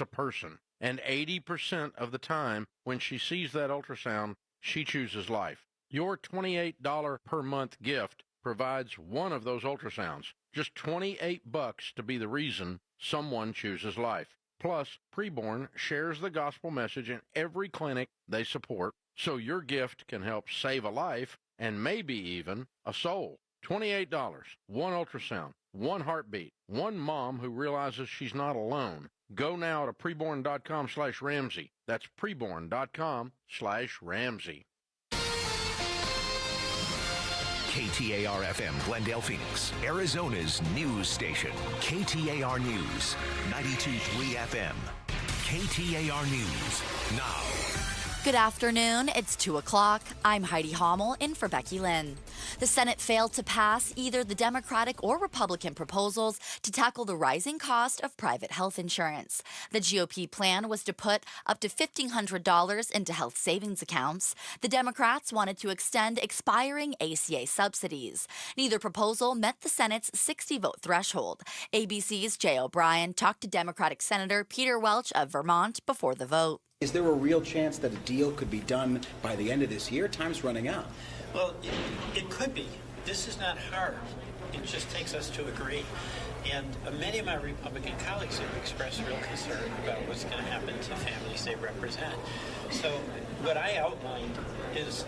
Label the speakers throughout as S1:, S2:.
S1: a person. And 80% of the time, when she sees that ultrasound, she chooses life. Your $28 per month gift provides one of those ultrasounds. Just $28 to be the reason someone chooses life. Plus, Preborn shares the gospel message in every clinic they support, so your gift can help save a life and maybe even a soul. $28, one ultrasound, one heartbeat, one mom who realizes she's not alone. Go now to preborn.com/Ramsey. That's preborn.com/Ramsey.
S2: KTAR-FM Glendale, Phoenix, Arizona's news station. KTAR News, 92.3 FM. KTAR News, now.
S3: Good afternoon. It's 2 o'clock. I'm Heidi Hommel in for Becky Lynn. The Senate failed to pass either the Democratic or Republican proposals to tackle the rising cost of private health insurance. The GOP plan was to put up to $1,500 into health savings accounts. The Democrats wanted to extend expiring ACA subsidies. Neither proposal met the Senate's 60-vote threshold. ABC's Jay O'Brien talked to Democratic Senator Peter Welch of Vermont before the vote.
S4: Is there a real chance that a deal could be done by the end of this year? Time's running out.
S5: Well, it could be. This is not hard. It just takes us to agree. And many of my Republican colleagues have expressed real concern about what's going to happen to families they represent. So what I outlined is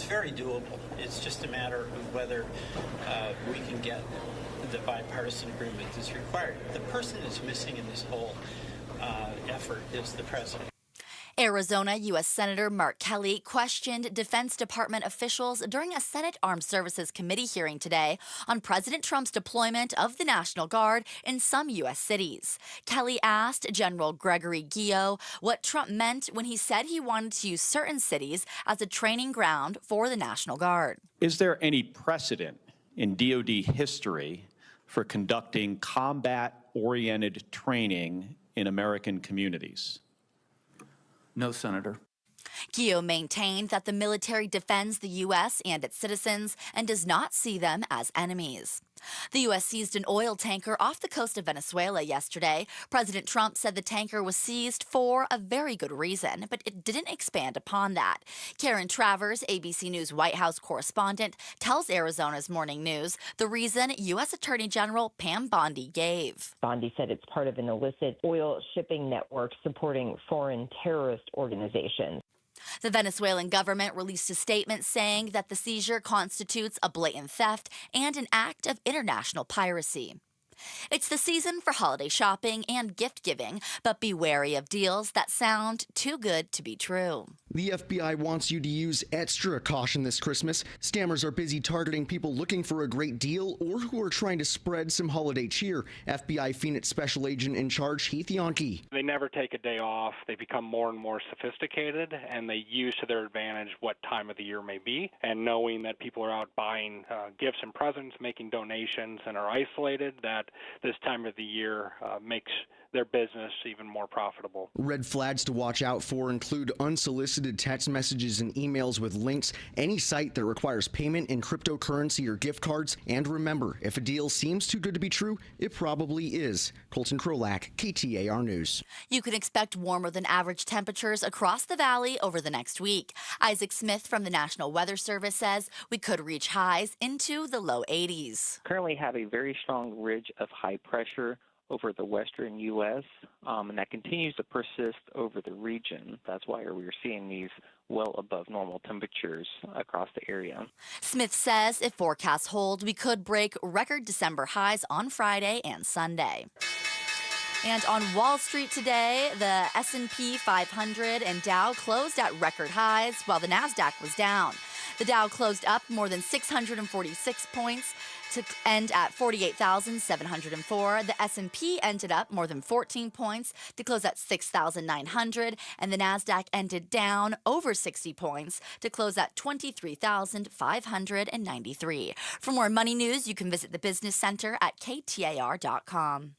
S5: very doable. It's just a matter of whether we can get the bipartisan agreement that's required. The person that's missing in this whole effort is the president.
S3: Arizona U.S. Senator Mark Kelly questioned Defense Department officials during a Senate Armed Services Committee hearing today on President Trump's deployment of the National Guard in some U.S. cities. Kelly asked General Gregory Guillot what Trump meant when he said he wanted to use certain cities as a training ground for the National Guard.
S6: Is there any precedent in DoD history for conducting combat-oriented training in American communities?
S7: No, Senator.
S3: Guillot maintained that the military defends the U.S. and its citizens and does not see them as enemies. The U.S. seized an oil tanker off the coast of Venezuela yesterday. President Trump said the tanker was seized for a very good reason, but it didn't expand upon that. Karen Travers, ABC News White House correspondent, tells Arizona's Morning News the reason U.S. Attorney General Pam Bondi gave.
S8: Bondi said it's part of an illicit oil shipping network supporting foreign terrorist organizations.
S3: The Venezuelan government released a statement saying that the seizure constitutes a blatant theft and an act of international piracy. It's the season for holiday shopping and gift giving, but be wary of deals that sound too good to be true.
S9: The FBI wants you to use extra caution this Christmas. Scammers are busy targeting people looking for a great deal or who are trying to spread some holiday cheer. FBI Phoenix Special Agent in charge, Heath Yonke.
S10: They never take a day off. They become more and more sophisticated, and they use to their advantage what time of the year may be. And knowing that people are out buying gifts and presents, making donations, and are isolated, that this time of the year makes their business even more profitable.
S9: Red flags to watch out for include unsolicited text messages and emails with links, any site that requires payment in cryptocurrency or gift cards, and remember, if a deal seems too good to be true, it probably is. Colton Krolak, KTAR News.
S3: You can expect warmer than average temperatures across the valley over the next week. Isaac Smith from the National Weather Service says we could reach highs into the low 80s.
S11: Currently have a very strong ridge of high pressure over the western U.S., and that continues to persist over the region. That's why we're seeing these well above normal temperatures across the area.
S3: Smith says if forecasts hold, we could break record December highs on Friday and Sunday. And on Wall Street today, the S&P 500 and Dow closed at record highs, while the NASDAQ was down. The Dow closed up more than 646 points to end at 48,704. The S&P ended up more than 14 points to close at 6,900, and the NASDAQ ended down over 60 points to close at 23,593. For more money news, you can visit the Business Center at KTAR.com.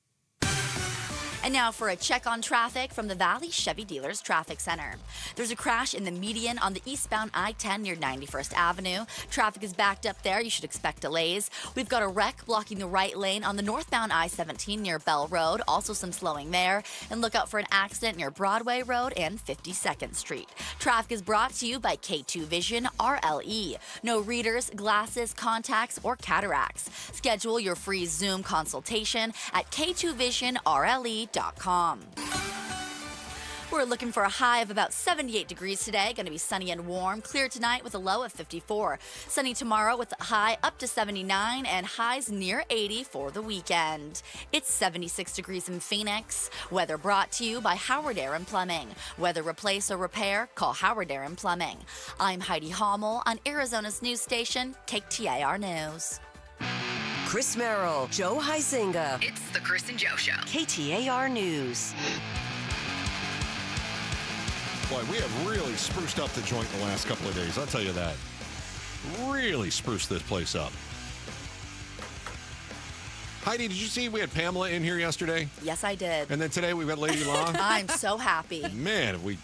S3: And now for a check on traffic from the Valley Chevy Dealers Traffic Center. There's a crash in the median on the eastbound I-10 near 91st Avenue. Traffic is backed up there. You should expect delays. We've got a wreck blocking the right lane on the northbound I-17 near Bell Road. Also some slowing there. And look out for an accident near Broadway Road and 52nd Street. Traffic is brought to you by K2 Vision RLE. No readers, glasses, contacts, or cataracts. Schedule your free Zoom consultation at k2visionrle.com. We're looking for a high of about 78 degrees today. Going to be sunny and warm. Clear tonight with a low of 54. Sunny tomorrow with a high up to 79 and highs near 80 for the weekend. It's 76 degrees in Phoenix. Weather brought to you by Howard Air and Plumbing. Whether replace or repair, call Howard Air and Plumbing. I'm Heidi Hommel on Arizona's news station, KTAR News.
S12: Chris Merrill, Joe Huizinga.
S13: It's the Chris and Joe Show.
S12: KTAR News.
S14: Boy, we have really spruced up the joint in the last couple of days. I'll tell you that. Really spruced this place up. Heidi, did you see we had Pamela in here yesterday?
S3: Yes, I did.
S14: And then today we've got Lady Law.
S3: I'm so happy.
S14: Man, have we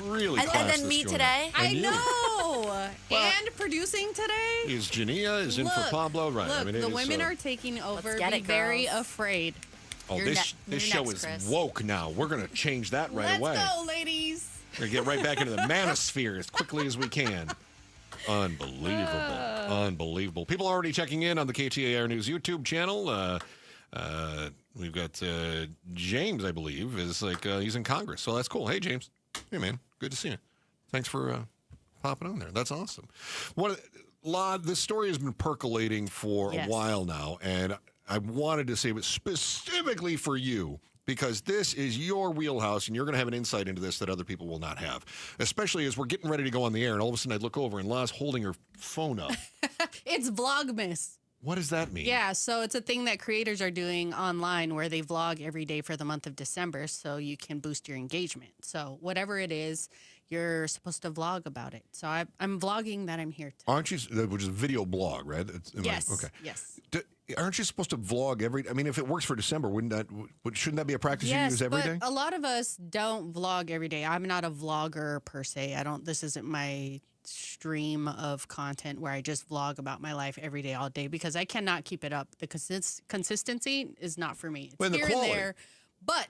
S14: really
S3: and then me today.
S14: And
S15: I know. And producing today.
S14: Is Jania is in for Pablo, right?
S15: Look,
S14: I mean,
S15: the women are taking over.
S3: Let's get
S15: Be
S3: it,
S15: very
S3: girls.
S15: afraid.
S14: Oh, this show
S3: next,
S14: is
S3: Chris.
S14: woke now. We're going to change that right away.
S15: Let's go, ladies.
S14: We're going to get right back into the manosphere as quickly as we can. Unbelievable. Unbelievable. People already checking in on the KTAR News YouTube channel. We've got James, I believe, is he's in Congress. So that's cool. Hey, James. Hey, man. Good to see you. Thanks for popping on there. That's awesome. This story has been percolating for a while now, and I wanted to save it specifically for you because this is your wheelhouse, and you're going to have an insight into this that other people will not have, especially as we're getting ready to go on the air, and all of a sudden I look over, and La's holding her phone up.
S15: It's Vlogmas.
S14: What does that mean?
S15: Yeah, so it's a thing that creators are doing online where they vlog every day for the month of December so you can boost your engagement. So whatever it is, you're supposed to vlog about it. So I'm vlogging that I'm here today.
S14: Aren't you, which is a video blog, right?
S15: Yes.
S14: Okay.
S15: Yes.
S14: Aren't you supposed to vlog every? I mean, if it works for December, shouldn't that be a practice you use every day?
S15: A lot of us don't vlog every day. I'm not a vlogger per se. This isn't my stream of content where I just vlog about my life every day, all day, because I cannot keep it up. The consistency is not for me. It's here and there. But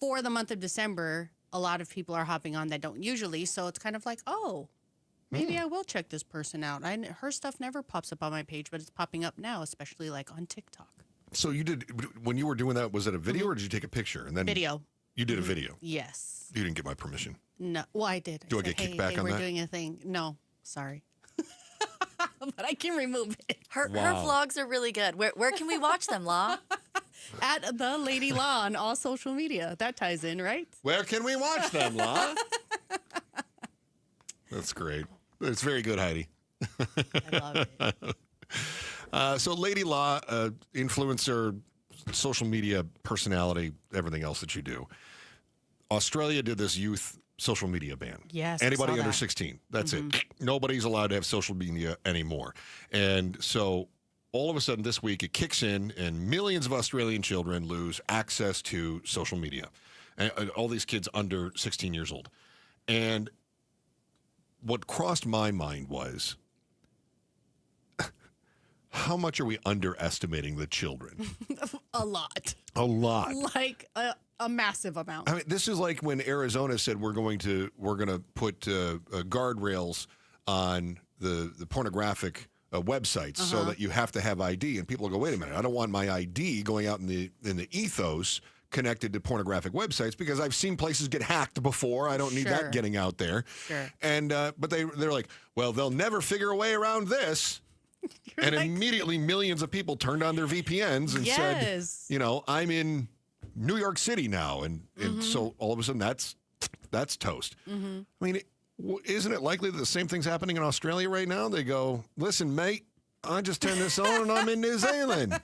S15: for the month of December, a lot of people are hopping on that don't usually. So it's kind of like, oh, maybe I will check this person out. Her stuff never pops up on my page, but it's popping up now, especially like on TikTok.
S14: So you did, when you were doing that, was it a video or did you take a picture? And then
S15: Video.
S14: You did a video?
S15: Yes.
S14: You didn't get my permission?
S15: No. Well, I did.
S14: Do I get kicked back on
S15: we're
S14: that?
S15: doing a thing. No, sorry. But I can remove it.
S3: Her vlogs are really good. Where can we watch them, Law?
S15: At the Lady Law on all social media. That ties in, right?
S14: Where can we watch them, Law? That's great. It's very good, Heidi.
S15: I love it.
S14: So Lady Law, influencer, social media personality, everything else that you do. Australia did this youth social media ban.
S15: Yes.
S14: Anybody
S15: I saw
S14: under
S15: that.
S14: 16. That's it. Nobody's allowed to have social media anymore. And so all of a sudden this week it kicks in and millions of Australian children lose access to social media. And all these kids under 16 years old. And what crossed my mind was, how much are we underestimating the children?
S15: A lot.
S14: A lot.
S15: Like a massive amount.
S14: I mean, this is like when Arizona said we're going to put guardrails on the pornographic websites so that you have to have ID, and people go, wait a minute, I don't want my ID going out in the ethos connected to pornographic websites because I've seen places get hacked before. I don't need that getting out there.
S15: Sure.
S14: And but they're like, well, they'll never figure a way around this. And immediately millions of people turned on their VPNs and said, you know, I'm in New York City now. And so all of a sudden that's toast. I mean, isn't it likely that the same thing's happening in Australia right now? They go, listen, mate, I just turned this on and I'm in New Zealand.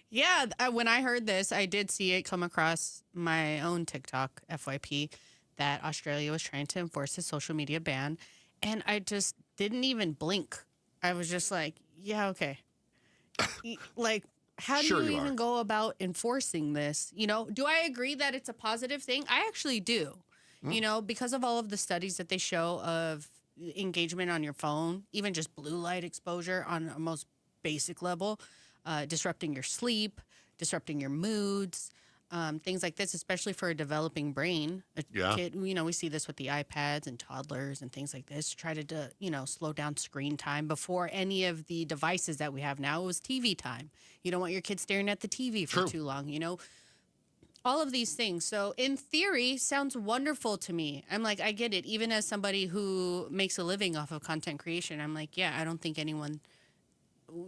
S15: Yeah, when I heard this, I did see it come across my own TikTok, FYP, that Australia was trying to enforce a social media ban. And I just didn't even blink. I was just like, yeah, okay. Like, how do you even go about enforcing this? You know, do I agree that it's a positive thing? I actually do. You know, because of all of the studies that they show of engagement on your phone, even just blue light exposure on a most basic level, disrupting your sleep, disrupting your moods, things like this, especially for a developing brain. A kid, you know, we see this with the iPads and toddlers and things like this. Try to, you know, slow down screen time. Before any of the devices that we have now, it was TV time. You don't want your kids staring at the TV for too long, you know. All of these things. So in theory, sounds wonderful to me. I'm like, I get it. Even as somebody who makes a living off of content creation, I'm like, yeah, I don't think anyone,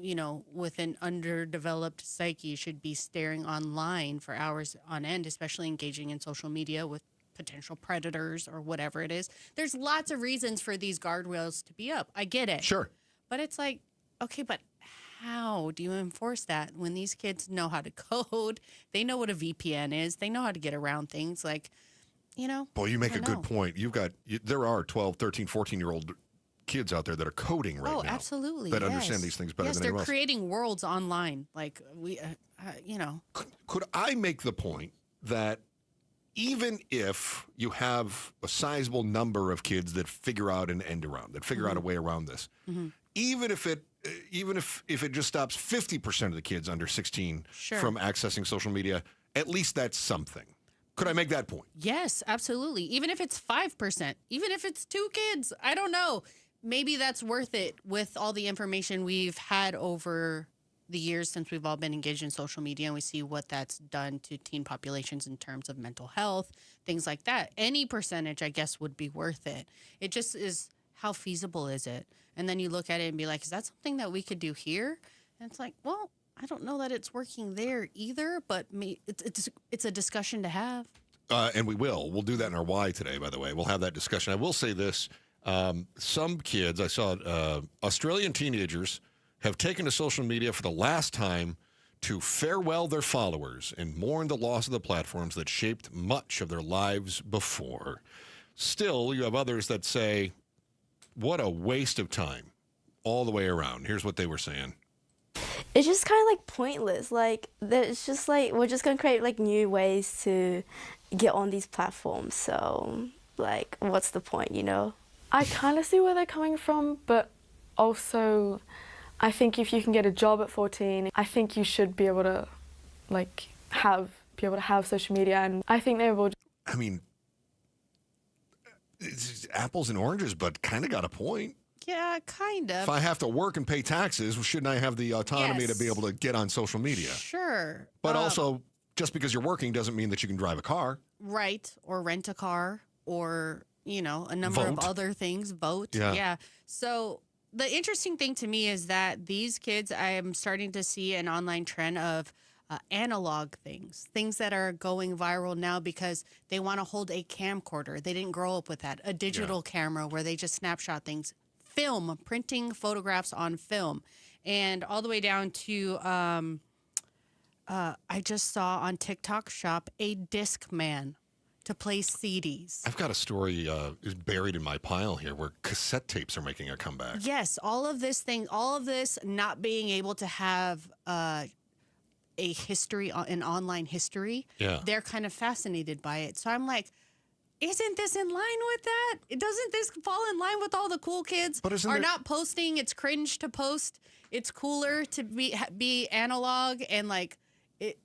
S15: you know, with an underdeveloped psyche should be staring online for hours on end, especially engaging in social media with potential predators or whatever it is. There's lots of reasons for these guardrails to be up. I get it.
S14: Sure.
S15: But it's like, okay, but how do you enforce that when these kids know how to code? They know what a VPN is. They know how to get around things like, you know.
S14: Boy, you make a good point. There are 12, 13, 14-year-old kids out there that are coding right now.
S15: Oh, absolutely.
S14: That understand these things better than anyone else.
S15: Yes, they're creating worlds online. Like, we, you know.
S14: Could I make the point that even if you have a sizable number of kids that figure out an end around, that figure out a way around this, even if it just stops 50% of the kids under 16 from accessing social media, at least that's something. Could I make that point?
S15: Yes, absolutely. Even if it's 5%, even if it's 2 kids, I don't know. Maybe that's worth it with all the information we've had over the years since we've all been engaged in social media, and we see what that's done to teen populations in terms of mental health, things like that. Any percentage, I guess, would be worth it. It just is, how feasible is it? And then you look at it and be like, is that something that we could do here? And it's like, well, I don't know that it's working there either, but it's a discussion to have.
S14: And we will. We'll do that in our why today, by the way. We'll have that discussion. I will say this. Some kids, I saw Australian teenagers have taken to social media for the last time to farewell their followers and mourn the loss of the platforms that shaped much of their lives before. Still, you have others that say, what a waste of time all the way around. Here's what they were saying.
S13: It's just kind of like pointless. Like, it's just like, we're just going to create like new ways to get on these platforms. So, like, what's the point, you know?
S16: I kind of see where they're coming from, but also I think if you can get a job at 14, I think you should be able to, like, be able to have social media, and I think they will.
S14: I mean, it's apples and oranges, but kind of got a point.
S15: Yeah, kind of.
S14: If I have to work and pay taxes, shouldn't I have the autonomy to be able to get on social media?
S15: Sure.
S14: But also, just because you're working doesn't mean that you can drive a car.
S15: Right, or rent a car, or, you know, a number of other things. Vote. Yeah. So the interesting thing to me is that these kids, I am starting to see an online trend of analog things that are going viral now because they want to hold a camcorder. They didn't grow up with that. A digital camera where they just snapshot things. Film, printing photographs on film. And all the way down to, I just saw on TikTok Shop a Discman to play CDs.
S14: I've got a story is buried in my pile here where cassette tapes are making a comeback.
S15: Yes, all of this not being able to have a history, an online history, they're kind of fascinated by it. So I'm like, isn't this in line with that? Doesn't this fall in line with all the cool kids are not posting? It's cringe to post. It's cooler to be analog and like,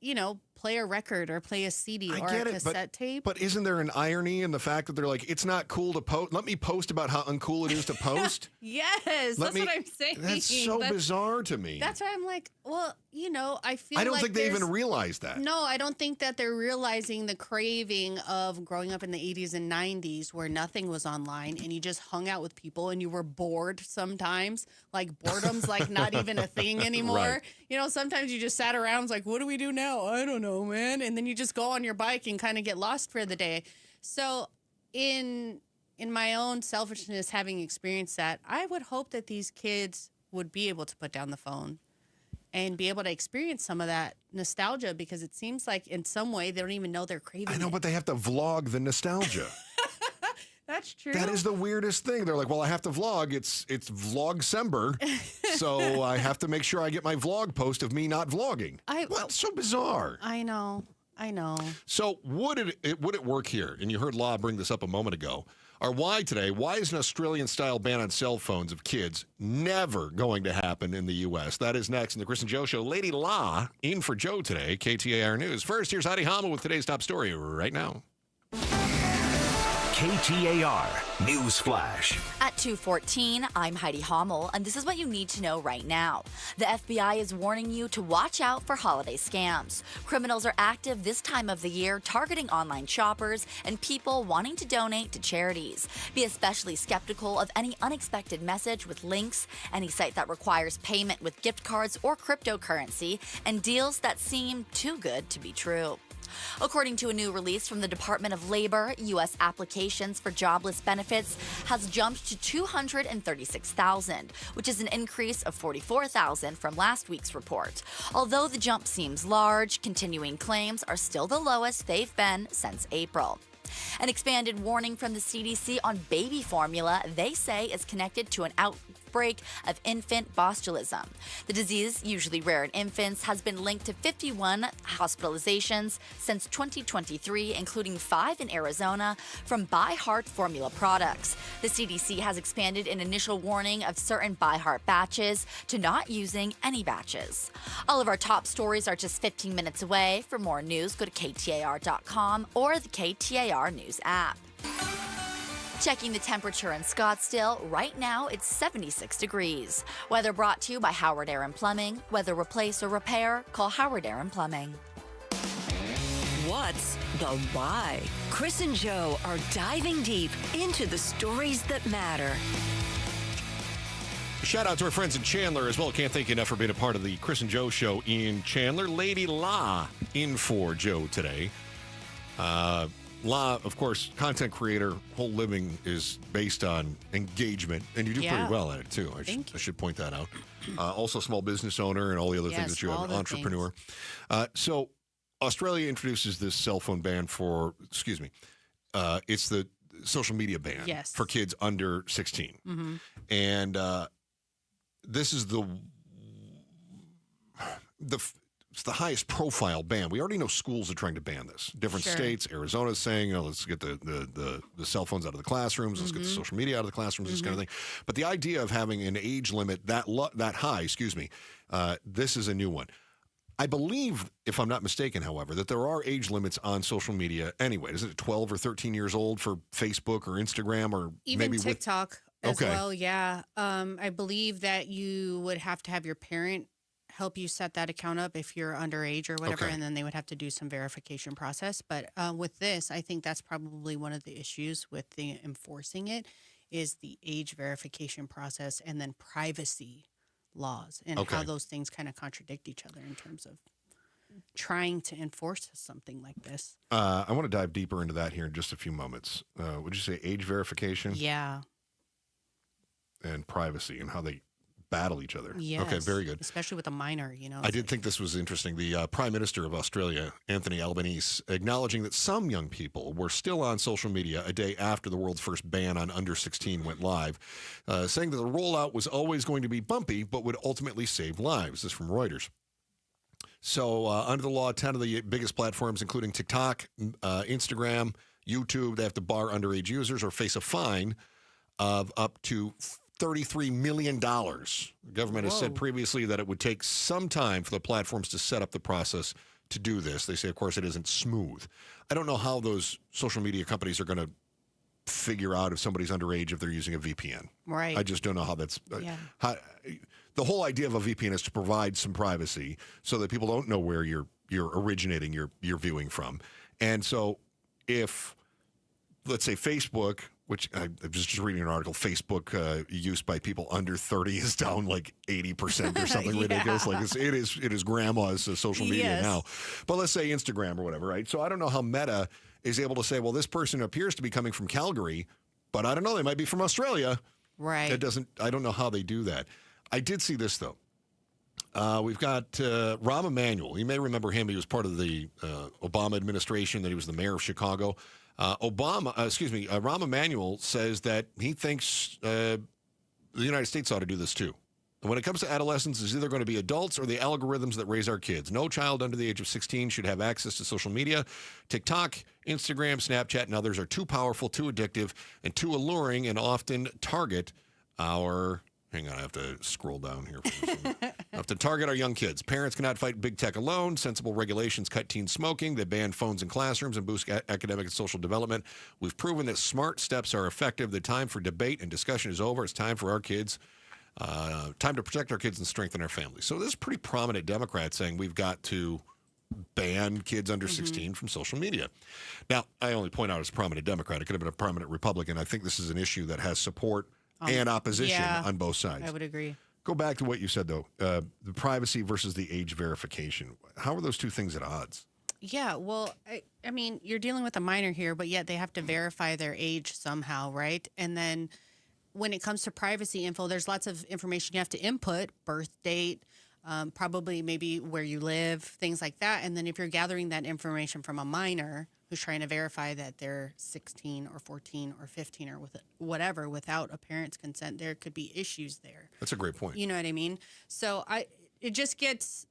S15: you know, play a record or play a CD or a cassette tape.
S14: But isn't there an irony in the fact that they're like, it's not cool to post? Let me post about how uncool it is to post.
S15: Yes, that's what I'm saying.
S14: That's so bizarre to me.
S15: That's why I'm like, well, you know, I feel
S14: I don't think they even realize that.
S15: No, I don't think that they're realizing the craving of growing up in the 80s and 90s where nothing was online and you just hung out with people and you were bored sometimes. Like boredom's like not even a thing anymore.
S14: Right.
S15: You know, sometimes you just sat around like, what do we do now? I don't know, man. And then you just go on your bike and kind of get lost for the day. So in my own selfishness, having experienced that, I would hope that these kids would be able to put down the phone and be able to experience some of that nostalgia because it seems like in some way they don't even know they're craving it.
S14: I know, but they have to vlog the nostalgia.
S15: That's true.
S14: That is the weirdest thing. They're like, well, I have to vlog. It's Vlogcember, so I have to make sure I get my vlog post of me not vlogging. What's so bizarre?
S15: I know.
S14: So would it work here? And you heard Law bring this up a moment ago. Or why is an Australian-style ban on cell phones of kids never going to happen in the U.S.? That is next in the Chris and Joe Show. Lady Law in for Joe today, KTAR News. First, here's Heidi Hamel with today's top story right now.
S2: KTAR News Flash.
S3: At 2:14, I'm Heidi Hamel, and this is what you need to know right now. The FBI is warning you to watch out for holiday scams. Criminals are active this time of the year, targeting online shoppers and people wanting to donate to charities. Be especially skeptical of any unexpected message with links, any site that requires payment with gift cards or cryptocurrency, and deals that seem too good to be true. According to a new release from the Department of Labor, U.S. applications for jobless benefits has jumped to 236,000, which is an increase of 44,000 from last week's report. Although the jump seems large, continuing claims are still the lowest they've been since April. An expanded warning from the CDC on baby formula, they say, is connected to an outbreak of infant botulism. The disease, usually rare in infants, has been linked to 51 hospitalizations since 2023, including 5 in Arizona from ByHeart formula products. The CDC has expanded an initial warning of certain ByHeart batches to not using any batches. All of our top stories are just 15 minutes away. For more news, go to KTAR.com or the KTAR News app. Checking the temperature in Scottsdale, right now it's 76 degrees. Weather brought to you by Howard Aaron Plumbing. Whether replace or repair, call Howard Aaron Plumbing.
S12: What's the why? Chris and Joe are diving deep into the stories that matter.
S14: Shout out to our friends in Chandler as well. Can't thank you enough for being a part of the Chris and Joe Show in Chandler. Lady La in for Joe today. La, of course, content creator, whole living is based on engagement, and you do pretty well at it, too. I should point that out. Also, small business owner and all the other things that you have, an entrepreneur. So, Australia introduces this cell phone ban for, it's the social media ban for kids under 16. Mm-hmm. And this is it's the highest profile ban. We already know schools are trying to ban this. Different states. Arizona's saying, let's get the cell phones out of the classrooms. Let's get the social media out of the classrooms, this kind of thing. But the idea of having an age limit that high, this is a new one. I believe, if I'm not mistaken, however, that there are age limits on social media anyway. Isn't it 12 or 13 years old for Facebook or Instagram or
S15: even
S14: maybe
S15: TikTok as well? Yeah. I believe that you would have to have your parent help you set that account up if you're underage or whatever, and then they would have to do some verification process. But with this, I think that's probably one of the issues with the enforcing it is the age verification process and then privacy laws and how those things kind of contradict each other in terms of trying to enforce something like this.
S14: I want to dive deeper into that here in just a few moments. Would you say age verification?
S15: Yeah.
S14: And privacy and how they battle each other.
S15: Yes.
S14: Okay, very good.
S15: Especially with a minor,
S14: I did think this was interesting. The Prime Minister of Australia, Anthony Albanese, acknowledging that some young people were still on social media a day after the world's first ban on under 16 went live, saying that the rollout was always going to be bumpy, but would ultimately save lives. This is from Reuters. So under the law, 10 of the biggest platforms, including TikTok, Instagram, YouTube, they have to bar underage users or face a fine of up to $33 million. The government has said previously that it would take some time for the platforms to set up the process to do this. They say, of course, it isn't smooth. I don't know how those social media companies are going to figure out if somebody's underage if they're using a VPN.
S15: Right.
S14: I just don't know how that's... the whole idea of a VPN is to provide some privacy so that people don't know where you're originating your viewing from. And so if, let's say, Facebook... which I was just reading an article, Facebook use by people under 30 is down like 80% or something ridiculous. Like it is grandma's social media now. But let's say Instagram or whatever, right? So I don't know how Meta is able to say, well, this person appears to be coming from Calgary, but I don't know, they might be from Australia.
S15: Right.
S14: I don't know how they do that. I did see this though. We've got Rahm Emanuel. You may remember him. He was part of the Obama administration. That he was the mayor of Chicago. Rahm Emanuel says that he thinks the United States ought to do this too. And when it comes to adolescents, it's either going to be adults or the algorithms that raise our kids. No child under the age of 16 should have access to social media. TikTok, Instagram, Snapchat, and others are too powerful, too addictive, and too alluring, and often target our... Hang on, I have to scroll down here. I have to target our young kids. Parents cannot fight big tech alone. Sensible regulations cut teen smoking. They ban phones in classrooms and boost academic and social development. We've proven that smart steps are effective. The time for debate and discussion is over. It's time for our kids... time to protect our kids and strengthen our families. So this is pretty prominent Democrat saying we've got to ban kids under 16 from social media. Now, I only point out as a prominent Democrat. It could have been a prominent Republican. I think this is an issue that has support and opposition on both sides.
S15: I would agree.
S14: Go back to what you said, though, the privacy versus the age verification. How are those two things at odds?
S15: Yeah, well, I mean, you're dealing with a minor here, but yet they have to verify their age somehow, right? And then when it comes to privacy info, there's lots of information you have to input, birth date, probably maybe where you live, things like that. And then if you're gathering that information from a minor who's trying to verify that they're 16 or 14 or 15 or whatever without a parent's consent, there could be issues there.
S14: That's a great point.
S15: You know what I mean? So it just gets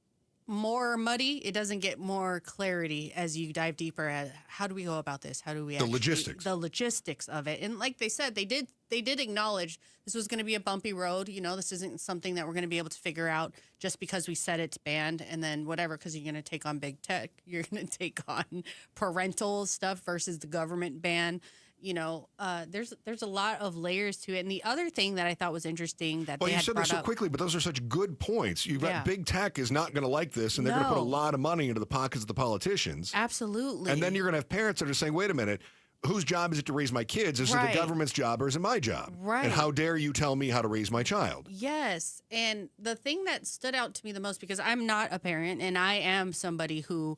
S15: more muddy. It doesn't get more clarity as you dive deeper at how do we go about this? How do we
S14: the logistics
S15: of it? And like they said, they did acknowledge this was going to be a bumpy road. You know, this isn't something that we're going to be able to figure out just because we said it's banned and then whatever, because you're going to take on big tech. You're going to take on parental stuff versus the government ban. You know, there's a lot of layers to it. And the other thing that I thought was interesting that
S14: you said this so quickly, but those are such good points. You've got big tech is not going to like this, and they're going to put a lot of money into the pockets of the politicians.
S15: Absolutely.
S14: And then you're going to have parents that are saying, wait a minute, whose job is it to raise my kids? Is it the government's job or is it my job?
S15: Right.
S14: And how dare you tell me how to raise my child?
S15: Yes. And the thing that stood out to me the most, because I'm not a parent and I am somebody who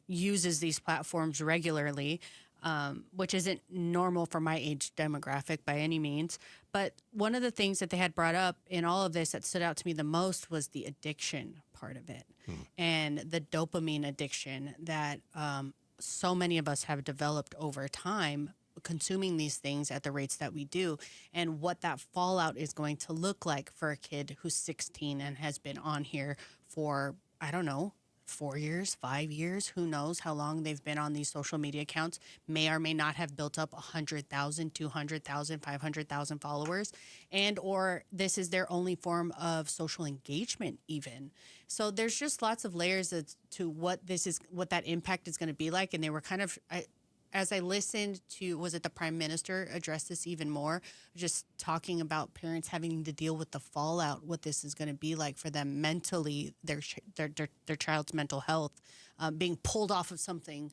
S15: uses these platforms regularly, which isn't normal for my age demographic by any means. But one of the things that they had brought up in all of this that stood out to me the most was the addiction part of it and the dopamine addiction that so many of us have developed over time consuming these things at the rates that we do, and what that fallout is going to look like for a kid who's 16 and has been on here for, I don't know, 4 years, 5 years, who knows how long they've been on these social media accounts, may or may not have built up 100,000, 200,000, 500,000 followers, and or this is their only form of social engagement even. So there's just lots of layers to what that impact is going to be like. And they were kind of, as I listened to, was it the Prime Minister address this even more, just talking about parents having to deal with the fallout, what this is going to be like for them mentally, their child's mental health, being pulled off of something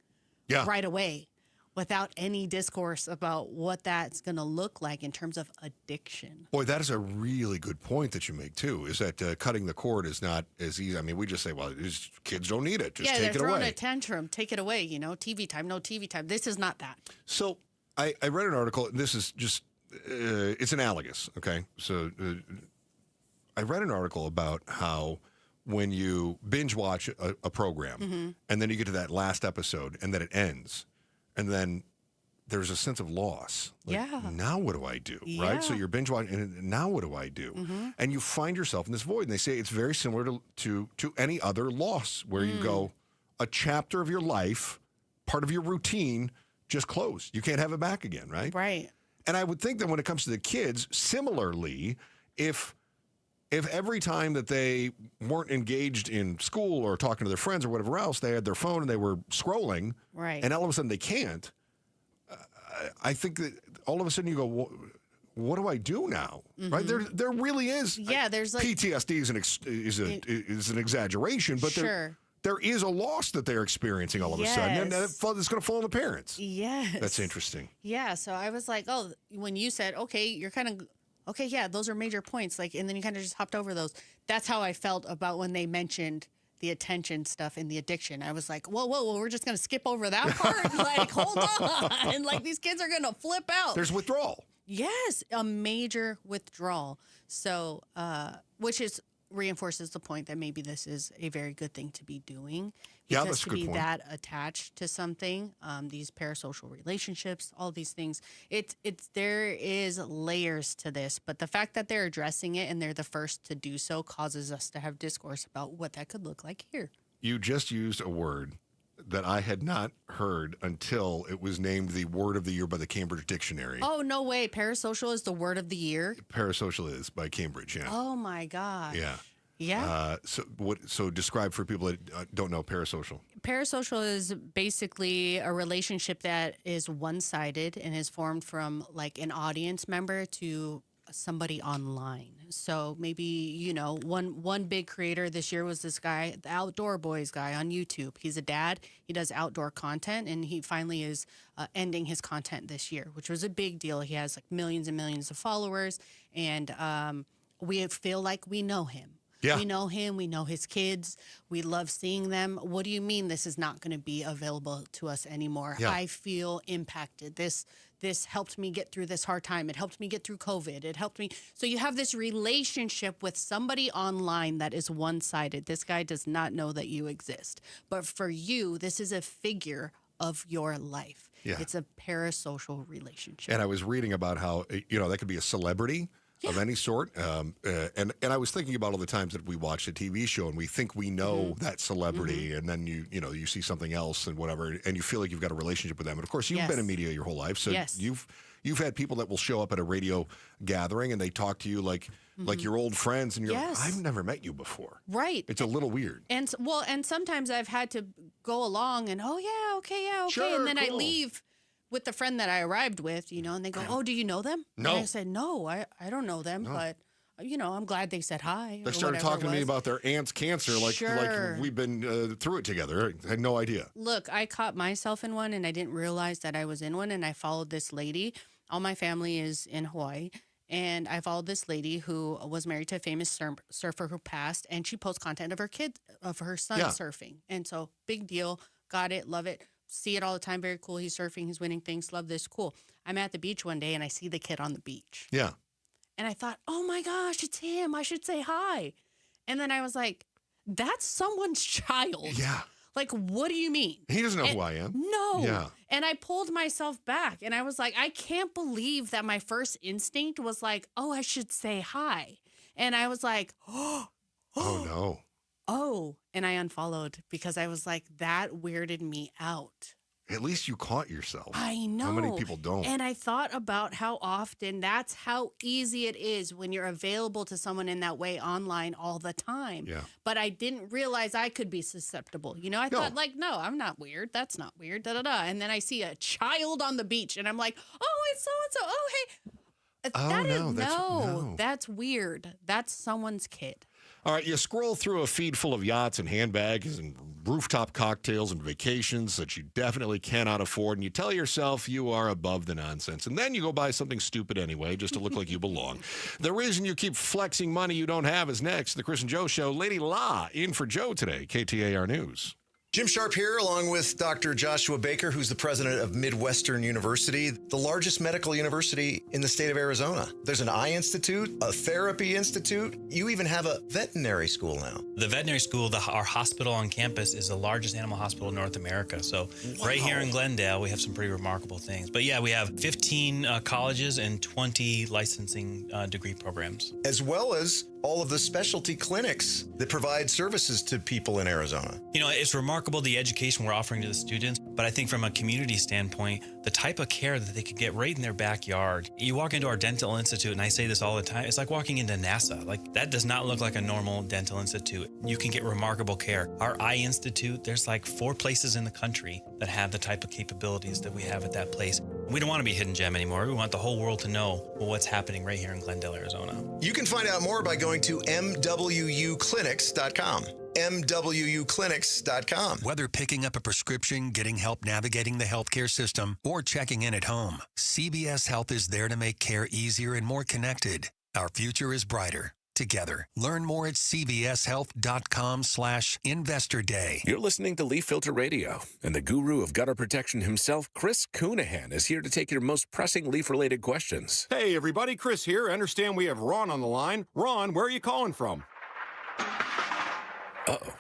S15: right away without any discourse about what that's going to look like in terms of addiction.
S14: Boy, that is a really good point that you make, too, is that cutting the cord is not as easy. I mean, we just say, well, these kids don't need it. Just take it away. Yeah,
S15: they're throwing a tantrum. Take it away, you know, TV time, no TV time. This is not that.
S14: So I read an article, and this is just, it's analogous, okay? So I read an article about how when you binge watch a program, and then you get to that last episode, and then it ends, and then there's a sense of loss. Like, now what do I do? Right? So you're binge watching, and now what do I do? And you find yourself in this void. And they say it's very similar to any other loss where you go, a chapter of your life, part of your routine, just closed. You can't have it back again, right?
S15: Right.
S14: And I would think that when it comes to the kids, similarly, if every time that they weren't engaged in school or talking to their friends or whatever else, they had their phone and they were scrolling, and all of a sudden they can't, I think that all of a sudden you go, what do I do now? Right? There really is.
S15: Yeah, there's like
S14: PTSD is an exaggeration, but there is a loss that they're experiencing all of a sudden, and it's going to fall on the parents.
S15: Yes.
S14: That's interesting.
S15: Yeah, so I was like, oh, when you said, okay, you're kind of... Okay, yeah, those are major points. Like, and then you kind of just hopped over those. That's how I felt about when they mentioned the attention stuff and the addiction. I was like, whoa, we're just going to skip over that part? Like, hold on. Like, these kids are going to flip out.
S14: There's withdrawal.
S15: Yes, a major withdrawal. So, which is reinforces the point that maybe this is a very good thing to be doing.
S14: Yeah,
S15: Because
S14: that's a
S15: to
S14: good
S15: be
S14: point.
S15: that attached to something, these parasocial relationships, all these things, there is layers to this. But the fact that they're addressing it and they're the first to do so causes us to have discourse about what that could look like here.
S14: You just used a word that I had not heard until it was named the word of the year by the Cambridge Dictionary.
S15: Oh, no way. Parasocial is the word of the year?
S14: Parasocial is by Cambridge, yeah.
S15: Oh, my gosh.
S14: Yeah.
S15: Yeah.
S14: So describe for people that don't know parasocial.
S15: Parasocial is basically a relationship that is one-sided and is formed from like an audience member to somebody online. So maybe, one big creator this year was this guy, the Outdoor Boys guy on YouTube. He's a dad. He does outdoor content, and he finally is ending his content this year, which was a big deal. He has like millions and millions of followers, and we feel like we know him.
S14: Yeah.
S15: We know him. We know his kids. We love seeing them. What do you mean this is not going to be available to us anymore?
S14: Yeah.
S15: I feel impacted. This helped me get through this hard time. It helped me get through COVID. It helped me. So you have this relationship with somebody online that is one-sided. This guy does not know that you exist. But for you, this is a figure of your life.
S14: Yeah.
S15: It's a parasocial relationship.
S14: And I was reading about how, that could be a celebrity of any sort. And I was thinking about all the times that we watch a TV show and we think we know that celebrity, and then you see something else and whatever, and you feel like you've got a relationship with them. And of course, you've been in media your whole life, so you've had people that will show up at a radio gathering and they talk to you like your old friends, and you're like, I've never met you before.
S15: Right.
S14: It's a little weird.
S15: And sometimes I've had to go along and okay,
S14: Sure,
S15: and then I
S14: cool.
S15: leave with the friend that I arrived with, and they go, "Oh, do you know them?"
S14: No.
S15: And I said, "No, I don't know them, but I'm glad they said hi."
S14: They
S15: or
S14: started
S15: whatever
S14: talking
S15: it
S14: to me
S15: was.
S14: about their aunt's cancer, like
S15: Sure.
S14: we've been through it together. I had no idea.
S15: Look, I caught myself in one, and I didn't realize that I was in one, and I followed this lady. All my family is in Hawaii, and I followed this lady who was married to a famous surfer who passed, and she posts content of her son surfing, and so big deal. Got it, love it. See it all the time. Very cool. He's surfing. He's winning things. Love this. Cool. I'm at the beach one day and I see the kid on the beach.
S14: Yeah.
S15: And I thought, oh my gosh, it's him. I should say hi. And then I was like, that's someone's child.
S14: Yeah.
S15: Like, what do you mean?
S14: He doesn't know who I am.
S15: No.
S14: Yeah.
S15: And I pulled myself back and I was like, I can't believe that my first instinct was like, oh, I should say hi. And I was like,
S14: oh no.
S15: Oh, and I unfollowed because I was like, that weirded me out.
S14: At least you caught yourself.
S15: I know.
S14: How many people don't?
S15: And I thought about how often that's how easy it is when you're available to someone in that way online all the time.
S14: Yeah.
S15: But I didn't realize I could be susceptible. I thought no, I'm not weird. That's not weird. Da da da. And then I see a child on the beach and I'm like, oh, it's so and so. Oh, hey. That's weird. That's someone's kid.
S14: All right, you scroll through a feed full of yachts and handbags and rooftop cocktails and vacations that you definitely cannot afford, and you tell yourself you are above the nonsense. And then you go buy something stupid anyway just to look like you belong. The reason you keep flexing money you don't have is next. The Chris and Joe Show. Lady La in for Joe today, KTAR News.
S17: Jim Sharp here, along with Dr. Joshua Baker, who's the president of Midwestern University, the largest medical university in the state of Arizona. There's an eye institute, a therapy institute. You even have a veterinary school now.
S18: The veterinary school, our hospital on campus, is the largest animal hospital in North America. So right here in Glendale, we have some pretty remarkable things. But yeah, we have 15 colleges and 20 licensing degree programs.
S17: As well as all of the specialty clinics that provide services to people in Arizona.
S18: It's remarkable the education we're offering to the students, but I think from a community standpoint, the type of care that they could get right in their backyard. You walk into our dental institute, and I say this all the time, it's like walking into NASA. Like, that does not look like a normal dental institute. You can get remarkable care. Our eye institute, there's like 4 places in the country that have the type of capabilities that we have at that place. We don't want to be a hidden gem anymore. We want the whole world to know what's happening right here in Glendale, Arizona.
S17: You can find out more by going to MWUclinics.com. MWUclinics.com.
S2: Whether picking up a prescription, getting help navigating the healthcare system, or checking in at home, CVS Health is there to make care easier and more connected. Our future is brighter together. Learn more at cvshealth.com/Investor Day.
S19: You're listening to Leaf Filter Radio, and the guru of gutter protection himself, Chris Coonahan, is here to take your most pressing leaf-related questions.
S20: Hey, everybody. Chris here. I understand we have Ron on the line. Ron, where are you calling from?
S19: Uh-oh.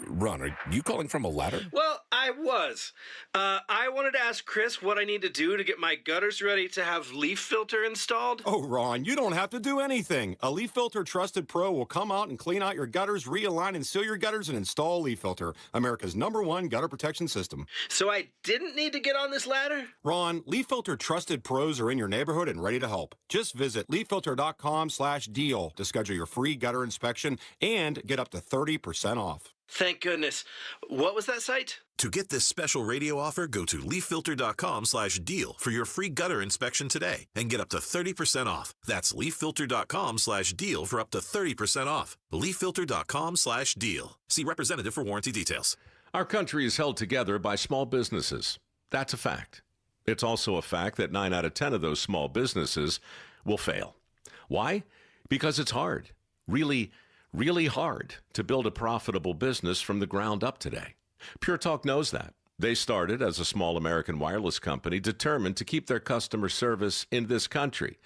S19: Ron, are you calling from a ladder?
S20: Well, I was. I wanted to ask Chris what I need to do to get my gutters ready to have leaf filter installed.
S21: Oh, Ron, you don't have to do anything. A Leaf Filter Trusted Pro will come out and clean out your gutters, realign and seal your gutters, and install Leaf Filter, America's #1 gutter protection system.
S20: So I didn't need to get on this ladder?
S21: Ron, Leaf Filter Trusted Pros are in your neighborhood and ready to help. Just visit leaffilter.com/deal to schedule your free gutter inspection and get up to 30% off.
S20: Thank goodness. What was that site?
S22: To get this special radio offer, go to leaffilter.com/deal for your free gutter inspection today and get up to 30% off. That's leaffilter.com/deal for up to 30% off. leaffilter.com/deal. See representative for warranty details.
S1: Our country is held together by small businesses. That's a fact. It's also a fact that 9 out of 10 of those small businesses will fail. Why? Because it's hard. Really hard to build a profitable business from the ground up today. Pure Talk knows that. They started as a small American wireless company determined to keep their customer service in this country.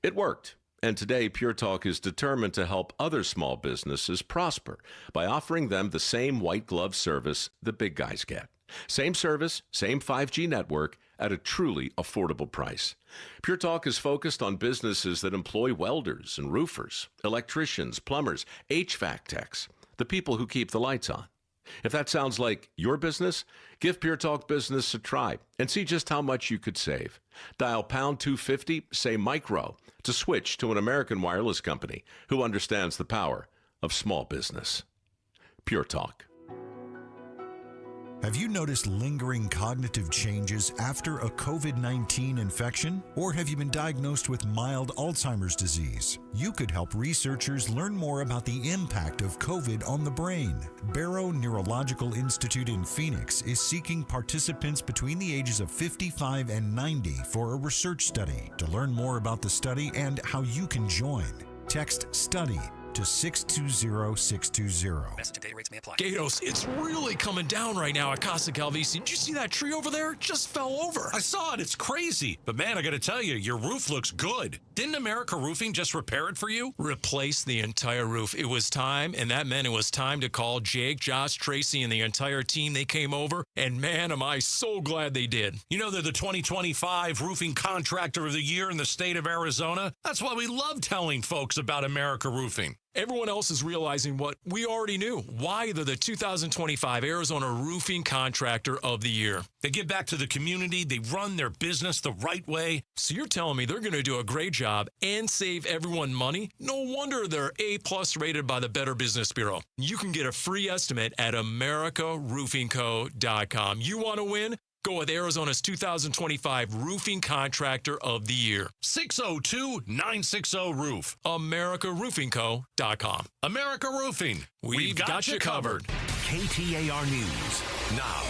S1: It worked, and today Pure Talk is determined to help other small businesses prosper by offering them the same white glove service the big guys get. Same service, same 5G network at a truly affordable price. Pure Talk is focused on businesses that employ welders and roofers, electricians, plumbers, HVAC techs, the people who keep the lights on. If that sounds like your business, give Pure Talk Business a try and see just how much you could save. Dial pound 250, say micro, to switch to an American wireless company who understands the power of small business. Pure Talk.
S23: Have you noticed lingering cognitive changes after a COVID-19 infection? Or have you been diagnosed with mild Alzheimer's disease? You could help researchers learn more about the impact of COVID on the brain. Barrow Neurological Institute in Phoenix is seeking participants between the ages of 55 and 90 for a research study. To learn more about the study and how you can join, text STUDY to 620-620.
S24: Message and data rates may apply. Gatos, it's really coming down right now at Casa Calvisi. Did you see that tree over there? It just fell over.
S25: I saw it. It's crazy. But man, I got to tell you, your roof looks good. Didn't America Roofing just repair it for you?
S24: Replace the entire roof. It was time, and that meant it was time to call Jake, Josh, Tracy, and the entire team. They came over, and man, am I so glad they did.
S25: You know, they're the 2025 Roofing Contractor of the Year in the state of Arizona. That's why we love telling folks about America Roofing.
S24: Everyone else is realizing what we already knew, why they're the 2025 Arizona Roofing Contractor of the Year.
S25: They give back to the community. They run their business the right way.
S24: So you're telling me they're going to do a great job and save everyone money? No wonder they're A+ rated by the Better Business Bureau. You can get a free estimate at americaroofingco.com. You want to win? Go with Arizona's 2025 Roofing Contractor of the Year.
S25: 602-960-ROOF.
S24: AmericaRoofingCo.com.
S25: America Roofing.
S24: We've got you covered.
S22: KTAR News now.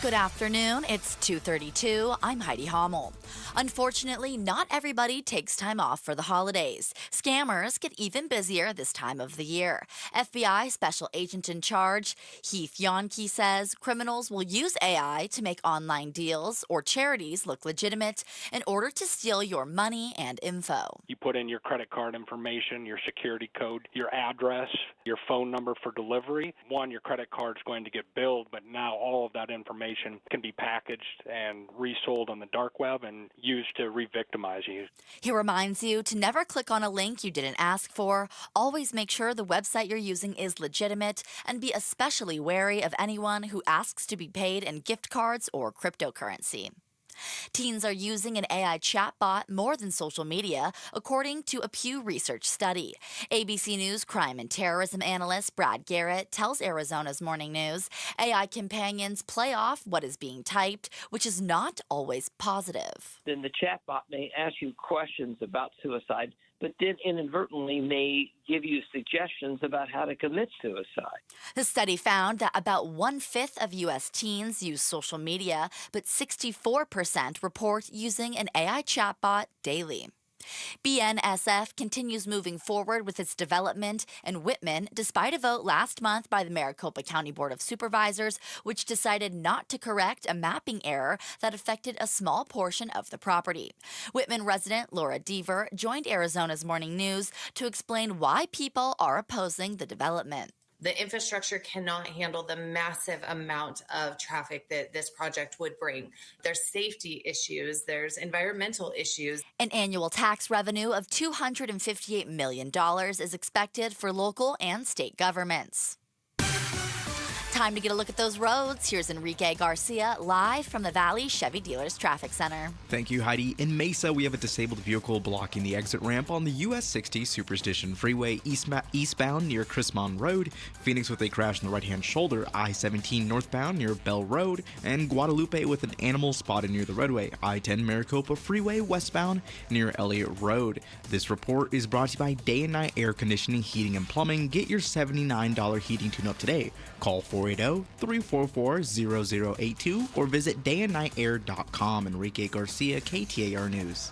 S3: Good afternoon. It's 2:32. I'm Heidi Hommel. Unfortunately, not everybody takes time off for the holidays. Scammers get even busier this time of the year. FBI Special Agent in Charge Heath Yonke says criminals will use AI to make online deals or charities look legitimate in order to steal your money and info.
S10: You put in your credit card information, your security code, your address, your phone number for delivery. One, your credit card's going to get billed, but now all of that information can be packaged and resold on the dark web and used to re-victimize you.
S3: He reminds you to never click on a link you didn't ask for. Always make sure the website you're using is legitimate, and be especially wary of anyone who asks to be paid in gift cards or cryptocurrency. Teens are using an AI chatbot more than social media, according to a Pew Research study. ABC News crime and terrorism analyst Brad Garrett tells Arizona's Morning News AI companions play off what is being typed, which is not always positive.
S26: Then the chatbot may ask you questions about suicide, but then inadvertently may give you suggestions about how to commit suicide.
S3: The study found that about 1/5 of U.S. teens use social media, but 64% report using an AI chatbot daily. BNSF continues moving forward with its development in Whitman despite a vote last month by the Maricopa County Board of Supervisors, which decided not to correct a mapping error that affected a small portion of the property. Whitman resident Laura Deaver joined Arizona's Morning News to explain why people are opposing the development.
S4: The infrastructure cannot handle the massive amount of traffic that this project would bring. There's safety issues, there's environmental issues.
S3: An annual tax revenue of $258 million is expected for local and state governments. Time to get a look at those roads. Here's Enrique Garcia live from the Valley Chevy Dealers Traffic Center.
S5: Thank you, Heidi. In Mesa, we have a disabled vehicle blocking the exit ramp on the US 60 Superstition Freeway eastbound near Chrismon Road, Phoenix with a crash on the right-hand shoulder, I-17 northbound near Bell Road, and Guadalupe with an animal spotted near the roadway, I-10 Maricopa Freeway westbound near Elliott Road. This report is brought to you by Day and Night Air Conditioning, Heating, and Plumbing. Get your $79 heating tune-up today. Call 480-344-0082 or visit dayandnightair.com. Enrique Garcia, KTAR News.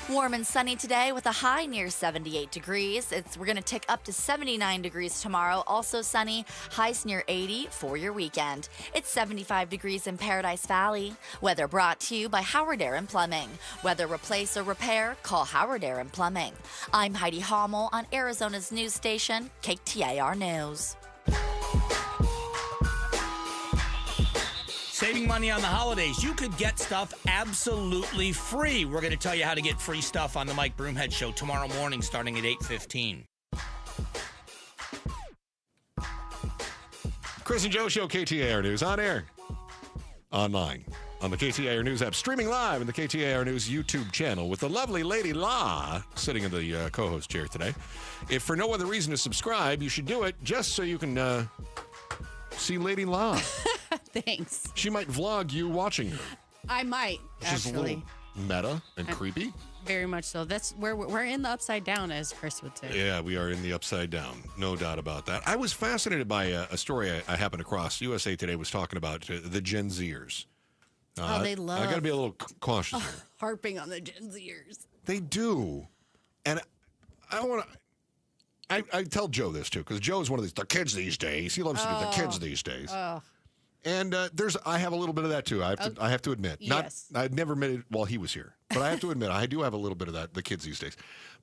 S3: Warm and sunny today with a high near 78 degrees. We're going to tick up to 79 degrees tomorrow. Also sunny, highs near 80 for your weekend. It's 75 degrees in Paradise Valley. Weather brought to you by Howard Air and Plumbing. Whether replace or repair, call Howard Air and Plumbing. I'm Heidi Hommel on Arizona's news station, KTAR News.
S6: Saving money on the holidays. You could get stuff absolutely free. We're going to tell you how to get free stuff on the Mike Broomhead Show tomorrow morning starting at 8:15.
S14: Chris and Joe Show, KTAR News, on air, online, on the KTAR News app, streaming live in the KTAR News YouTube channel with the lovely Lady La sitting in the co-host chair today. If for no other reason to subscribe, you should do it just so you can see Lady La.
S15: Thanks.
S14: She might vlog you watching her.
S15: I might,
S14: Which is a little meta and creepy.
S15: Very much so. That's where we're in the upside down, as Chris would say.
S14: Yeah, we are in the upside down. No doubt about that. I was fascinated by a story I happened across. USA Today was talking about the Gen Zers.
S15: They love.
S14: I got to be a little cautious here.
S15: Harping on the Gen Zers.
S14: They do. And I want to... I tell Joe this, too, because Joe is one of the kids these days. He loves to do the kids these days. And I have a little bit of that, too. I have to admit.
S15: Yes.
S14: I'd never admitted it while he was here. But I have to admit, I do have a little bit of that, the kids these days.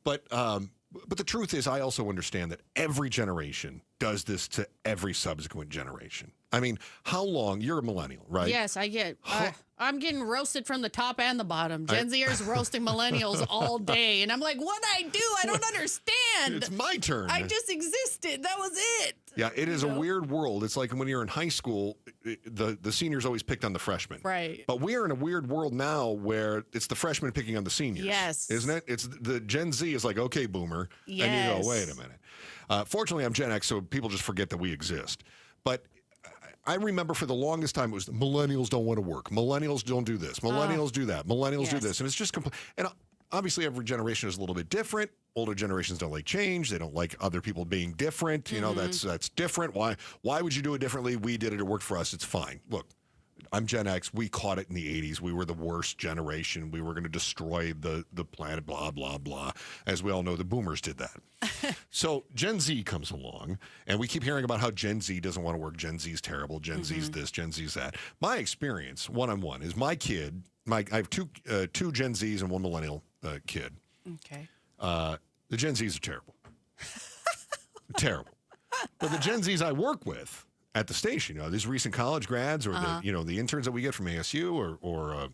S14: But the truth is, I also understand that every generation does this to every subsequent generation. I mean, how long? You're a millennial, right?
S15: Yes, I get. I'm getting roasted from the top and the bottom. Gen Zers roasting millennials all day, and I'm like, "What'd I do? I don't understand."
S14: It's my turn.
S15: I just existed. That was it.
S14: Yeah, it is a weird world. It's like when you're in high school, the seniors always picked on the freshmen.
S15: Right.
S14: But we're in a weird world now where it's the freshmen picking on the seniors.
S15: Yes.
S14: Isn't it? It's the Gen Z is like, okay, boomer.
S15: Yes.
S14: And you go, wait a minute. Fortunately, I'm Gen X, so people just forget that we exist. But I remember for the longest time, it was millennials don't want to work. Millennials don't do this. Millennials do that. Millennials do this. And it's just and obviously, every generation is a little bit different. Older generations don't like change. They don't like other people being different. You know, that's different. Why would you do it differently? We did it. It worked for us. It's fine. Look, I'm Gen X. We caught it in the 80s. We were the worst generation. We were going to destroy the planet, blah, blah, blah. As we all know, the boomers did that. So Gen Z comes along, and we keep hearing about how Gen Z doesn't want to work. Gen Z's terrible. Gen Z's this, Gen Z's that. My experience, one-on-one, is my kid, I have two Gen Zs and one millennial kid.
S15: Okay.
S14: The Gen Zs are terrible. Terrible. But the Gen Zs I work with at the station, these recent college grads or the interns that we get from ASU or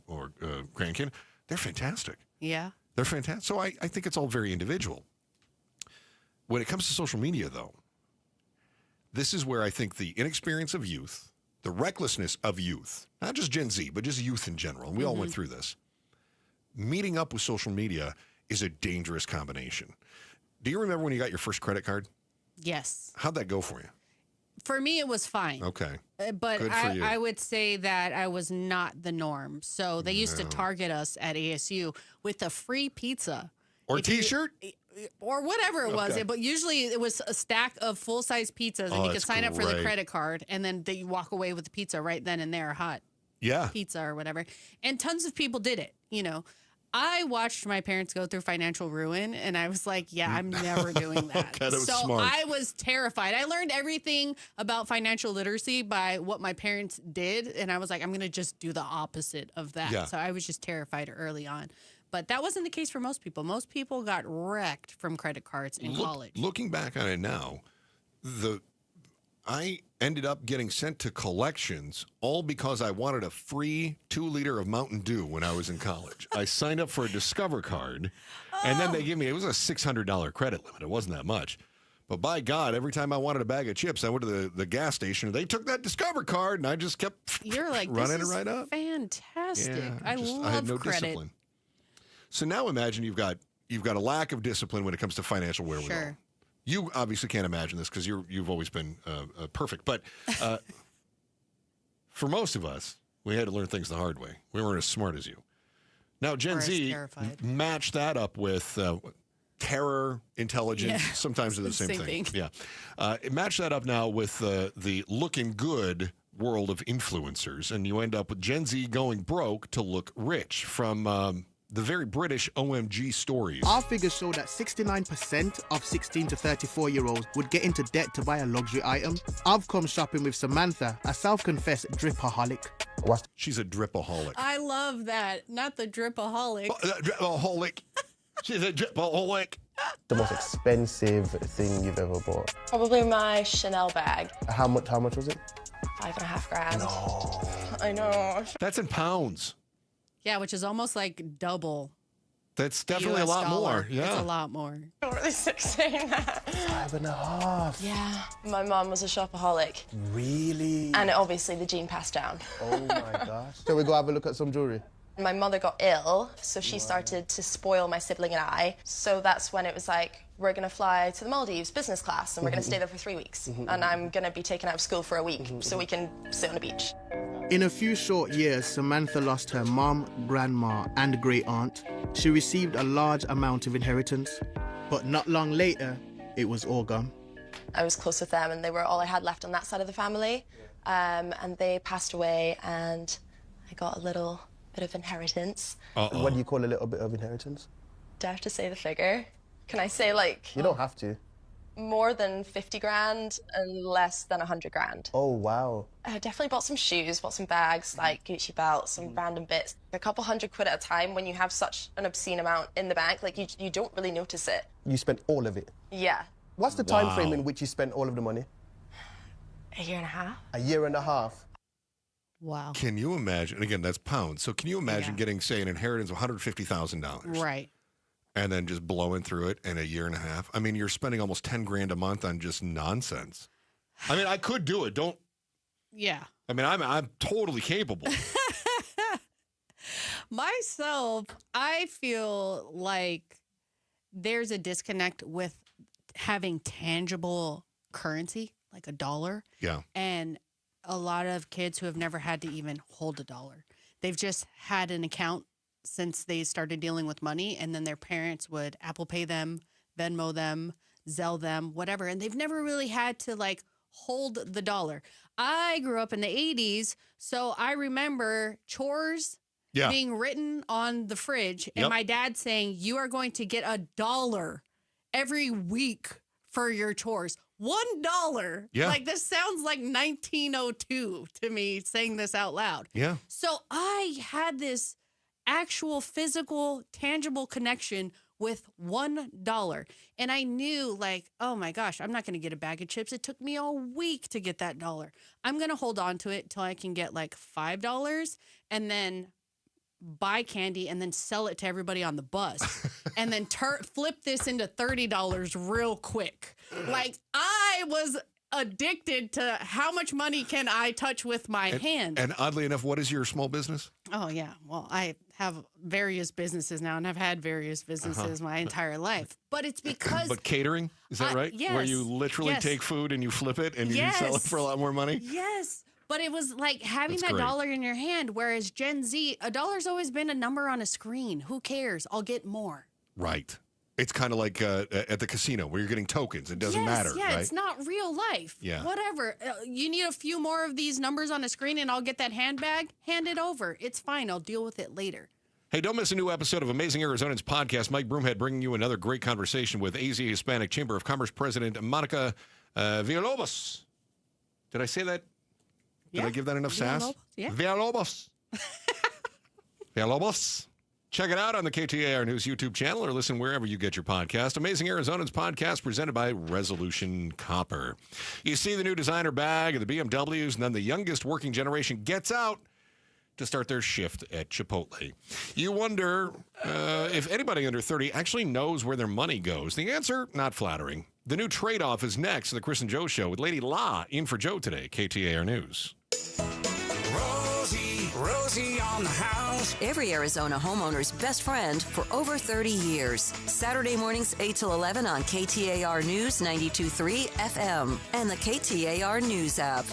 S14: Grand Canyon, they're fantastic.
S15: Yeah.
S14: They're fantastic. So I think it's all very individual. When it comes to social media, though, this is where I think the inexperience of youth, the recklessness of youth, not just Gen Z, but just youth in general, and we all went through this, meeting up with social media is a dangerous combination. Do you remember when you got your first credit card?
S15: Yes.
S14: How'd that go for you?
S15: For me, it was fine.
S14: Okay.
S15: But
S14: Good for you.
S15: I would say that I was not the norm. So they used to target us at ASU with a free pizza.
S14: Or T-shirt?
S15: Or whatever it was.
S14: Okay.
S15: But usually it was a stack of full-size pizzas, and you could sign up for the credit card, and then you walk away with the pizza right then and there, hot
S14: pizza
S15: or whatever. And tons of people did it, I watched my parents go through financial ruin, and I was like, yeah, I'm never doing that.
S14: Okay, that was
S15: so
S14: smart.
S15: I was terrified. I learned everything about financial literacy by what my parents did, and I was like, I'm going to just do the opposite of that.
S14: Yeah.
S15: So I was just terrified early on. But that wasn't the case for most people. Most people got wrecked from credit cards in college.
S14: Looking back on it now, I ended up getting sent to collections all because I wanted a free 2-liter of Mountain Dew when I was in college. I signed up for a Discover card, and then they gave me, it was a $600 credit limit. It wasn't that much. But by God, every time I wanted a bag of chips, I went to the gas station, and they took that Discover card, and I just kept
S15: You're like,
S14: running
S15: this
S14: it
S15: is
S14: right up.
S15: fantastic.
S14: Yeah,
S15: I love
S14: I had no
S15: credit.
S14: discipline. So now imagine you've got a lack of discipline when it comes to financial wherewithal.
S15: Sure.
S14: You obviously can't imagine this because you've always been perfect. But for most of us, we had to learn things the hard way. We weren't as smart as you. Now, Gen Z matched that up with terror, intelligence.
S15: Yeah.
S14: Sometimes they're the same
S15: Same
S14: thing. Yeah. Match that up now with the looking good world of influencers, and you end up with Gen Z going broke to look rich from the very British OMG stories.
S7: Our figures show that 69% of 16 to 34-year-olds would get into debt to buy a luxury item. I've come shopping with Samantha, a self-confessed dripaholic.
S14: She's a dripaholic.
S15: I love that. Not the dripaholic.
S14: Dripaholic. She's a dripaholic.
S8: The most expensive thing you've ever bought?
S9: Probably my Schnell bag.
S8: How much was it?
S9: $5,500.
S8: No.
S9: I know.
S14: That's in pounds.
S15: Yeah, which is almost like double.
S14: That's definitely
S15: US
S14: a lot
S15: dollar.
S14: more. Yeah.
S15: It's a lot more.
S9: I'm really sick saying that.
S8: $5,500.
S9: Yeah. My mum was a shopaholic.
S8: Really?
S9: And obviously the gene passed down.
S8: Oh my gosh. Shall we go have a look at some jewelry?
S9: My mother got ill, so she started to spoil my sibling and I. So that's when it was like, we're going to fly to the Maldives business class, and we're going to stay there for 3 weeks. And I'm going to be taken out of school for a week so we can sit on the beach.
S7: In a few short years, Samantha lost her mom, grandma, and great aunt. She received a large amount of inheritance, but not long later, it was all gone.
S9: I was close with them, and they were all I had left on that side of the family. And they passed away, and I got a little bit of inheritance.
S8: What do you call a little bit of inheritance?
S9: Do I have to say the figure? Can I say like...
S8: You don't have to.
S9: More than 50 grand and less than 100 grand.
S8: Oh, wow.
S9: I definitely bought some shoes, bought some bags, like Gucci belts, some random bits. A couple £100 at a time when you have such an obscene amount in the bank, like you don't really notice it.
S8: You spent all of it?
S9: Yeah.
S8: What's the time frame in which you spent all of the money?
S9: A year and a half.
S8: A year and a half?
S15: Wow.
S14: Can you imagine, and again, that's pounds, so can you imagine getting, say, an inheritance of $150,000?
S15: Right.
S14: And then just blowing through it in a year and a half? I mean, you're spending almost 10 grand a month on just nonsense. I mean, I could do it. Don't.
S15: Yeah.
S14: I mean, I'm totally capable.
S15: Myself, I feel like there's a disconnect with having tangible currency, like a dollar.
S14: Yeah.
S15: And a lot of kids who have never had to even hold a dollar. They've just had an account since they started dealing with money, and then their parents would Apple Pay them, Venmo them, Zelle them, whatever. And they've never really had to like hold the dollar. I grew up in the 80s, so I remember chores being written on the fridge and my dad saying, you are going to get $1 every week for your chores. $1.
S14: Yeah.
S15: Like, this sounds like 1902 to me saying this out loud.
S14: Yeah.
S15: So I had this actual physical, tangible connection with $1. And I knew, like, oh my gosh, I'm not going to get a bag of chips. It took me a week to get that $1. I'm going to hold on to it till I can get like $5 and then buy candy and then sell it to everybody on the bus and then flip this into $30 real quick. Like, I was addicted to how much money can I touch with my hand.
S14: And oddly enough, what is your small business?
S15: Oh, yeah. Well, I have various businesses now and I've had various businesses my entire life. But it's because...
S14: But catering? Is that right?
S15: Yes.
S14: Where you literally take food and you flip it and you sell it for a lot more money?
S15: Yes. But it was like having
S14: That's
S15: that
S14: great.
S15: dollar in your hand, whereas Gen Z, $1's always been a number on a screen. Who cares? I'll get more.
S14: Right. It's kind of like at the casino where you're getting tokens. It doesn't matter,
S15: Yeah,
S14: right?
S15: it's not real life.
S14: Yeah.
S15: Whatever. You need a few more of these numbers on a screen and I'll get that handbag. Hand it over. It's fine. I'll deal with it later.
S14: Hey, don't miss a new episode of Amazing Arizonans podcast. Mike Broomhead bringing you another great conversation with AZ Hispanic Chamber of Commerce President Monica Villalobos. Did I say that? Did I give that enough sass?
S15: Yeah.
S14: Villalobos. Villalobos. Check it out on the KTAR News YouTube channel or listen wherever you get your podcast. Amazing Arizonans podcast presented by Resolution Copper. You see the new designer bag of the BMWs, and then the youngest working generation gets out to start their shift at Chipotle. You wonder if anybody under 30 actually knows where their money goes. The answer, not flattering. The new trade-off is next to the Chris and Joe Show with Lady La in for Joe today, KTAR News.
S11: Rosie on the house. Every Arizona homeowner's best friend for over 30 years. Saturday mornings 8 till 11 on KTAR News 92.3 FM and the KTAR News app.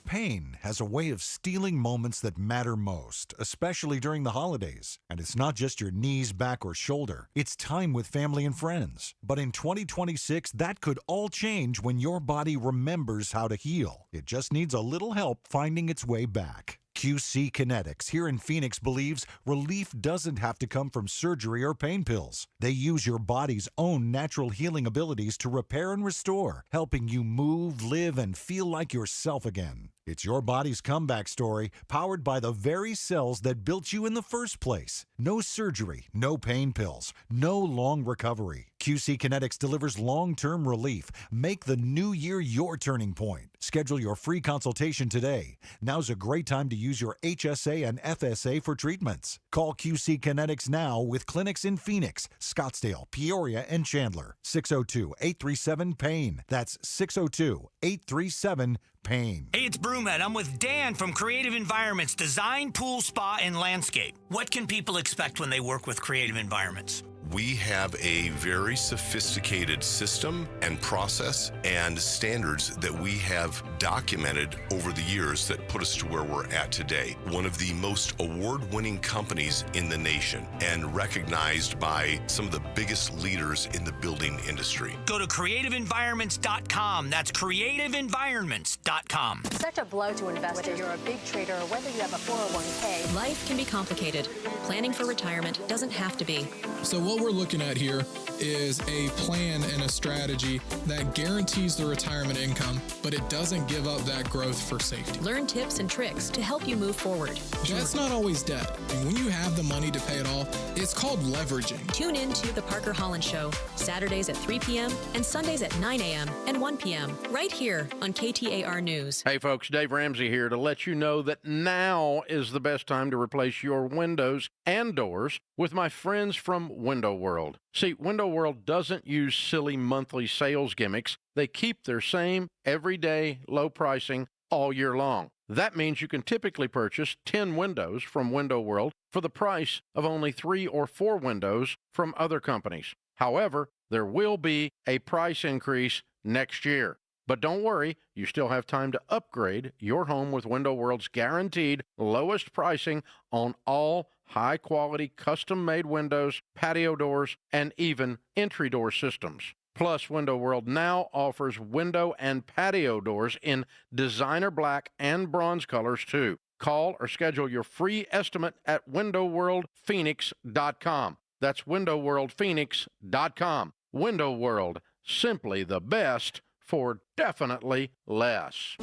S23: Pain has a way of stealing moments that matter most, especially during the holidays. And it's not just your knees, back, or shoulder. It's time with family and friends. But in 2026, that could all change when your body remembers how to heal. It just needs a little help finding its way back. QC Kinetics here in Phoenix believes relief doesn't have to come from surgery or pain pills. They use your body's own natural healing abilities to repair and restore, helping you move, live, and feel like yourself again. It's your body's comeback story, powered by the very cells that built you in the first place. No surgery, no pain pills, no long recovery. QC Kinetics delivers long-term relief. Make the new year your turning point. Schedule your free consultation today. Now's a great time to use your HSA and FSA for treatments. Call QC Kinetics now with clinics in Phoenix, Scottsdale, Peoria, and Chandler. 602-837-PAIN. That's 602-837-PAIN. Hey,
S6: it's Broomhead. I'm with Dan from Creative Environments, Design, Pool, Spa, and Landscape. What can people expect when they work with Creative Environments?
S12: We have a very sophisticated system and process and standards that we have documented over the years that put us to where we're at today. One of the most award-winning companies in the nation and recognized by some of the biggest leaders in the building industry.
S6: Go to creativeenvironments.com. That's creativeenvironments.com.
S13: Such a blow to investors. Whether you're a big trader or whether you have a 401k.
S16: Life can be complicated. Planning for retirement doesn't have to be.
S17: So what we're looking at here is a plan and a strategy that guarantees the retirement income, but it doesn't give up that growth for safety.
S16: Learn tips and tricks to help you move forward.
S17: That's not always debt. And when you have the money to pay it off, it's called leveraging.
S16: Tune in to The Parker Holland Show, Saturdays at 3 p.m. and Sundays at 9 a.m. and 1 p.m. right here on KTAR News.
S1: Hey folks, Dave Ramsey here to let you know that now is the best time to replace your windows and doors with my friends from Window World. See, Window World doesn't use silly monthly sales gimmicks. They keep their same everyday low pricing all year long. That means you can typically purchase 10 windows from Window World for the price of only 3 or 4 windows from other companies. However, there will be a price increase next year. But don't worry, you still have time to upgrade your home with Window World's guaranteed lowest pricing on all high-quality custom-made windows, patio doors, and even entry door systems. Plus, Window World now offers window and patio doors in designer black and bronze colors, too. Call or schedule your free estimate at windowworldphoenix.com. That's windowworldphoenix.com. Window World, simply the best for definitely less.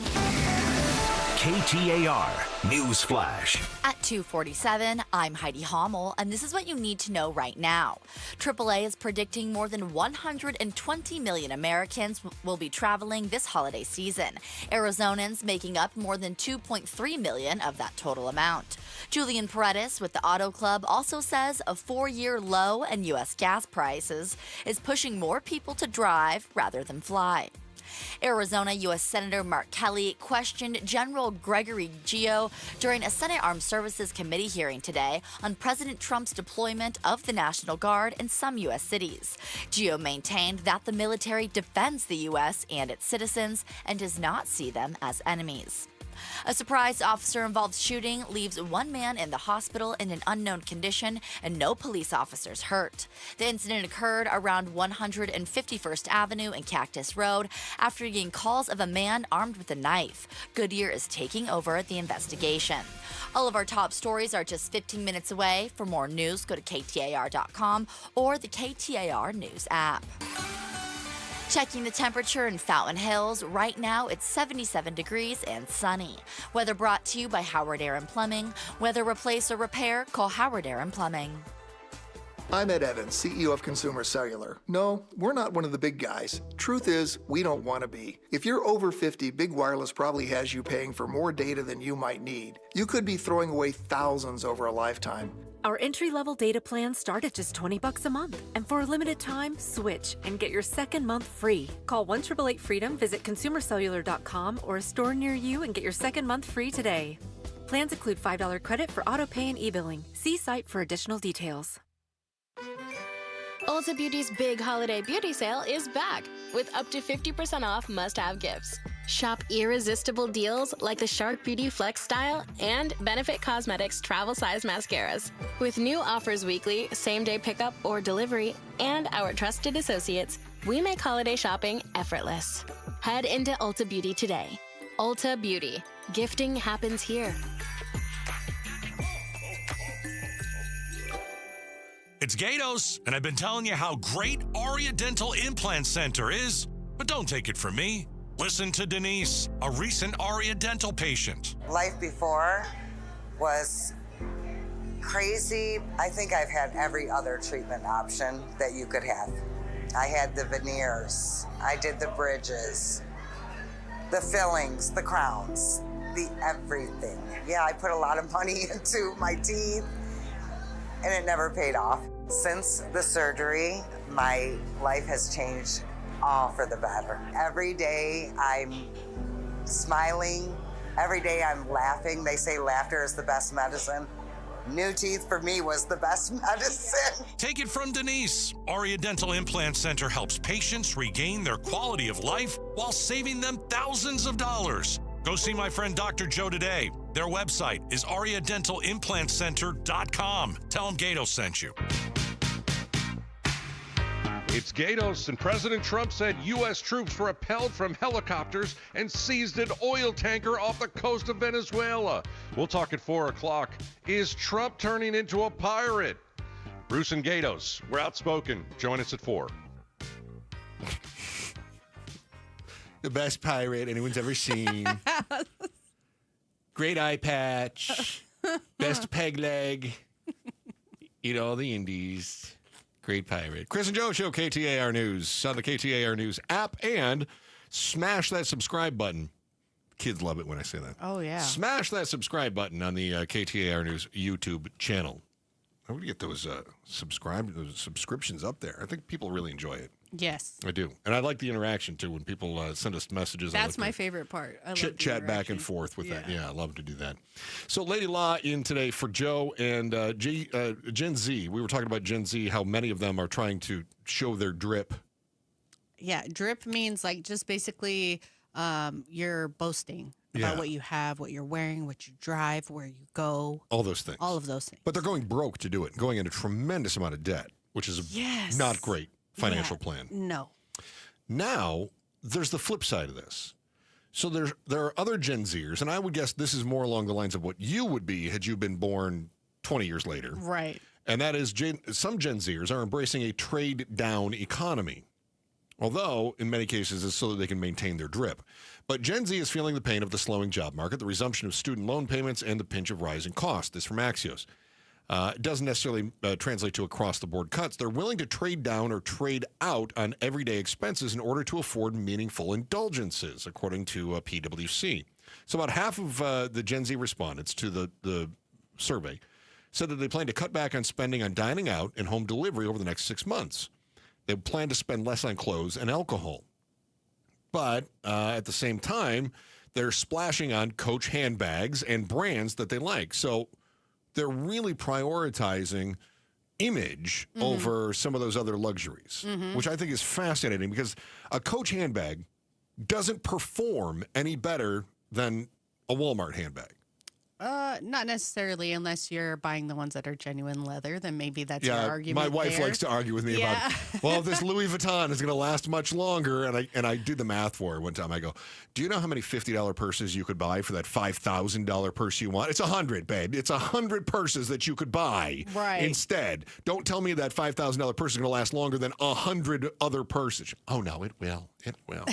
S19: KTAR News Flash.
S3: At 2:47, I'm Heidi Hommel, and this is what you need to know right now. AAA is predicting more than 120 million Americans will be traveling this holiday season. Arizonans making up more than 2.3 million of that total amount. Julian Paredes with the Auto Club also says a 4-year low in U.S. gas prices is pushing more people to drive rather than fly. Arizona U.S. Senator Mark Kelly questioned General Gregory Gio during a Senate Armed Services Committee hearing today on President Trump's deployment of the National Guard in some U.S. cities. Gio maintained that the military defends the U.S. and its citizens and does not see them as enemies. A surprise officer-involved shooting leaves one man in the hospital in an unknown condition and no police officers hurt. The incident occurred around 151st Avenue and Cactus Road after getting calls of a man armed with a knife. Goodyear is taking over the investigation. All of our top stories are just 15 minutes away. For more news, go to KTAR.com or the KTAR News app. Checking the temperature in Fountain Hills. Right now, it's 77 degrees and sunny. Weather brought to you by Howard Aaron Plumbing. Whether replace or repair, call Howard Aaron Plumbing.
S2: I'm Ed Evans, CEO of Consumer Cellular. No, we're not one of the big guys. Truth is, we don't want to be. If you're over 50, Big Wireless probably has you paying for more data than you might need. You could be throwing away thousands over a lifetime.
S18: Our entry-level data plans start at just $20 a month. And for a limited time, switch and get your second month free. Call 1-888-FREEDOM, visit consumercellular.com or a store near you and get your second month free today. Plans include $5 credit for auto pay and e-billing. See site for additional details.
S20: Ulta Beauty's big holiday beauty sale is back with up to 50% off must-have gifts. Shop irresistible deals like the Shark Beauty Flex Style and Benefit Cosmetics travel size mascaras. With new offers weekly, same-day pickup or delivery, and our trusted associates, we make holiday shopping effortless. Head into Ulta Beauty today. Ulta Beauty. Gifting happens here.
S21: It's Gatos, and I've been telling you how great Aria Dental Implant Center is, but don't take it from me. Listen to Denise, a recent Aria Dental patient.
S24: Life before was crazy. I think I've had every other treatment option that you could have. I had the veneers, I did the bridges, the fillings, the crowns, the everything. Yeah, I put a lot of money into my teeth, and it never paid off. Since the surgery, my life has changed all for the better. Every day I'm smiling. Every day I'm laughing. They say laughter is the best medicine. New teeth for me was the best medicine.
S21: Take it from Denise. Aria Dental Implant Center helps patients regain their quality of life while saving them thousands of dollars. Go see my friend Dr. Joe today. Their website is ariadentalimplantcenter.com. Tell them Gatos sent you.
S14: It's Gatos, and President Trump said U.S. troops were repelled from helicopters and seized an oil tanker off the coast of Venezuela. We'll talk at 4 o'clock. Is Trump turning into a pirate? Bruce and Gatos, we're outspoken. Join us at 4.
S25: The best pirate anyone's ever seen. Great eye patch. Best peg leg. Eat all the indies. Great pirate.
S14: Chris and Joe Show, KTAR News, on the KTAR News app, and smash that subscribe button. Kids love it when I say that.
S15: Oh, yeah.
S14: Smash that subscribe button on the KTAR News YouTube channel. I would get those subscriptions up there. I think people really enjoy it.
S15: Yes.
S14: I do. And I like the interaction, too, when people send us messages.
S15: That's my favorite part. I
S14: love chat back and forth with that. Yeah, I love to do that. So Lady Law in today for Joe and Gen Z. We were talking about Gen Z, how many of them are trying to show their drip.
S15: Yeah, drip means like just basically you're boasting about what you have, what you're wearing, what you drive, where you go.
S14: All those things.
S15: All of those things.
S14: But they're going broke to do it, going into a tremendous amount of debt, which is not great. Financial plan.
S15: No.
S14: Now, there's the flip side of this. So there are other Gen Zers, and I would guess this is more along the lines of what you would be had you been born 20 years later.
S15: Right.
S14: And that is some Gen Zers are embracing a trade-down economy. Although, in many cases, it's so that they can maintain their drip. But Gen Z is feeling the pain of the slowing job market, the resumption of student loan payments, and the pinch of rising costs. This from Axios. It doesn't necessarily translate to across-the-board cuts. They're willing to trade down or trade out on everyday expenses in order to afford meaningful indulgences, according to PwC. So about half of the Gen Z respondents to the survey said that they plan to cut back on spending on dining out and home delivery over the next 6 months. They plan to spend less on clothes and alcohol. But at the same time, they're splashing on Coach handbags and brands that they like. So they're really prioritizing image over some of those other luxuries, which I think is fascinating because a Coach handbag doesn't perform any better than a Walmart handbag.
S15: Not necessarily, unless you're buying the ones that are genuine leather. Then maybe that's your
S14: Yeah,
S15: argument.
S14: my wife
S15: there.
S14: likes to argue with me about, well, if this Louis Vuitton is going to last much longer, and I did the math for her one time. I go, do you know how many $50 purses you could buy for that $5,000 purse you want? It's 100, babe. It's 100 purses that you could buy instead. Don't tell me that $5,000 purse is going to last longer than 100 other purses. Oh no, it will. It will.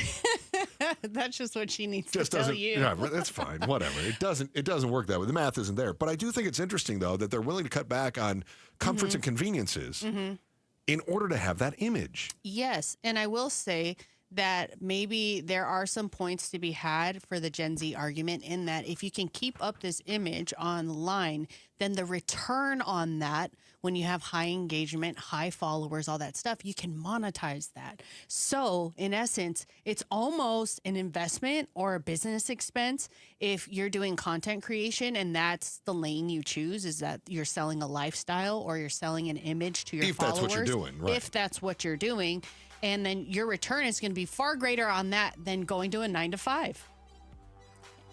S15: That's just what she needs
S14: Just
S15: to tell
S14: doesn't.
S15: you.
S14: Yeah, that's fine. Whatever. It doesn't work that way. The math isn't there. But I do think it's interesting though that they're willing to cut back on comforts and conveniences in order to have that image.
S15: Yes, and I will say that maybe there are some points to be had for the Gen Z argument in that if you can keep up this image online, then the return on that, when you have high engagement, high followers, all that stuff, you can monetize that. So in essence, it's almost an investment or a business expense if you're doing content creation and that's the lane you choose, is that you're selling a lifestyle or you're selling an image to your followers.
S14: If that's what you're doing, right.
S15: If that's what you're doing. And then your return is going to be far greater on that than going to a 9-to-5.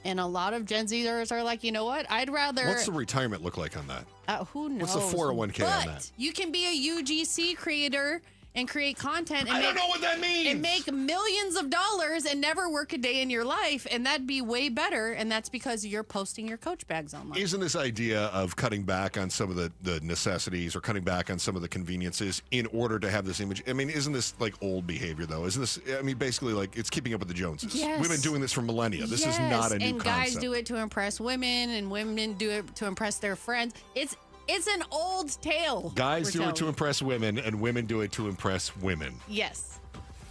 S15: And a lot of Gen Zers are like, you know what? I'd rather.
S14: What's the retirement look like on that?
S15: Who knows?
S14: What's the 401k on that?
S15: You can be a UGC creator and create content. And
S14: I don't know what that means.
S15: And make millions of dollars and never work a day in your life. And that'd be way better. And that's because you're posting your Coach bags online.
S14: Isn't this idea of cutting back on some of the necessities or cutting back on some of the conveniences in order to have this image? I mean, isn't this like old behavior, though? Isn't this, I mean, basically like it's keeping up with the Joneses.
S15: Yes.
S14: We've been doing this for millennia. This is not a new
S15: and
S14: concept.
S15: guys do it to impress women and women do it to impress their friends. It's an old tale.
S14: Guys do it to impress women, and women do it to impress women.
S15: Yes.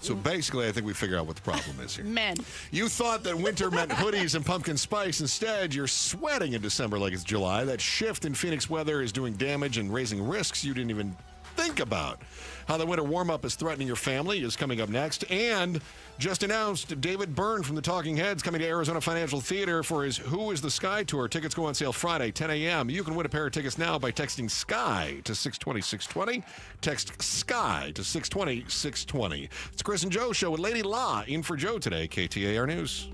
S14: So basically, I think we figure out what the problem is here.
S15: Men.
S14: You thought that winter meant hoodies and pumpkin spice. Instead, you're sweating in December like it's July. That shift in Phoenix weather is doing damage and raising risks you didn't even think about. How the winter warm-up is threatening your family is coming up next. And just announced, David Byrne from the Talking Heads coming to Arizona Financial Theater for his Who is the Sky Tour. Tickets go on sale Friday, 10 a.m. You can win a pair of tickets now by texting SKY to 620-620. Text SKY to 620-620. It's Chris and Joe Show with Lady La in for Joe today, KTAR News.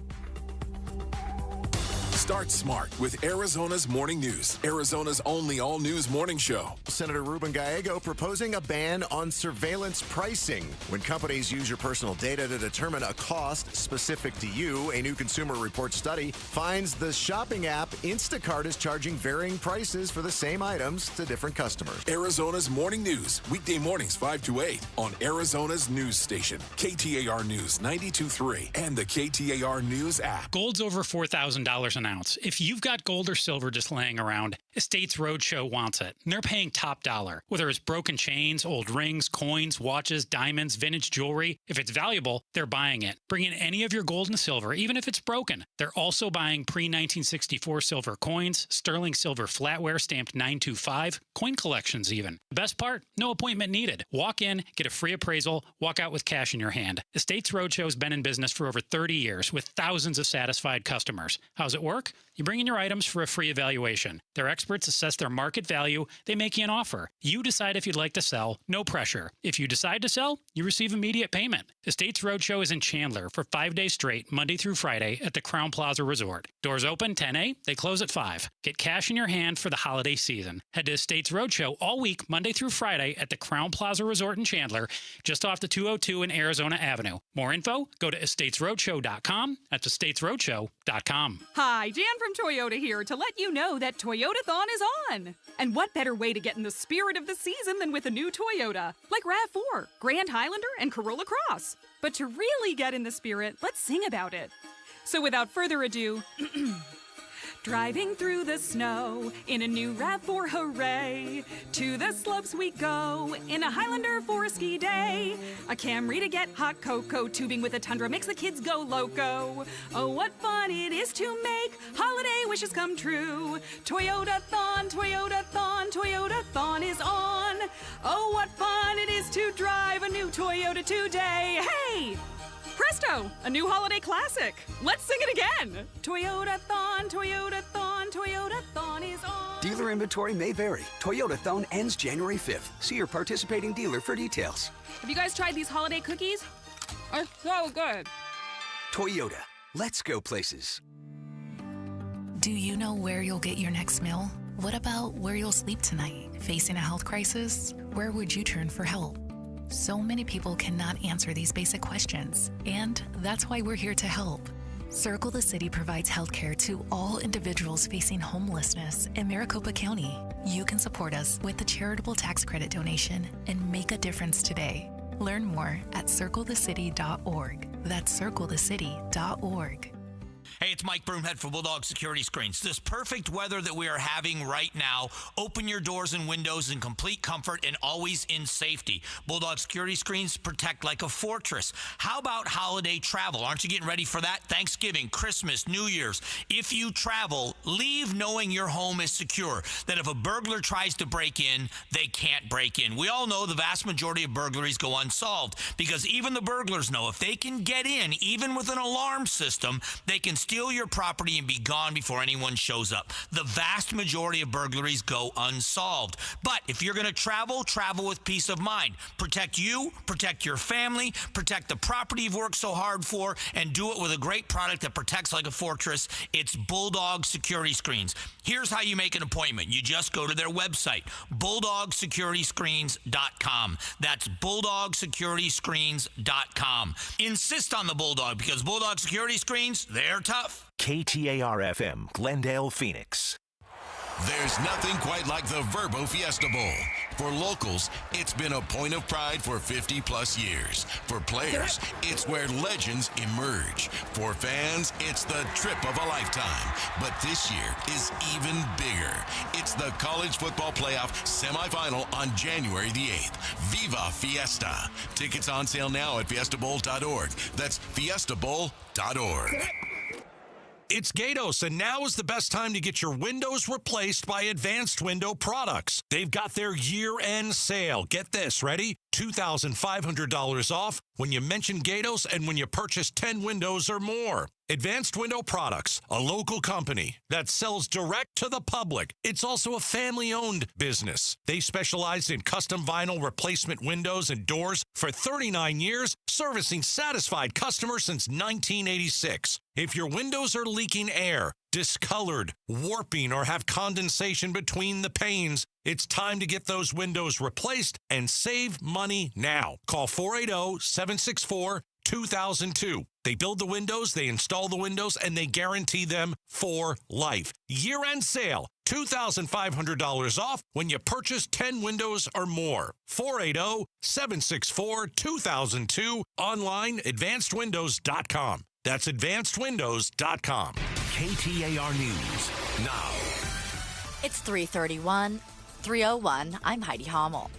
S4: Start smart with Arizona's Morning News, Arizona's only all-news morning show.
S5: Senator Ruben Gallego proposing a ban on surveillance pricing. When companies use your personal data to determine a cost specific to you, a new Consumer Report study finds the shopping app Instacart is charging varying prices for the same items to different customers.
S4: Arizona's Morning News, weekday mornings 5 to 8 on Arizona's news station, KTAR News 92.3 and the KTAR News app.
S7: Gold's over $4,000 an ounce. If you've got gold or silver just laying around, Estates Roadshow wants it. And they're paying top dollar. Whether it's broken chains, old rings, coins, watches, diamonds, vintage jewelry, if it's valuable, they're buying it. Bring in any of your gold and silver, even if it's broken. They're also buying pre-1964 silver coins, sterling silver flatware stamped 925, coin collections even. The best part? No appointment needed. Walk in, get a free appraisal, walk out with cash in your hand. Estates Roadshow has been in business for over 30 years with thousands of satisfied customers. How's it work? You bring in your items for a free evaluation. Their experts assess their market value. They make you an offer. You decide if you'd like to sell. No pressure. If you decide to sell, you receive immediate payment. Estates Roadshow is in Chandler for 5 days straight, Monday through Friday at the Crown Plaza Resort. Doors open 10 They close at 5. Get cash in your hand for the holiday season. Head to Estates Roadshow all week, Monday through Friday at the Crown Plaza Resort in Chandler, just off the 202 and Arizona Avenue. More info, go to estatesroadshow.com. That's estatesroadshow.com.
S10: Hi, Jan from Toyota here to let you know that Toyotathon is on. And what better way to get in the spirit of the season than with a new Toyota, like RAV4, Grand Highlander, and Corolla Cross. But to really get in the spirit, let's sing about it. So without further ado, driving through the snow in a new RAV4, hooray! To the slopes we go in a Highlander for a ski day. A Camry to get hot cocoa, tubing with a Tundra makes the kids go loco. Oh, what fun it is to make holiday wishes come true. Toyotathon, Toyotathon, Toyotathon is on. Oh, what fun it is to drive a new Toyota today. Hey! Presto! A new holiday classic! Let's sing it again! Toyotathon, Toyotathon, Toyotathon is on.
S22: Dealer inventory may vary. Toyotathon ends January 5th. See your participating dealer for details.
S10: Have you guys tried these holiday cookies? They're so good.
S22: Toyota. Let's go places.
S8: Do you know where you'll get your next meal? What about where you'll sleep tonight? Facing a health crisis? Where would you turn for help? So many people cannot answer these basic questions, and that's why we're here to help. Circle the City provides healthcare to all individuals facing homelessness in Maricopa County. You can support us with a charitable tax credit donation and make a difference today. Learn more at circlethecity.org. That's circlethecity.org.
S6: Hey, it's Mike Broomhead for Bulldog Security Screens. This perfect weather that we are having right now, open your doors and windows in complete comfort and always in safety. Bulldog Security Screens protect like a fortress. How about holiday travel? Aren't you getting ready for that? Thanksgiving, Christmas, New Year's. If you travel, leave knowing your home is secure, that if a burglar tries to break in, they can't break in. We all know the vast majority of burglaries go unsolved because even the burglars know if they can get in, even with an alarm system, they can steal your property and be gone before anyone shows up. The vast majority of burglaries go unsolved. But if you're going to travel, travel with peace of mind. Protect you, protect your family, protect the property you've worked so hard for, and do it with a great product that protects like a fortress. It's Bulldog Security Screens. Here's how you make an appointment. You just go to their website, bulldogsecurity-screens.com. That's bulldogsecurity-screens.com. Insist on the Bulldog because Bulldog Security Screens, they're tough.
S9: KTAR-FM, Glendale, Phoenix.
S11: There's nothing quite like the Verbo Fiesta Bowl. For locals, it's been a point of pride for 50-plus years. For players, it's where legends emerge. For fans, it's the trip of a lifetime. But this year is even bigger. It's the College Football Playoff semifinal on January the 8th. Viva Fiesta. Tickets on sale now at fiestabowl.org. That's fiestabowl.org.
S21: It's Gatos, and now is the best time to get your windows replaced by Advanced Window Products. They've got their year-end sale. Get this, ready? $2,500 off when you mention Gatos and when you purchase 10 windows or more. Advanced Window Products, a local company that sells direct to the public. It's also a family-owned business. They specialize in custom vinyl replacement windows and doors for 39 years, servicing satisfied customers since 1986. If your windows are leaking air, discolored, warping, or have condensation between the panes, it's time to get those windows replaced and save money now. Call 480-764-2002. They build the windows, they install the windows, and they guarantee them for life. Year-end sale, $2,500 off when you purchase 10 windows or more. 480-764-2002. Online, advancedwindows.com. That's advancedwindows.com.
S9: KTAR News now.
S3: It's 3:01. I'm Heidi Hommel.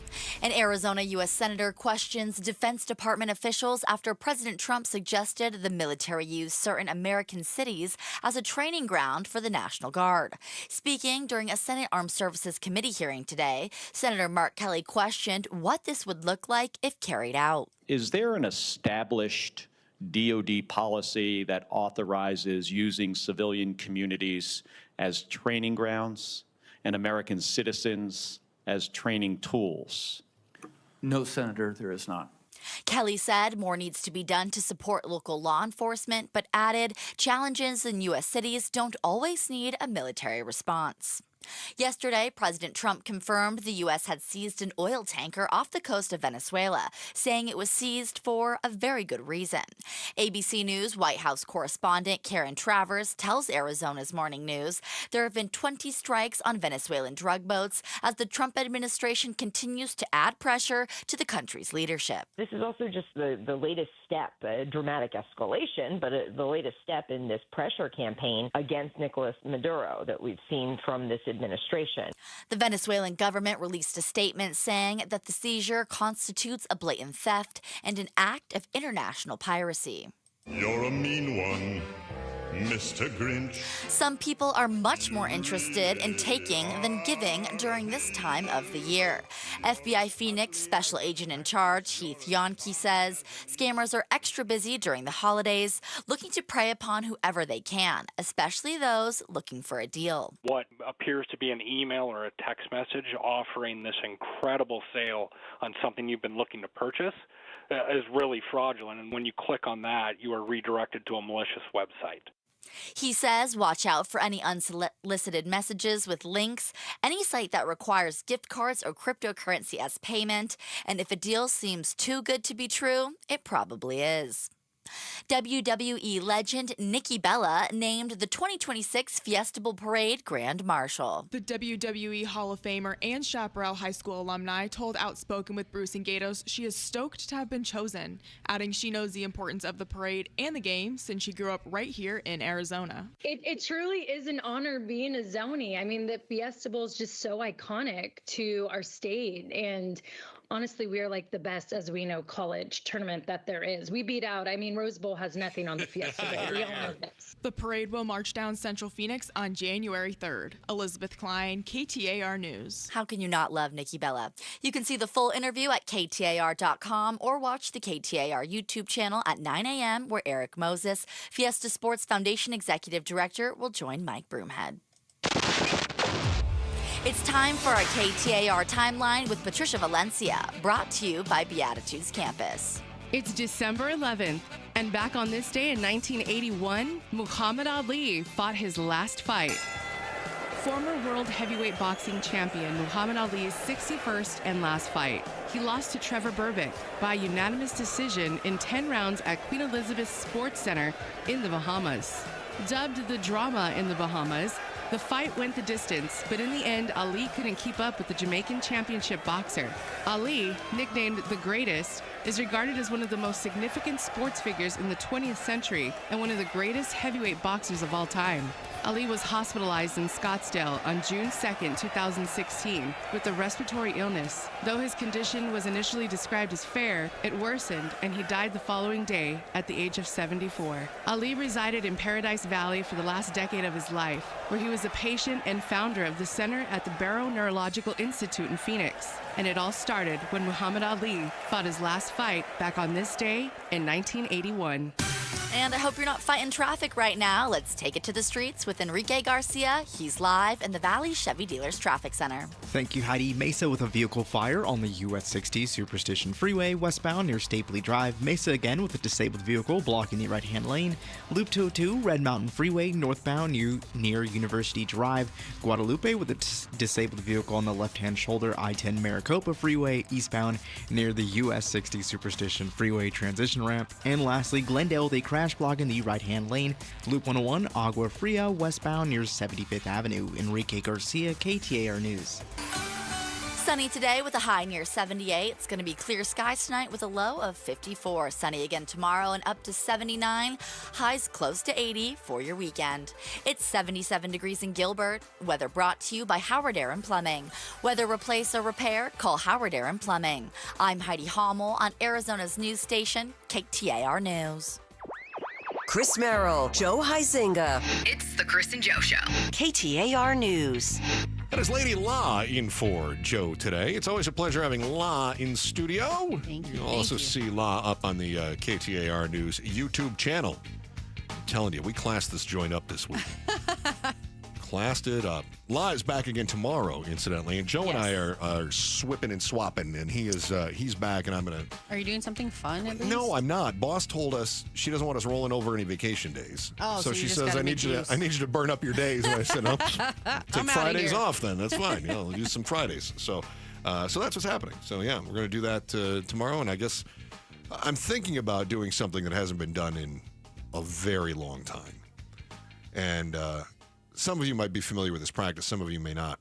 S3: An Arizona U.S. Senator questions Defense Department officials after President Trump suggested the military use certain American cities as a training ground for the National Guard. Speaking during a Senate Armed Services Committee hearing today, Senator Mark Kelly questioned what this would look like if carried out.
S12: Is there an established DoD policy that authorizes using civilian communities as training grounds and American citizens as training tools?
S23: No, Senator, there is not.
S3: Kelly said more needs to be done to support local law enforcement, but added challenges in U.S. cities don't always need a military response. Yesterday, President Trump confirmed the U.S. had seized an oil tanker off the coast of Venezuela, saying it was seized for a very good reason. ABC News White House correspondent Karen Travers tells Arizona's Morning News there have been 20 strikes on Venezuelan drug boats as the Trump administration continues to add pressure to the country's leadership.
S26: This is also just the latest step, a dramatic escalation, but the latest step in this pressure campaign against Nicolas Maduro that we've seen from this administration.
S3: The Venezuelan government released a statement saying that the seizure constitutes a blatant theft and an act of international piracy.
S27: You're a mean one, Mr. Grinch.
S3: Some people are much more interested in taking than giving during this time of the year. FBI Phoenix Special Agent in Charge Heath Yonke says scammers are extra busy during the holidays, looking to prey upon whoever they can, especially those looking for a deal.
S28: What appears to be an email or a text message offering this incredible sale on something you've been looking to purchase is really fraudulent. And when you click on that, you are redirected to a malicious website.
S3: He says watch out for any unsolicited messages with links, any site that requires gift cards or cryptocurrency as payment, and if a deal seems too good to be true, it probably is. WWE legend Nikki Bella named the 2026 Fiestable Parade Grand Marshal.
S1: The WWE Hall of Famer and Chaparral High School alumni told Outspoken with Bruce and Gatos she is stoked to have been chosen, adding she knows the importance of the parade and the game since she grew up right here in Arizona.
S2: It truly is an honor being a Zony. I mean, the Fiestable is just so iconic to our state, and honestly, we are like the best, as we know, college tournament that there is. We beat out, Rose Bowl has nothing on the Fiesta Bowl. We all know this.
S1: The parade will march down Central Phoenix on January 3rd. Elizabeth Klein, KTAR News.
S3: How can you not love Nikki Bella? You can see the full interview at KTAR.com or watch the KTAR YouTube channel at 9 a.m. where Eric Moses, Fiesta Sports Foundation Executive Director, will join Mike Broomhead. It's time for our KTAR Timeline with Patricia Valencia, brought to you by Beatitudes Campus.
S13: It's December 11th, and back on this day in 1981, Muhammad Ali fought his last fight. Former world heavyweight boxing champion Muhammad Ali's 61st and last fight. He lost to Trevor Berbick by unanimous decision in 10 rounds at Queen Elizabeth Sports Center in the Bahamas. Dubbed the drama in the Bahamas, the fight went the distance, but in the end, Ali couldn't keep up with the Jamaican championship boxer. Ali, nicknamed the Greatest, is regarded as one of the most significant sports figures in the 20th century and one of the greatest heavyweight boxers of all time. Ali was hospitalized in Scottsdale on June 2nd, 2016, with a respiratory illness. Though his condition was initially described as fair, it worsened and he died the following day at the age of 74. Ali resided in Paradise Valley for the last decade of his life, where he was a patient and founder of the center at the Barrow Neurological Institute in Phoenix. And it all started when Muhammad Ali fought his last fight back on this day in 1981.
S3: And I hope you're not fighting traffic right now. Let's take it to the streets with Enrique Garcia. He's live in the Valley Chevy Dealers Traffic Center.
S16: Thank you, Heidi. Mesa with a vehicle fire on the US 60 Superstition Freeway westbound near Stapley Drive. Mesa again with a disabled vehicle blocking the right-hand lane. Loop 202 Red Mountain Freeway northbound near University Drive. Guadalupe with a disabled vehicle on the left-hand shoulder. I-10 Maricopa Freeway eastbound near the US 60 Superstition Freeway transition ramp. And lastly, Glendale with a crash blocking the right-hand lane. Loop 101 Agua Fria westbound near 75th Avenue. Enrique Garcia, KTAR News.
S3: Sunny today with a high near 78. It's going to be clear skies tonight with a low of 54. Sunny again tomorrow and up to 79. Highs close to 80 for your weekend. It's 77 degrees in Gilbert. Weather brought to you by Howard Aaron Plumbing. Whether replace or repair, call Howard Aaron Plumbing. I'm Heidi Hommel on Arizona's news station, KTAR News.
S17: Chris Merrill, Joe Huizinga.
S18: It's the Chris and Joe Show.
S17: KTAR News.
S14: That is Lady La in for Joe today. It's always a pleasure having La in studio.
S15: Thank you.
S14: You'll also see La up on the KTAR News YouTube channel. I'm telling you, we classed this joint up this week. Classed it up. La is back again tomorrow, incidentally, and Joe and I are swipping and swapping, and he's back, and I'm gonna.
S15: Are you doing something fun at least?
S14: No, I'm not. Boss told us she doesn't want us rolling over any vacation days.
S15: Oh, so
S14: she
S15: you just
S14: says
S15: gotta
S14: I need you to burn up your days. And I said, no, take Fridays off then. That's fine. We'll use some Fridays. So that's what's happening. So yeah, we're gonna do that tomorrow, and I guess I'm thinking about doing something that hasn't been done in a very long time, and. Some of you might be familiar with this practice. Some of you may not.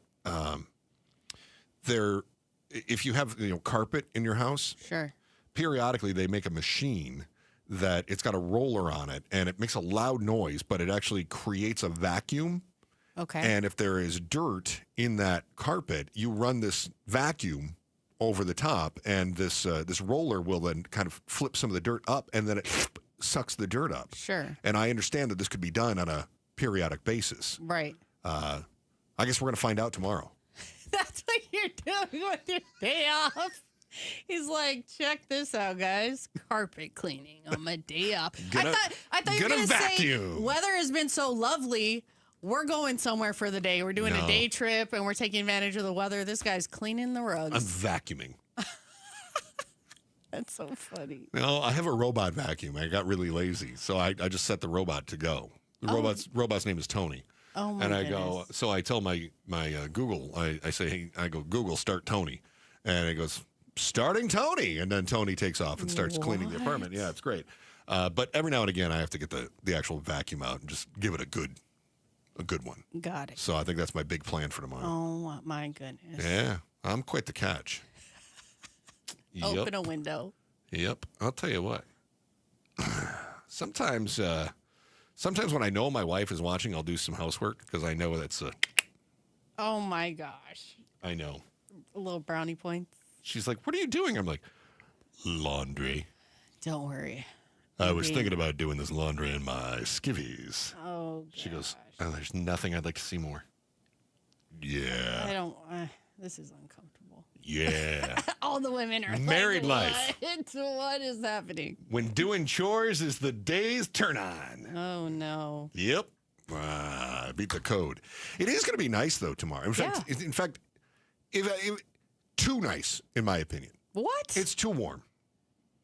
S14: If you have carpet in your house,
S15: sure.
S14: Periodically they make a machine that it's got a roller on it, and it makes a loud noise, but it actually creates a vacuum.
S15: Okay.
S14: And if there is dirt in that carpet, you run this vacuum over the top, and this roller will then kind of flip some of the dirt up, and then it sucks the dirt up.
S15: Sure.
S14: And I understand that this could be done on a periodic basis.
S15: Right.
S14: I guess we're going to find out tomorrow.
S15: That's what you're doing with your day off. He's like, check this out, guys. Carpet cleaning on my day off. I thought you were going to say, weather has been so lovely. We're going somewhere for the day. We're doing a day trip, and we're taking advantage of the weather. This guy's cleaning the rugs.
S14: I'm vacuuming.
S15: That's so funny.
S14: No, I have a robot vacuum. I got really lazy, so I just set the robot to go. The robot's name is Tony.
S15: Oh, my
S14: And I
S15: goodness.
S14: go, so I tell my Google, I say, hey, I go, Google, start Tony. And it goes, starting Tony. And then Tony takes off and starts cleaning the apartment. Yeah, it's great. But every now and again, I have to get the actual vacuum out and just give it a good one.
S15: Got it.
S14: So I think that's my big plan for tomorrow.
S15: Oh, my goodness.
S14: Yeah, I'm quite the catch.
S15: Open a window.
S14: Yep. I'll tell you what. Sometimes when I know my wife is watching, I'll do some housework because I know that's
S15: Oh, my gosh.
S14: I know.
S15: A little brownie points.
S14: She's like, what are you doing? I'm like, laundry.
S15: Don't worry.
S14: I was thinking about doing this laundry in my skivvies.
S15: Oh,
S14: She goes, oh, there's nothing I'd like to see more. Yeah.
S15: I don't. This is uncomfortable.
S14: Yeah.
S15: All the women are
S14: Married
S15: like,
S14: life.
S15: What is happening?
S14: When doing chores is the day's turn on.
S15: Oh, no.
S14: Yep. Beat the code. It is going to be nice, though, tomorrow. In fact, if too nice, in my opinion.
S15: What?
S14: It's too warm.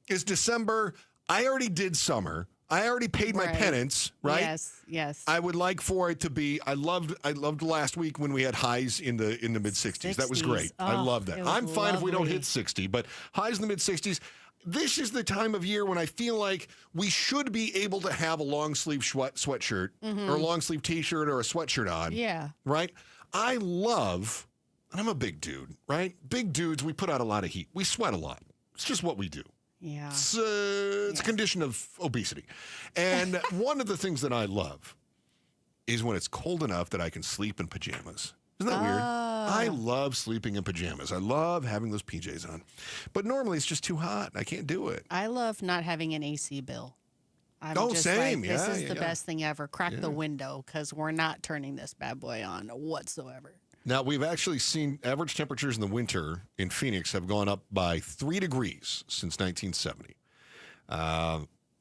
S14: It's December. I already did summer. I already paid my penance, right?
S15: Yes.
S14: I would like for it to be. I loved last week when we had highs in the mid 60s. That was great. I love that. I'm fine if we don't hit 60, but highs in the mid 60s. This is the time of year when I feel like we should be able to have a long sleeve sweatshirt or a long sleeve t-shirt or a sweatshirt on.
S15: Yeah.
S14: Right? I love, and I'm a big dude, right? Big dudes, we put out a lot of heat. We sweat a lot. It's just what we do.
S15: Yeah.
S14: It's a condition of obesity. And one of the things that I love is when it's cold enough that I can sleep in pajamas. Isn't that weird? I love sleeping in pajamas. I love having those PJs on. But normally it's just too hot. I can't do it.
S15: I love not having an AC bill. I'm just
S14: same.
S15: Like, this is the best thing ever. Crack the window because we're not turning this bad boy on whatsoever.
S14: Now, we've actually seen average temperatures in the winter in Phoenix have gone up by 3 degrees since 1970,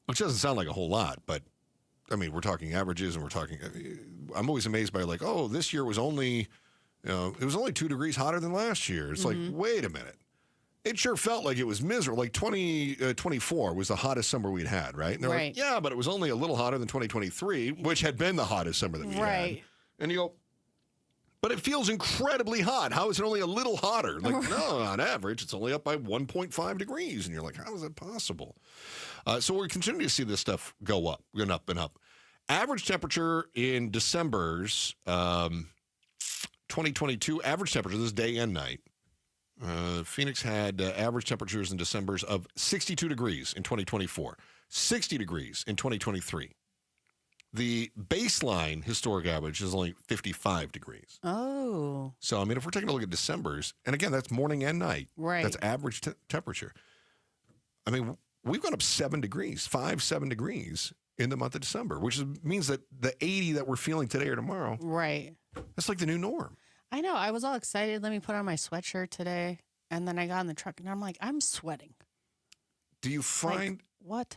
S14: which doesn't sound like a whole lot, but, I mean, we're talking averages and we're talking – I'm always amazed by, like, oh, this year was only it was only 2 degrees hotter than last year. It's like, wait a minute. It sure felt like it was miserable. Like 2024 was the hottest summer we'd had, right? And they're like, yeah, but it was only a little hotter than 2023, which had been the hottest summer that we had. And you go – but it feels incredibly hot. How is it only a little hotter? Like, no, on average, it's only up by 1.5 degrees. And you're like, how is that possible? So we're continuing to see this stuff go up and up and up. Average temperature in December's 2022, average temperature, this is day and night. Phoenix had average temperatures in December's of 62 degrees in 2024, 60 degrees in 2023. The baseline historic average is only 55 degrees.
S15: Oh.
S14: So, I mean, if we're taking a look at December's, and again, that's morning and night.
S15: Right.
S14: That's average temperature. I mean, we've gone up 7 degrees, 7 degrees in the month of December, which means that the 80 that we're feeling today or tomorrow.
S15: Right.
S14: That's like the new norm.
S15: I know. I was all excited. Let me put on my sweatshirt today. And then I got in the truck and I'm like, I'm sweating.
S14: Do you find...
S15: Like, what?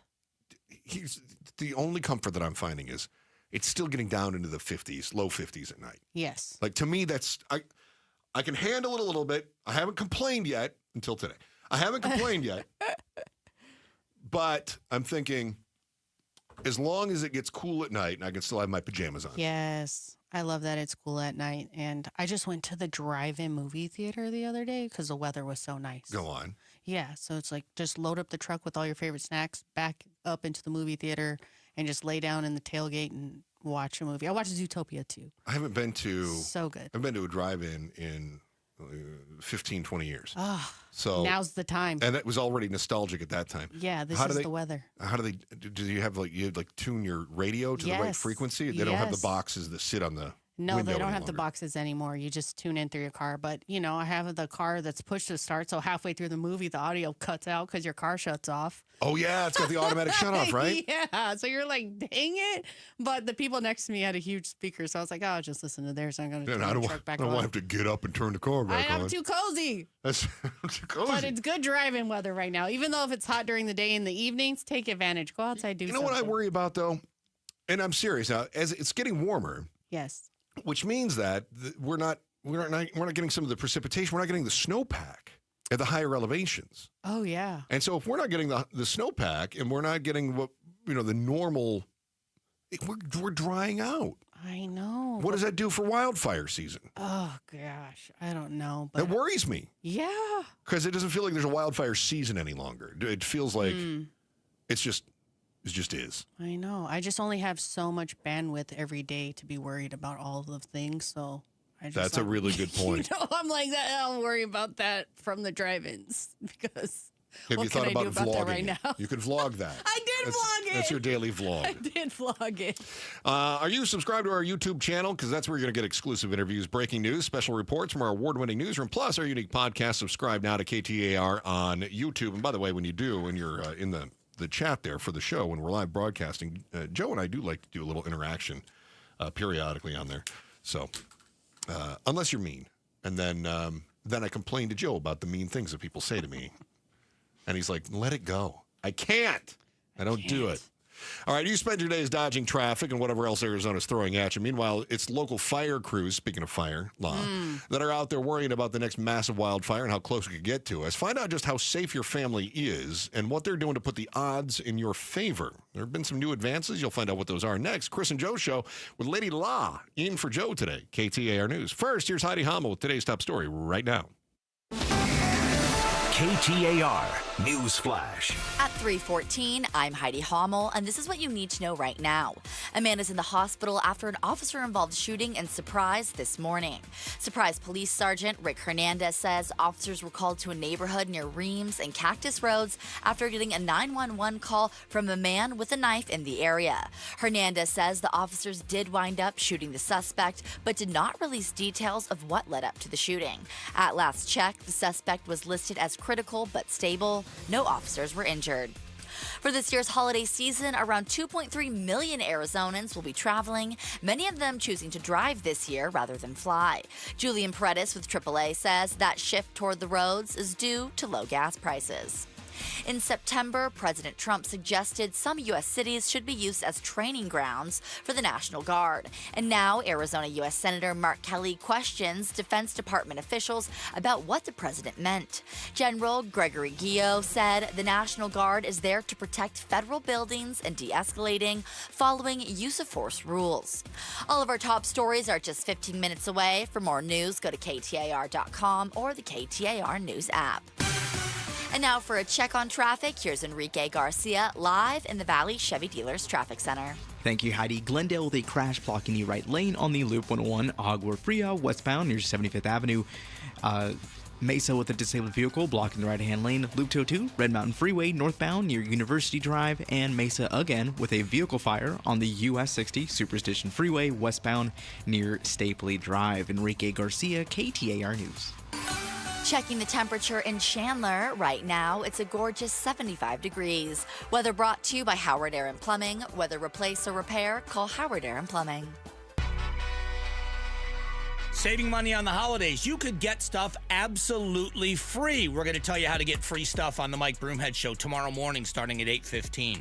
S14: The only comfort that I'm finding is it's still getting down into the 50s, low 50s at night.
S15: Yes.
S14: Like, to me, that's I can handle it a little bit. I haven't complained yet until today. I haven't complained yet. But I'm thinking, as long as it gets cool at night and I can still have my pajamas on.
S15: Yes. I love that it's cool at night. And I just went to the drive-in movie theater the other day because the weather was so nice.
S14: Go on.
S15: Yeah. So it's like just load up the truck with all your favorite snacks, back up into the movie theater, and just lay down in the tailgate and watch a movie. I watched Zootopia too.
S14: I haven't been to...
S15: So good.
S14: I've been to a drive-in in 15, 20 years.
S15: Oh,
S14: so
S15: now's the time.
S14: And it was already nostalgic at that time.
S15: Yeah, this is the weather.
S14: How do they... Do you have tune your radio to the right frequency? They don't have the boxes that sit on the...
S15: No, they don't have the boxes anymore. You just tune in through your car. But, you know, I have the car that's pushed to start. So halfway through the movie, the audio cuts out because your car shuts off.
S14: Oh, yeah. It's got the automatic shut off, right?
S15: Yeah. So you're like, dang it. But the people next to me had a huge speaker. So I was like, oh, I'll just listen to theirs. I'm going to turn the truck back on.
S14: I don't want to have to get up and turn the car back on.
S15: I'm too cozy.
S14: That's too cozy.
S15: But it's good driving weather right now. Even though if it's hot during the day and the evenings, take advantage. Go outside, do something.
S14: You know what I worry about, though? And I'm serious now. As it's getting warmer.
S15: Yes.
S14: Which means that we're not getting some of the precipitation. We're not getting the snowpack at the higher elevations.
S15: Oh yeah.
S14: And so if we're not getting the snowpack and we're not getting what the normal We're drying out.
S15: I know.
S14: What does that do for wildfire season?
S15: Oh, gosh. I don't know. But
S14: That worries me.
S15: yeah.
S14: Because it doesn't feel like there's a wildfire season any longer. It feels like it just is.
S15: I know. I just only have so much bandwidth every day to be worried about all of the things. So I just
S14: That's a really good point.
S15: I'm like that. I'll worry about that from the drive-ins because
S14: Have
S15: what
S14: you thought
S15: can I
S14: about
S15: do about that
S14: vlogging
S15: right
S14: it?
S15: now?
S14: You could vlog that.
S15: I did vlog it.
S14: That's your daily vlog.
S15: I did vlog it.
S14: Are you subscribed to our YouTube channel? Because that's where you're going to get exclusive interviews, breaking news, special reports from our award-winning newsroom, plus our unique podcast. Subscribe now to KTAR on YouTube. And by the way, when you do, when you're in the chat there for the show, when we're live broadcasting, Joe and I do like to do a little interaction periodically on there. So unless you're mean. And then I complain to Joe about the mean things that people say to me. And he's like, let it go. I can't. I don't do it. All right, you spend your days dodging traffic and whatever else Arizona's throwing at you. Meanwhile, it's local fire crews, speaking of fire law, that are out there worrying about the next massive wildfire and how close it could get to us. Find out just how safe your family is and what they're doing to put the odds in your favor. There have been some new advances. You'll find out what those are next. Chris and Joe Show with Lady La in for Joe today. KTAR News. First, here's Heidi Hommel with today's top story right now.
S9: KTAR News Flash.
S3: At 3:14, I'm Heidi Hommel, and this is what you need to know right now. A man is in the hospital after an officer-involved shooting in Surprise this morning. Surprise Police Sergeant Rick Hernandez says officers were called to a neighborhood near Reams and Cactus Roads after getting a 911 call from a man with a knife in the area. Hernandez says the officers did wind up shooting the suspect, but did not release details of what led up to the shooting. At last check, the suspect was listed as critical but stable. No officers were injured. For this year's holiday season, around 2.3 million Arizonans will be traveling, many of them choosing to drive this year rather than fly. Julian Paredes with AAA says that shift toward the roads is due to low gas prices. In September, President Trump suggested some U.S. cities should be used as training grounds for the National Guard. And now, Arizona U.S. Senator Mark Kelly questions Defense Department officials about what the president meant. General Gregory Guillo said the National Guard is there to protect federal buildings and de-escalating following use of force rules. All of our top stories are just 15 minutes away. For more news, go to KTAR.com or the KTAR News app. And now for a check on traffic, here's Enrique Garcia live in the Valley Chevy Dealers Traffic Center.
S16: Thank you, Heidi. Glendale with a crash blocking the right lane on the Loop 101 Agua Fria westbound near 75th Avenue. Mesa with a disabled vehicle blocking the right-hand lane. Loop 202 Red Mountain Freeway northbound near University Drive. And Mesa again with a vehicle fire on the US 60 Superstition Freeway westbound near Stapley Drive. Enrique Garcia, KTAR News.
S3: Checking the temperature in Chandler right now, it's a gorgeous 75 degrees. Weather brought to you by Howard Air and Plumbing. Whether replace or repair, call Howard Air and Plumbing.
S6: Saving money on the holidays. You could get stuff absolutely free. We're going to tell you how to get free stuff on the Mike Broomhead Show tomorrow morning starting at 8:15.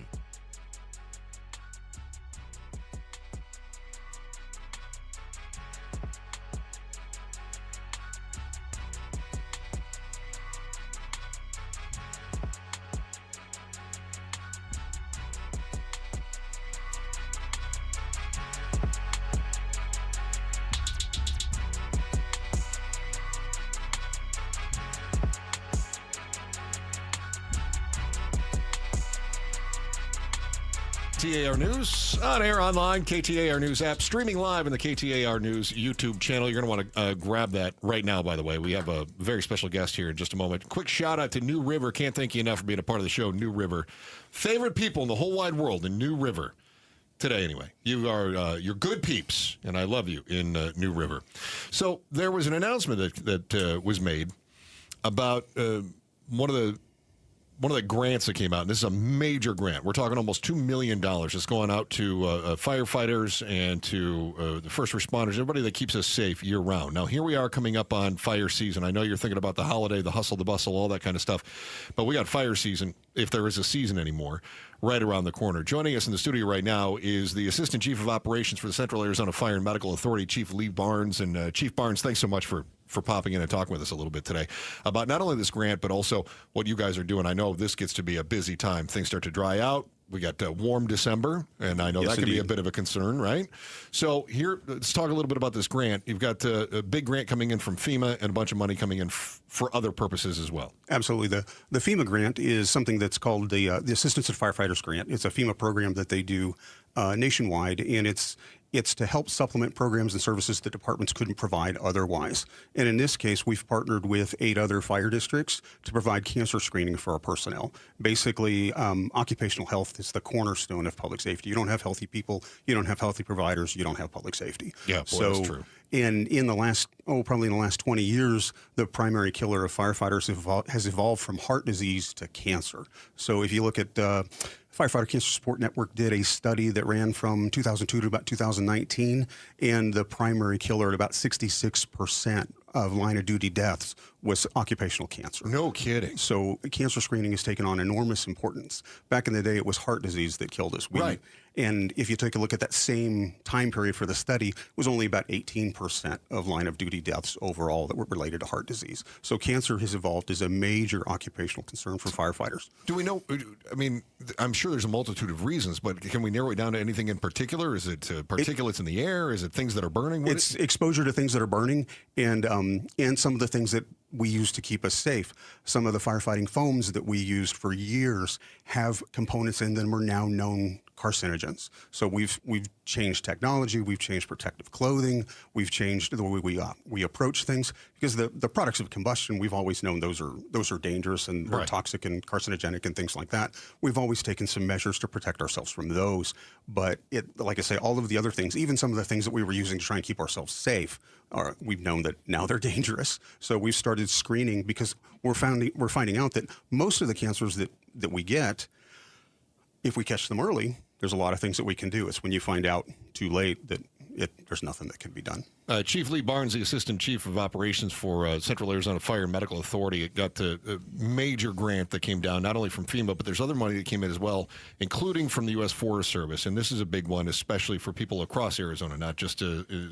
S14: KTAR News, on air, online, KTAR News app, streaming live in the KTAR News YouTube channel. You're going to want to grab that right now, by the way. We have a very special guest here in just a moment. Quick shout out to New River. Can't thank you enough for being a part of the show, New River. Favorite people in the whole wide world in New River. Today, anyway. You are, you're good peeps, and I love you in New River. So there was an announcement that was made about one of the grants that came out, and this is a major grant. We're talking almost $2 million. It's going out to firefighters and to the first responders, everybody that keeps us safe year-round. Now, here we are coming up on fire season. I know you're thinking about the holiday, the hustle, the bustle, all that kind of stuff, but we got fire season, if there is a season anymore, right around the corner. Joining us in the studio right now is the Assistant Chief of Operations for the Central Arizona Fire and Medical Authority, Chief Lee Barnes. And Chief Barnes, thanks so much for popping in and talking with us a little bit today about not only this grant, but also what you guys are doing. I know this gets to be a busy time. Things start to dry out. we got warm December, and I know
S4: Yes,
S14: that can be a
S4: indeed.
S14: bit of a concern, right? So here, let's talk a little bit about this grant. You've got a big grant coming in from FEMA and a bunch of money coming in for other purposes as well.
S4: Absolutely. The FEMA grant is something that's called the Assistance to Firefighters Grant. It's a FEMA program that they do nationwide, and it's to help supplement programs and services that departments couldn't provide otherwise. And in this case, we've partnered with 8 other fire districts to provide cancer screening for our personnel. Basically, occupational health is the cornerstone of public safety. You don't have healthy people, you don't have healthy providers, you don't have public safety.
S14: Yeah, boy, that's true.
S4: And in the last, probably in the last 20 years, the primary killer of firefighters has evolved from heart disease to cancer. So if you look at Firefighter Cancer Support Network did a study that ran from 2002 to about 2019, and the primary killer at about 66% of line of duty deaths was occupational cancer.
S14: No kidding.
S4: So cancer screening has taken on enormous importance. Back in the day, it was heart disease that killed us.
S14: Right.
S4: And if you take a look at that same time period for the study, it was only about 18% of line of duty deaths overall that were related to heart disease. So cancer has evolved as a major occupational concern for firefighters.
S14: Do we know, I mean, I'm sure there's a multitude of reasons, but can we narrow it down to anything in particular? Is it particulates in the air? Is it things that are burning?
S4: It's exposure to things that are burning and some of the things that we use to keep us safe. Some of the firefighting foams that we used for years have components in them are now known carcinogens. So we've changed technology, we've changed protective clothing, we've changed the way we approach things, because the products of combustion, we've always known those are dangerous and they're toxic and carcinogenic and things like that. We've always taken some measures to protect ourselves from those. But like I say, all of the other things, even some of the things that we were using to try and keep ourselves safe, we've known that now they're dangerous. So we've started screening because we're finding out that most of the cancers that we get, if we catch them early, there's a lot of things that we can do. It's when you find out too late that there's nothing that can be done.
S14: Chief Lee Barnes, the Assistant Chief of Operations for Central Arizona Fire and Medical Authority, it got a major grant that came down, not only from FEMA, but there's other money that came in as well, including from the U.S. Forest Service. And this is a big one, especially for people across Arizona, not just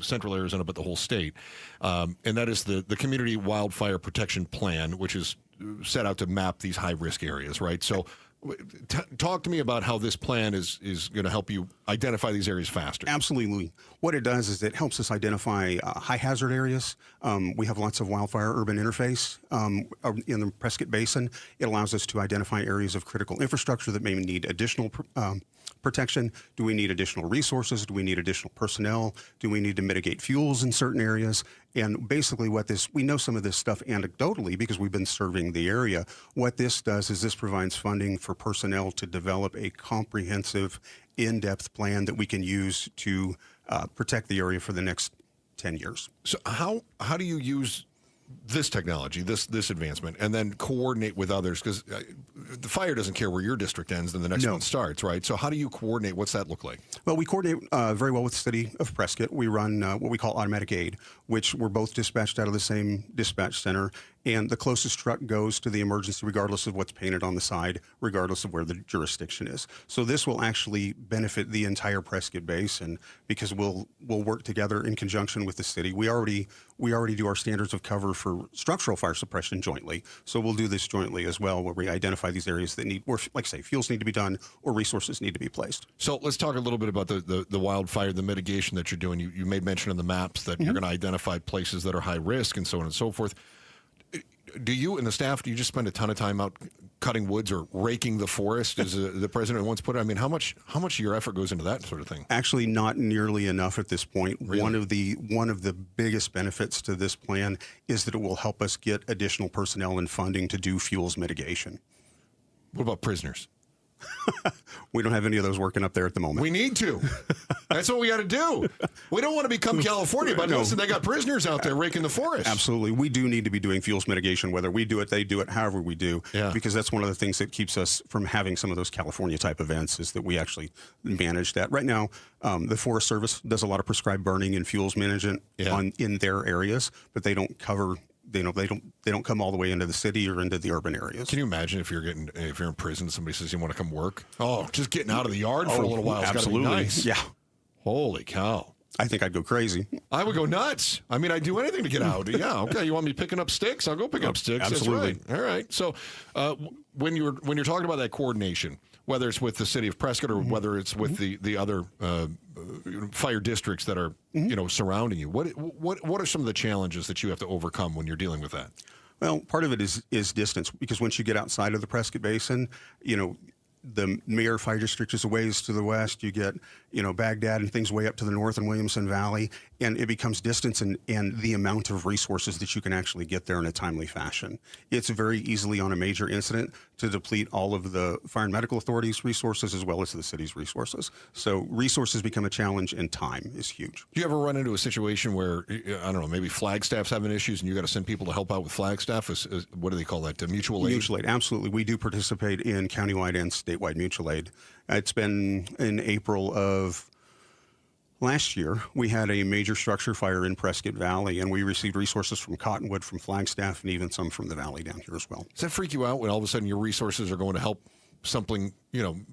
S14: Central Arizona, but the whole state. And that is the Community Wildfire Protection Plan, which is set out to map these high-risk areas, right? So talk to me about how this plan is going to help you identify these areas faster.
S4: Absolutely. What it does is it helps us identify high hazard areas. We have lots of wildfire urban interface in the Prescott Basin. It allows us to identify areas of critical infrastructure that may need additional protection. Do we need additional resources? Do we need additional personnel? Do we need to mitigate fuels in certain areas? And basically we know some of this stuff anecdotally because we've been serving the area. What this does is this provides funding for personnel to develop a comprehensive, in-depth plan that we can use to protect the area for the next 10 years.
S14: So how do you use this technology, this advancement, and then coordinate with others? Because the fire doesn't care where your district ends and the next one starts, right? So how do you coordinate? What's that look like?
S4: Well, we coordinate very well with the city of Prescott. We run what we call automatic aid, which we're both dispatched out of the same dispatch center. And the closest truck goes to the emergency regardless of what's painted on the side, regardless of where the jurisdiction is. So this will actually benefit the entire Prescott Basin because we'll work together in conjunction with the city. We already do our standards of cover for structural fire suppression jointly. So we'll do this jointly as well, where we identify these areas that need, or like I say, fuels need to be done or resources need to be placed.
S14: So let's talk a little bit about the wildfire, the mitigation that you're doing. You made mention in the maps that you're going to identify places that are high risk and so on and so forth. Do you and the staff, do you just spend a ton of time out cutting woods or raking the forest, as the president once put it? I mean, how much of your effort goes into that sort of thing?
S4: Actually, not nearly enough at this point.
S14: Really?
S4: One of the biggest benefits to this plan is that it will help us get additional personnel and funding to do fuels mitigation.
S14: What about prisoners?
S4: We don't have any of those working up there at the moment.
S14: We need to. That's what we got to do. We don't want to become California, but listen, they got prisoners out there raking the forest.
S4: Absolutely. We do need to be doing fuels mitigation, whether we do it, they do it, however we do.
S14: Yeah.
S4: Because that's one of the things that keeps us from having some of those California type events is that we actually manage that. Right now, the Forest Service does a lot of prescribed burning and fuels management in their areas, but they don't cover. They don't come all the way into the city or into the urban areas.
S14: Can you imagine if you're in prison, somebody says you want to come work? Oh, just getting out of the yard for a little while.
S4: Absolutely.
S14: Gotta be nice.
S4: Yeah.
S14: Holy cow.
S4: I think I'd go crazy.
S14: I would go nuts. I mean, I'd do anything to get out. Yeah, okay. You want me picking up sticks? I'll go pick up sticks.
S4: Absolutely.
S14: That's right. All right. So when you're talking about that coordination, whether it's with the city of Prescott or whether it's with the other fire districts that are surrounding you. What are some of the challenges that you have to overcome when you're dealing with that?
S4: Well, part of it is distance, because once you get outside of the Prescott Basin, the Mayor Fire District is a ways to the west. You get, Baghdad and things way up to the north in Williamson Valley, and it becomes distance and the amount of resources that you can actually get there in a timely fashion. It's very easily on a major incident to deplete all of the Fire and Medical Authority's resources as well as the city's resources. So resources become a challenge, and time is huge.
S14: Do you ever run into a situation where, I don't know, maybe Flagstaff's having issues and you got to send people to help out with Flagstaff? What do they call that? Mutual aid?
S4: Mutual aid, absolutely. We do participate in countywide and statewide mutual aid. It's been in April of last year, we had a major structure fire in Prescott Valley, and we received resources from Cottonwood, from Flagstaff, and even some from the valley down here as well.
S14: Does that freak you out when all of a sudden your resources are going to help something,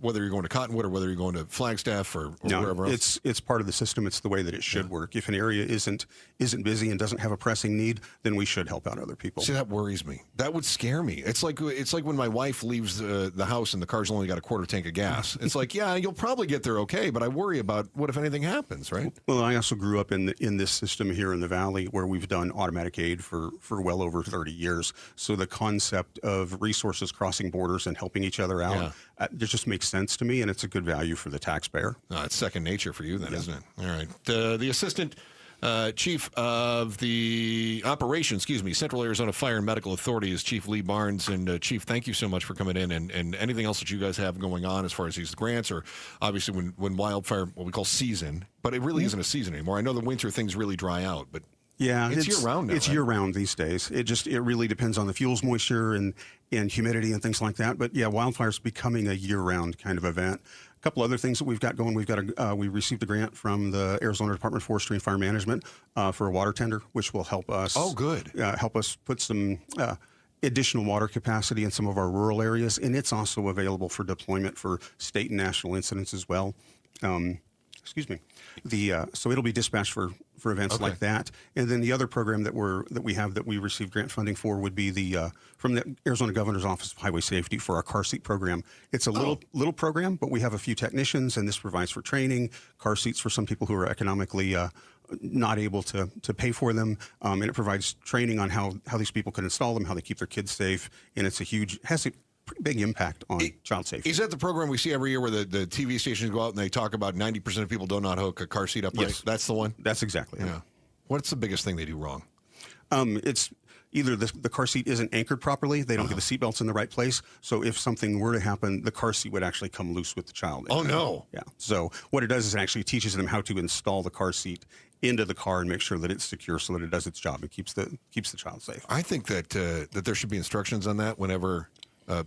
S14: whether you're going to Cottonwood or whether you're going to Flagstaff or wherever else?
S4: It's part of the system. It's the way that it should work. If an area isn't busy and doesn't have a pressing need, then we should help out other people.
S14: See, that worries me. That would scare me. It's like when my wife leaves the house and the car's only got a quarter tank of gas. It's like, yeah, you'll probably get there okay, but I worry about what if anything happens, right?
S4: Well, I also grew up in this system here in the Valley where we've done automatic aid for well over 30 years. So the concept of resources crossing borders and helping each other out, it just makes sense to me, and it's a good value for the taxpayer.
S14: It's second nature for you then, isn't it? All right. The Assistant Chief of the Operations, Central Arizona Fire and Medical Authority is Chief Lee Barnes. And Chief, thank you so much for coming in. And anything else that you guys have going on as far as these grants, or obviously when wildfire, what we call season, but it really isn't a season anymore. I know the winter things really dry out, but
S4: yeah,
S14: it's year-round now.
S4: It's year-round these days. It really depends on the fuel's moisture and humidity and things like that. But yeah, wildfire's becoming a year-round kind of event. A couple other things that we've got going. We received a grant from the Arizona Department of Forestry and Fire Management for a water tender, which will help us.
S14: Oh, good.
S4: Help us put some additional water capacity in some of our rural areas, and it's also available for deployment for state and national incidents as well. So it'll be dispatched for events like that. And then the other program that we received grant funding for would be from the Arizona Governor's Office of Highway Safety for our car seat program. It's a little program, but we have a few technicians, and this provides for training, car seats for some people who are economically not able to pay for them, and it provides training on how these people can install them, how they keep their kids safe, and has a pretty big impact on child safety.
S14: Is that the program we see every year where the TV stations go out and they talk about 90% of people do not hook a car seat up right?
S4: Yes.
S14: That's the one?
S4: That's exactly it.
S14: Yeah. What's the biggest thing they do wrong?
S4: It's either the car seat isn't anchored properly, they don't get the seat belts in the right place, so if something were to happen, the car seat would actually come loose with the child.
S14: Oh, no.
S4: Yeah. So what it does is it actually teaches them how to install the car seat into the car and make sure that it's secure so that it does its job and keeps the child safe.
S14: I think that there should be instructions on that whenever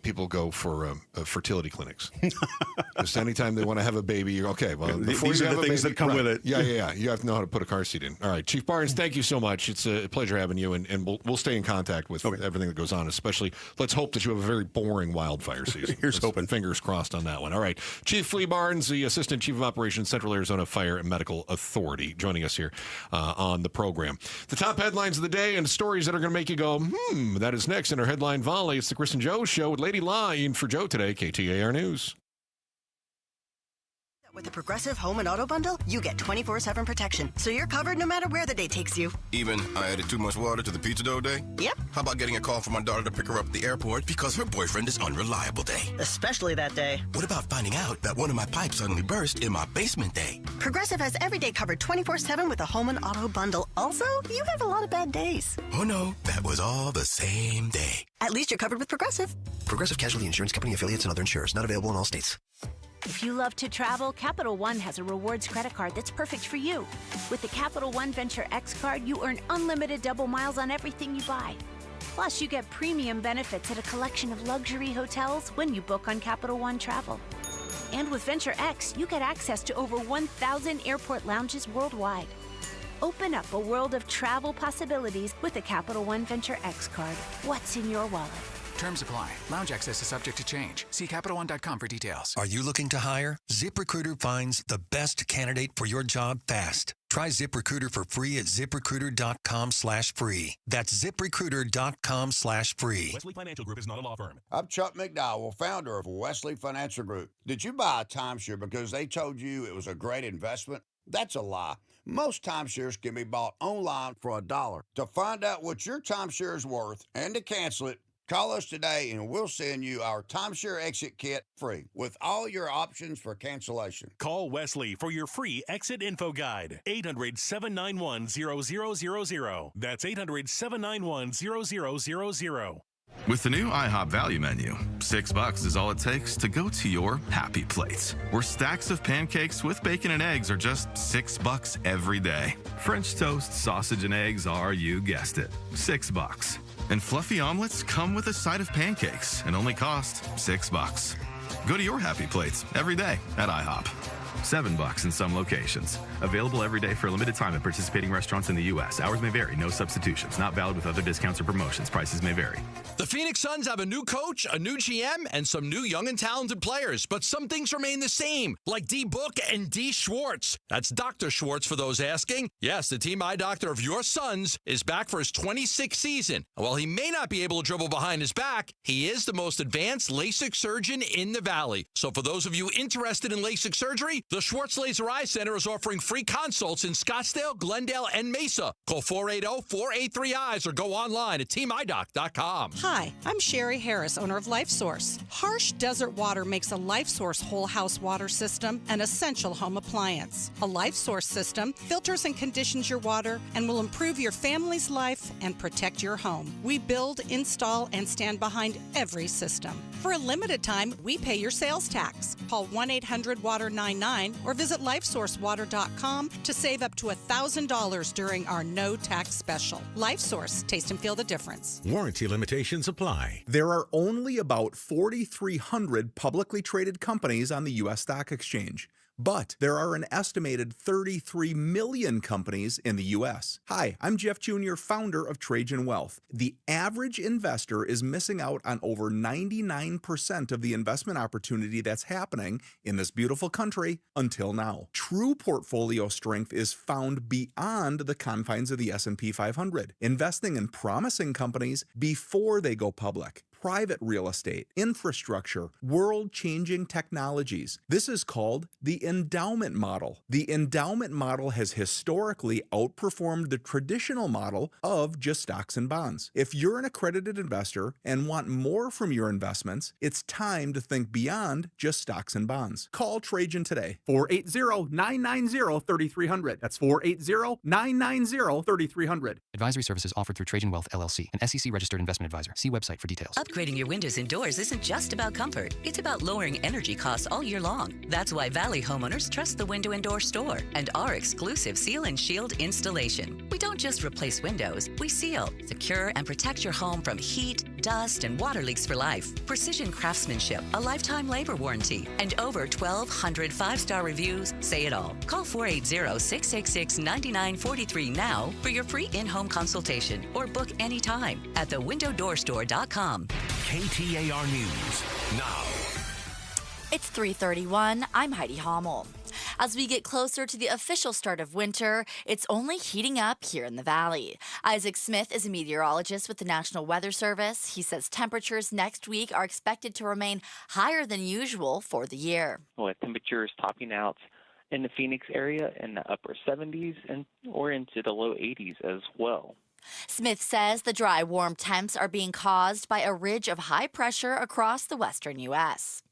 S14: people go for fertility clinics. Just anytime they want to have a baby, you're okay. Well,
S4: these are the things that come with it.
S14: Yeah. You have to know how to put a car seat in. All right, Chief Barnes, thank you so much. It's a pleasure having you, and we'll stay in contact with everything that goes on. Especially, let's hope that you have a very boring wildfire season.
S4: Here's hoping.
S14: Fingers crossed on that one. All right, Chief Lee Barnes, the Assistant Chief of Operations, Central Arizona Fire and Medical Authority, joining us here on the program. The top headlines of the day and stories that are going to make you go, that is next in our Headline Volley. It's the Chris and Joe Show with Lady Line for Joe today, KTAR News.
S5: With the Progressive Home and Auto Bundle, you get 24/7 protection, so you're covered no matter where the day takes you.
S7: Even I added too much water to the pizza dough day?
S5: Yep.
S7: How about getting a call from my daughter to pick her up at the airport because her boyfriend is unreliable day?
S5: Especially that day.
S7: What about finding out that one of my pipes suddenly burst in my basement day?
S5: Progressive has every day covered 24/7 with the Home and Auto Bundle. Also, you have a lot of bad days.
S7: Oh no, that was all the same day.
S5: At least you're covered with Progressive.
S7: Progressive Casualty Insurance Company, affiliates, and other insurers. Not available in all states.
S10: If you love to travel, Capital One has a rewards credit card that's perfect for you. With the Capital One Venture X card, you earn unlimited double miles on everything you buy. Plus, you get premium benefits at a collection of luxury hotels when you book on Capital One Travel. And with Venture X, you get access to over 1,000 airport lounges worldwide. Open up a world of travel possibilities with the Capital One Venture X card. What's in your wallet?
S8: Terms apply. Lounge access is subject to change. See CapitalOne.com for details.
S21: Are you looking to hire? ZipRecruiter finds the best candidate for your job fast. Try ZipRecruiter for free at ZipRecruiter.com/free. That's ZipRecruiter.com/free.
S11: Wesley Financial Group is not a law firm.
S18: I'm Chuck McDowell, founder of Wesley Financial Group. Did you buy a timeshare because they told you it was a great investment? That's a lie. Most timeshares can be bought online for $1. To find out what your timeshare is worth and to cancel it, call us today and we'll send you our timeshare exit kit free with all your options for cancellation.
S11: Call Wesley for your free exit info guide. 800-791-0000. That's 800-791-0000.
S19: With the new IHOP value menu, $6 is all it takes to go to your happy place, where stacks of pancakes with bacon and eggs are just $6 every day. French toast, sausage, and eggs are, you guessed it, $6. And fluffy omelets come with a side of pancakes and only cost $6. Go to your happy plates every day at IHOP. $7 in some locations. Available every day for a limited time at participating restaurants in the U.S. Hours may vary. No substitutions. Not valid with other discounts or promotions. Prices may vary.
S20: The Phoenix Suns have a new coach, a new GM, and some new young and talented players, but some things remain the same, like D. Book and D. Schwartz. That's Dr. Schwartz for those asking. Yes, the team eye doctor of your Suns is back for his 26th season. And while he may not be able to dribble behind his back, he is the most advanced LASIK surgeon in the Valley. So for those of you interested in LASIK surgery, the Schwartz Laser Eye Center is offering free consults in Scottsdale, Glendale, and Mesa. Call 480-483-EYES or go online at teamidoc.com.
S22: Hi, I'm Sherry Harris, owner of LifeSource. Harsh desert water makes a LifeSource whole house water system an essential home appliance. A LifeSource system filters and conditions your water and will improve your family's life and protect your home. We build, install, and stand behind every system. For a limited time, we pay your sales tax. Call 1-800-WATER-99 or visit LifeSourceWater.com to save up to $1,000 during our no tax special. LifeSource, taste and feel the difference.
S24: Warranty limitations apply.
S25: There are only about 4,300 publicly traded companies on the U.S. stock exchange. But there are an estimated 33 million companies in the U.S. Hi, I'm Jeff Jr., founder of Trajan Wealth. The average investor is missing out on over 99% of the investment opportunity that's happening in this beautiful country until now. True portfolio strength is found beyond the confines of the S&P 500, investing in promising companies before they go public. Private real estate, infrastructure, world-changing technologies. This is called the endowment model. The endowment model has historically outperformed the traditional model of just stocks and bonds. If you're an accredited investor and want more from your investments, it's time to think beyond just stocks and bonds. Call Trajan today. 480-990-3300. That's 480-990-3300.
S29: Advisory services offered through Trajan Wealth, LLC, an SEC-registered investment advisor. See website for details.
S30: Upgrading your windows and doors isn't just about comfort. It's about lowering energy costs all year long. That's why Valley homeowners trust the Window and Door Store and our exclusive Seal and Shield installation. We don't just replace windows. We seal, secure, and protect your home from heat, dust, and water leaks for life. Precision craftsmanship, a lifetime labor warranty, and over 1,200 five-star reviews say it all. Call 480-666-9943 now for your free in-home consultation or book anytime at thewindowdoorstore.com.
S9: KTAR News now.
S3: It's 3:31. I'm Heidi Hommel. As we get closer to the official start of winter, it's only heating up here in the Valley. Isaac Smith is a meteorologist with the National Weather Service. He says temperatures next week are expected to remain higher than usual for the year.
S31: With temperatures topping out in the Phoenix area in the upper 70s or into the low 80s as well.
S3: Smith says the dry, warm temps are being caused by a ridge of high pressure across the western U.S.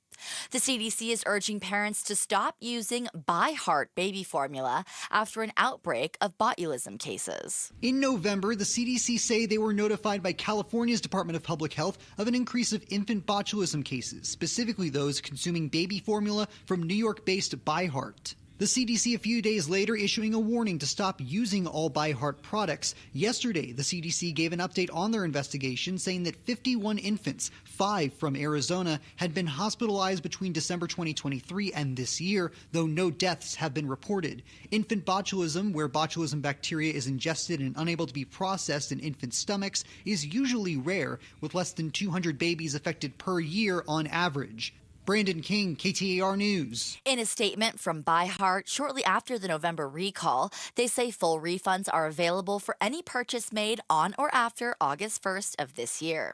S3: The CDC is urging parents to stop using By Heart baby formula after an outbreak of botulism cases.
S32: In November, the CDC say they were notified by California's Department of Public Health of an increase of infant botulism cases, specifically those consuming baby formula from New York-based By Heart. The CDC a few days later issuing a warning to stop using all By Heart products. Yesterday, the CDC gave an update on their investigation, saying that 51 infants, 5 from Arizona, had been hospitalized between December 2023 and this year, though no deaths have been reported. Infant botulism, where botulism bacteria is ingested and unable to be processed in infant stomachs, is usually rare, with less than 200 babies affected per year on average. Brandon King, KTAR News.
S3: In a statement from By Heart shortly after the November recall, they say full refunds are available for any purchase made on or after August 1st of this year.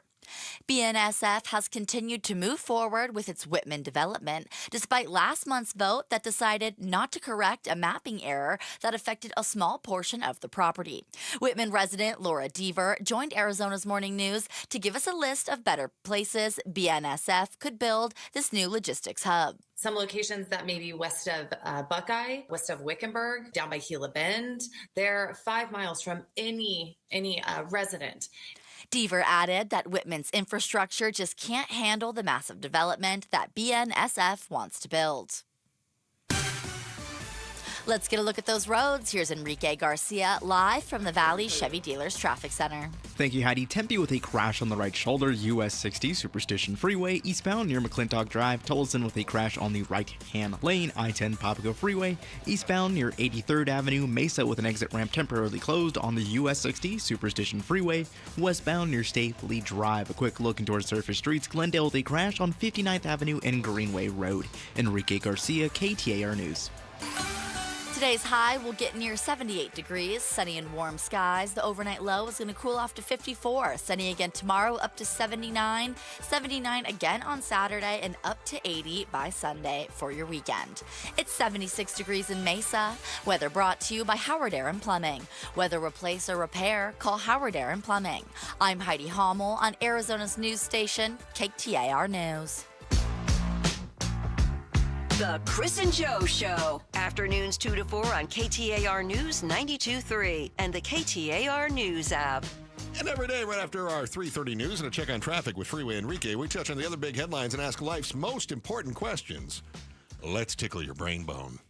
S3: BNSF has continued to move forward with its Whitman development, despite last month's vote that decided not to correct a mapping error that affected a small portion of the property. Whitman resident Laura Deaver joined Arizona's Morning News to give us a list of better places BNSF could build this new logistics hub.
S1: Some locations that may be west of Buckeye, west of Wickenburg, down by Gila Bend, they're 5 miles from any resident.
S3: Deaver added that Whitman's infrastructure just can't handle the massive development that BNSF wants to build. Let's get a look at those roads. Here's Enrique Garcia live from the Valley Chevy Dealers Traffic Center.
S2: Thank you, Heidi. Tempe with a crash on the right shoulder, US 60 Superstition Freeway, eastbound near McClintock Drive. Tolleson with a crash on the right-hand lane, I-10 Papago Freeway, eastbound near 83rd Avenue. Mesa with an exit ramp temporarily closed on the US 60 Superstition Freeway, westbound near Stately Drive. A quick look into our surface streets. Glendale with a crash on 59th Avenue and Greenway Road. Enrique Garcia, KTAR News.
S3: Today's high will get near 78 degrees, sunny and warm skies. The overnight low is going to cool off to 54. Sunny again tomorrow, up to 79. 79 again on Saturday, and up to 80 by Sunday for your weekend. It's 76 degrees in Mesa. Weather brought to you by Howard Aaron Plumbing. Whether replace or repair, call Howard Aaron Plumbing. I'm Heidi Hommel on Arizona's news station, KTAR News.
S6: The Chris and Joe Show. Afternoons 2 to 4 on KTAR News 92.3 and the KTAR News app.
S14: And every day right after our 3:30 news and a check on traffic with Freeway Enrique, we touch on the other big headlines and ask life's most important questions. Let's tickle your brain bone.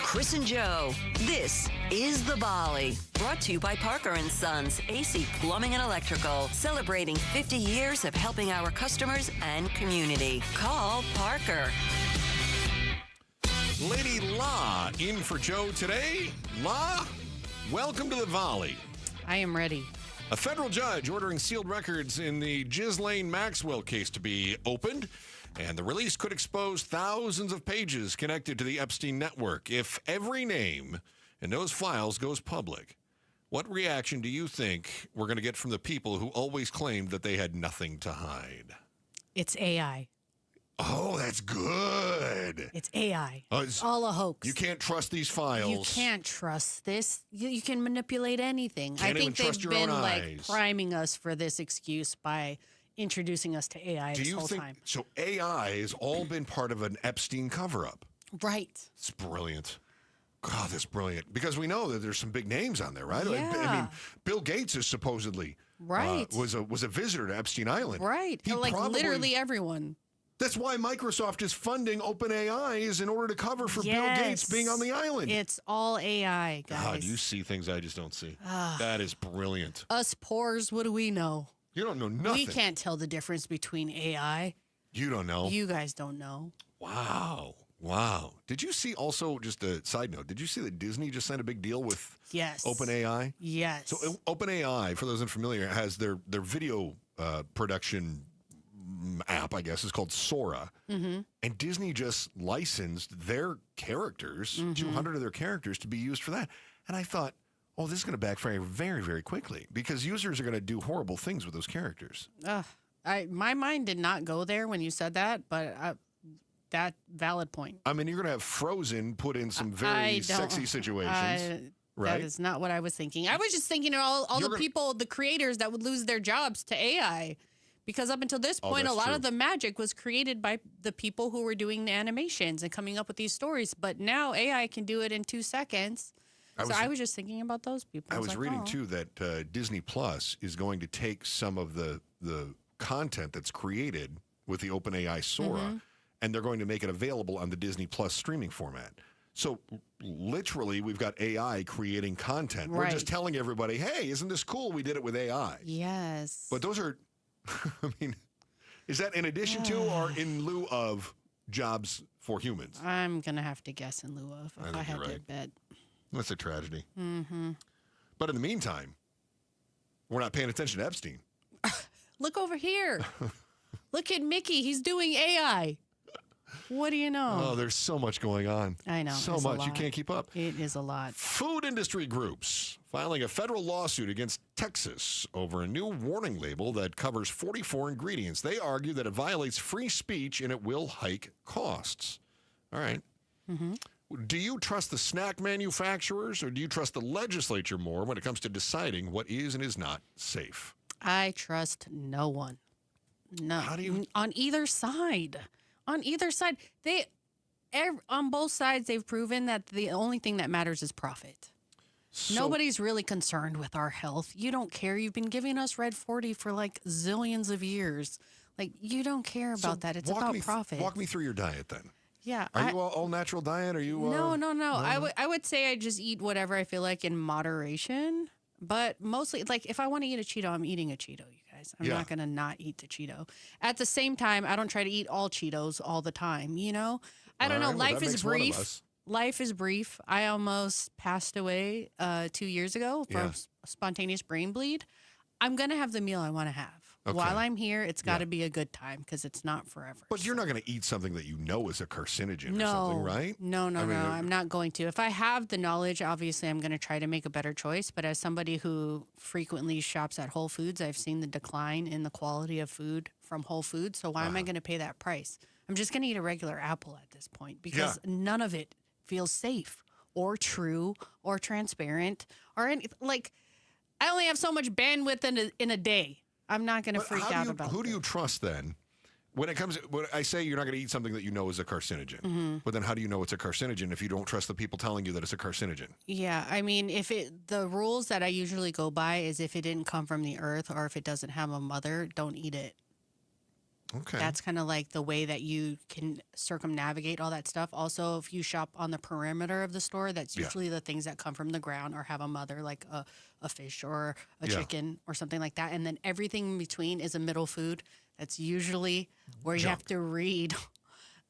S6: Chris and Joe, this is The Volley. Brought to you by Parker & Sons, AC Plumbing and Electrical. Celebrating 50 years of helping our customers and community. Call Parker.
S14: Lady La in for Joe today. La, welcome to The Volley.
S12: I am ready.
S14: A federal judge ordering sealed records in the Ghislaine Maxwell case to be opened. And the release could expose thousands of pages connected to the Epstein network if every name in those files goes public. What reaction do you think we're going to get from the people who always claimed that they had nothing to hide?
S12: It's AI.
S14: Oh, that's good.
S12: It's AI.
S14: Oh,
S12: it's all a hoax.
S14: You can't trust these files.
S12: You can't trust this. You can manipulate anything.
S14: Can't
S12: I think
S14: even trust
S12: they've
S14: your
S12: been
S14: own
S12: like
S14: eyes.
S12: priming us for this excuse by introducing us to AI this whole time.
S14: So AI has all been part of an Epstein cover-up.
S12: Right.
S14: It's brilliant. God, that's brilliant. Because we know that there's some big names on there, right?
S12: Yeah.
S14: I mean, Bill Gates is supposedly was a visitor to Epstein Island.
S12: Right.
S14: He
S12: Like
S14: probably,
S12: literally everyone.
S14: That's why Microsoft is funding OpenAI is in order to cover for Bill Gates being on the island.
S12: It's all AI, guys.
S14: God, you see things I just don't see. That is brilliant.
S12: Us poors, what do we know?
S14: You don't know nothing.
S12: We can't tell the difference between AI.
S14: You don't know.
S12: You guys don't know.
S14: Wow. Did you see also, just a side note, did you see that Disney just signed a big deal with OpenAI?
S12: Yes.
S14: So OpenAI, for those unfamiliar, has their video production app, I guess, is called Sora.
S12: Mm-hmm.
S14: And Disney just licensed their characters, 200 of their characters, to be used for that. And I thought, oh, this is going to backfire very, very quickly because users are going to do horrible things with those characters.
S12: My mind did not go there when you said that, but that valid point.
S14: I mean, you're going to have Frozen put in some very sexy situations. Right?
S12: That is not what I was thinking. I was just thinking of all the people, the creators that would lose their jobs to AI. Because up until this point, a lot of the magic was created by the people who were doing the animations and coming up with these stories. But now AI can do it in 2 seconds. I was just thinking about those people.
S14: I was reading, too, that Disney Plus is going to take some of the content that's created with the OpenAI Sora and they're going to make it available on the Disney Plus streaming format. So literally, we've got AI creating content.
S12: Right.
S14: We're just telling everybody, hey, isn't this cool? We did it with AI.
S12: Yes.
S14: But those are, I mean, is that in addition to or in lieu of jobs for humans?
S12: I'm going to have to guess in lieu of if I had to bet.
S14: That's a tragedy.
S12: Mm-hmm.
S14: But in the meantime, we're not paying attention to Epstein.
S12: Look over here. Look at Mickey. He's doing AI. What do you know?
S14: Oh, there's so much going on.
S12: I know.
S14: So much. You can't keep up.
S12: It is a lot.
S14: Food industry groups filing a federal lawsuit against Texas over a new warning label that covers 44 ingredients. They argue that it violates free speech and it will hike costs. All right.
S12: Mm-hmm.
S14: Do you trust the snack manufacturers or do you trust the legislature more when it comes to deciding what is and is not safe?
S12: I trust no one. No.
S14: How do you?
S12: On either side. On either side. On both sides, they've proven that the only thing that matters is profit. So, nobody's really concerned with our health. You don't care. You've been giving us Red 40 for like zillions of years. Like, you don't care about that. It's about profit.
S14: Walk me through your diet then.
S12: Yeah.
S14: Are you all natural diet? Are you?
S12: No. I would say I just eat whatever I feel like in moderation. But mostly, like, if I want to eat a Cheeto, I'm eating a Cheeto, you guys. I'm not going to not eat the Cheeto. At the same time, I don't try to eat all Cheetos all the time, you know? I don't know. Life is brief. Life is brief. I almost passed away 2 years ago from spontaneous brain bleed. I'm going to have the meal I want to have. Okay. While I'm here, it's got to be a good time because it's not forever.
S14: But you're not going to eat something that you know is a carcinogen or something, right?
S12: No. I'm not going to. If I have the knowledge, obviously I'm going to try to make a better choice. But as somebody who frequently shops at Whole Foods, I've seen the decline in the quality of food from Whole Foods. So why am I going to pay that price? I'm just going to eat a regular apple at this point because none of it feels safe or true or transparent or any, like, I only have so much bandwidth in a day. I'm not going to freak out about it.
S14: Who do you trust then? When it comes, when I say you're not going to eat something that you know is a carcinogen, but then how do you know it's a carcinogen if you don't trust the people telling you that it's a carcinogen?
S12: Yeah, I mean, the rules that I usually go by is if it didn't come from the earth or if it doesn't have a mother, don't eat it.
S14: Okay.
S12: That's kind of like the way that you can circumnavigate all that stuff. Also, if you shop on the perimeter of the store, that's usually the things that come from the ground or have a mother, like a fish or a chicken or something like that. And then everything in between is a middle food. That's usually where you have to read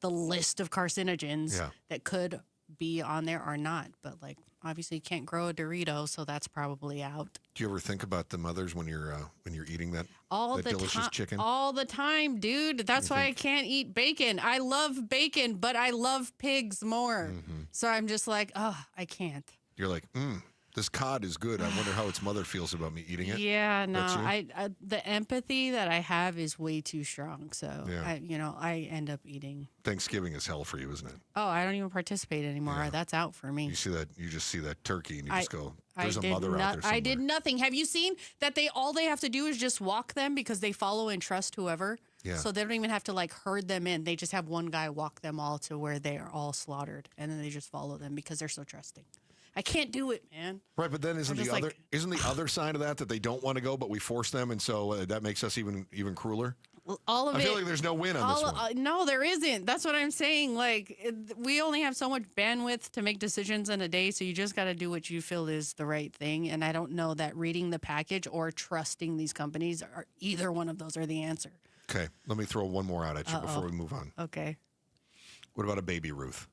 S12: the list of carcinogens that could be on there or not. But like, obviously you can't grow a Dorito, so that's probably out.
S14: Do you ever think about the mothers when you're eating that delicious chicken?
S12: All the time, dude. That's why I can't eat bacon. I love bacon, but I love pigs more. So I'm just like, I can't.
S14: You're like, this cod is good. I wonder how its mother feels about me eating it.
S12: Yeah, no. I the empathy that I have is way too strong. So I end up eating.
S14: Thanksgiving is hell for you, isn't it?
S12: Oh, I don't even participate anymore. Yeah. That's out for me.
S14: You see that? You just see that turkey, and you just go, "There's a mother out there somewhere."
S12: I did nothing. Have you seen that? All they have to do is just walk them because they follow and trust whoever. Yeah. So they don't even have to like herd them in. They just have one guy walk them all to where they are all slaughtered, and then they just follow them because they're so trusting. I can't do it, man.
S14: Right, but then isn't the other side of that they don't want to go, but we force them, and so that makes us even crueler?
S12: Well, all of
S14: I feel like there's no win on this one.
S12: No, there isn't. That's what I'm saying. Like, we only have so much bandwidth to make decisions in a day, so you just got to do what you feel is the right thing. And I don't know that reading the package or trusting these companies are either one of those are the answer.
S14: Okay, let me throw one more out at you before we move on.
S12: Okay.
S14: What about a Baby Ruth?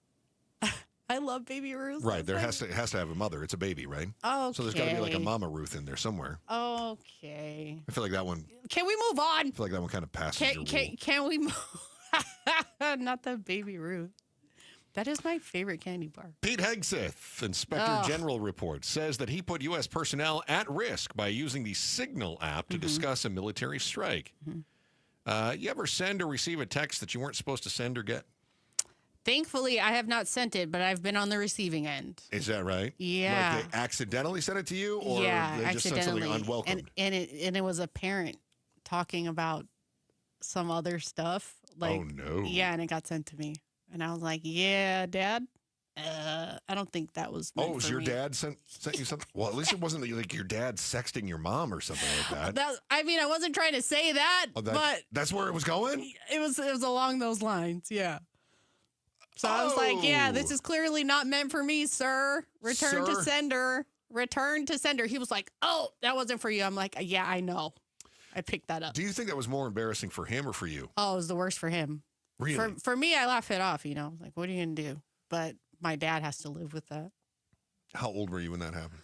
S12: I love Baby Ruth.
S14: Right, there has to have a mother. It's a baby, right?
S12: Okay.
S14: So there's got to be like a Mama Ruth in there somewhere.
S12: Okay.
S14: I feel like that one.
S12: Can we move on?
S14: I feel like that one kind of passes your rule.
S12: Can we move? Not the Baby Ruth. That is my favorite candy bar.
S14: Pete Hegseth, Inspector General report, says that he put U.S. personnel at risk by using the Signal app to discuss a military strike. You ever send or receive a text that you weren't supposed to send or get?
S12: Thankfully, I have not sent it, but I've been on the receiving end.
S14: Is that right?
S12: Yeah.
S14: Like they accidentally sent it to you, or they just sent something unwelcome?
S12: And it was a parent talking about some other stuff. Like,
S14: oh, no.
S12: Yeah, and it got sent to me. And I was like, yeah, Dad. I don't think that was meant
S14: was
S12: for
S14: your
S12: me.
S14: Dad sent you something? Well, at least it wasn't like your dad sexting your mom or something like that.
S12: I mean, I wasn't trying to say that, but
S14: that's where it was going?
S12: It was along those lines, yeah. So I was like, yeah, this is clearly not meant for me, sir. Return to sender. Return to sender. He was like, oh, that wasn't for you. I'm like, yeah, I know. I picked that up.
S14: Do you think that was more embarrassing for him or for you?
S12: Oh, it was the worst for him.
S14: Really?
S12: For me, I laugh it off, Like, what are you going to do? But my dad has to live with that.
S14: How old were you when that happened?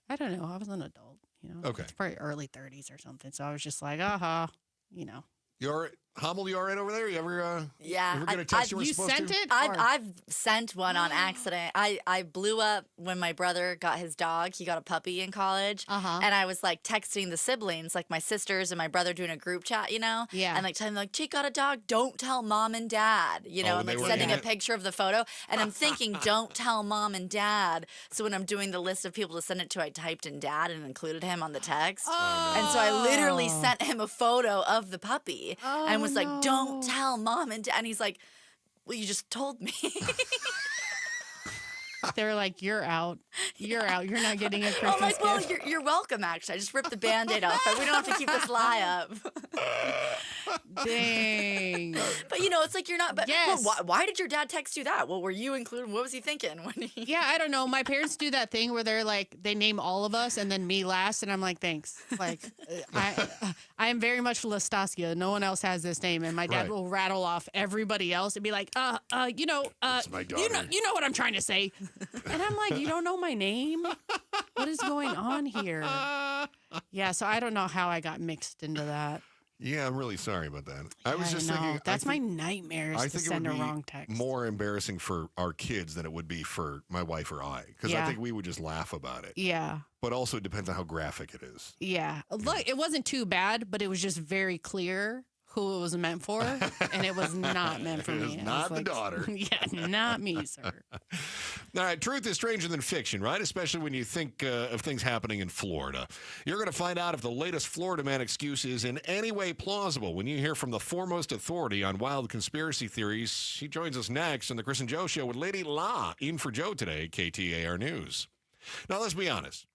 S12: I don't know. I was an adult,
S14: Okay.
S12: It's probably early 30s or something. So I was just like,
S14: You all right? Hummel, you all right over there? You ever,
S3: Yeah,
S14: ever get a text you were supposed
S12: sent
S14: to?
S12: it?
S3: I've sent one on accident. I blew up when my brother got his dog. He got a puppy in college. And I was like texting the siblings, like my sisters and my brother doing a group chat, Yeah. And like telling them, like, she got a dog. Don't tell mom and dad, and like sending a picture of the photo. And I'm thinking, don't tell mom and dad. So when I'm doing the list of people to send it to, I typed in dad and included him on the text. And so I literally sent him a photo of the puppy and was like, don't tell mom and dad. And he's like, well, you just told me.
S12: They're like, you're out. You're out. You're not getting a Christmas
S3: I'm like, well,
S12: gift.
S3: you're welcome, actually. I just ripped the Band-Aid off. But we don't have to keep this lie up.
S12: Dang.
S3: But, it's like you're not. But
S12: yes.
S3: Well, why did your dad text you that? Well, were you included? What was he thinking?
S12: Yeah, I don't know. My parents do that thing where they're like, they name all of us and then me last. And I'm like, thanks. Like, I am very much Lastasia. No one else has this name. And my dad will rattle off everybody else and be like,
S14: It's my daughter.
S12: you know what I'm trying to say. And I'm like, you don't know my name? What is going on here? Yeah, so I don't know how I got mixed into that.
S14: Yeah, I'm really sorry about that. I was just thinking.
S12: That's my nightmare is to send a wrong text.
S14: More embarrassing for our kids than it would be for my wife or I. Because I think we would just laugh about it.
S12: Yeah.
S14: But also it depends on how graphic it is.
S12: Yeah. Look, it wasn't too bad, but it was just very clear who it was meant for, and it was not meant for me.
S14: It is not the daughter.
S12: Yeah, not me, sir.
S14: All right, truth is stranger than fiction, right? Especially when you think of things happening in Florida. You're going to find out if the latest Florida man excuse is in any way plausible when you hear from the foremost authority on wild conspiracy theories. She joins us next on the Chris and Joe Show with Lady La in for Joe today, KTAR News. Now, let's be honest.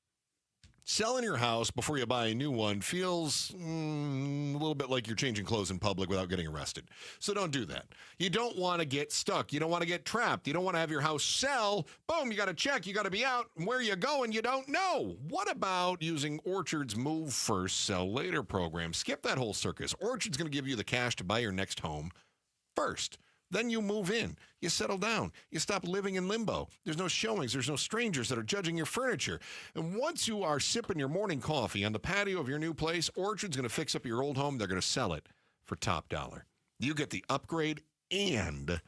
S14: Selling your house before you buy a new one feels a little bit like you're changing clothes in public without getting arrested. So don't do that. You don't want to get stuck. You don't want to get trapped. You don't want to have your house sell. Boom, you got to check. You got to be out. Where you going, you don't know. What about using Orchard's Move First, Sell Later program? Skip that whole circus. Orchard's going to give you the cash to buy your next home first. Then you move in. You settle down. You stop living in limbo. There's no showings. There's no strangers that are judging your furniture. And once you are sipping your morning coffee on the patio of your new place, Orchard's going to fix up your old home. They're going to sell it for top dollar. You get the upgrade and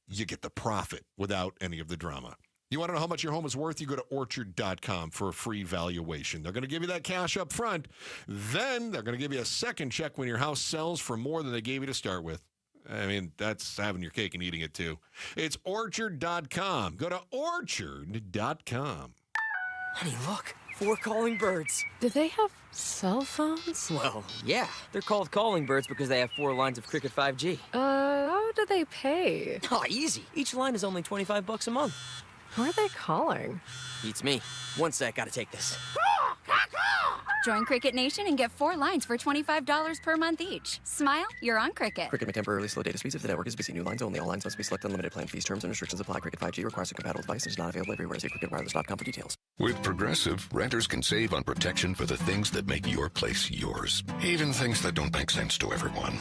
S14: you get the profit without any of the drama. You want to know how much your home is worth? You go to Orchard.com for a free valuation. They're going to give you that cash up front. Then they're going to give you a second check when your house sells for more than they gave you to start with. I mean, that's having your cake and eating it, too. It's Orchard.com. Go to Orchard.com.
S4: Honey, look. 4 calling birds.
S5: Do they have cell phones?
S4: Well, yeah. They're called calling birds because they have 4 lines of Cricket 5G.
S5: How do they pay?
S4: Oh, easy. Each line is only $25 a month.
S5: Who are they calling?
S4: Beats me. One sec, gotta take this.
S7: Join Cricket Nation and get 4 lines for $25 per month each. Smile, you're on Cricket.
S4: Cricket may temporarily slow data speeds if the network is busy. New lines only. All lines must be selected. Unlimited plan fees, terms, and restrictions apply. Cricket 5G requires a compatible device and is not available everywhere. See cricketwireless.com for details.
S9: With Progressive, renters can save on protection for the things that make your place yours, even things that don't make sense to everyone.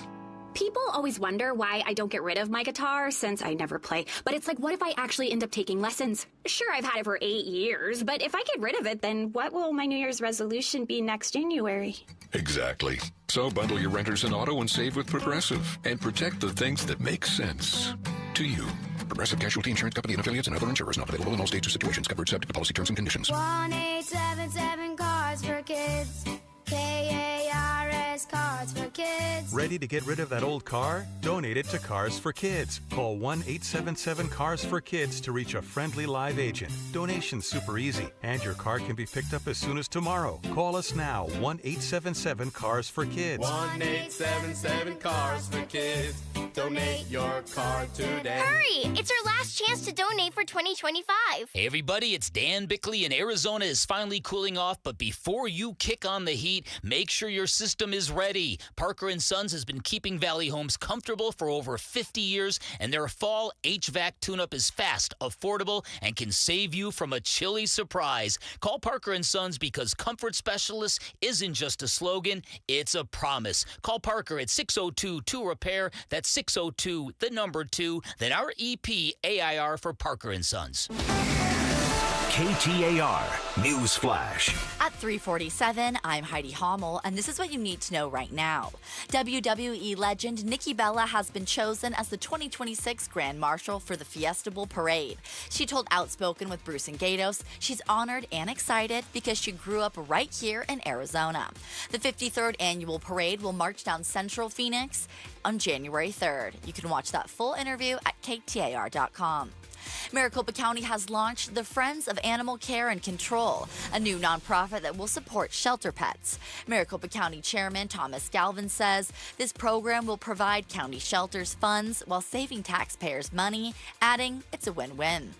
S10: People always wonder why I don't get rid of my guitar since I never play. But it's like, what if I actually end up taking lessons? Sure, I've had it for 8 years, but if I get rid of it, then what will my New Year's resolution be next January?
S9: Exactly. So bundle your renters and auto and save with Progressive and protect the things that make sense to you. Progressive Casualty Insurance Company and affiliates and other insurers not available in all states or situations. Coverage subject to policy terms and conditions.
S13: 1-877 Cars for Kids. KARS Cars for Kids.
S15: Ready to get rid of that old car? Donate it to Cars for Kids. Call 1-877 for Kids to reach a friendly live agent. Donation's super easy, and your car can be picked up as soon as tomorrow. Call us now, 1-877 for Kids.
S16: 1-877 for Kids.
S8: Donate your card today.
S13: Hurry! It's our last chance to donate for 2025.
S11: Hey everybody, it's Dan Bickley, and Arizona is finally cooling off, but before you kick on the heat, make sure your system is ready. Parker & Sons has been keeping Valley homes comfortable for over 50 years, and their fall HVAC tune-up is fast, affordable, and can save you from a chilly surprise. Call Parker & Sons because Comfort Specialist isn't just a slogan, it's a promise. Call Parker at 602-2-REPAIR. That's 602-2, then our EP AIR for Parker & Sons.
S24: KTAR News Flash.
S3: At 3:47, I'm Heidi Hommel, and this is what you need to know right now. WWE legend Nikki Bella has been chosen as the 2026 Grand Marshal for the Fiesta Bowl Parade. She told Outspoken with Bruce and Gatos she's honored and excited because she grew up right here in Arizona. The 53rd annual parade will march down Central Phoenix on January 3rd. You can watch that full interview at KTAR.com. Maricopa County has launched the Friends of Animal Care and Control, a new nonprofit that will support shelter pets. Maricopa County Chairman Thomas Galvin says this program will provide county shelters funds while saving taxpayers money, adding it's a win-win.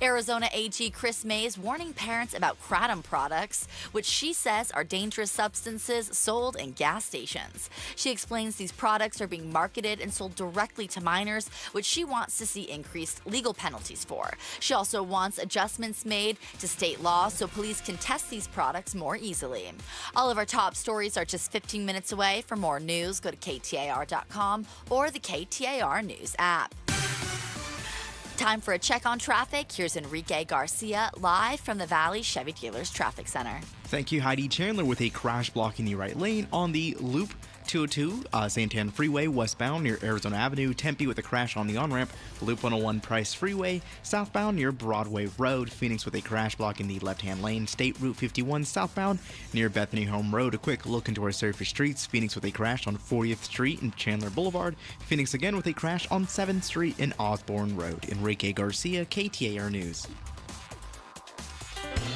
S3: Arizona AG Chris Mays warning parents about kratom products, which she says are dangerous substances sold in gas stations. She explains these products are being marketed and sold directly to minors, which she wants to see increased legal penalties for. She also wants adjustments made to state law so police can test these products more easily. All of our top stories are just 15 minutes away. For more news, go to KTAR.com or the KTAR News app. Time for a check on traffic. Here's Enrique Garcia live from the Valley Chevy Dealers Traffic Center.
S2: Thank you, Heidi. Chandler with a crash blocking the right lane on the Loop 202 Santan Freeway westbound near Arizona Avenue. Tempe with a crash on the on-ramp. Loop 101 Price Freeway southbound near Broadway Road. Phoenix with a crash blocking the left-hand lane. State Route 51 southbound near Bethany Home Road. A quick look into our surface streets. Phoenix with a crash on 40th Street and Chandler Boulevard. Phoenix again with a crash on 7th Street and Osborne Road. Enrique Garcia, KTAR News.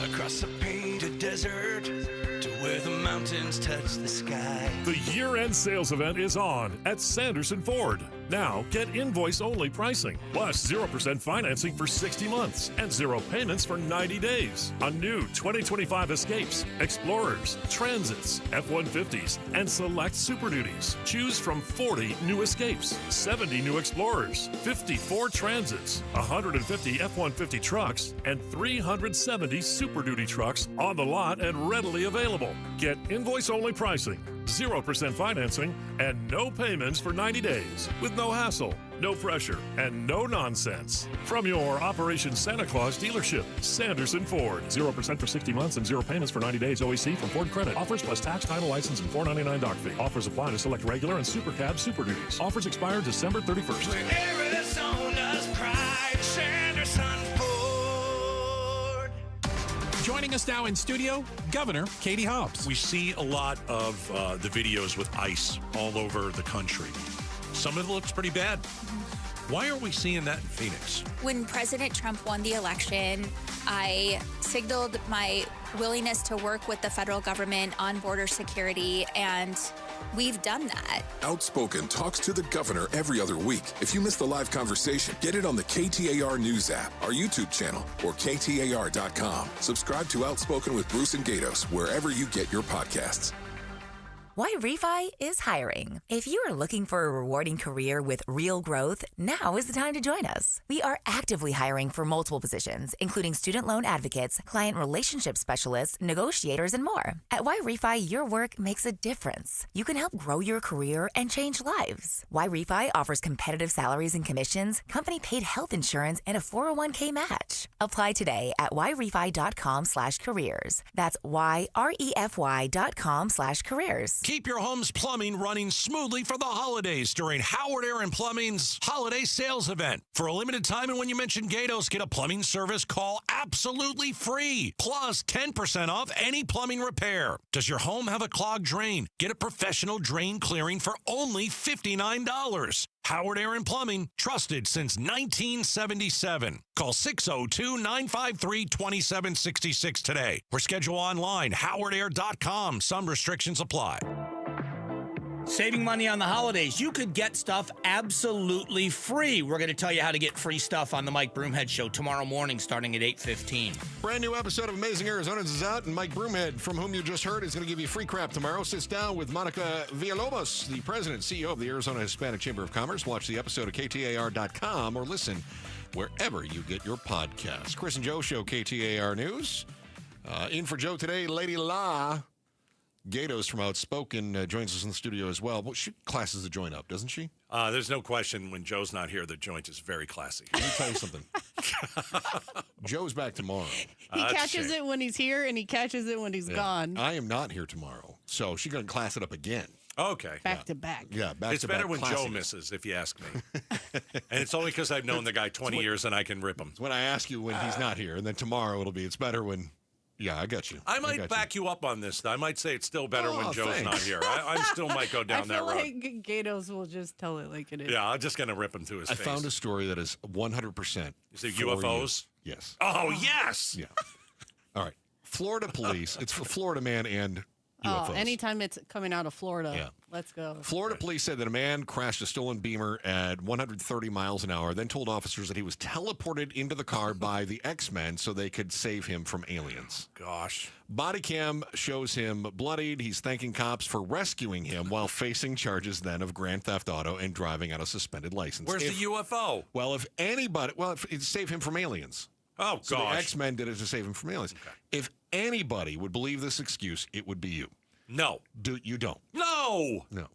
S16: Across a painted desert to where the mountains touch the sky.
S17: The year-end sales event is on at Sanderson Ford. Now, get invoice-only pricing, plus 0% financing for 60 months and 0 payments for 90 days on new 2025 Escapes, Explorers, Transits, F-150s, and select Super Duties. Choose from 40 new Escapes, 70 new Explorers, 54 Transits, 150 F-150 trucks, and 370 Super Duty trucks on the lot and readily available. Get invoice-only pricing, 0% financing, and no payments for 90 days with no hassle, no pressure, and no nonsense. From your Operation Santa Claus dealership, Sanderson Ford. 0% for 60 months and 0 payments for 90 days OEC from Ford Credit. Offers plus tax, title, license, and $4.99 dock fee. Offers apply to select regular and Super Cab Super Duties. Offers expire December 31st.
S16: Where Arizona's pride, Sanderson Ford.
S18: Joining us now in studio, Governor Katie Hobbs.
S19: We see a lot of the videos with ice all over the country. Some of it looks pretty bad. Why aren't we seeing that in Phoenix?
S20: When President Trump won the election, I signaled my willingness to work with the federal government on border security, and we've done that.
S9: Outspoken talks to the governor every other week. If you missed the live conversation, get it on the KTAR News app, our YouTube channel, or KTAR.com. Subscribe to Outspoken with Bruce and Gatos wherever you get your podcasts.
S21: Why Refi is hiring. If you are looking for a rewarding career with real growth, now is the time to join us. We are actively hiring for multiple positions, including student loan advocates, client relationship specialists, negotiators, and more. At Why Refi, your work makes a difference. You can help grow your career and change lives. Why Refi offers competitive salaries and commissions, company-paid health insurance, and a 401k match. Apply today at whyrefi.com/careers. That's whyrefi.com/careers.
S19: Keep your home's plumbing running smoothly for the holidays during Howard Air and Plumbing's holiday sales event. For a limited time, and when you mention Gatos, get a plumbing service call absolutely free, plus 10% off any plumbing repair. Does your home have a clogged drain? Get a professional drain clearing for only $59. Howard Air and Plumbing, trusted since 1977. Call 602-953-2766 today or schedule online, howardair.com. Some restrictions apply.
S1: Saving money on the holidays. You could get stuff absolutely free. We're going to tell you how to get free stuff on the Mike Broomhead Show tomorrow morning starting at 8:15.
S14: Brand new episode of Amazing Arizonans is out, and Mike Broomhead, from whom you just heard, is going to give you free crap tomorrow. Sits down with Monica Villalobos, the president and CEO of the Arizona Hispanic Chamber of Commerce. Watch the episode at KTAR.com or listen wherever you get your podcasts. Chris and Joe Show, KTAR News. In for Joe today, Lady La Gatos from Outspoken joins us in the studio as well. Well, she classes the joint up, doesn't she?
S19: There's no question when Joe's not here, the joint is very classy.
S14: Let me tell you something. Joe's back tomorrow.
S12: He catches it when he's here, and he catches it when he's gone.
S14: I am not here tomorrow, so she's going to class it up again.
S19: Okay.
S12: Back to back.
S14: Yeah, back
S19: it's
S14: to
S19: better
S14: back
S19: when
S14: classiness.
S19: Joe misses, if you ask me. And it's only because I've known the guy 20 years and I can rip him.
S14: It's when I ask you when he's not here, and then tomorrow it'll be, it's better when... Yeah, I got you.
S19: I might back you up on this. I might say it's still better when Joe's not here. I still might go down that road.
S12: I feel like Gatos will just tell it like it is.
S19: Yeah, I'm just going to rip him to his face.
S14: I found a story that is 100%.
S19: Is it UFOs?
S14: You. Yes.
S19: Oh, yes!
S14: Yeah. All right. Florida police. It's for Florida man and UFOs.
S12: Oh, anytime it's coming out of Florida.
S14: Yeah.
S12: Let's go.
S14: Florida police said that a man crashed a stolen Beamer at 130 miles an hour, then told officers that he was teleported into the car by the X-Men so they could save him from aliens.
S19: Gosh.
S14: Body cam shows him bloodied. He's thanking cops for rescuing him while facing charges then of grand theft auto and driving out a suspended license.
S19: Where's the UFO?
S14: Well, if it save him from aliens.
S19: Oh,
S14: so
S19: gosh.
S14: the X-Men did it to save him from aliens.
S19: Okay.
S14: If anybody would believe this excuse, it would be you.
S19: No.
S14: You don't.
S19: No.
S14: No.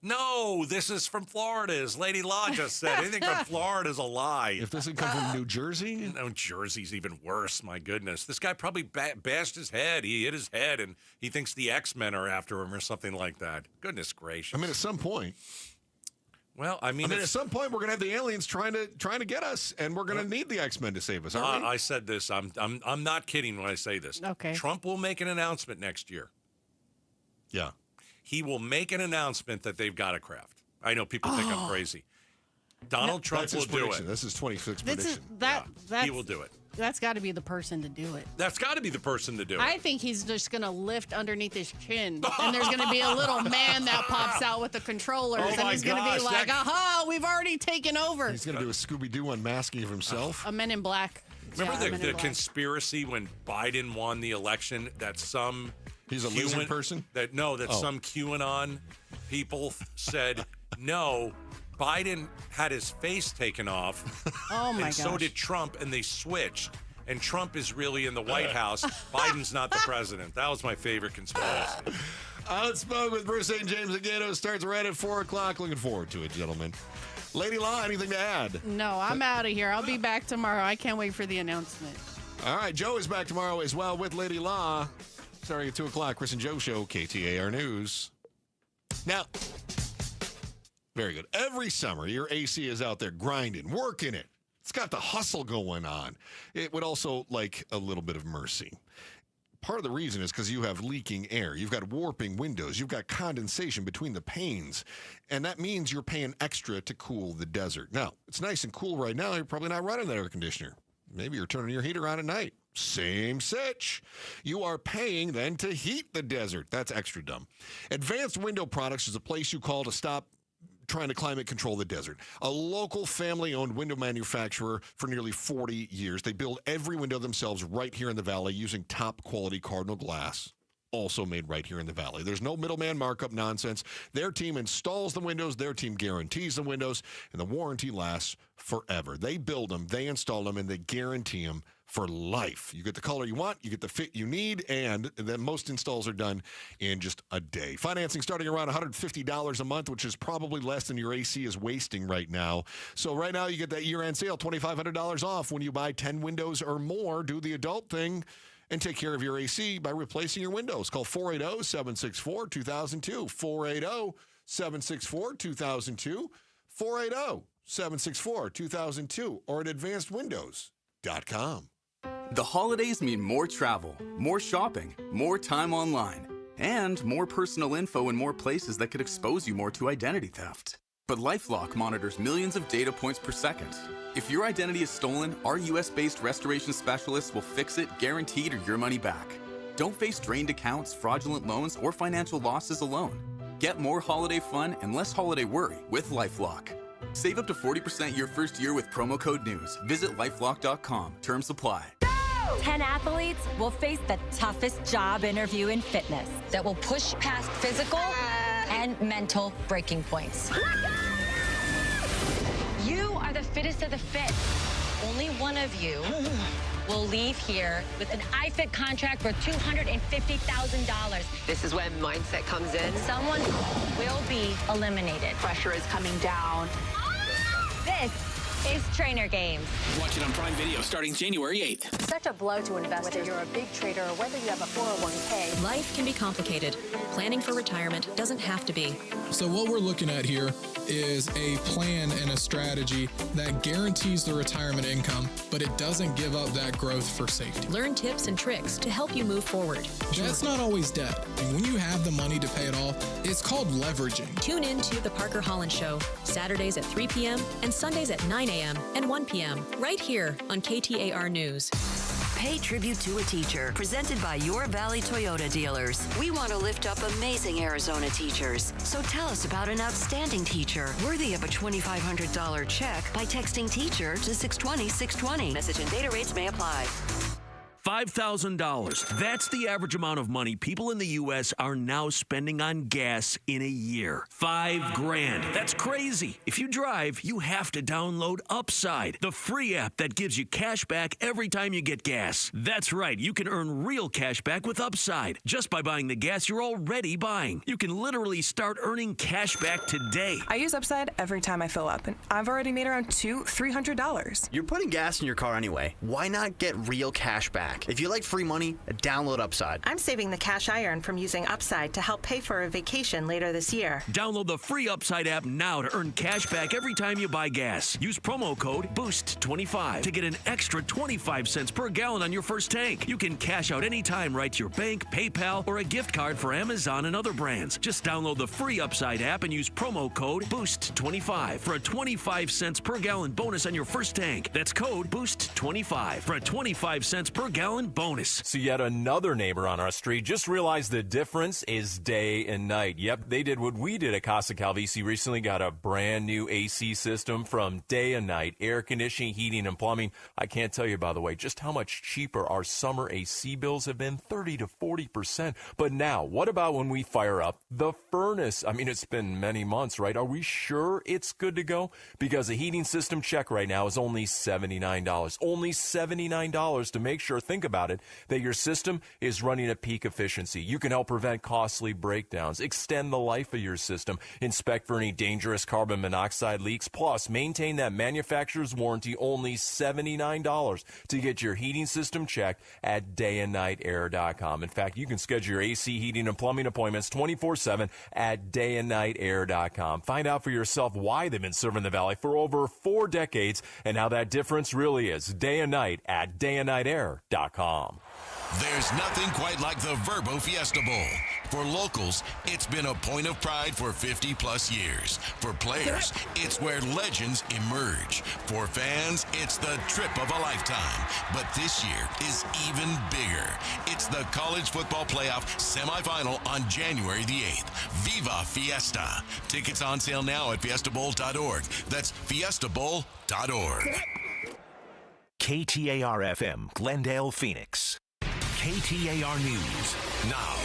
S19: No, this is from Florida, as Lady Law just said. Anything from Florida is a lie.
S14: If this had come from New Jersey?
S19: No, Jersey's even worse, my goodness. This guy probably bashed his head. He hit his head, and he thinks the X-Men are after him or something like that. Goodness gracious.
S14: I mean, at some point...
S19: Well, I mean,
S14: at some point we're gonna have the aliens trying to get us, and we're gonna need the X-Men to save us. Aren't we?
S19: I said this. I'm not kidding when I say this.
S12: Okay.
S19: Trump will make an announcement next year.
S14: Yeah.
S19: He will make an announcement that they've got a craft. I know people think I'm crazy. Donald Trump will do it.
S14: This is 26 prediction.
S19: He will do it.
S12: That's got to be the person to do it.
S19: That's got to be the person to do it.
S12: I think he's just going to lift underneath his chin, and there's going to be a little man that pops out with the controllers, and he's going to be like, aha, we've already taken over.
S14: He's going to do a Scooby-Doo unmasking of himself.
S12: A Men in Black.
S19: Remember the conspiracy when Biden won the election that some...
S14: He's a lizard person?
S19: Some QAnon people said, no, Biden had his face taken off.
S12: Oh, my
S19: And so
S12: gosh.
S19: did Trump, and they switched. And Trump is really in the White House. Biden's not the president. That was my favorite conspiracy.
S14: Outspoken with Bruce St. James and Gato starts right at 4 o'clock. Looking forward to it, gentlemen. Lady Law, anything to add?
S12: No, I'm out of here. I'll be back tomorrow. I can't wait for the announcement.
S14: All right, Joe is back tomorrow as well with Lady Law. Starting at 2 o'clock, Chris and Joe Show, KTAR News. Now, very good. Every summer, your AC is out there grinding, working it. It's got the hustle going on. It would also like a little bit of mercy. Part of the reason is because you have leaking air. You've got warping windows. You've got condensation between the panes. And that means you're paying extra to cool the desert. Now, it's nice and cool right now. You're probably not running that air conditioner. Maybe you're turning your heater on at night. Same sitch. You are paying then to heat the desert. That's extra dumb. Advanced Window Products is a place you call to stop trying to climate control the desert. A local family-owned window manufacturer for nearly 40 years. They build every window themselves right here in the valley using top-quality Cardinal glass. Also made right here in the valley. There's no middleman markup nonsense. Their team installs the windows. Their team guarantees the windows. And the warranty lasts forever. They build them, they install them, and they guarantee them for life. You get the color you want, you get the fit you need, and then most installs are done in just a day. Financing starting around $150 a month, which is probably less than your AC is wasting right now. So right now you get that year-end sale, $2,500 off when you buy 10 windows or more. Do the adult thing and take care of your AC by replacing your windows. Call 480-764-2002, 480-764-2002, 480-764-2002, or at advancedwindows.com.
S6: The holidays mean more travel, more shopping, more time online, and more personal info in more places that could expose you more to identity theft. But LifeLock monitors millions of data points per second. If your identity is stolen, our U.S.-based restoration specialists will fix it, guaranteed, or your money back. Don't face drained accounts, fraudulent loans, or financial losses alone. Get more holiday fun and less holiday worry with LifeLock. Save up to 40% your first year with promo code NEWS. Visit lifelock.com. Terms apply.
S5: 10 athletes will face the toughest job interview in fitness that will push past physical and mental breaking points. You are the fittest of the fit. Only one of you will leave here with an iFit contract for $250,000.
S7: This is when mindset comes in.
S5: Someone will be eliminated.
S7: Pressure is coming down.
S5: This is Trainer Games.
S22: Watch it on Prime Video starting January 8th.
S23: Such a blow to investors. Whether you're a big trader or whether you have a 401k.
S25: Life can be complicated. Planning for retirement doesn't have to be.
S18: So what we're looking at here is a plan and a strategy that guarantees the retirement income, but it doesn't give up that growth for safety.
S25: Learn tips and tricks to help you move forward.
S18: That's not always debt. And when you have the money to pay it off, it's called leveraging.
S25: Tune in to The Parker Holland Show, Saturdays at 3 p.m. and Sundays at 9 a.m. and 1 p.m. right here on KTAR News.
S26: Pay tribute to a teacher, presented by Your Valley Toyota dealers. We want to lift up amazing Arizona teachers. So tell us about an outstanding teacher worthy of a $2,500 check by texting teacher to 620-620. Message and data rates may apply.
S27: $5,000. That's the average amount of money people in the U.S. are now spending on gas in a year. $5,000. That's crazy. If you drive, you have to download Upside, the free app that gives you cash back every time you get gas. That's right. You can earn real cash back with Upside just by buying the gas you're already buying. You can literally start earning cash back today.
S28: I use Upside every time I fill up, and I've already made around $300.
S29: You're putting gas in your car anyway. Why not get real cash back? If you like free money, download Upside.
S28: I'm saving the cash I earn from using Upside to help pay for a vacation later this year.
S27: Download the free Upside app now to earn cash back every time you buy gas. Use promo code BOOST25 to get an extra 25 cents per gallon on your first tank. You can cash out anytime right to your bank, PayPal, or a gift card for Amazon and other brands. Just download the free Upside app and use promo code BOOST25 for a 25 cents per gallon bonus on your first tank. That's code BOOST25 for a 25 cents per gallon bonus.
S30: So yet another neighbor on our street just realized the difference is day and night. Yep, they did what we did at Casa Calvisi recently, got a brand new AC system from Day and Night, air conditioning, heating, and plumbing. I can't tell you, by the way, just how much cheaper our summer AC bills have been, 30 to 40%. But now, what about when we fire up the furnace? I mean, it's been many months, right? Are we sure it's good to go? Because a heating system check right now is only $79. Only $79 to make sure, think about it, that your system is running at peak efficiency. You can help prevent costly breakdowns, extend the life of your system, inspect for any dangerous carbon monoxide leaks, plus maintain that manufacturer's warranty. Only $79 to get your heating system checked at dayandnightair.com. In fact, you can schedule your AC heating and plumbing appointments 24/7 at dayandnightair.com. Find out for yourself why they've been serving the Valley for over 4 decades and how that difference really is. Day and night at dayandnightair.com.
S31: There's nothing quite like the Verbo Fiesta Bowl. For locals, it's been a point of pride for 50-plus years. For players, it's where legends emerge. For fans, it's the trip of a lifetime. But this year is even bigger. It's the College Football Playoff semifinal on January the 8th. Viva Fiesta. Tickets on sale now at fiestabowl.org. That's fiestabowl.org.
S24: KTAR-FM, Glendale, Phoenix. KTAR News now.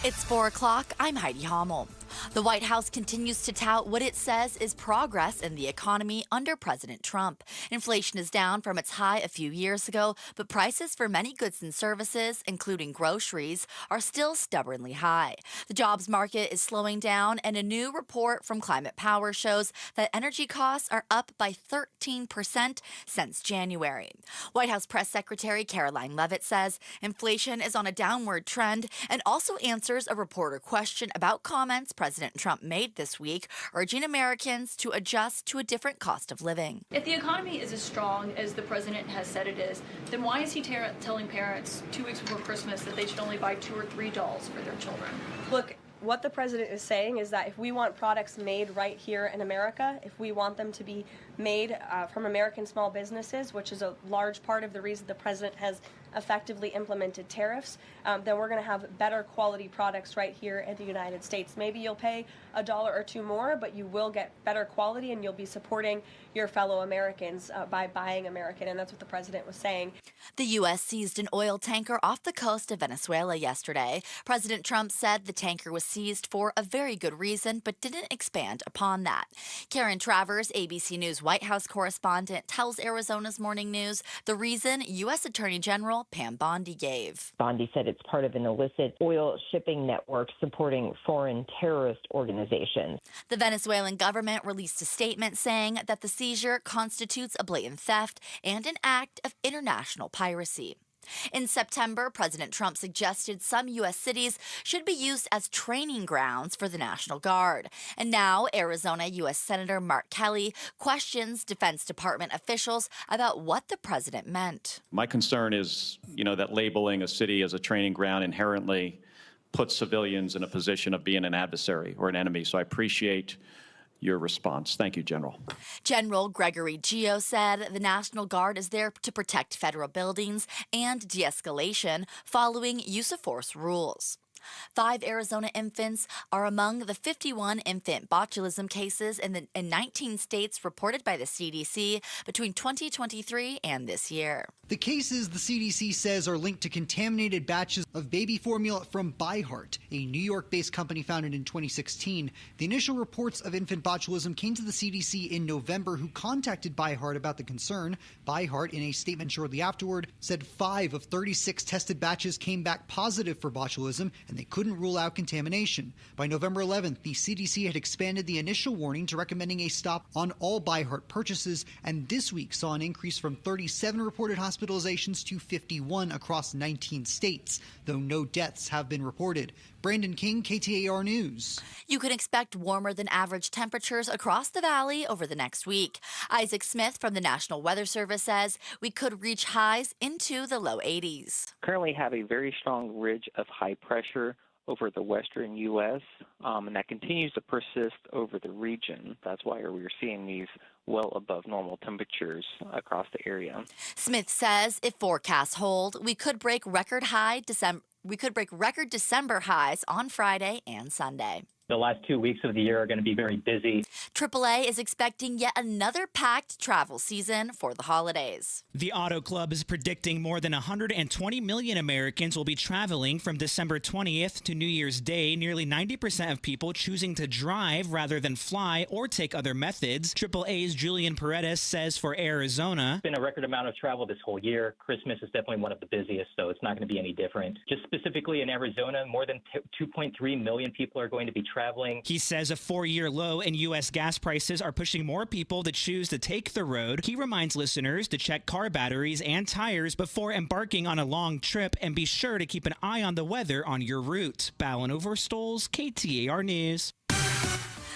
S3: It's 4 o'clock. I'm Heidi Hommel. The White House continues to tout what it says is progress in the economy under President Trump. Inflation is down from its high a few years ago, but prices for many goods and services, including groceries, are still stubbornly high. The jobs market is slowing down, and a new report from Climate Power shows that energy costs are up by 13% since January. White House Press Secretary Caroline Leavitt says inflation is on a downward trend and also answers a reporter question about comments President Trump made this week, urging Americans to adjust to a different cost of living.
S32: If the economy is as strong as the president has said it is, then why is he telling parents 2 weeks before Christmas that they should only buy 2 or 3 dolls for their children?
S33: Look, what the president is saying is that if we want products made right here in America, if we want them to be made from American small businesses, which is a large part of the reason the president has effectively implemented tariffs, then we're going to have better quality products right here in the United States. Maybe you'll pay $1 or $2 more, but you will get better quality and you'll be supporting your fellow Americans by buying American, and that's what the president was saying.
S3: The U.S. seized an oil tanker off the coast of Venezuela yesterday. President Trump said the tanker was seized for a very good reason, but didn't expand upon that. Karen Travers, ABC News White House correspondent, tells Arizona's Morning News the reason U.S. Attorney General Pam Bondi gave.
S1: Bondi said it's part of an illicit oil shipping network supporting foreign terrorist organizations.
S3: The Venezuelan government released a statement saying that the seizure constitutes a blatant theft and an act of international piracy. In September, President Trump suggested some U.S. cities should be used as training grounds for the National Guard. And now, Arizona U.S. Senator Mark Kelly questions Defense Department officials about what the president meant.
S2: My concern is, that labeling a city as a training ground inherently puts civilians in a position of being an adversary or an enemy. So I appreciate your response. Thank you, General.
S3: General Gregory Gio said the National Guard is there to protect federal buildings and de-escalation following use of force rules. 5 Arizona infants are among the 51 infant botulism cases in 19 states reported by the CDC between 2023 and this year.
S4: The cases, the CDC says, are linked to contaminated batches of baby formula from ByHeart, a New York-based company founded in 2016. The initial reports of infant botulism came to the CDC in November, who contacted ByHeart about the concern. ByHeart, in a statement shortly afterward, said 5 of 36 tested batches came back positive for botulism, and they couldn't rule out contamination. By November 11th, the CDC had expanded the initial warning to recommending a stop on all ByHeart purchases, and this week saw an increase from 37 reported hospitalizations to 51 across 19 states, though no deaths have been reported. Brandon King, KTAR News.
S3: You can expect warmer than average temperatures across the valley over the next week. Isaac Smith from the National Weather Service says we could reach highs into the low 80s.
S8: Currently have a very strong ridge of high pressure over the western U.S., and that continues to persist over the region. That's why we're seeing these well above normal temperatures across the area.
S3: Smith says if forecasts hold, we could break record December highs on Friday and Sunday.
S9: The last 2 weeks of the year are going to be very busy.
S3: AAA is expecting yet another packed travel season for the holidays.
S10: The Auto Club is predicting more than 120 million Americans will be traveling from December 20th to New Year's Day. Nearly 90% of people choosing to drive rather than fly or take other methods. AAA's Julian Paredes says for Arizona,
S9: it's been a record amount of travel this whole year. Christmas is definitely one of the busiest, so it's not going to be any different. Just specifically in Arizona, more than 2.3 million people are going to be traveling.
S10: He says a 4-year low in U.S. gas prices are pushing more people to choose to take the road. He reminds listeners to check car batteries and tires before embarking on a long trip, and be sure to keep an eye on the weather on your route. Ballin over Stoles, KTAR News.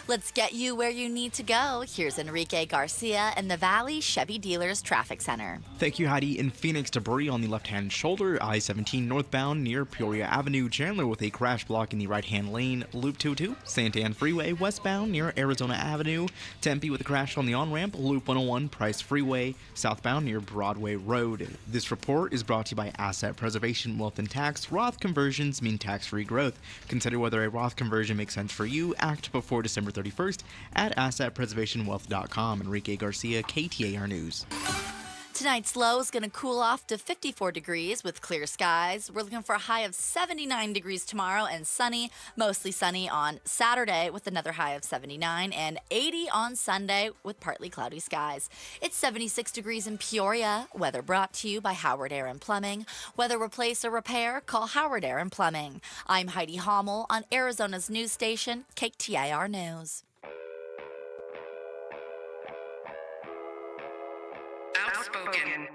S3: Let's get you where you need to go. Here's Enrique Garcia in the Valley Chevy Dealers Traffic Center.
S11: Thank you, Heidi. In Phoenix, debris on the left-hand shoulder, I-17 northbound near Peoria Avenue. Chandler with a crash block in the right-hand lane. Loop 22, Santa Ana Freeway westbound near Arizona Avenue. Tempe with a crash on the on-ramp. Loop 101, Price Freeway southbound near Broadway Road. This report is brought to you by Asset Preservation Wealth and Tax. Roth conversions mean tax-free growth. Consider whether a Roth conversion makes sense for you. Act before December 31st at assetpreservationwealth.com. Enrique Garcia, KTAR News.
S3: Tonight's low is going to cool off to 54 degrees with clear skies. We're looking for a high of 79 degrees tomorrow and sunny, mostly sunny on Saturday with another high of 79 and 80 on Sunday with partly cloudy skies. It's 76 degrees in Peoria. Weather brought to you by Howard Air and Plumbing. Whether replace or repair, call Howard Air and Plumbing. I'm Heidi Hommel on Arizona's news station, KTAR News.
S13: Outspoken.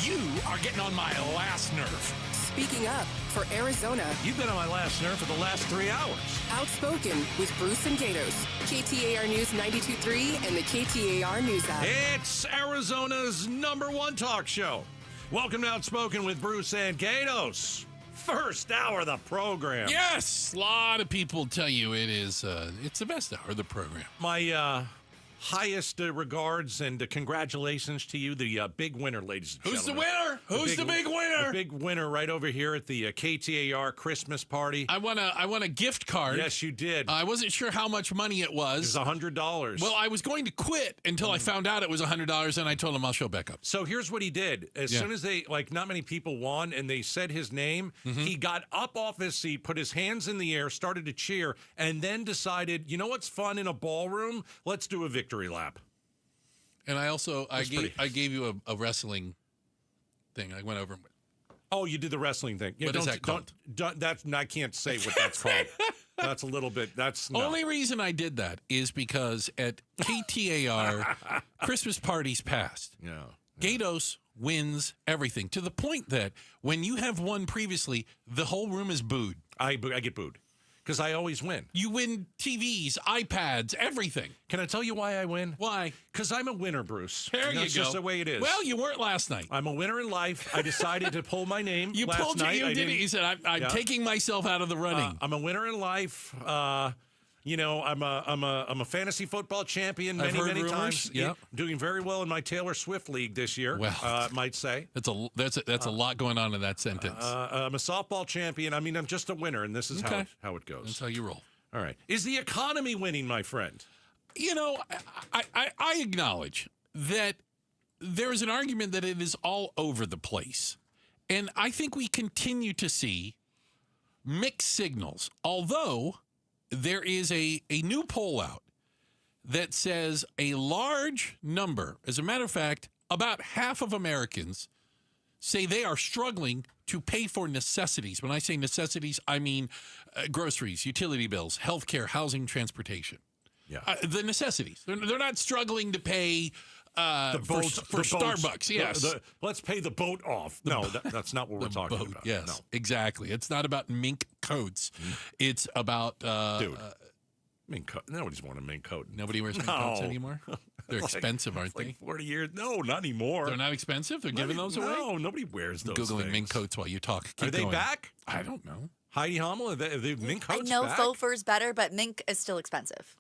S19: You are getting on my last nerve.
S13: Speaking up for Arizona.
S19: You've been on my last nerve for the last 3 hours.
S13: Outspoken with Bruce and Gatos. KTAR News 92.3 and the KTAR News app.
S19: It's Arizona's #1 talk show. Welcome to Outspoken with Bruce and Gatos. First hour of the program.
S15: Yes, a lot of people tell you it is. It's the best hour of the program.
S19: My
S5: highest regards and congratulations to you, the big winner, ladies and
S6: Who's
S5: gentlemen.
S6: the winner? Who's the big winner?
S5: The big winner right over here at the KTAR Christmas party.
S6: I won a gift card.
S5: Yes, you did.
S6: I wasn't sure how much money it was.
S5: It was $100.
S6: Well, I was going to quit until I found out it was $100, and I told him I'll show back up.
S5: So here's what he did. As soon as not many people won, and they said his name, he got up off his seat, put his hands in the air, started to cheer, and then decided, you know what's fun in a ballroom? Let's do a victory lap.
S6: And I also I gave you a wrestling thing. I went over.
S5: Oh, you did the wrestling thing. Yeah,
S6: what is that called?
S5: I can't say what that's called. That's a little bit. That's no.
S6: Only reason I did that is because at KTAR, Christmas parties past.
S5: Yeah.
S6: Gatos wins everything to the point that when you have won previously, the whole room is booed.
S5: I get booed. Because I always win.
S6: You win TVs, iPads, everything.
S5: Can I tell you why I win?
S6: Why?
S5: Because I'm a winner, Bruce.
S6: There you go.
S5: That's just the way it is.
S6: Well, you weren't last night.
S5: I'm a winner in life. I decided to pull my name last night.
S6: You did it. You said, I'm taking myself out of the running.
S5: I'm a winner in life. I'm a fantasy football champion many times.
S6: Yeah,
S5: doing very well in my Taylor Swift league this year.
S6: Well,
S5: might say
S6: that's a lot going on in that sentence.
S5: I'm a softball champion. I mean, I'm just a winner, and this is how it goes.
S6: That's how you roll.
S5: All right. Is the economy winning, my friend?
S6: You know, I acknowledge that there is an argument that it is all over the place, and I think we continue to see mixed signals. Although there is a new poll out that says a large number, as a matter of fact, about half of Americans say they are struggling to pay for necessities. When I say necessities, I mean groceries, utility bills, healthcare, housing, transportation.
S5: Yeah.
S6: The necessities. They're not struggling to pay for Starbucks. Yes.
S5: Let's pay the boat off. No, that's not what we're talking about.
S6: Yes,
S5: no.
S6: Exactly. It's not about mink coats. It's about...
S5: Dude, mink coat. Nobody's worn a mink coat.
S6: Nobody wears mink coats anymore? They're expensive, aren't they?
S5: 40 years. No, not anymore.
S6: They're not expensive? They're giving those away?
S5: No, nobody wears those
S6: Googling
S5: things.
S6: mink coats while you talk.
S5: Are they back?
S6: I don't know.
S5: Heidi Hummel, are the mink coats
S3: I know
S5: back?
S3: faux fur is better, but mink is still expensive.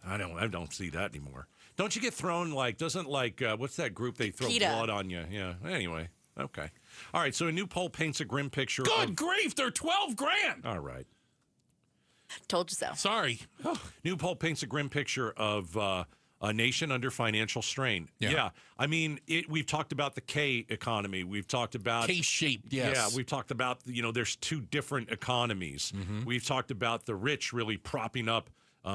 S5: I don't see that anymore. Don't you get thrown what's that group they throw
S3: PETA.
S5: blood on you? Yeah. Anyway, okay. All right, so a new poll paints a grim picture.
S6: Good grief, they're $12,000.
S5: All right.
S3: Told you so.
S6: Sorry.
S5: New poll paints a grim picture of a nation under financial strain.
S6: Yeah.
S5: I mean, we've talked about the K economy. We've talked about
S6: K-shaped, yes.
S5: Yeah, we've talked about, there's two different economies. We've talked about the rich really propping up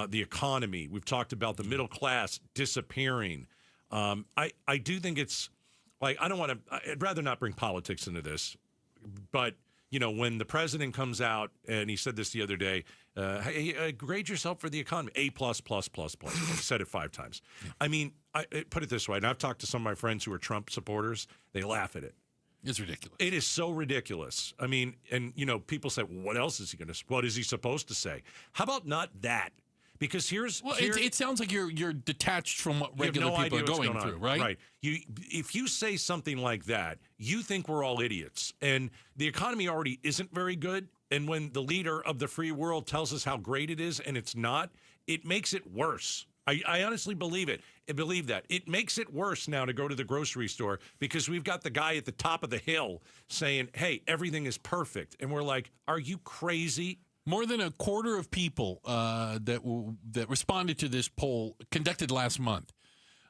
S5: the economy. We've talked about the middle class disappearing. I do think it's I'd rather not bring politics into this, but when the president comes out and he said this the other day, hey, grade yourself for the economy, A+++++. He said it 5 times. I mean, I put it this way, and I've talked to some of my friends who are Trump supporters. They laugh at it.
S6: It's ridiculous.
S5: It is so ridiculous. I mean, and people say, well, what else is he going to? What is he supposed to say? How about not that? Because
S6: it sounds like you're detached from what regular people are going through, right?
S5: Right. If you say something like that, you think we're all idiots, and the economy already isn't very good. And when the leader of the free world tells us how great it is, and it's not, it makes it worse. I honestly believe it. I believe that. It makes it worse now to go to the grocery store because we've got the guy at the top of the hill saying, hey, everything is perfect. And we're like, are you crazy?
S6: More than a quarter of people that responded to this poll conducted last month,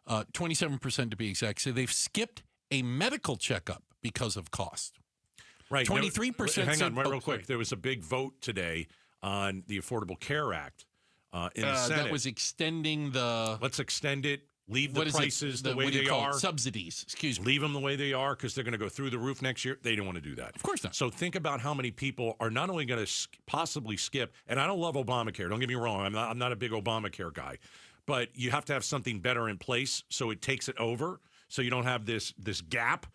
S6: 27% to be exact, say they've skipped a medical checkup because of cost.
S5: Right.
S6: 23%.
S5: Hang on, real quick. There was a big vote today on the Affordable Care Act in the Senate.
S6: That was extending the...
S5: Let's extend it. Leave the prices the way they are.
S6: Subsidies, excuse me.
S5: Leave them the way they are because they're going to go through the roof next year. They don't want to do that.
S6: Of course not.
S5: So think about how many people are not only going to possibly skip, and I don't love Obamacare. Don't get me wrong. I'm not a big Obamacare guy. But you have to have something better in place so it takes it over so you don't have this gap.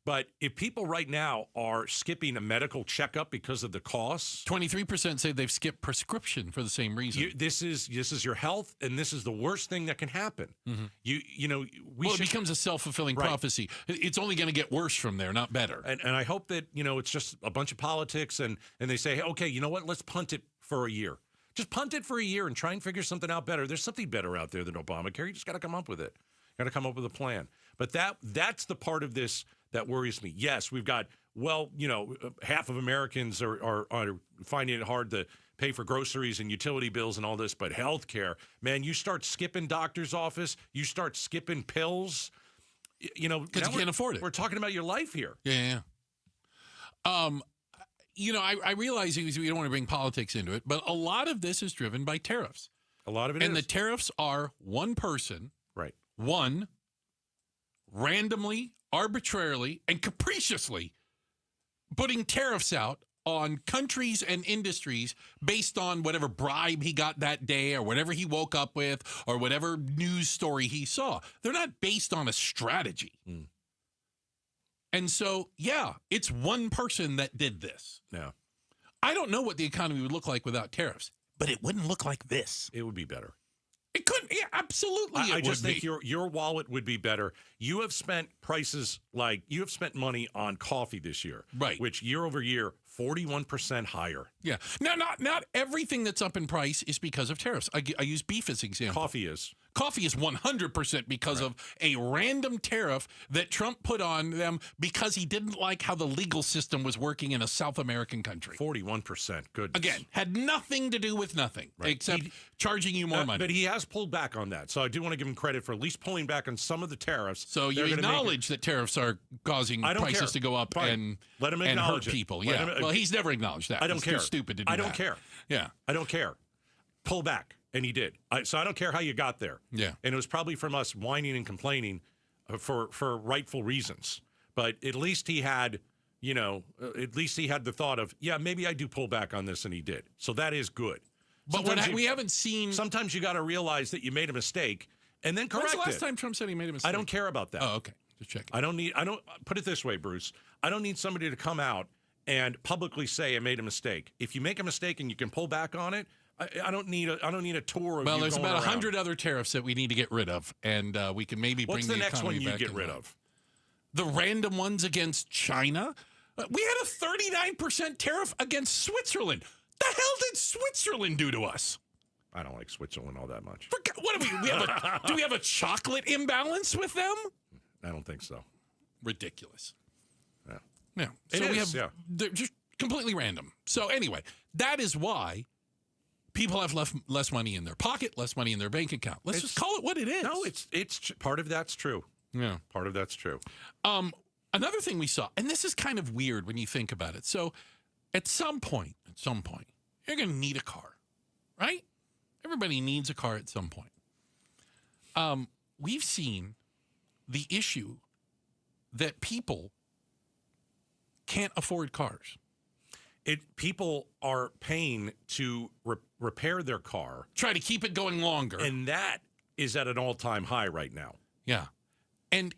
S5: But if people right now are skipping a medical checkup because of the costs,
S6: 23% say they've skipped prescription for the same reason.
S5: This is your health, and this is the worst thing that can happen.
S6: Mm-hmm.
S5: It
S6: becomes a self-fulfilling prophecy. It's only going to get worse from there, not better.
S5: And I hope that it's just a bunch of politics, and they say, hey, okay, you know what? Let's punt it for a year. Just punt it for a year and try and figure something out better. There's something better out there than Obamacare. You just got to come up with it. Got to come up with a plan. But that's the part of this that worries me. Yes, we've got, half of Americans are finding it hard to pay for groceries and utility bills and all this, but health care, man, you start skipping doctor's office, you start skipping pills, because
S6: you can't afford it.
S5: We're talking about your life here.
S6: Yeah. I realize we don't want to bring politics into it, but a lot of this is driven by tariffs.
S5: A lot of it is.
S6: And the tariffs are one person,
S5: right?
S6: One, randomly, arbitrarily, and capriciously putting tariffs out on countries and industries based on whatever bribe he got that day or whatever he woke up with or whatever news story he saw. They're not based on a strategy. And so, it's one person that did this.
S5: Yeah.
S6: I don't know what the economy would look like without tariffs, but it wouldn't look like this.
S5: It would be better.
S6: It could, absolutely.
S5: I just think your wallet would be better. You have spent money on coffee this year,
S6: right?
S5: Which year over year, 41% higher.
S6: Yeah. Now, not everything that's up in price is because of tariffs. I use beef as an example.
S5: Coffee is 100% because of a random tariff that Trump put on them because he didn't like how the legal system was working in a South American country. 41%. Good.
S6: Again, had nothing to do with nothing except charging you more money.
S5: But he has pulled back on that. So I do want to give him credit for at least pulling back on some of the tariffs.
S6: So you acknowledge that tariffs are causing prices to go up and hurt people. Well, he's never acknowledged that.
S5: I don't care.
S6: Too stupid to do that.
S5: I don't care.
S6: Yeah.
S5: I don't care. Pull back. And he did. So I don't care how you got there.
S6: Yeah.
S5: And it was probably from us whining and complaining for rightful reasons. But at least he had, the thought of, maybe I do pull back on this, and he did. So that is good.
S6: But we haven't seen.
S5: Sometimes you got to realize that you made a mistake and then correct it.
S6: When's the last time Trump said he made a mistake?
S5: I don't care about that.
S6: Oh, okay. Just checking.
S5: I don't put it this way, Bruce. I don't need somebody to come out and publicly say I made a mistake. If you make a mistake and you can pull back on it, I don't need a tour of.
S6: Well,
S5: you
S6: there's
S5: going
S6: about
S5: around.
S6: 100 other tariffs that we need to get rid of, and we can maybe bring the
S5: next one
S6: economy
S5: you
S6: back
S5: get
S6: in
S5: rid
S6: line.
S5: of?
S6: The random ones against China. We had a 39% tariff against Switzerland. The hell did Switzerland do to us?
S5: I don't like Switzerland all that much.
S6: What do we have? Do we have a chocolate imbalance with them?
S5: I don't think so.
S6: Ridiculous.
S5: Yeah.
S6: So they're just completely random. So anyway, that is why people have less money in their pocket, less money in their bank account. Let's just call it what it is.
S5: No, it's part of that's true.
S6: Yeah.
S5: Part of that's true.
S6: Another thing we saw, and this is kind of weird when you think about it. So at some point, you're going to need a car, right? Everybody needs a car at some point. We've seen the issue that people can't afford cars.
S5: People are paying to repair their car.
S6: Try to keep it going longer.
S5: And that is at an all-time high right now.
S6: Yeah. And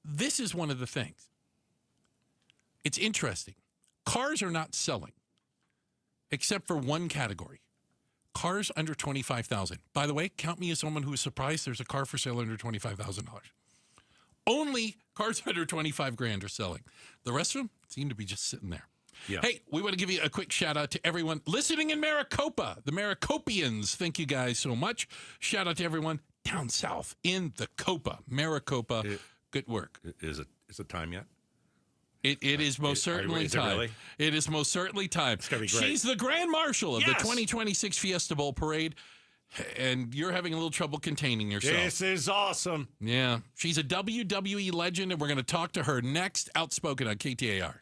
S6: this is one of the things. It's interesting. Cars are not selling, except for one category. Cars under $25,000. By the way, count me as someone who is surprised there's a car for sale under $25,000. Only cars under $25,000 are selling. The rest of them seem to be just sitting there.
S5: Yeah.
S6: Hey, we want to give you a quick shout out to everyone listening in Maricopa. The Maricopians, thank you guys so much. Shout out to everyone down south in the Copa, Maricopa. Good work.
S5: Is it time yet?
S6: It is most certainly time.
S5: Really?
S6: It is most certainly time.
S5: It's going to be great.
S6: She's the Grand Marshal of the 2026 Fiesta Bowl Parade, and you're having a little trouble containing yourself.
S5: This is awesome.
S6: Yeah. She's a WWE legend, and we're going to talk to her next. Outspoken on KTAR.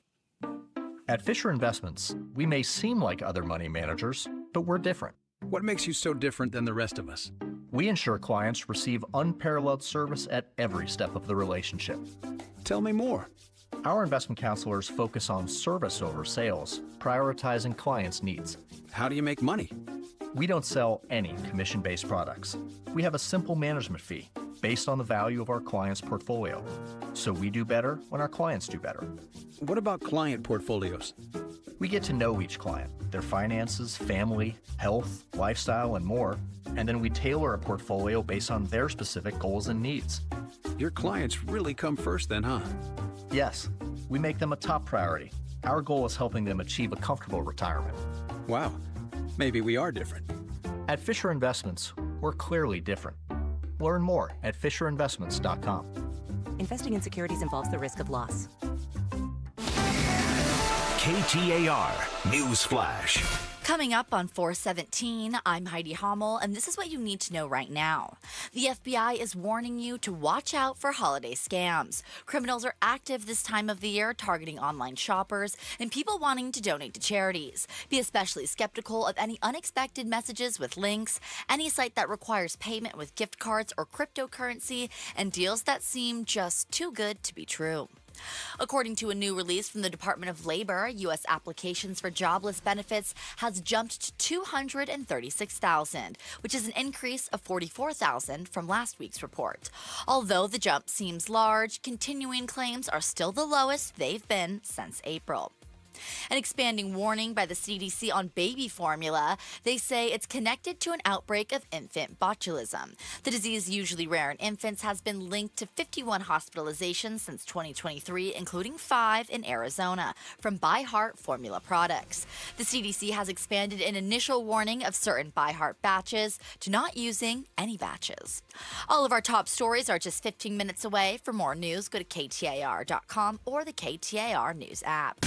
S7: At Fisher Investments, we may seem like other money managers, but we're different.
S12: What makes you so different than the rest of us?
S7: We ensure clients receive unparalleled service at every step of the relationship.
S12: Tell me more.
S7: Our investment counselors focus on service over sales, prioritizing clients' needs.
S12: How do you make money?
S7: We don't sell any commission-based products. We have a simple management fee based on the value of our client's portfolio. So we do better when our clients do better.
S12: What about client portfolios?
S7: We get to know each client, their finances, family, health, lifestyle, and more, and then we tailor a portfolio based on their specific goals and needs.
S12: Your clients really come first then, huh?
S7: Yes, we make them a top priority. Our goal is helping them achieve a comfortable retirement.
S12: Wow, maybe we are different.
S7: At Fisher Investments, we're clearly different. Learn more at FisherInvestments.com.
S14: Investing in securities involves the risk of loss.
S24: KTAR News Flash.
S3: Coming up on 417, I'm Heidi Hommel, and this is what you need to know right now. The FBI is warning you to watch out for holiday scams. Criminals are active this time of the year, targeting online shoppers and people wanting to donate to charities. Be especially skeptical of any unexpected messages with links, any site that requires payment with gift cards or cryptocurrency, and deals that seem just too good to be true. According to a new release from the Department of Labor, U.S. applications for jobless benefits has jumped to 236,000, which is an increase of 44,000 from last week's report. Although the jump seems large, continuing claims are still the lowest they've been since April. An expanding warning by the CDC on baby formula. They say it's connected to an outbreak of infant botulism. The disease, usually rare in infants, has been linked to 51 hospitalizations since 2023, including 5 in Arizona, from ByHeart formula products. The CDC has expanded an initial warning of certain ByHeart batches to not using any batches. All of our top stories are just 15 minutes away. For more news, go to KTAR.com or the KTAR News app.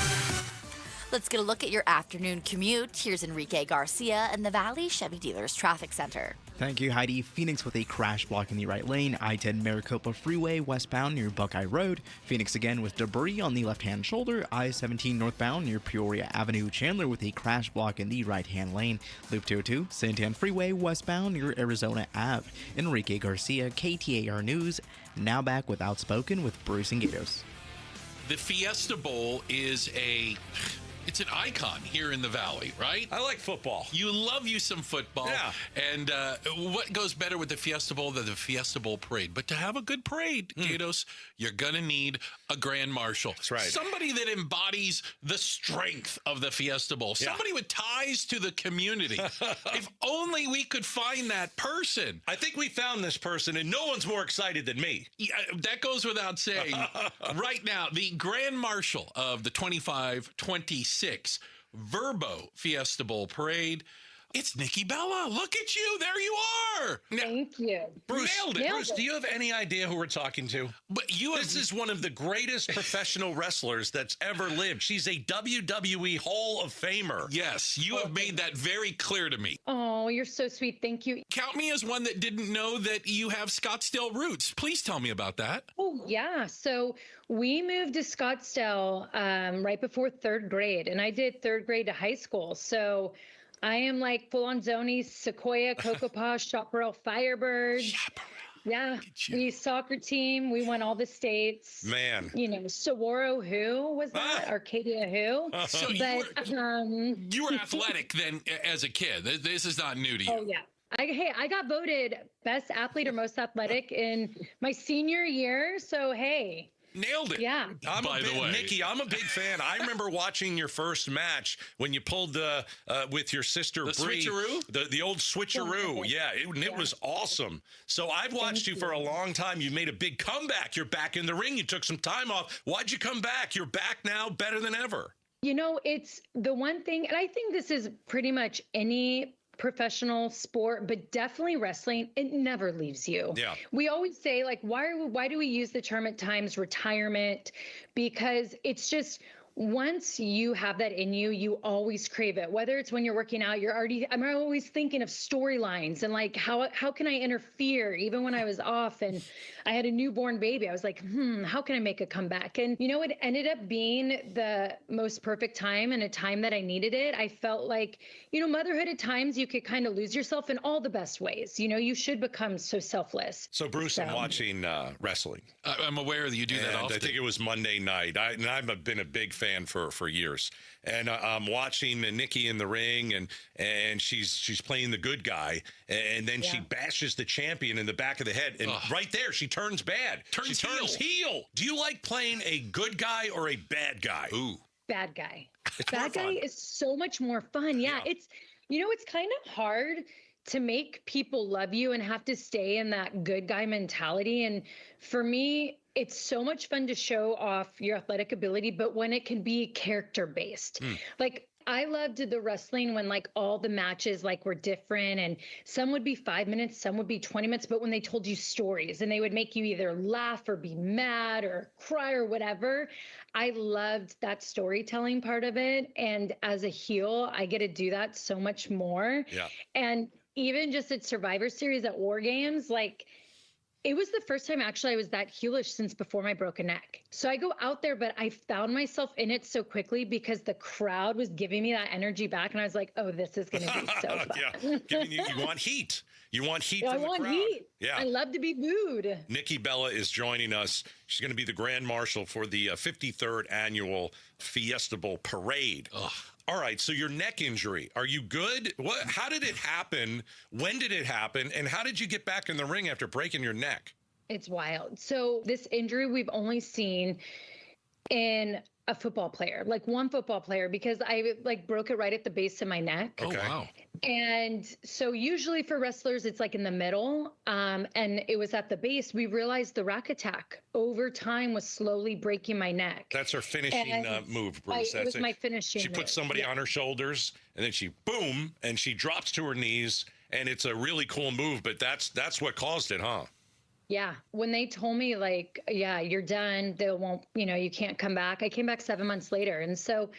S3: Let's get a look at your afternoon commute. Here's Enrique Garcia in the Valley Chevy Dealers Traffic Center.
S11: Thank you, Heidi. Phoenix with a crash blocking the right lane. I-10 Maricopa Freeway westbound near Buckeye Road. Phoenix again with debris on the left-hand shoulder. I-17 northbound near Peoria Avenue. Chandler with a crash block in the right-hand lane. Loop 202 Santan Freeway westbound near Arizona Ave. Enrique Garcia, KTAR News. Now back with Outspoken with Bruce and Gatos.
S6: The Fiesta Bowl is it's an icon here in the Valley, right?
S15: I like football.
S6: You love you some football.
S15: Yeah.
S6: And what goes better with the Fiesta Bowl than the Fiesta Bowl parade? But to have a good parade, Gatos, you're going to need a grand marshal.
S15: That's right.
S6: Somebody that embodies the strength of the Fiesta Bowl.
S15: Yeah.
S6: Somebody with ties to the community. If only we could find that person.
S15: I think we found this person, and no one's more excited than me.
S6: Yeah, that goes without saying. Right now, the grand marshal of the 25-26 Verbo Fiesta Bowl Parade. It's Nikki Bella. Look at you. There you are.
S16: Thank you.
S15: Bruce,
S16: Nailed
S15: Bruce, do you have any idea who we're talking to? This is one of the greatest professional wrestlers that's ever lived. She's a WWE Hall of Famer.
S6: Yes, you have made that very clear to me.
S16: Oh, you're so sweet. Thank you.
S6: Count me as one that didn't know that you have Scottsdale roots. Please tell me about that.
S16: Oh, yeah. So we moved to Scottsdale right before 3rd grade, and I did 3rd grade to high school. So I am like full-on Zonies, Sequoia, Cocopa, Chaparral Firebirds. Yeah, we soccer team. We won all the states.
S15: Man.
S16: You know, Saguaro who was that? Arcadia who?
S6: So you were athletic then as a kid. This is not new to you.
S16: Oh, yeah. I got voted best athlete or most athletic in my senior year. So, hey.
S15: Nailed it.
S16: Yeah.
S15: By the way, Nikki, I'm a big fan. I remember watching your first match when you pulled with your sister
S6: the
S15: Bree,
S6: switcheroo?
S15: the old switcheroo. Yeah, it was awesome. So I've watched you for a long time. You made a big comeback. You're back in the ring. You took some time off. Why'd you come back? You're back now, better than ever.
S16: You know, it's the one thing, and I think this is pretty much any professional sport, but definitely wrestling, it never leaves you.
S15: Yeah.
S16: We always say, like, why do we use the term at times retirement? Because it's just, once you have that in you, you always crave it. Whether it's when you're working out, I'm always thinking of storylines and like, how can I interfere? Even when I was off and I had a newborn baby, I was like, how can I make a comeback? And you know, it ended up being the most perfect time and a time that I needed it. I felt like, you know, motherhood at times you could kind of lose yourself in all the best ways. You know, you should become so selfless.
S15: So Bruce, I'm watching wrestling.
S6: I'm aware that you do that often.
S15: I think it was Monday night. I've been a big fan for years. And I'm watching Nikki in the ring, and she's playing the good guy, and then she bashes the champion in the back of the head, and right there she turns bad. She turns heel. Do you like playing a good guy or a bad guy?
S6: Ooh,
S16: bad guy. Bad guy is so much more fun. Yeah, it's, you know, it's kind of hard to make people love you and have to stay in that good guy mentality. And for me, it's so much fun to show off your athletic ability, but when it can be character based, like I loved the wrestling when like all the matches like were different, and some would be 5 minutes, some would be 20 minutes, but when they told you stories and they would make you either laugh or be mad or cry or whatever, I loved that storytelling part of it. And as a heel, I get to do that so much more.
S15: Yeah.
S16: And even just at Survivor Series at War Games, like, it was the first time actually I was that heelish since before my broken neck. So I go out there, but I found myself in it so quickly because the crowd was giving me that energy back. And I was like, oh, this is going to be so fun.
S15: Yeah. You want heat. You want heat from the crowd.
S16: I want heat.
S15: Yeah.
S16: I love to be booed.
S15: Nikki Bella is joining us. She's going to be the Grand Marshal for the 53rd Annual Fiesta Bowl Parade. Ugh. All right, so your neck injury, are you good? How did it happen? When did it happen? And how did you get back in the ring after breaking your neck?
S16: It's wild. So this injury we've only seen in a football player, like one football player, because I like broke it right at the base of my neck.
S15: Okay.
S6: Oh, wow.
S16: And so usually for wrestlers, it's like in the middle. And it was at the base. We realized the rack attack over time was slowly breaking my neck.
S15: That's her finishing move, Bruce.
S16: It was my finishing
S15: She
S16: move.
S15: puts somebody on her shoulders, and then she, boom, and she drops to her knees, and it's a really cool move, but that's what caused it, huh?
S16: Yeah. When they told me like, yeah, you're done, they won't, you can't come back. I came back 7 months later. And so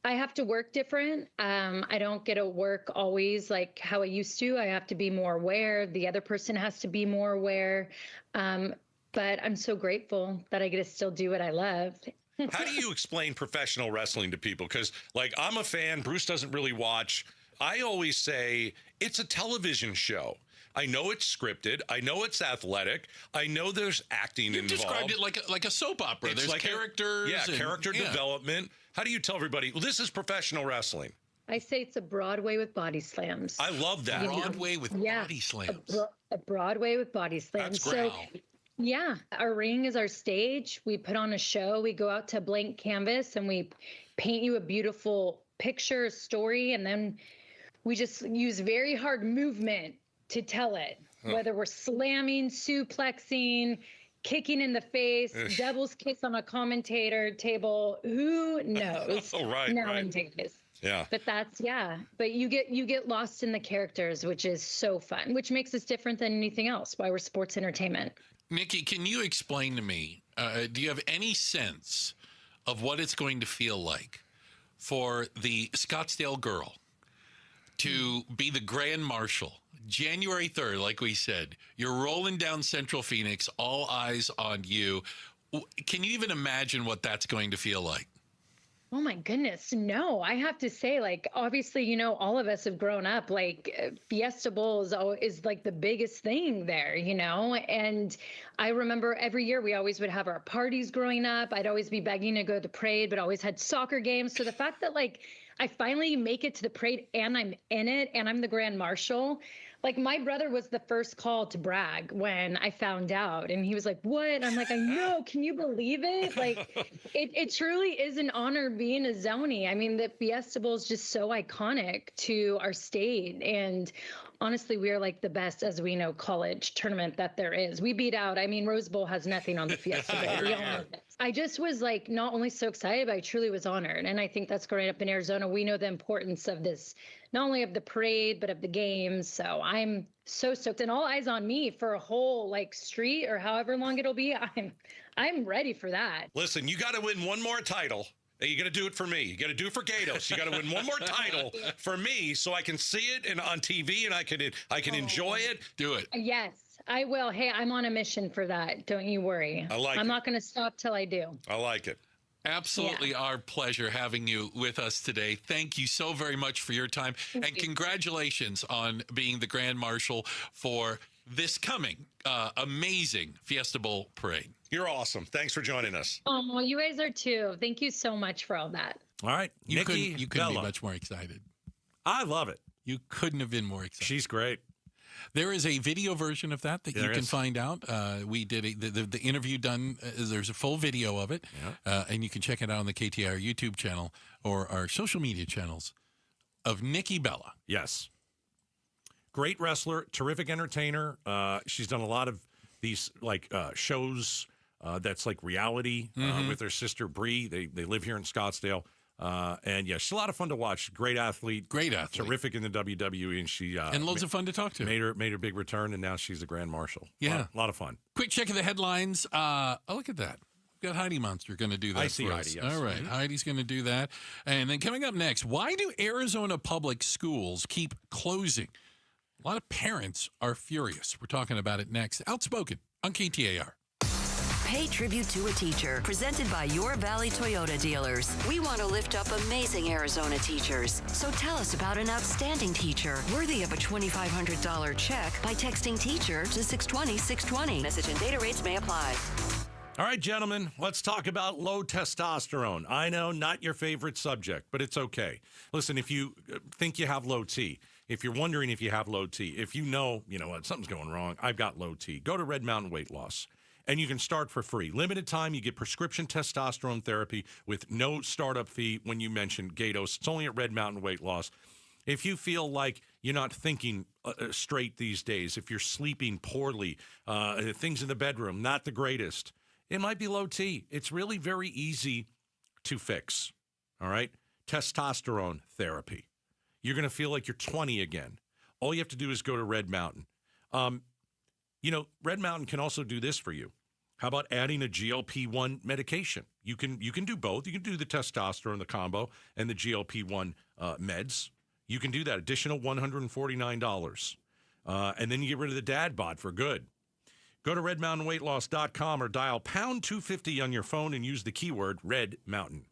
S16: I have to work different. I don't get to work always like how I used to. I have to be more aware. The other person has to be more aware. But I'm so grateful that I get to still do what I love.
S15: How do you explain professional wrestling to people? Because, like, I'm a fan. Bruce doesn't really watch. I always say it's a television show. I know it's scripted. I know it's athletic. I know there's acting involved.
S6: You described it like a soap opera.
S15: It's
S6: There's
S15: like
S6: characters.
S15: Character development. How do you tell everybody, well, this is professional wrestling?
S16: I say it's a Broadway with body slams.
S15: I love that.
S6: Broadway with body slams.
S16: A Broadway with body slams.
S6: That's great.
S16: So, yeah, our ring is our stage. We put on a show. We go out to blank canvas and we paint you a beautiful picture, story, and then we just use very hard movement to tell it, whether we're slamming, suplexing, kicking in the face, devil's kiss on a commentator table, who knows? Nowadays.
S15: Yeah.
S16: But but you get lost in the characters, which is so fun, which makes us different than anything else, why we're sports entertainment.
S6: Nikki, can you explain to me, do you have any sense of what it's going to feel like for the Scottsdale girl to be the Grand Marshal January 3rd, like we said? You're rolling down Central Phoenix, all eyes on you. Can you even imagine what that's going to feel like?
S16: Oh my goodness. No, I have to say, like, obviously, all of us have grown up, like Fiesta Bowl is like the biggest thing there, and I remember every year we always would have our parties growing up. I'd always be begging to go to the parade, but always had soccer games. So the fact that like I finally make it to the parade and I'm in it and I'm the Grand Marshal. Like, my brother was the first call to brag when I found out. And he was like, what? And I'm like, I know. Can you believe it? Like, it truly is an honor being a Zoni. I mean, the Fiesta Bowl is just so iconic to our state. And honestly, we are like the best, as we know, college tournament that there is. We beat out, Rose Bowl has nothing on the Fiesta Bowl. We all know this. I just was like, not only so excited, but I truly was honored. And I think that's growing up in Arizona. We know the importance of this, not only of the parade, but of the games. So I'm so stoked, and all eyes on me for a whole like street or however long it'll be. I'm ready for that.
S15: Listen, you got to win one more title. You got to do it for me. You got to do it for Gatos. You got to win one more title for me so I can see it on TV and I can enjoy it.
S6: Do it.
S16: Yes, I will. Hey, I'm on a mission for that. Don't you worry. I'm not going to stop till I do.
S15: I like it.
S6: Absolutely our pleasure having you with us today. Thank you so very much for your time. And congratulations on being the Grand Marshal for this coming amazing Fiesta Bowl parade.
S15: You're awesome. Thanks for joining us.
S16: Oh, well, you guys are too. Thank you so much for all that.
S5: All right.
S6: You couldn't be much more excited.
S5: I love it.
S6: You couldn't have been more excited.
S5: She's great.
S6: There is a video version of that you can find out. We did the interview done. There's a full video of it, and you can check it out on the KTAR YouTube channel or our social media channels of Nikki Bella.
S5: Yes. Great wrestler, terrific entertainer. She's done a lot of these shows that's like reality with her sister Bree. They live here in Scottsdale. And yeah, she's a lot of fun to watch. Great athlete. Terrific in the WWE, and she
S6: and loads of fun to talk to.
S5: Made her big return, and now she's a grand marshal.
S6: Yeah,
S5: a lot of fun.
S6: Quick check of the headlines. Oh, look at that. We've got Heidi Monster going to do that.
S5: I see
S6: for
S5: Heidi.
S6: us.
S5: Yes.
S6: All right, Heidi's going to do that. And then coming up next, why do Arizona public schools keep closing? A lot of parents are furious. We're talking about it next. Outspoken on KTAR.
S17: Pay tribute to a teacher, presented by Your Valley Toyota dealers. We want to lift up amazing Arizona teachers. So tell us about an outstanding teacher worthy of a $2,500 check by texting teacher to 620-620. Message and data rates may apply.
S5: All right, gentlemen, let's talk about low testosterone. I know, not your favorite subject, but it's okay. Listen, if you think you have low T, if you're wondering if you have low T, if you know what, something's going wrong, I've got low T, go to Red Mountain Weight Loss. And you can start for free. Limited time, you get prescription testosterone therapy with no startup fee when you mention Gatos. It's only at Red Mountain Weight Loss. If you feel like you're not thinking straight these days, if you're sleeping poorly, things in the bedroom, not the greatest, it might be low T. It's really very easy to fix, all right? Testosterone therapy. You're going to feel like you're 20 again. All you have to do is go to Red Mountain. Red Mountain can also do this for you. How about adding a GLP-1 medication? You can do both. You can do the testosterone, the combo, and the GLP-1 meds. You can do that. Additional $149. And then you get rid of the dad bod for good. Go to redmountainweightloss.com or dial pound 250 on your phone and use the keyword Red Mountain.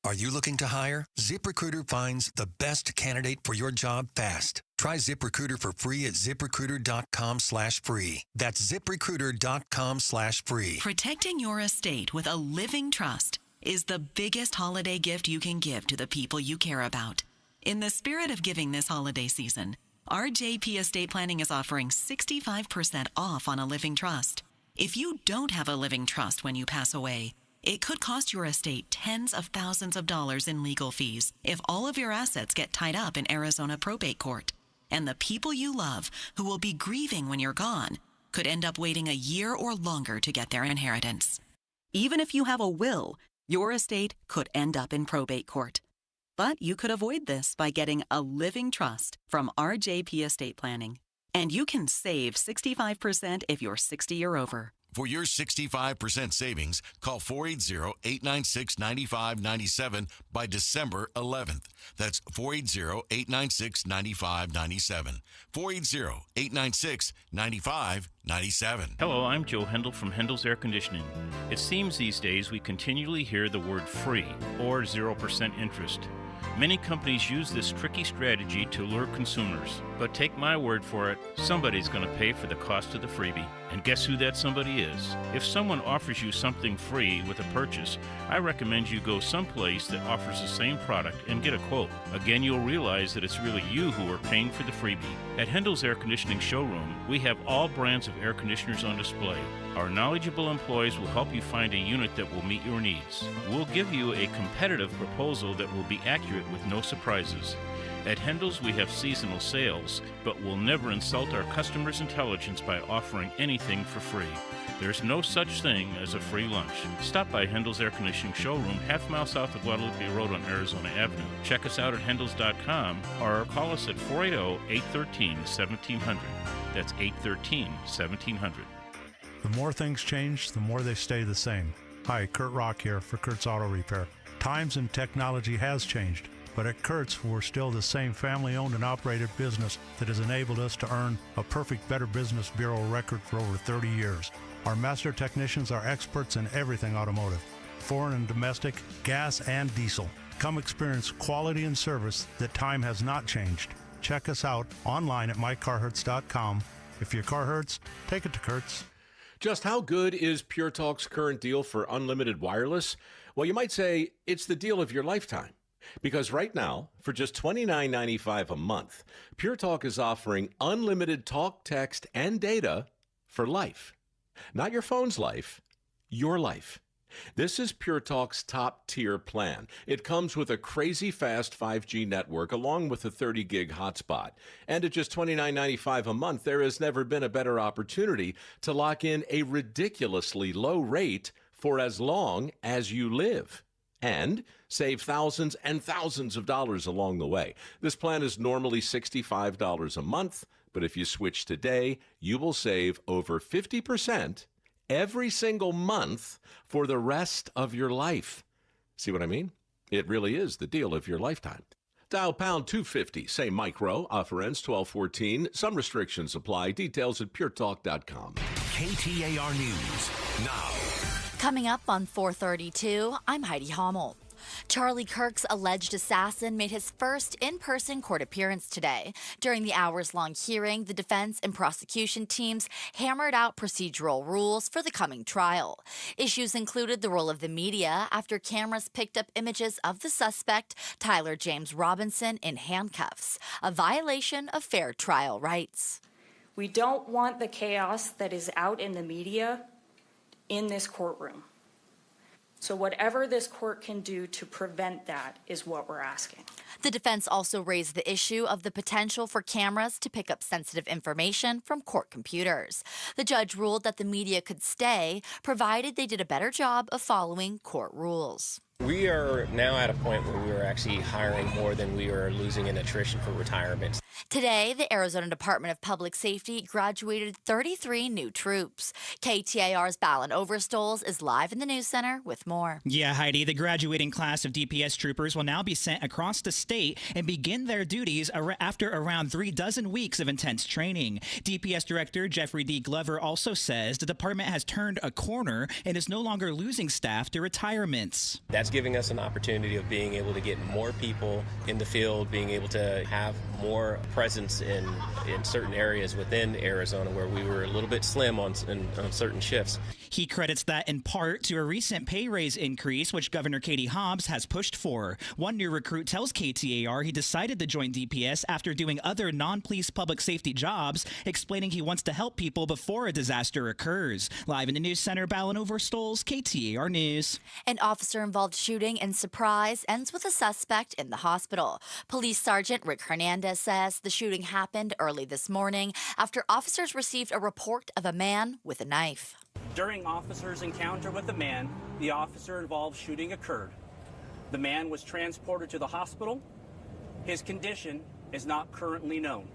S19: Are you looking to hire? ZipRecruiter finds the best candidate for your job fast. Try ZipRecruiter for free at ZipRecruiter.com/free. That's ZipRecruiter.com/free.
S14: Protecting your estate with a living trust is the biggest holiday gift you can give to the people you care about. In the spirit of giving this holiday season, RJP Estate Planning is offering 65% off on a living trust. If you don't have a living trust when you pass away, it could cost your estate tens of thousands of dollars in legal fees if all of your assets get tied up in Arizona probate court. And the people you love, who will be grieving when you're gone, could end up waiting a year or longer to get their inheritance. Even if you have a will, your estate could end up in probate court. But you could avoid this by getting a living trust from RJP Estate Planning. And you can save 65% if you're 60 or over.
S19: For your 65% savings, call 480-896-9597 by December 11th. That's 480-896-9597. 480-896-9597.
S18: Hello, I'm Joe Hendel from Hendel's Air Conditioning. It seems these days we continually hear the word free or 0% interest. Many companies use this tricky strategy to lure consumers. But take my word for it, somebody's going to pay for the cost of the freebie. And guess who that somebody is? If someone offers you something free with a purchase, I recommend you go someplace that offers the same product and get a quote. Again, you'll realize that it's really you who are paying for the freebie. At Hendel's Air Conditioning Showroom, we have all brands of air conditioners on display. Our knowledgeable employees will help you find a unit that will meet your needs. We'll give you a competitive proposal that will be accurate with no surprises. At Hendel's, we have seasonal sales, but we'll never insult our customers' intelligence by offering anything for free. There's no such thing as a free lunch. Stop by Hendel's Air Conditioning Showroom, half-mile south of Guadalupe Road on Arizona Avenue. Check us out at hendels.com or call us at 480-813-1700. That's 813-1700.
S20: The more things change, the more they stay the same. Hi, Kurt Rock here for Kurt's Auto Repair. Times and technology has changed, but at Kurt's, we're still the same family-owned and operated business that has enabled us to earn a perfect Better Business Bureau record for over 30 years. Our master technicians are experts in everything automotive, foreign and domestic, gas and diesel. Come experience quality and service that time has not changed. Check us out online at mycarhurts.com. If your car hurts, take it to Kurt's.
S21: Just how good is Pure Talk's current deal for unlimited wireless? Well, you might say it's the deal of your lifetime. Because right now, for just $29.95 a month, Pure Talk is offering unlimited talk, text, and data for life. Not your phone's life, your life. This is Pure Talk's top-tier plan. It comes with a crazy fast 5G network along with a 30-gig hotspot. And at just $29.95 a month, there has never been a better opportunity to lock in a ridiculously low rate for as long as you live. and save thousands and thousands of dollars along the way. This plan is normally $65 a month, but if you switch today, you will save over 50% every single month for the rest of your life. See what I mean? It really is the deal of your lifetime. Dial pound 250, say micro, offer ends 12/14. Some restrictions apply. Details at puretalk.com.
S24: KTAR News now.
S3: Coming up on 432, I'm Heidi Hommel. Charlie Kirk's alleged assassin made his first in-person court appearance today. During the hours-long hearing, the defense and prosecution teams hammered out procedural rules for the coming trial. Issues included the role of the media after cameras picked up images of the suspect, Tyler James Robinson, in handcuffs, a violation of fair trial rights.
S1: We don't want the chaos that is out in the media in this courtroom. So whatever this court can do to prevent that is what we're asking.
S3: The defense also raised the issue of the potential for cameras to pick up sensitive information from court computers. The judge ruled that the media could stay, provided they did a better job of following court rules.
S2: We are now at a point where we are actually hiring more than we are losing in attrition for retirements.
S3: Today, the Arizona Department of Public Safety graduated 33 new troops. KTAR's Ballin Overstoles is live in the news center with more.
S10: Yeah, Heidi, the graduating class of DPS troopers will now be sent across the state and begin their duties after around 36 weeks of intense training. DPS Director Jeffrey D. Glover also says the department has turned a corner and is no longer losing staff to retirements.
S2: That's giving us an opportunity of being able to get more people in the field, being able to have more presence in certain areas within Arizona where we were a little bit slim on certain shifts.
S10: He credits that in part to a recent pay raise increase, which Governor Katie Hobbs has pushed for. One new recruit tells KTAR he decided to join DPS after doing other non-police public safety jobs, explaining he wants to help people before a disaster occurs. Live in the news center, Ballin Overstoles, KTAR News.
S3: An officer-involved shooting in Surprise ends with a suspect in the hospital. Police Sergeant Rick Hernandez says the shooting happened early this morning after officers received a report of a man with a knife.
S22: During officers' encounter with the man, the officer-involved shooting occurred. The man was transported to the hospital. His condition is not currently known.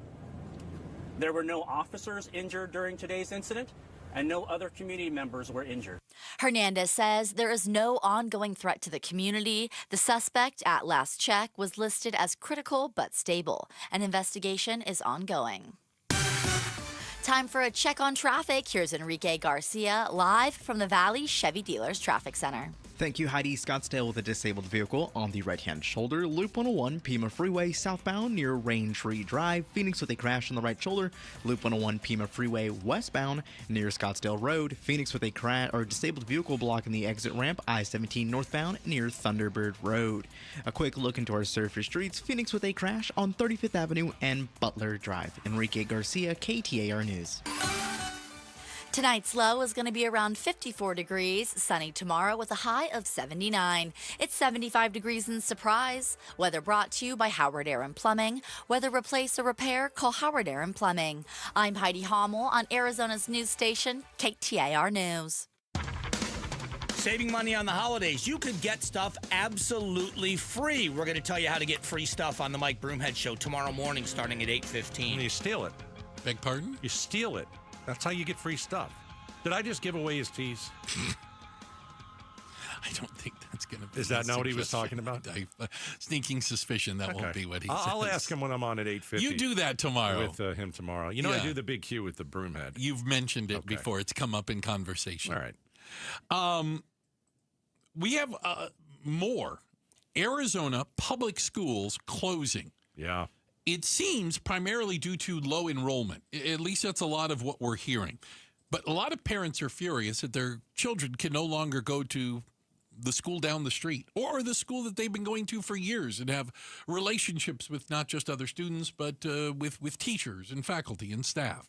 S22: There were no officers injured during today's incident, and no other community members were injured.
S3: Hernandez says there is no ongoing threat to the community. The suspect, at last check, was listed as critical but stable. An investigation is ongoing. Time for a check on traffic. Here's Enrique Garcia, live from the Valley Chevy Dealers Traffic Center.
S11: Thank you, Heidi. Scottsdale with a disabled vehicle on the right-hand shoulder. Loop 101, Pima Freeway southbound near Rain Tree Drive. Phoenix with a crash on the right shoulder. Loop 101, Pima Freeway westbound near Scottsdale Road. Phoenix with a crash or disabled vehicle blocking the exit ramp. I-17 northbound near Thunderbird Road. A quick look into our surface streets. Phoenix with a crash on 35th Avenue and Butler Drive. Enrique Garcia, KTAR News.
S3: Tonight's low is going to be around 54 degrees, sunny tomorrow with a high of 79. It's 75 degrees in Surprise. Weather brought to you by Howard Air and Plumbing. Whether replace or repair, call Howard Air and Plumbing. I'm Heidi Hommel on Arizona's news station, KTAR News.
S23: Saving money on the holidays. You could get stuff absolutely free. We're going to tell you how to get free stuff on the Mike Broomhead Show tomorrow morning starting at 8:15.
S5: And you steal it.
S6: Beg pardon?
S5: You steal it. That's how you get free stuff. Did I just give away his tease?
S6: I don't think that's going to be.
S5: Is that not what he was talking about?
S6: Sneaking suspicion that won't be what he says.
S5: I'll ask him when I'm on at 8:50.
S6: You do that tomorrow.
S5: With him tomorrow. You know, I do the big Q with the Broomhead.
S6: You've mentioned it before. It's come up in conversation.
S5: All right.
S6: We have more. Arizona public schools closing.
S5: Yeah.
S6: It seems primarily due to low enrollment. At least that's a lot of what we're hearing. But a lot of parents are furious that their children can no longer go to the school down the street or the school that they've been going to for years and have relationships with not just other students, but with teachers and faculty and staff.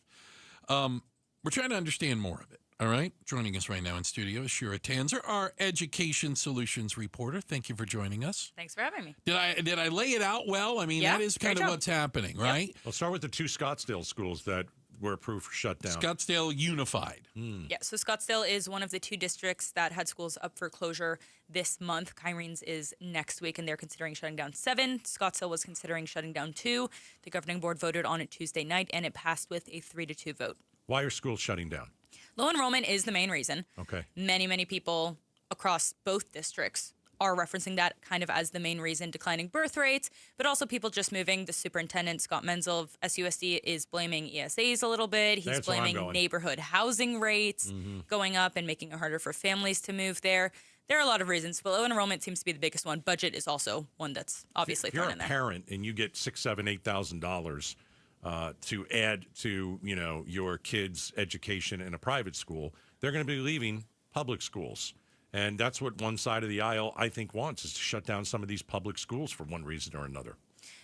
S6: We're trying to understand more of it. All right. Joining us right now in studio is Shira Tanzer, our Education Solutions reporter. Thank you for joining us.
S25: Thanks for having me.
S6: Did I lay it out well? I mean, that is kind of what's happening, right?
S5: We'll start with the two Scottsdale schools that were approved for shutdown?
S6: Scottsdale Unified.
S4: Yeah, so Scottsdale is one of the 2 districts that had schools up for closure this month. Kyrene's is next week, and they're considering shutting down 7. Scottsdale was considering shutting down 2. The governing board voted on it Tuesday night, and it passed with a 3-2 vote.
S5: Why are schools shutting down?
S4: Low enrollment is the main reason.
S5: Okay.
S4: Many people across both districts are referencing that kind of as the main reason, declining birth rates, but also people just moving. The superintendent, Scott Menzel of SUSD, is blaming ESAs a little bit. He's blaming neighborhood housing rates going up and making it harder for families to move there. There are a lot of reasons, but low enrollment seems to be the biggest one. Budget is also one that's obviously thrown in there.
S5: If you're a parent and you get $6,000, $7,000, $8,000 to add to your kid's education in a private school, they're going to be leaving public schools. And that's what one side of the aisle, I think, wants, is to shut down some of these public schools for one reason or another.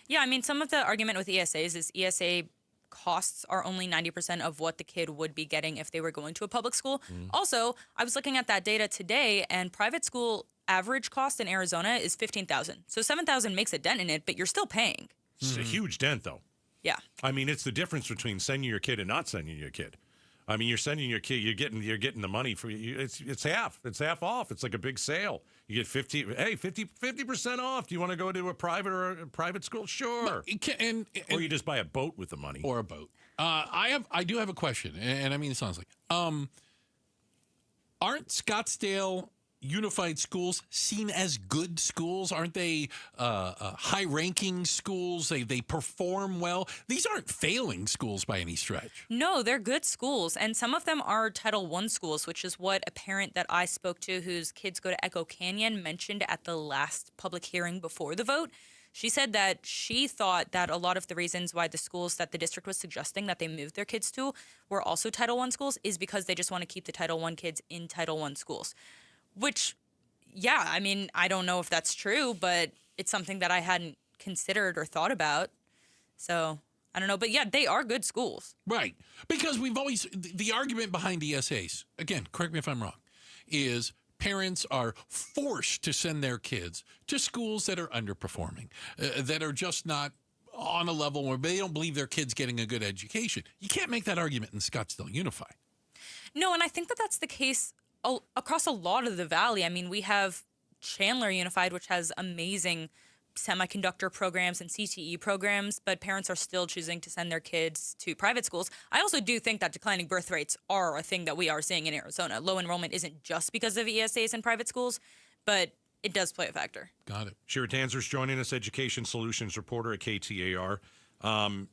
S4: Yeah, I mean, some of the argument with ESAs is ESA costs are only 90% of what the kid would be getting if they were going to a public school. Also, I was looking at that data today, and private school average cost in Arizona is $15,000. So $7,000 makes a dent in it, but you're still paying.
S5: It's a huge dent, though.
S4: Yeah.
S5: I mean, it's the difference between sending your kid and not sending your kid. I mean, you're sending your kid, you're getting the money for you. It's half off. It's like a big sale. You get 50% off. Do you want to go to a private school? Sure. Or you just buy a boat with the money.
S6: Or a boat. I do have a question, and I mean, it sounds like aren't Scottsdale Unified schools seen as good schools? Aren't they high-ranking schools? They perform well. These aren't failing schools by any stretch.
S4: No, they're good schools, and some of them are Title I schools, which is what a parent that I spoke to whose kids go to Echo Canyon mentioned at the last public hearing before the vote. She said that she thought that a lot of the reasons why the schools that the district was suggesting that they move their kids to were also Title I schools is because they just want to keep the Title I kids in Title I schools. Which, yeah, I mean, I don't know if that's true, but it's something that I hadn't considered or thought about. So, I don't know. But yeah, they are good schools.
S6: Right. Because we've always, the argument behind ESAs, again, correct me if I'm wrong, is parents are forced to send their kids to schools that are underperforming, that are just not on a level where they don't believe their kid's getting a good education. You can't make that argument in Scottsdale Unified.
S4: No, and I think that that's the case across a lot of the valley. I mean, we have Chandler Unified, which has amazing semiconductor programs and CTE programs, but parents are still choosing to send their kids to private schools. I also do think that declining birth rates are a thing that we are seeing in Arizona. Low enrollment isn't just because of ESAs in private schools, but it does play a factor.
S5: Got it. Shira Tanzer's joining us, Education Solutions reporter at KTAR.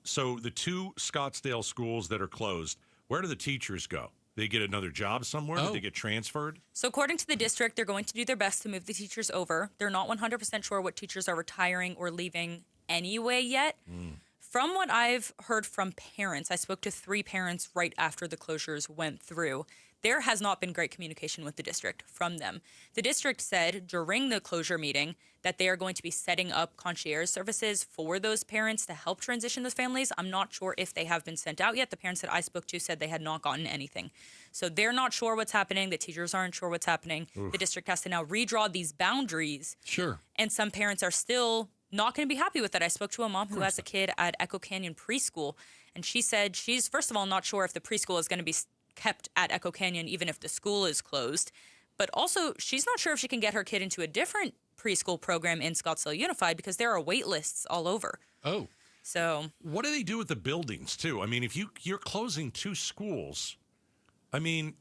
S5: So the 2 Scottsdale schools that are closed, where do the teachers go? They get another job somewhere? Do they get transferred?
S4: So according to the district, they're going to do their best to move the teachers over. They're not 100% sure what teachers are retiring or leaving anyway yet. From what I've heard from parents, I spoke to 3 parents right after the closures went through. There has not been great communication with the district from them. The district said during the closure meeting that they are going to be setting up concierge services for those parents to help transition those families. I'm not sure if they have been sent out yet. The parents that I spoke to said they had not gotten anything. So they're not sure what's happening. The teachers aren't sure what's happening.
S6: Oof.
S4: The district has to now redraw these boundaries.
S6: Sure.
S4: And some parents are still not going to be happy with that. I spoke to a mom who has a kid at Echo Canyon Preschool, and she said she's, first of all, not sure if the preschool is going to be kept at Echo Canyon even if the school is closed. But also, she's not sure if she can get her kid into a different preschool program in Scottsdale Unified because there are wait lists all over.
S6: Oh.
S4: So
S5: what do they do with the buildings, too? I mean, if you're closing 2 schools, I mean,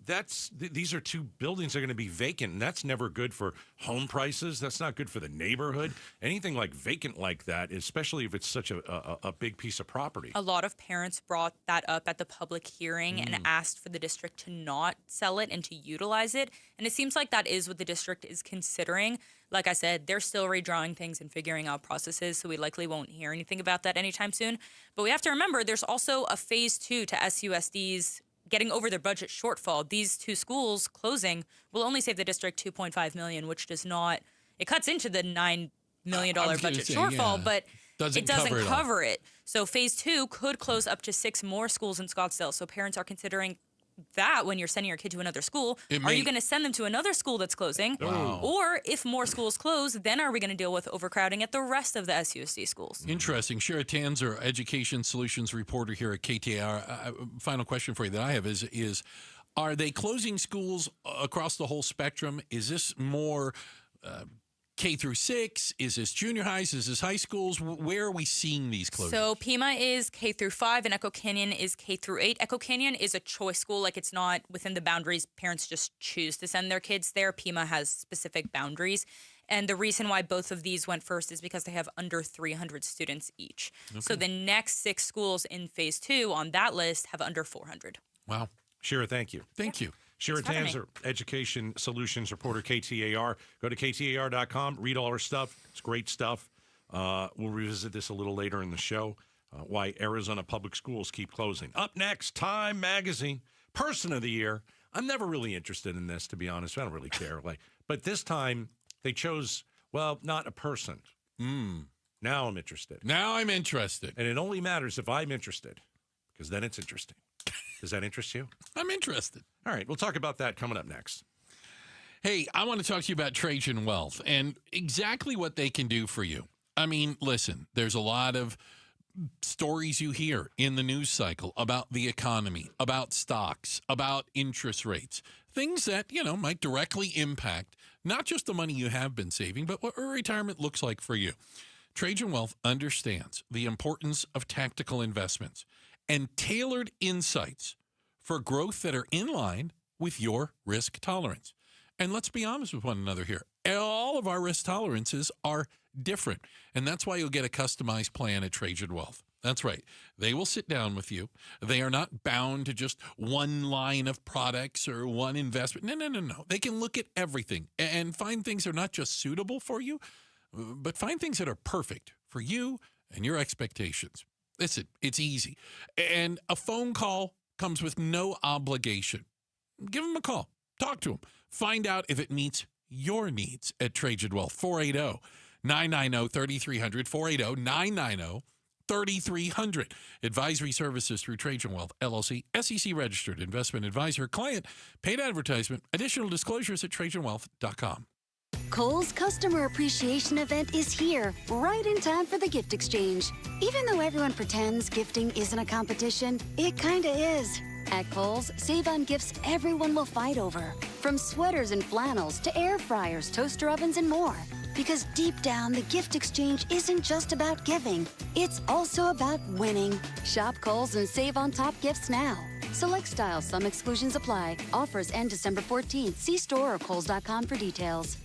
S5: these are 2 buildings that are going to be vacant, and that's never good for home prices. That's not good for the neighborhood. Anything like vacant like that, especially if it's such a big piece of property.
S4: A lot of parents brought that up at the public hearing and asked for the district to not sell it and to utilize it. And it seems like that is what the district is considering. Like I said, they're still redrawing things and figuring out processes, so we likely won't hear anything about that anytime soon. But we have to remember there's also a phase 2 to SUSD's getting over their budget shortfall. These 2 schools closing will only save the district $2.5 million, which does not, it cuts into the $9 million budget shortfall, but it doesn't cover it. So phase 2 could close up to 6 more schools in Scottsdale. So parents are considering that when you're sending your kid to another school.
S6: It
S4: Are
S6: may-
S4: you going to send them to another school that's closing?
S6: Wow.
S4: Or if more schools close, then are we going to deal with overcrowding at the rest of the SUSD schools?
S6: Interesting. Shira Tanzer, Education Solutions reporter here at KTAR. Final question for you that I have is are they closing schools across the whole spectrum? Is this more K through 6? Is this junior highs? Is this high schools? Where are we seeing these closures?
S4: So Pima is K through 5 and Echo Canyon is K through 8. Echo Canyon is a choice school. Like, it's not within the boundaries. Parents just choose to send their kids there. Pima has specific boundaries. And the reason why both of these went first is because they have under 300 students each. So the next 6 schools in phase 2 on that list have under 400.
S6: Wow.
S5: Shira, thank you.
S6: Thank you.
S5: Shira
S4: Thanks for having
S5: Tanzer, Education Solutions reporter, KTAR. Go to KTAR.com, read all our stuff. It's great stuff. We'll revisit this a little later in the show, why Arizona public schools keep closing. Up next, Time Magazine, Person of the Year. I'm never really interested in this, to be honest. I don't really care. But this time, they chose, well, not a person. Now I'm interested.
S6: Now I'm interested.
S5: And it only matters if I'm interested, because then it's interesting. Does that interest you?
S6: I'm interested.
S5: All right, we'll talk about that coming up next.
S6: Hey, I want to talk to you about Trajan Wealth and exactly what they can do for you. I mean, listen, there's a lot of stories you hear in the news cycle about the economy, about stocks, about interest rates, things that, might directly impact not just the money you have been saving, but what retirement looks like for you. Trajan Wealth understands the importance of tactical investments and tailored insights for growth that are in line with your risk tolerance. And let's be honest with one another here. All of our risk tolerances are different, and that's why you'll get a customized plan at Trajan Wealth. That's right. They will sit down with you. They are not bound to just one line of products or one investment. No. They can look at everything and find things that are not just suitable for you, but find things that are perfect for you and your expectations. Listen, it's easy. And a phone call comes with no obligation. Give them a call. Talk to them. Find out if it meets your needs at Trajan Wealth. 480-990-3300. 480-990-3300. Advisory services through Trajan Wealth, LLC, SEC registered investment advisor, client, paid advertisement. Additional disclosures at TrajanWealth.com.
S8: Kohl's Customer Appreciation Event is here, right in time for the gift exchange. Even though everyone pretends gifting isn't a competition, it kinda is. At Kohl's, save on gifts everyone will fight over. From sweaters and flannels to air fryers, toaster ovens, and more. Because deep down, the gift exchange isn't just about giving. It's also about winning. Shop Kohl's and save on top gifts now. Select styles, some exclusions apply. Offers end December 14th. See store or Kohls.com for details.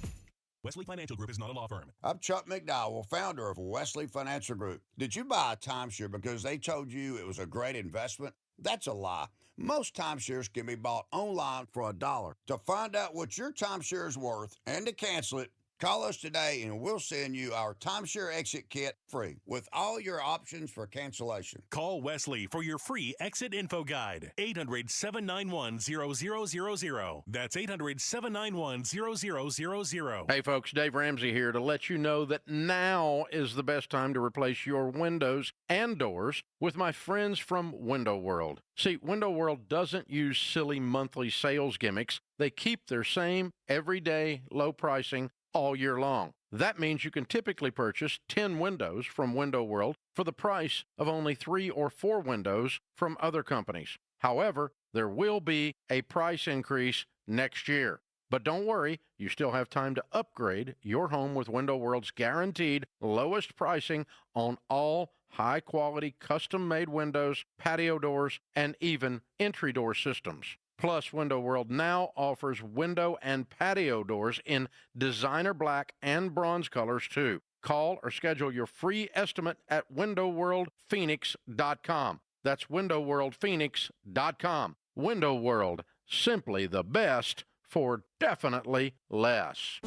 S9: Wesley Financial Group is not a law firm.
S12: I'm Chuck McDowell, founder of Wesley Financial Group. Did you buy a timeshare because they told you it was a great investment? That's a lie. Most timeshares can be bought online for $1. To find out what your timeshare is worth and to cancel it, call us today and we'll send you our timeshare exit kit free with all your options for cancellation.
S9: Call Wesley for your free exit info guide. 800-791-0000. That's 800-791-0000.
S13: Hey folks, Dave Ramsey here to let you know that now is the best time to replace your windows and doors with my friends from Window World. See, Window World doesn't use silly monthly sales gimmicks. They keep their same everyday low pricing all year long. That means you can typically purchase 10 windows from Window World for the price of only 3 or 4 windows from other companies. However, there will be a price increase next year. But don't worry, you still have time to upgrade your home with Window World's guaranteed lowest pricing on all high-quality custom-made windows, patio doors, and even entry door systems. Plus, Window World now offers window and patio doors in designer black and bronze colors, too. Call or schedule your free estimate at WindowWorldPhoenix.com. That's WindowWorldPhoenix.com. Window World, simply the best for definitely less.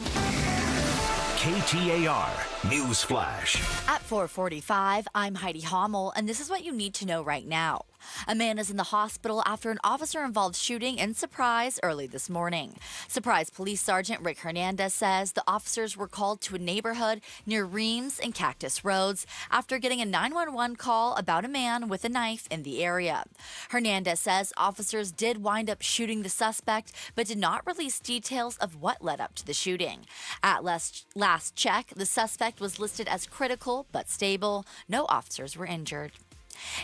S24: KTAR News Flash.
S3: At 4:45, I'm Heidi Hommel, and this is what you need to know right now. A man is in the hospital after an officer-involved shooting in Surprise early this morning. Surprise Police Sergeant Rick Hernandez says the officers were called to a neighborhood near Reams and Cactus Roads after getting a 911 call about a man with a knife in the area. Hernandez says officers did wind up shooting the suspect, but did not release details of what led up to the shooting. At last check, the suspect was listed as critical but stable. No officers were injured.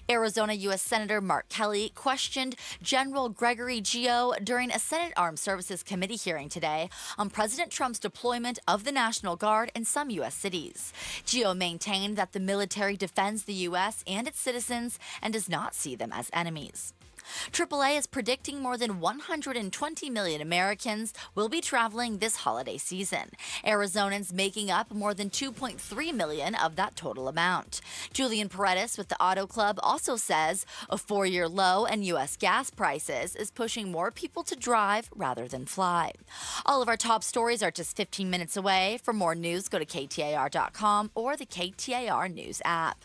S3: Arizona U.S. Senator Mark Kelly questioned General Gregory Gio during a Senate Armed Services Committee hearing today on President Trump's deployment of the National Guard in some U.S. cities. Gio maintained that the military defends the U.S. and its citizens and does not see them as enemies. AAA is predicting more than 120 million Americans will be traveling this holiday season. Arizonans making up more than 2.3 million of that total amount. Julian Paredes with the Auto Club also says a 4-year low in U.S. gas prices is pushing more people to drive rather than fly. All of our top stories are just 15 minutes away. For more news, go to KTAR.com or the KTAR News app.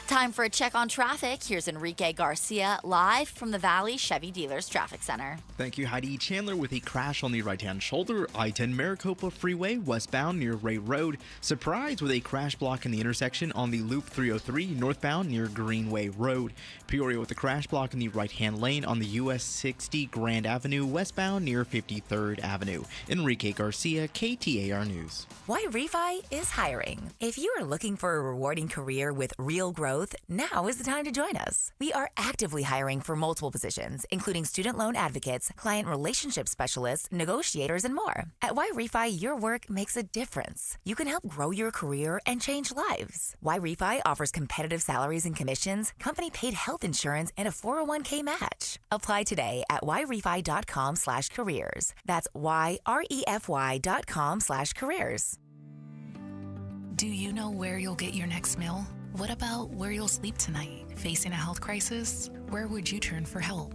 S3: Time for a check on traffic. Here's Enrique Garcia live from the Valley Chevy Dealers Traffic Center.
S11: Thank you, Heidi. Chandler with a crash on the right-hand shoulder, I-10 Maricopa Freeway westbound near Ray Road. Surprise with a crash block in the intersection on the Loop 303 northbound near Greenway Road. Peoria with a crash block in the right-hand lane on the US 60 Grand Avenue westbound near 53rd Avenue. Enrique Garcia, KTAR News.
S7: Why Refi is hiring. If you are looking for a rewarding career with real growth, now is the time to join us. We are actively hiring for multiple positions, including student loan advocates, client relationship specialists, negotiators, and more. At Why Refi, your work makes a difference. You can help grow your career and change lives. Why Refi offers competitive salaries and commissions, company-paid health insurance, and a 401k match. Apply today at whyrefi.com/careers. That's whyrefi.com/careers.
S15: Do you know where you'll get your next meal? What about where you'll sleep tonight? Facing a health crisis? Where would you turn for help?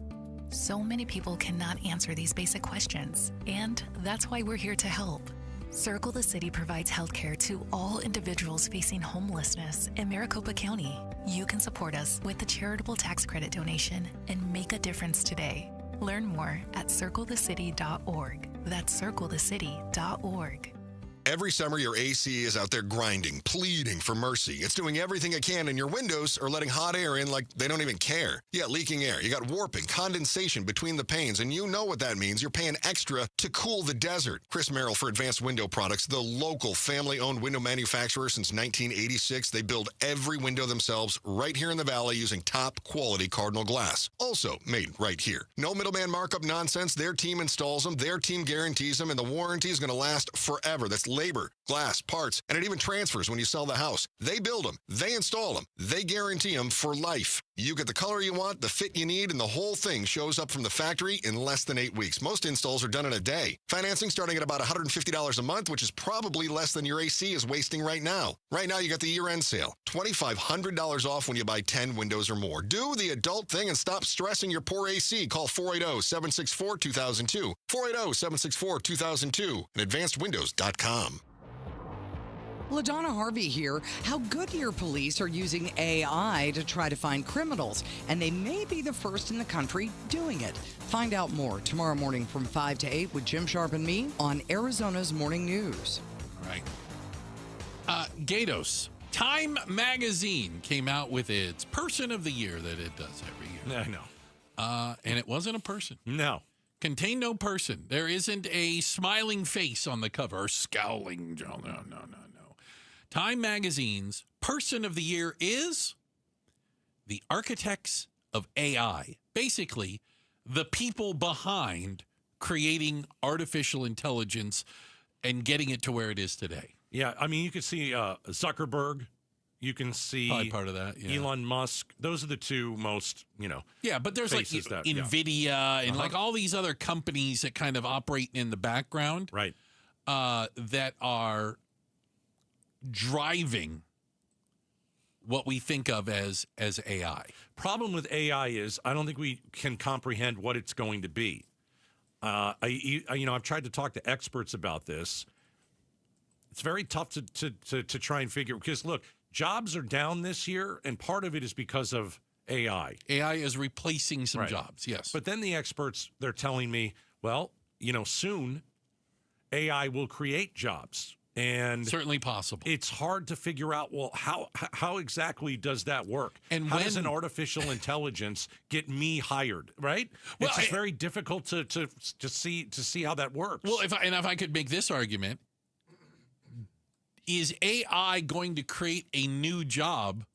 S15: So many people cannot answer these basic questions, and that's why we're here to help. Circle the City provides healthcare to all individuals facing homelessness in Maricopa County. You can support us with the charitable tax credit donation and make a difference today. Learn more at circlethecity.org. That's circlethecity.org.
S16: Every summer, your AC is out there grinding, pleading for mercy. It's doing everything it can, and your windows are letting hot air in like they don't even care. You got leaking air. You got warping, condensation between the panes, and you know what that means. You're paying extra to cool the desert. Chris Merrill for Advanced Window Products, the local family-owned window manufacturer since 1986. They build every window themselves right here in the Valley using top-quality Cardinal glass. Also made right here. No middleman markup nonsense. Their team installs them. Their team guarantees them, and the warranty is going to last forever. That's labor, glass, parts, and it even transfers when you sell the house. They build them, they install them, they guarantee them for life. You get the color you want, the fit you need, and the whole thing shows up from the factory in less than 8 weeks. Most installs are done in a day. Financing starting at about $150 a month, which is probably less than your AC is wasting right now. Right now, you got the year-end sale. $2,500 off when you buy 10 windows or more. Do the adult thing and stop stressing your poor AC. Call 480-764-2002. 480-764-2002 and advancedwindows.com.
S17: LaDonna Harvey here. How Goodyear police are using AI to try to find criminals, and they may be the first in the country doing it. Find out more tomorrow morning from 5 to 8 with Jim Sharp and me on Arizona's Morning News.
S6: Right. Gatos. Time Magazine came out with its Person of the Year that it does every year.
S5: I know.
S6: And it wasn't a person.
S5: No.
S6: Contain no person. There isn't a smiling face on the cover or scowling. No. Time Magazine's Person of the Year is the architects of AI. Basically, the people behind creating artificial intelligence and getting it to where it is today.
S5: Yeah, I mean, you can see Zuckerberg. You can see
S6: probably part of that, yeah.
S5: Elon Musk. Those are the two most,
S6: Yeah, but there's like NVIDIA and like all these other companies that kind of operate in the background.
S5: Right.
S6: That are driving what we think of as AI.
S5: Problem with AI is I don't think we can comprehend what it's going to be. I've tried to talk to experts about this. It's very tough to try and figure, because look, jobs are down this year, and part of it is because of AI.
S6: AI is replacing some jobs, yes.
S5: But then the experts, they're telling me, well, soon AI will create jobs. And
S6: certainly possible.
S5: It's hard to figure out, well, how exactly does that work? And how does an artificial intelligence get me hired, right?
S6: Well,
S5: it's just very difficult to see how that works.
S6: Well, if I could make this argument, is AI going to create a new job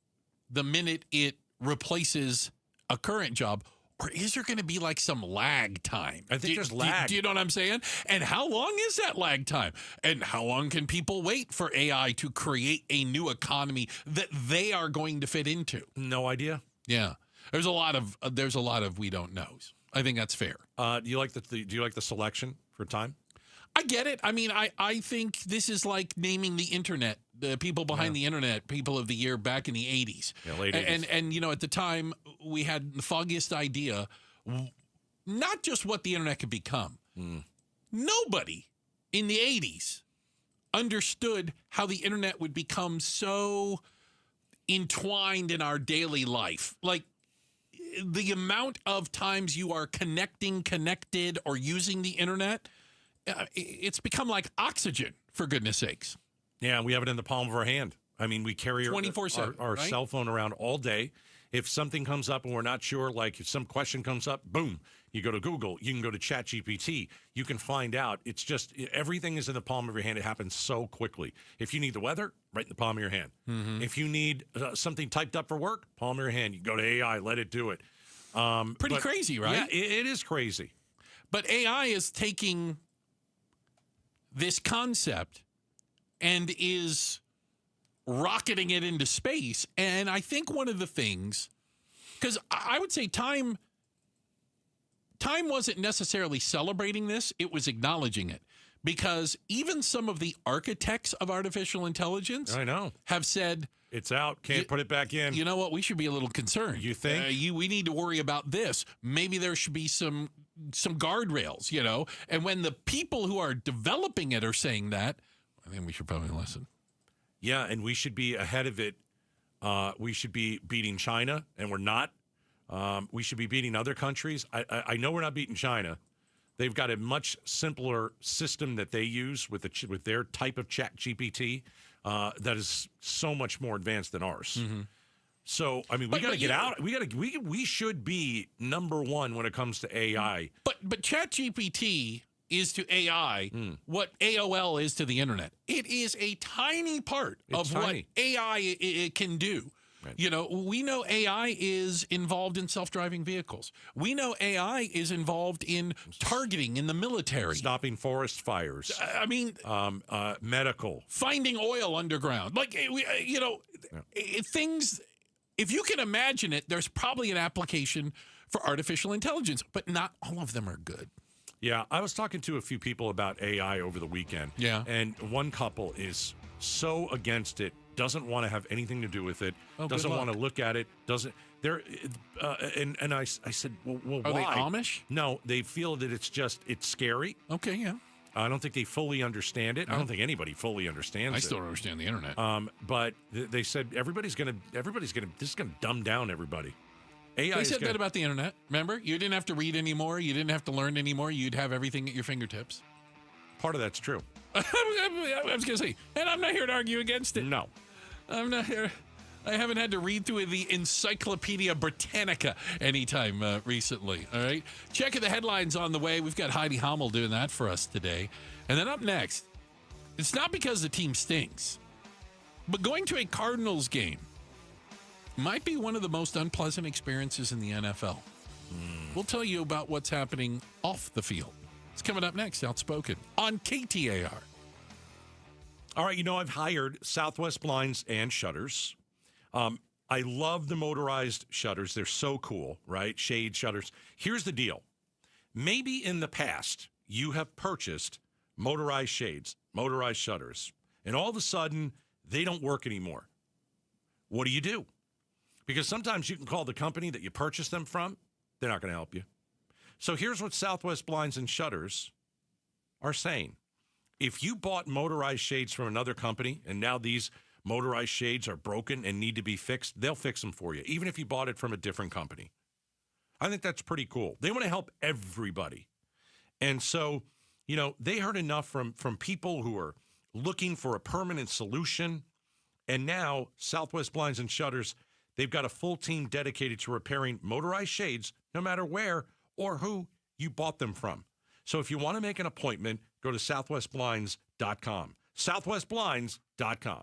S6: the minute it replaces a current job? Or is there going to be like some lag time?
S5: I think there's lag.
S6: Do you know what I'm saying? And how long is that lag time? And how long can people wait for AI to create a new economy that they are going to fit into?
S5: No idea.
S6: Yeah, there's a lot of we don't knows. I think that's fair.
S5: Do you like the selection for time?
S6: I get it. I mean, I think this is like naming the internet, the people behind the internet, people of the year back in the 80s.
S5: Yeah, late 80s.
S6: And at the time, we had the foggiest idea, not just what the internet could become. Nobody in the 80s understood how the internet would become so entwined in our daily life. Like, the amount of times you are connected, or using the internet, it's become like oxygen, for goodness sakes.
S5: Yeah, we have it in the palm of our hand. I mean, we carry
S6: 24/7,
S5: our
S6: right?
S5: cell phone around all day. If something comes up and we're not sure, like if some question comes up, boom, you go to Google, you can go to ChatGPT, you can find out. It's just everything is in the palm of your hand. It happens so quickly. If you need the weather, right in the palm of your hand. If you need something typed up for work, palm of your hand. You go to AI, let it do it.
S6: Pretty crazy, right?
S5: Yeah, it is crazy.
S6: But AI is taking this concept and is rocketing it into space. And I think one of the things, because I would say time wasn't necessarily celebrating this, it was acknowledging it. Because even some of the architects of artificial intelligence have said,
S5: it's out, can't put it back in.
S6: You know what? We should be a little concerned.
S5: You think?
S6: We need to worry about this. Maybe there should be some guardrails, And when the people who are developing it are saying that, I think we should probably listen.
S5: Yeah, and we should be ahead of it. We should be beating China, and we're not. We should be beating other countries. I know we're not beating China. They've got a much simpler system that they use with their type of chat GPT that is so much more advanced than ours. So, I mean, we got to get out. We should be number one when it comes to AI.
S6: But ChatGPT is to AI what AOL is to the internet. It is a tiny part of what AI it can do. Right. We know AI is involved in self-driving vehicles. We know AI is involved in targeting in the military.
S5: Stopping forest fires.
S6: I mean,
S5: medical.
S6: Finding oil underground. Like, things, if you can imagine it, there's probably an application for artificial intelligence, but not all of them are good.
S5: Yeah, I was talking to a few people about AI over the weekend. Yeah. And one couple is so against it, doesn't want to have anything to do with it, doesn't want to look at it, and I said, well, why?
S6: Are they Amish?
S5: No, they feel that it's scary.
S6: Okay, yeah.
S5: I don't think they fully understand it. I don't think anybody fully understands it.
S6: I still don't understand the internet.
S5: But they said this is gonna dumb down everybody. AI
S6: they said that about the internet. Remember, you didn't have to read anymore. You didn't have to learn anymore. You'd have everything at your fingertips.
S5: Part of that's true.
S6: I was going to say, and I'm not here to argue against it.
S5: No.
S6: I'm not here. I haven't had to read through the Encyclopedia Britannica anytime recently. All right. Checking the headlines on the way. We've got Heidi Hommel doing that for us today. And then up next, it's not because the team stinks, but going to a Cardinals game might be one of the most unpleasant experiences in the NFL. We'll tell you about what's happening off the field. It's coming up next, Outspoken, on KTAR.
S5: All right, I've hired Southwest Blinds and Shutters. I love the motorized shutters. They're so cool, right? Shade shutters. Here's the deal. Maybe in the past, you have purchased motorized shades, motorized shutters, and all of a sudden, they don't work anymore. What do? Because sometimes you can call the company that you purchased them from. They're not going to help you. So here's what Southwest Blinds and Shutters are saying. If you bought motorized shades from another company and now these motorized shades are broken and need to be fixed, they'll fix them for you, even if you bought it from a different company. I think that's pretty cool. They want to help everybody. And so, they heard enough from people who are looking for a permanent solution. And now Southwest Blinds and Shutters, they've got a full team dedicated to repairing motorized shades, no matter where or who you bought them from. So if you want to make an appointment, go to southwestblinds.com. southwestblinds.com.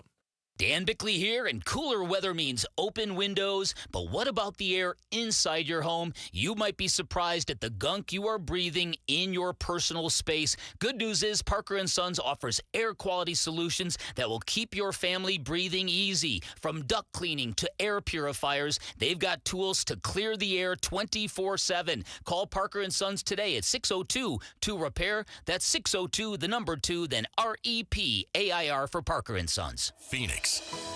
S14: Dan Bickley here, and cooler weather means open windows. But what about the air inside your home? You might be surprised at the gunk you are breathing in your personal space. Good news is Parker & Sons offers air quality solutions that will keep your family breathing easy. From duct cleaning to air purifiers, they've got tools to clear the air 24/7. Call Parker & Sons today at 602-2REPAIR. That's 602, the number 2, then REPAIR for Parker & Sons.
S24: Phoenix,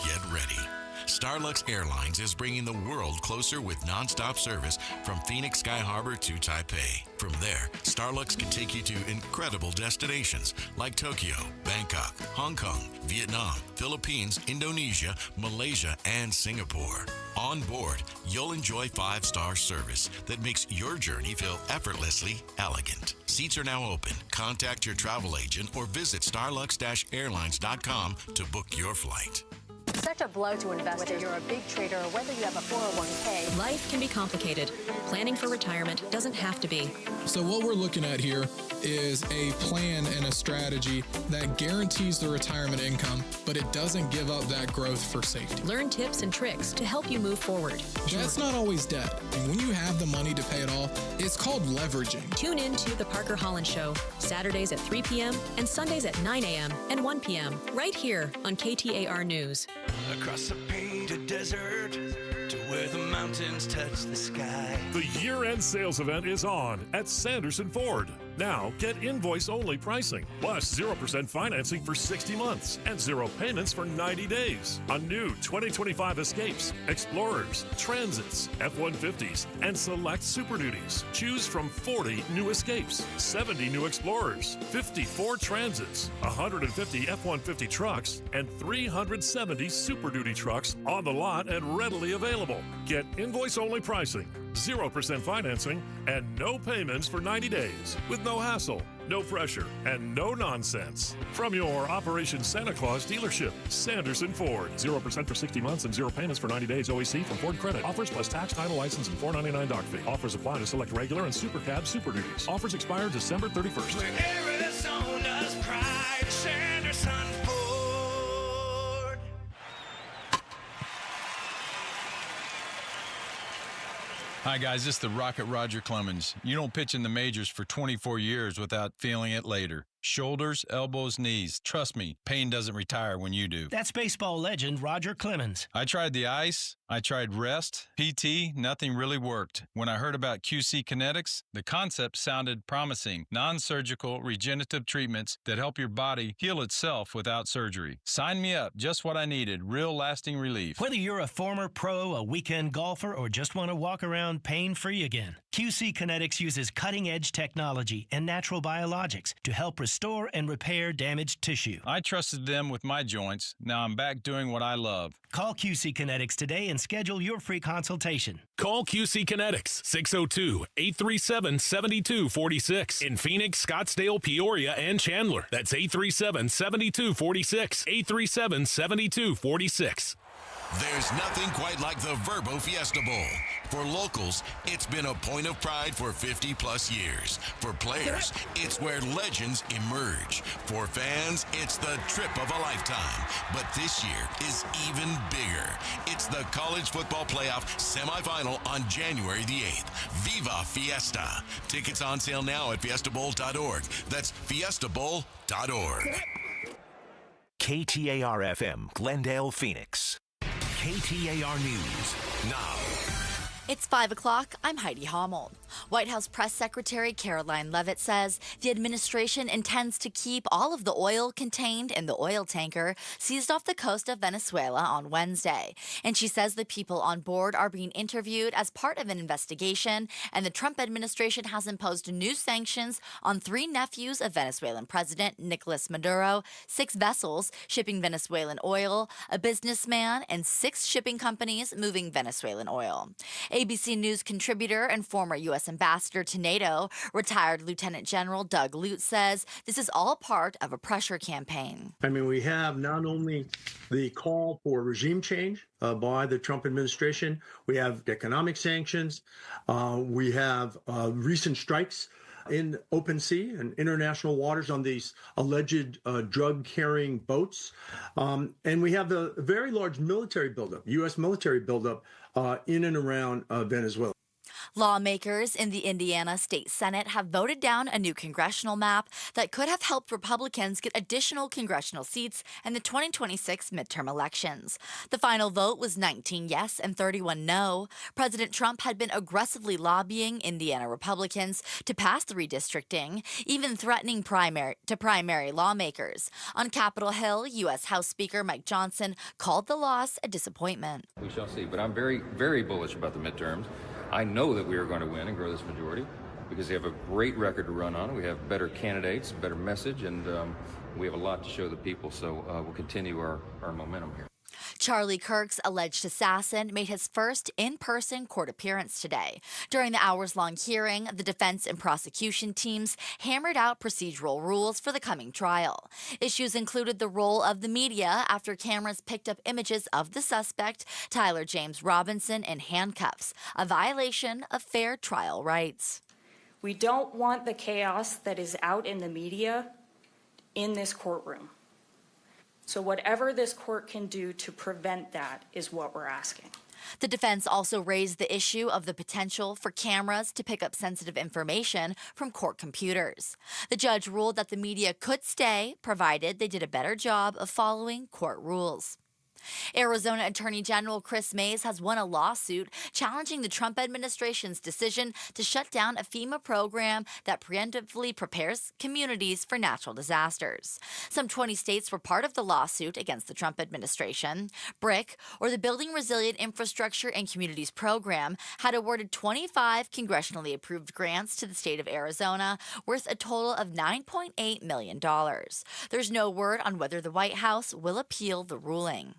S24: get ready. Starlux Airlines is bringing the world closer with nonstop service from Phoenix Sky Harbor to Taipei. From there, Starlux can take you to incredible destinations like Tokyo, Bangkok, Hong Kong, Vietnam, Philippines, Indonesia, Malaysia, and Singapore. On board, you'll enjoy 5-star service that makes your journey feel effortlessly elegant. Seats are now open. Contact your travel agent or visit starlux-airlines.com to book your flight.
S18: Such a blow to investors. Whether you're a big trader or whether you have a 401k.
S19: Life can be complicated. Planning for retirement doesn't have to be.
S20: So what we're looking at here is a plan and a strategy that guarantees the retirement income, but it doesn't give up that growth for safety.
S19: Learn tips and tricks to help you move forward.
S20: That's not always debt. And when you have the money to pay it off, it's called leveraging.
S19: Tune in to The Parker Holland Show, Saturdays at 3 p.m. and Sundays at 9 a.m. and 1 p.m. right here on KTAR News.
S25: Across a painted desert to where the mountains touch the sky.
S9: The year-end sales event is on at Sanderson Ford. Now, get invoice-only pricing, plus 0% financing for 60 months and 0 payments for 90 days. On new 2025 Escapes, Explorers, Transits, F-150s, and select Super Duties. Choose from 40 new Escapes, 70 new Explorers, 54 Transits, 150 F-150 trucks, and 370 Super Duty trucks on the lot and readily available. Get invoice-only pricing, 0% financing, and no payments for 90 days with no hassle, no pressure, and no nonsense. From your Operation Santa Claus dealership, Sanderson Ford. 0% for 60 months and 0 payments for 90 days OAC from Ford Credit. Offers plus tax, title, license, and $4.99 dock fee. Offers apply to select regular and Super Cab Super Duties. Offers expire December 31st.
S25: Where Arizona's pride, Sanderson Ford.
S26: Hi, guys. This is the Rocket Roger Clemens. You don't pitch in the majors for 24 years without feeling it later. Shoulders, elbows, knees. Trust me, pain doesn't retire when you do.
S27: That's baseball legend Roger Clemens.
S26: I tried the ice. I tried rest, PT. Nothing really worked. When I heard about QC Kinetics, the concept sounded promising. Non-surgical regenerative treatments that help your body heal itself without surgery. Sign me up. Just what I needed. Real lasting relief.
S27: Whether you're a former pro, a weekend golfer, or just want to walk around pain-free again, QC Kinetics uses cutting-edge technology and natural biologics to help restore and repair damaged tissue.
S26: I trusted them with my joints. Now I'm back doing what I love.
S27: Call QC Kinetics today and schedule your free consultation.
S9: Call QC Kinetics, 602-837-7246. In Phoenix, Scottsdale, Peoria, and Chandler. That's 837-7246. 837-7246.
S24: There's nothing quite like the Verbo Fiesta Bowl. For locals, it's been a point of pride for 50-plus years. For players, it's where legends emerge. For fans, it's the trip of a lifetime. But this year is even bigger. It's the College Football Playoff semifinal on January the 8th. Viva Fiesta. Tickets on sale now at fiestabowl.org. That's fiestabowl.org. KTAR-FM, Glendale, Phoenix. KTAR News. Now.
S3: It's 5 o'clock. I'm Heidi Hommel. White House Press Secretary Caroline Leavitt says the administration intends to keep all of the oil contained in the oil tanker seized off the coast of Venezuela on Wednesday. And she says the people on board are being interviewed as part of an investigation, and the Trump administration has imposed new sanctions on 3 nephews of Venezuelan President Nicolas Maduro, 6 vessels shipping Venezuelan oil, a businessman, and 6 shipping companies moving Venezuelan oil. ABC News contributor and former U.S. ambassador to NATO, retired Lieutenant General Doug Lute, says this is all part of a pressure campaign.
S1: I mean, we have not only the call for regime change by the Trump administration, we have economic sanctions, we have recent strikes in open sea and international waters on these alleged drug-carrying boats. And we have the very large military buildup, U.S. military buildup in and around Venezuela.
S3: Lawmakers in the Indiana State Senate have voted down a new congressional map that could have helped Republicans get additional congressional seats in the 2026 midterm elections. The final vote was 19 yes and 31 no. President Trump had been aggressively lobbying Indiana Republicans to pass the redistricting, even threatening primary lawmakers. On Capitol Hill, U.S. House Speaker Mike Johnson called the loss a disappointment.
S2: We shall see, but I'm very, very bullish about the midterms. I know that we are going to win and grow this majority because they have a great record to run on. We have better candidates, better message, and we have a lot to show the people. So we'll continue our momentum here.
S3: Charlie Kirk's alleged assassin made his first in-person court appearance today. During the hours-long hearing, the defense and prosecution teams hammered out procedural rules for the coming trial. Issues included the role of the media after cameras picked up images of the suspect, Tyler James Robinson, in handcuffs, a violation of fair trial rights.
S4: We don't want the chaos that is out in the media in this courtroom. So whatever this court can do to prevent that is what we're asking.
S3: The defense also raised the issue of the potential for cameras to pick up sensitive information from court computers. The judge ruled that the media could stay, provided they did a better job of following court rules. Arizona Attorney General Chris Mays has won a lawsuit challenging the Trump administration's decision to shut down a FEMA program that preemptively prepares communities for natural disasters. Some 20 states were part of the lawsuit against the Trump administration. BRIC, or the Building Resilient Infrastructure and Communities Program, had awarded 25 congressionally approved grants to the state of Arizona, worth a total of $9.8 million. There's no word on whether the White House will appeal the ruling.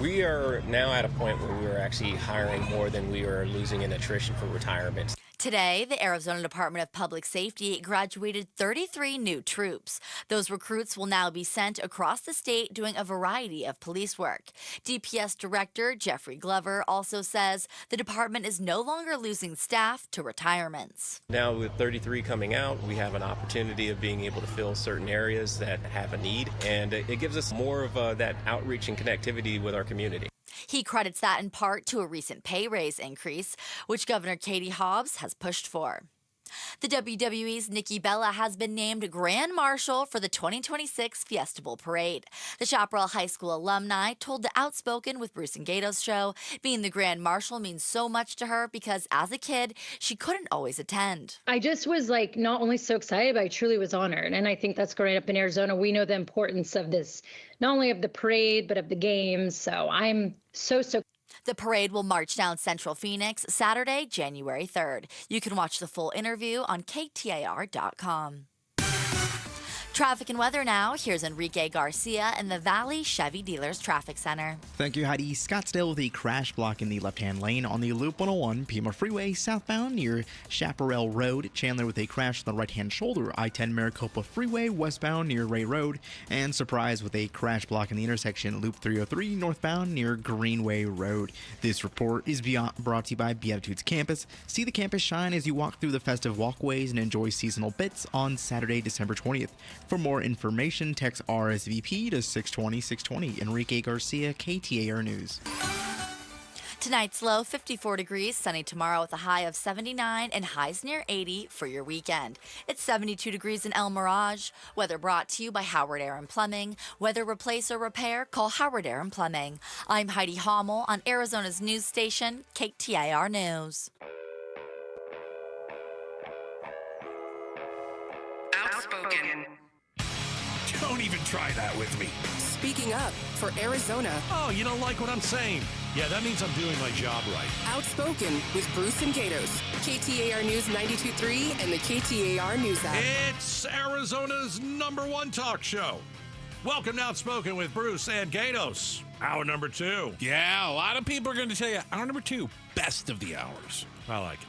S10: We are now at a point where we are actually hiring more than we are losing in attrition for retirement.
S3: Today, the Arizona Department of Public Safety graduated 33 new troops. Those recruits will now be sent across the state doing a variety of police work. DPS Director Jeffrey Glover also says the department is no longer losing staff to retirements.
S10: Now with 33 coming out, we have an opportunity of being able to fill certain areas that have a need, and it gives us more of that outreach and connectivity with our community.
S3: He credits that in part to a recent pay raise increase, which Governor Katie Hobbs has pushed for. The WWE's Nikki Bella has been named Grand Marshal for the 2026 Fiestival Parade. The Chaparral High School alumni told the Outspoken with Bruce and Gato's show being the Grand Marshal means so much to her because as a kid, she couldn't always attend.
S21: I just was not only so excited, but I truly was honored. And I think that's growing up in Arizona. We know the importance of this, not only of the parade, but of the games. So I'm so
S3: The parade will march down Central Phoenix Saturday, January 3rd. You can watch the full interview on KTAR.com. Traffic and weather now. Here's Enrique Garcia in the Valley Chevy Dealers Traffic Center.
S11: Thank you, Heidi. Scottsdale with a crash block in the left-hand lane on the Loop 101 Pima Freeway southbound near Chaparral Road. Chandler with a crash on the right-hand shoulder, I-10 Maricopa Freeway westbound near Ray Road. And Surprise with a crash block in the intersection Loop 303 northbound near Greenway Road. This report is brought to you by Beatitudes Campus. See the campus shine as you walk through the festive walkways and enjoy seasonal bits on Saturday, December 20th. For more information, text RSVP to 620-620. Enrique Garcia, KTAR News.
S3: Tonight's low 54 degrees, sunny tomorrow with a high of 79 and highs near 80 for your weekend. It's 72 degrees in El Mirage. Weather brought to you by Howard Air and Plumbing. Weather replace or repair, call Howard Air and Plumbing. I'm Heidi Hommel on Arizona's news station, KTAR News.
S7: Outspoken.
S5: Don't even try that with me.
S7: Speaking up for Arizona.
S5: Oh, you don't like what I'm saying? Yeah, that means I'm doing my job right.
S7: Outspoken with Bruce and Gatos. KTAR News 92.3 and the KTAR News app.
S5: It's Arizona's #1 talk show. Welcome to Outspoken with Bruce and Gatos. Hour number 2.
S6: Yeah, a lot of people are going to tell you hour number 2, best of the hours.
S5: I like it.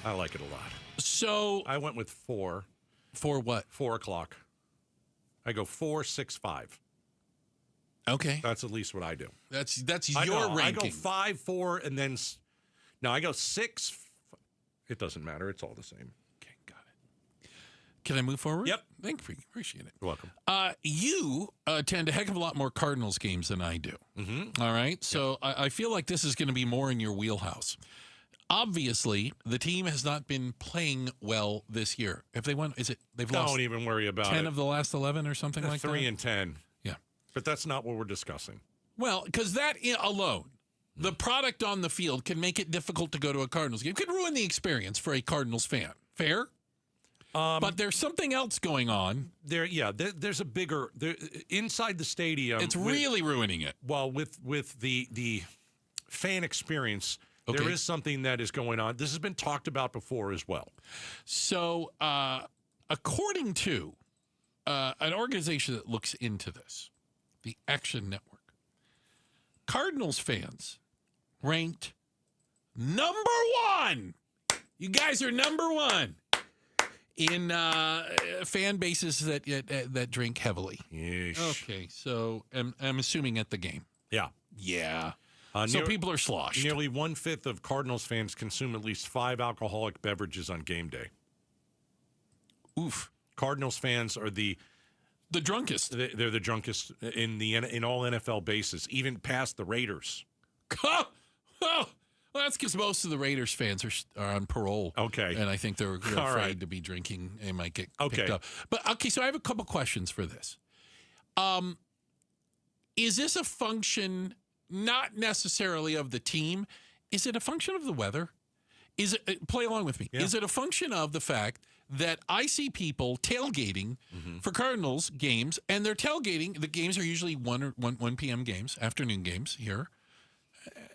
S5: I like it a lot.
S6: So
S5: I went with 4.
S6: 4 what?
S5: 4 o'clock. I go 4, 6, 5.
S6: Okay.
S5: That's at least what I do.
S6: That's your ranking.
S5: I go 5, 4, and then... No, I go 6. It doesn't matter. It's all the same.
S6: Okay, got it. Can I move forward?
S5: Yep.
S6: Thank you. Appreciate it.
S5: You're welcome.
S6: You attend a heck of a lot more Cardinals games than I do.
S5: Mm-hmm.
S6: All right? So I feel like this is going to be more in your wheelhouse. Obviously, the team has not been playing well this year. If they won, they've lost?
S5: Don't even worry about
S6: 10
S5: it.
S6: of the last 11 or something like
S5: 3
S6: that?
S5: and 10.
S6: Yeah.
S5: But that's not what we're discussing.
S6: Well, because that alone, the product on the field can make it difficult to go to a Cardinals game. It could ruin the experience for a Cardinals fan. Fair? But there's something else going on.
S5: There's a bigger inside the stadium.
S6: It's really ruining it.
S5: Well, with the fan experience, there is something that is going on. This has been talked about before as well.
S6: So, according to an organization that looks into this, the Action Network, Cardinals fans ranked #1. You guys are #1 in fan bases that drink heavily.
S5: Yeesh.
S6: Okay, so I'm assuming at the game.
S5: Yeah.
S6: Yeah. So people are sloshed.
S5: Nearly 1/5 of Cardinals fans consume at least 5 alcoholic beverages on game day.
S6: Oof.
S5: Cardinals fans are the
S6: drunkest.
S5: They're the drunkest in all NFL bases, even past the Raiders.
S6: Well, that's because most of the Raiders fans are on parole.
S5: Okay.
S6: And I think they're afraid to be drinking. They might get picked up. But, okay, so I have a couple questions for this. Is this a function not necessarily of the team? Is it a function of the weather? Is it play along with me? Yeah. Is it a function of the fact that I see people tailgating for Cardinals games, and they're tailgating? The games are usually 1 p.m. games, afternoon games here.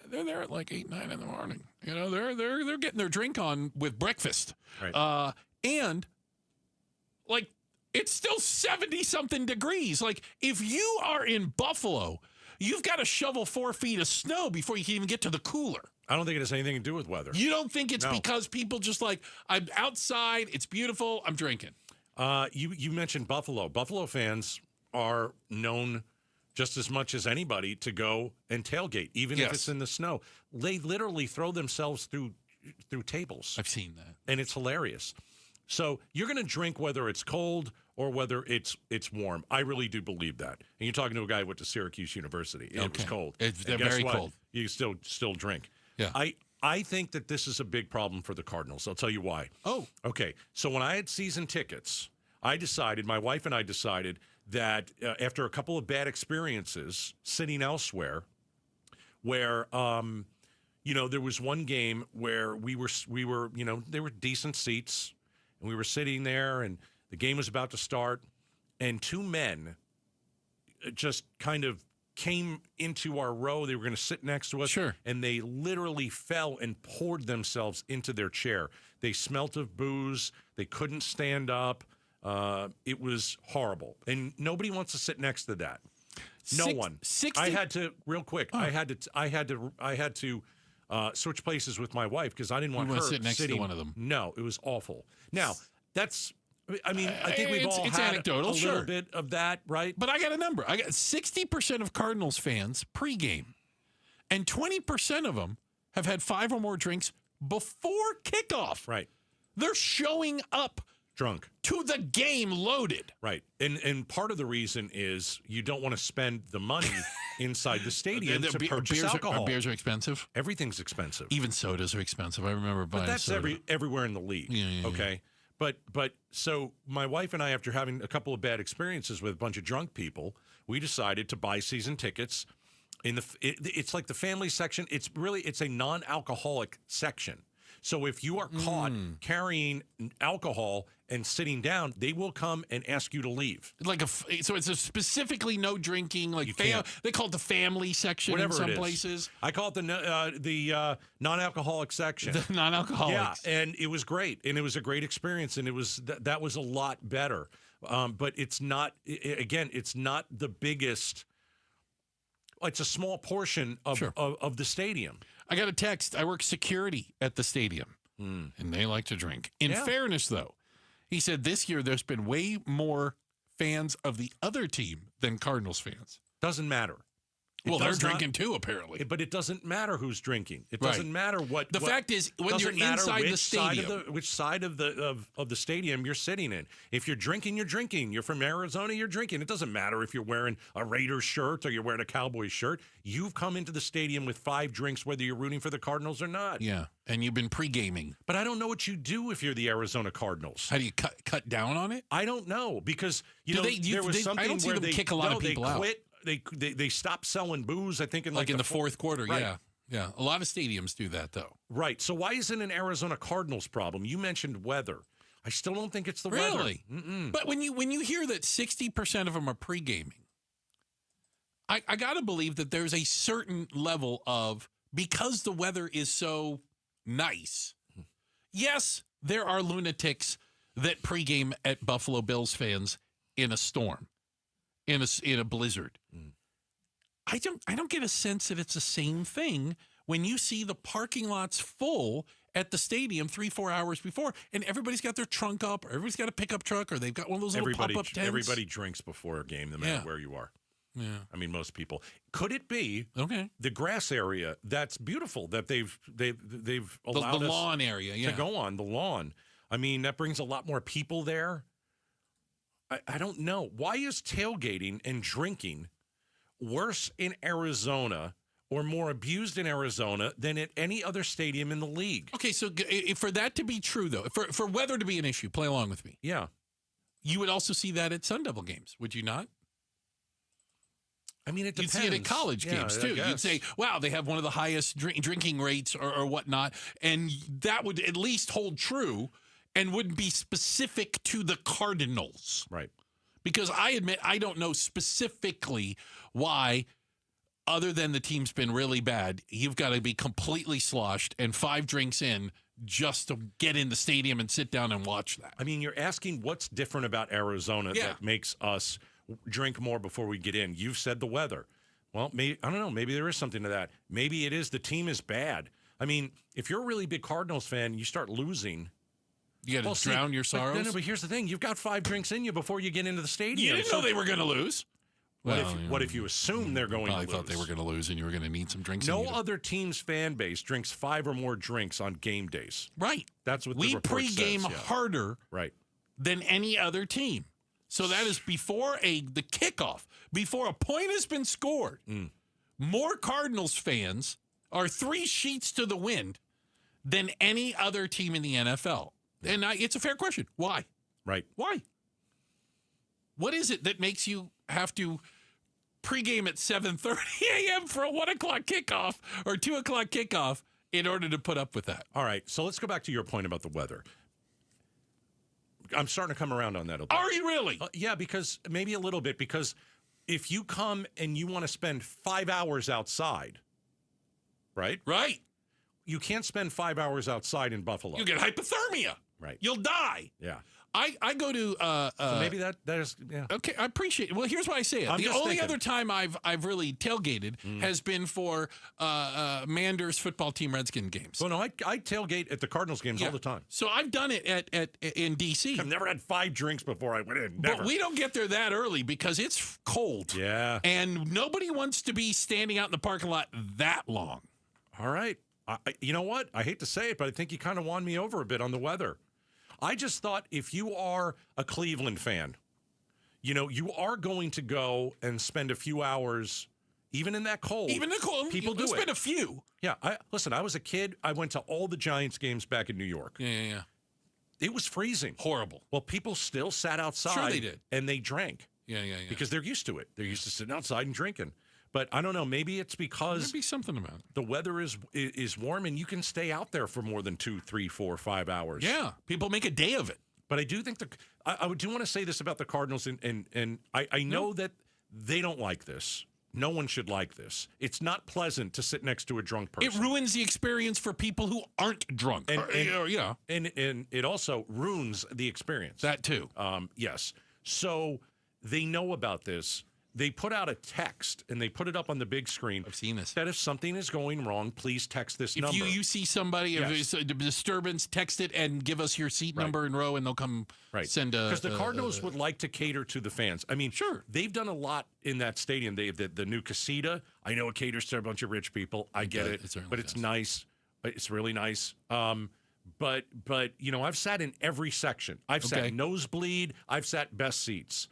S6: They're there at like 8, 9 in the morning. You know, they're getting their drink on with breakfast,
S5: right.
S6: And like it's still 70-something degrees. Like if you are in Buffalo, you've got to shovel 4 feet of snow before you can even get to the cooler.
S5: I don't think it has anything to do with weather.
S6: You don't think it's because people just like, I'm outside, it's beautiful, I'm drinking.
S5: You mentioned Buffalo. Buffalo fans are known just as much as anybody to go and tailgate, even if it's in the snow. They literally throw themselves through tables.
S6: I've seen that.
S5: And it's hilarious. So you're going to drink whether it's cold or whether it's warm. I really do believe that. And you're talking to a guy who went to Syracuse University. It was cold.
S6: They're very cold.
S5: You still drink.
S6: Yeah.
S5: I think that this is a big problem for the Cardinals. I'll tell you why.
S6: Oh.
S5: Okay. So when I had season tickets, my wife and I decided that after a couple of bad experiences sitting elsewhere, where there was one game where we were there were decent seats, and we were sitting there, and the game was about to start, and 2 men just kind of came into our row. They were going to sit next to us.
S6: Sure.
S5: And they literally fell and poured themselves into their chair. They smelt of booze. They couldn't stand up. It was horrible. And nobody wants to sit next to that. No one.
S6: 60?
S5: I had to, real quick, I had to switch places with my wife because I didn't want her
S6: sit next
S5: sitting.
S6: to one of them.
S5: No, it was awful. Now, I think we've all
S6: it's
S5: had
S6: anecdotal,
S5: a little bit of that, right?
S6: But I got a number. I got 60% of Cardinals fans pregame, and 20% of them have had 5 or more drinks before kickoff.
S5: Right.
S6: They're showing up
S5: drunk
S6: to the game loaded.
S5: Right. And part of the reason is you don't want to spend the money inside the stadium to purchase
S6: beers
S5: alcohol.
S6: Beers are expensive.
S5: Everything's expensive.
S6: Even sodas are expensive. I remember buying.
S5: But that's
S6: soda.
S5: everywhere in the league.
S6: Yeah.
S5: Okay. But so my wife and I, after having a couple of bad experiences with a bunch of drunk people, we decided to buy season tickets. It's like the family section. It's a non-alcoholic section. So if you are caught carrying alcohol and sitting down, they will come and ask you to leave.
S6: So it's a specifically no drinking, they call it the family section.
S5: Whatever
S6: in some
S5: it is.
S6: places.
S5: I call it the non-alcoholic section.
S6: The non-alcoholics.
S5: Yeah, and it was great, and it was a great experience, and it was that was a lot better. But it's not. Again, it's not the biggest. It's a small portion of the stadium.
S6: I got a text. I work security at the stadium, and they like to drink. In fairness, though, he said this year there's been way more fans of the other team than Cardinals fans.
S5: Doesning matter.
S6: They're drinking too, apparently.
S5: But it doesn't matter who's drinking. It doesn't matter what.
S6: The fact is, when you're inside the stadium,
S5: which side of the stadium you're sitting in. If you're drinking, you're drinking. You're from Arizona, you're drinking. It doesn't matter if you're wearing a Raiders shirt or you're wearing a Cowboys shirt. You've come into the stadium with 5 drinks, whether you're rooting for the Cardinals or not.
S6: Yeah, and you've been pre-gaming.
S5: But I don't know what you do if you're the Arizona Cardinals.
S6: How do you cut down on it?
S5: I don't know because there was something
S6: I don't see
S5: where
S6: them kick a lot of people out.
S5: Quit. They stopped selling booze, I think, in
S6: the fourth quarter.
S5: Right.
S6: Yeah. A lot of stadiums do that, though.
S5: Right. So why is it an Arizona Cardinals problem? You mentioned weather. I still don't think it's the
S6: really?
S5: weather.
S6: Really? But when you hear that 60% of them are pre-gaming, I got to believe that there's a certain level of, because the weather is so nice, yes, there are lunatics that pregame at Buffalo Bills fans in a storm, in a blizzard. I don't get a sense that it's the same thing when you see the parking lots full at the stadium 3-4 hours before, and everybody's got their trunk up, or everybody's got a pickup truck, or they've got one of those little pop-up tents.
S5: Everybody drinks before a game, no matter where you are.
S6: Yeah.
S5: I mean, most people. Could it be the grass area that's beautiful that they've allowed
S6: the
S5: us
S6: lawn area
S5: to go on, the lawn? I mean, that brings a lot more people there. I don't know. Why is tailgating and drinking worse in Arizona or more abused in Arizona than at any other stadium in the league?
S6: Okay, so for that to be true, though, for weather to be an issue, play along with me.
S5: Yeah.
S6: You would also see that at Sun Devil games, would you not?
S5: I mean, it depends.
S6: You'd see it at college games, too. You'd say, wow, they have one of the highest drinking rates or whatnot, and that would at least hold true and wouldn't be specific to the Cardinals.
S5: Right.
S6: Because I admit I don't know specifically why, other than the team's been really bad, you've got to be completely sloshed and 5 drinks in just to get in the stadium and sit down and watch that.
S5: I mean, you're asking what's different about Arizona that makes us drink more before we get in. You've said the weather. Well, maybe, I don't know. Maybe there is something to that. Maybe it is the team is bad. I mean, if you're a really big Cardinals fan, you start losing.
S6: You got to drown your sorrows?
S5: But here's the thing. You've got 5 drinks in you before you get into the stadium.
S6: You didn't know they were going to lose.
S5: What if you assume they're going to lose?
S6: I thought they were going to lose and you were going to need some drinks.
S5: No other team's fan base drinks 5 or more drinks on game days.
S6: Right.
S5: That's what
S6: we
S5: the report
S6: pregame
S5: says,
S6: harder than any other team. So that is before the kickoff, before a point has been scored. More Cardinals fans are 3 sheets to the wind than any other team in the NFL. And it's a fair question. Why?
S5: Right.
S6: Why? What is it that makes you have to pregame at 7:30 a.m. for a 1 o'clock kickoff or 2 o'clock kickoff in order to put up with that?
S5: All right. So let's go back to your point about the weather. I'm starting to come around on that a bit.
S6: Are you really?
S5: Yeah, because maybe a little bit. Because if you come and you want to spend 5 hours outside, right?
S6: Right.
S5: You can't spend 5 hours outside in Buffalo.
S6: You get hypothermia.
S5: Right.
S6: You'll die.
S5: Yeah.
S6: I go to
S5: so maybe that is
S6: okay. I appreciate it. Well, here's why I say it. The only other time I've really tailgated has been for Manders football team Redskin games.
S5: Well, no, I tailgate at the Cardinals games all the time.
S6: So I've done it in DC.
S5: I've never had 5 drinks before I went in. Never.
S6: But we don't get there that early because it's cold.
S5: Yeah.
S6: And nobody wants to be standing out in the parking lot that long.
S5: All right. You know what? I hate to say it, but I think you kind of won me over a bit on the weather. I just thought if you are a Cleveland fan, you are going to go and spend a few hours Even in that cold.
S6: Even in the cold.
S5: People do it.
S6: There's been a few.
S5: Yeah. Listen, I was a kid. I went to all the Giants games back in New York.
S6: Yeah.
S5: It was freezing.
S6: Horrible.
S5: Well, people still sat outside.
S6: Sure they did.
S5: And they drank.
S6: Yeah.
S5: Because they're used to it. They're used to sitting outside and drinking. But I don't know. Maybe it's because
S6: There'd be something about it.
S5: The weather is warm and you can stay out there for more than 2, 3, 4, 5 hours.
S6: Yeah. People make a day of it.
S5: But I do think I do want to say this about the Cardinals, and I know that they don't like this. No one should like this. It's not pleasant to sit next to a drunk person.
S6: It ruins the experience for people who aren't drunk.
S5: And it also ruins the experience.
S6: That too.
S5: Yes. So they know about this. They put out a text, and they put it up on the big screen.
S6: I've seen this.
S5: That if something is going wrong, please text this number.
S6: If you see somebody, if it's a disturbance, text it and give us your seat number and row, and they'll come send a...
S5: Because the Cardinals would like to cater to the fans. I mean,
S6: sure.
S5: They've done a lot in that stadium. They have the new casita. I know it caters to a bunch of rich people. I get it. But it's nice. It's really nice. But I've sat in every section. I've sat nosebleed. I've sat best seats.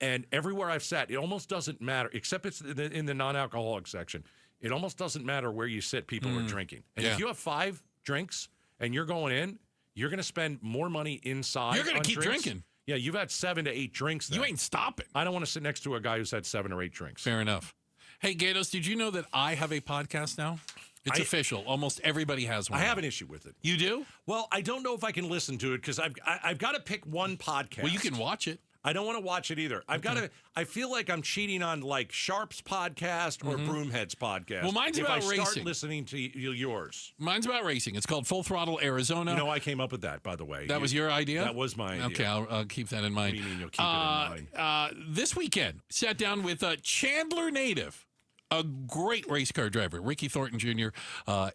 S5: And everywhere I've sat, it almost doesn't matter, except it's in the non-alcoholic section. It almost doesn't matter where you sit, people are drinking. And if you have 5 drinks and you're going in, you're going to spend more money inside.
S6: You're going to keep drinking.
S5: Yeah, you've had 7 to 8 drinks then.
S6: You ain't stopping.
S5: I don't want to sit next to a guy who's had 7 or 8 drinks.
S6: Fair enough. Hey, Gatos, did you know that I have a podcast now? It's official. Almost everybody has one.
S5: I have an issue with it.
S6: You do?
S5: Well, I don't know if I can listen to it because I've got to pick one podcast.
S6: Well, you can watch it.
S5: I don't want to watch it either. I feel like I'm cheating on like Sharp's podcast or Broomhead's podcast.
S6: Well, mine's about racing.
S5: If I start listening to yours.
S6: Mine's about racing. It's called Full Throttle Arizona.
S5: You know, I came up with that, by the way.
S6: That was your idea?
S5: That was my idea.
S6: Okay, I'll keep that in mind.
S5: What do you mean you'll keep it in mind?
S6: This weekend, sat down with Chandler native, a great race car driver, Ricky Thornton Jr.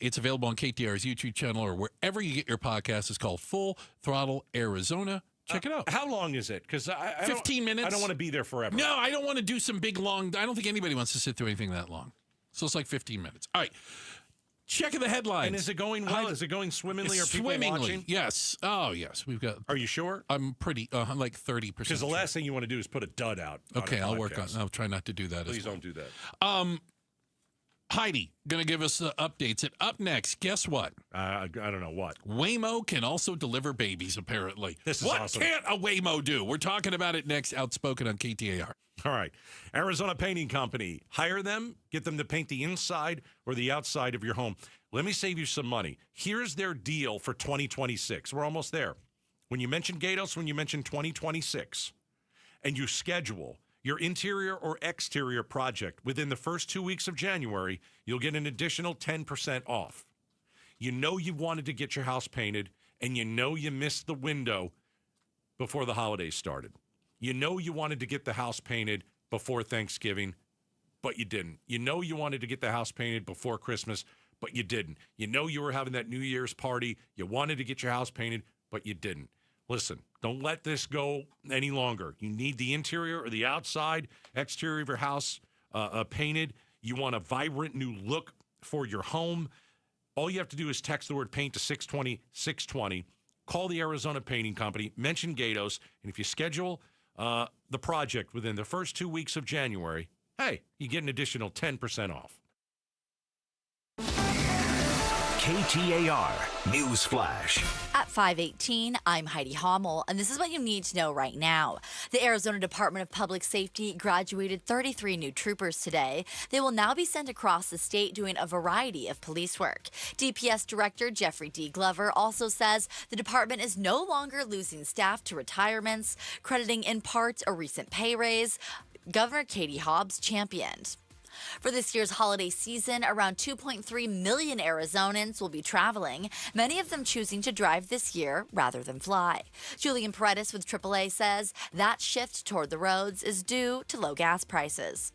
S6: It's available on KTR's YouTube channel or wherever you get your podcast. It's called Full Throttle Arizona. Check it out.
S5: How long is it? Because
S6: 15 minutes.
S5: I don't want to be there forever.
S6: No, I don't want to do some big long. I don't think anybody wants to sit through anything that long. So it's like 15 minutes. All right. Check the headlines.
S5: And is it going well? Is it going swimmingly? Are people watching?
S6: Yes. Oh, yes. We've got.
S5: Are you sure?
S6: I'm pretty. I'm like 30%.
S5: Because the last thing you want to do is put a dud out.
S6: Okay, I'll work on. I'll try not to do that.
S5: Please don't do that.
S6: Heidi going to give us updates. And up next, guess what?
S5: I don't know what.
S6: Waymo can also deliver babies, apparently.
S5: This is
S6: what
S5: awesome.
S6: Can't a Waymo do? We're talking about it next. Outspoken on KTAR.
S5: All right. Arizona Painting Company. Hire them. Get them to paint the inside or the outside of your home. Let me save you some money. Here's their deal for 2026. We're almost there. When you mention Gatos, when you mention 2026, and you schedule your interior or exterior project within the first 2 weeks of January, you'll get an additional 10% off. You know you wanted to get your house painted, and you know you missed the window before the holidays started. You know you wanted to get the house painted before Thanksgiving, but you didn't. You know you wanted to get the house painted before Christmas, but you didn't. You know you were having that New Year's party. You wanted to get your house painted, but you didn't. Listen, don't let this go any longer. You need the interior or the outside, exterior of your house painted. You want a vibrant new look for your home. All you have to do is text the word paint to 620-620. Call the Arizona Painting Company, mention Gatos, and if you schedule the project within the first 2 weeks of January, hey, you get an additional 10% off.
S8: KTAR News Flash.
S3: At 5:18, I'm Heidi Hommel, and this is what you need to know right now. The Arizona Department of Public Safety graduated 33 new troopers today. They will now be sent across the state doing a variety of police work. DPS Director Jeffrey D. Glover also says the department is no longer losing staff to retirements, crediting in part a recent pay raise Governor Katie Hobbs championed. For this year's holiday season, around 2.3 million Arizonans will be traveling, many of them choosing to drive this year rather than fly. Julian Paredes with AAA says that shift toward the roads is due to low gas prices.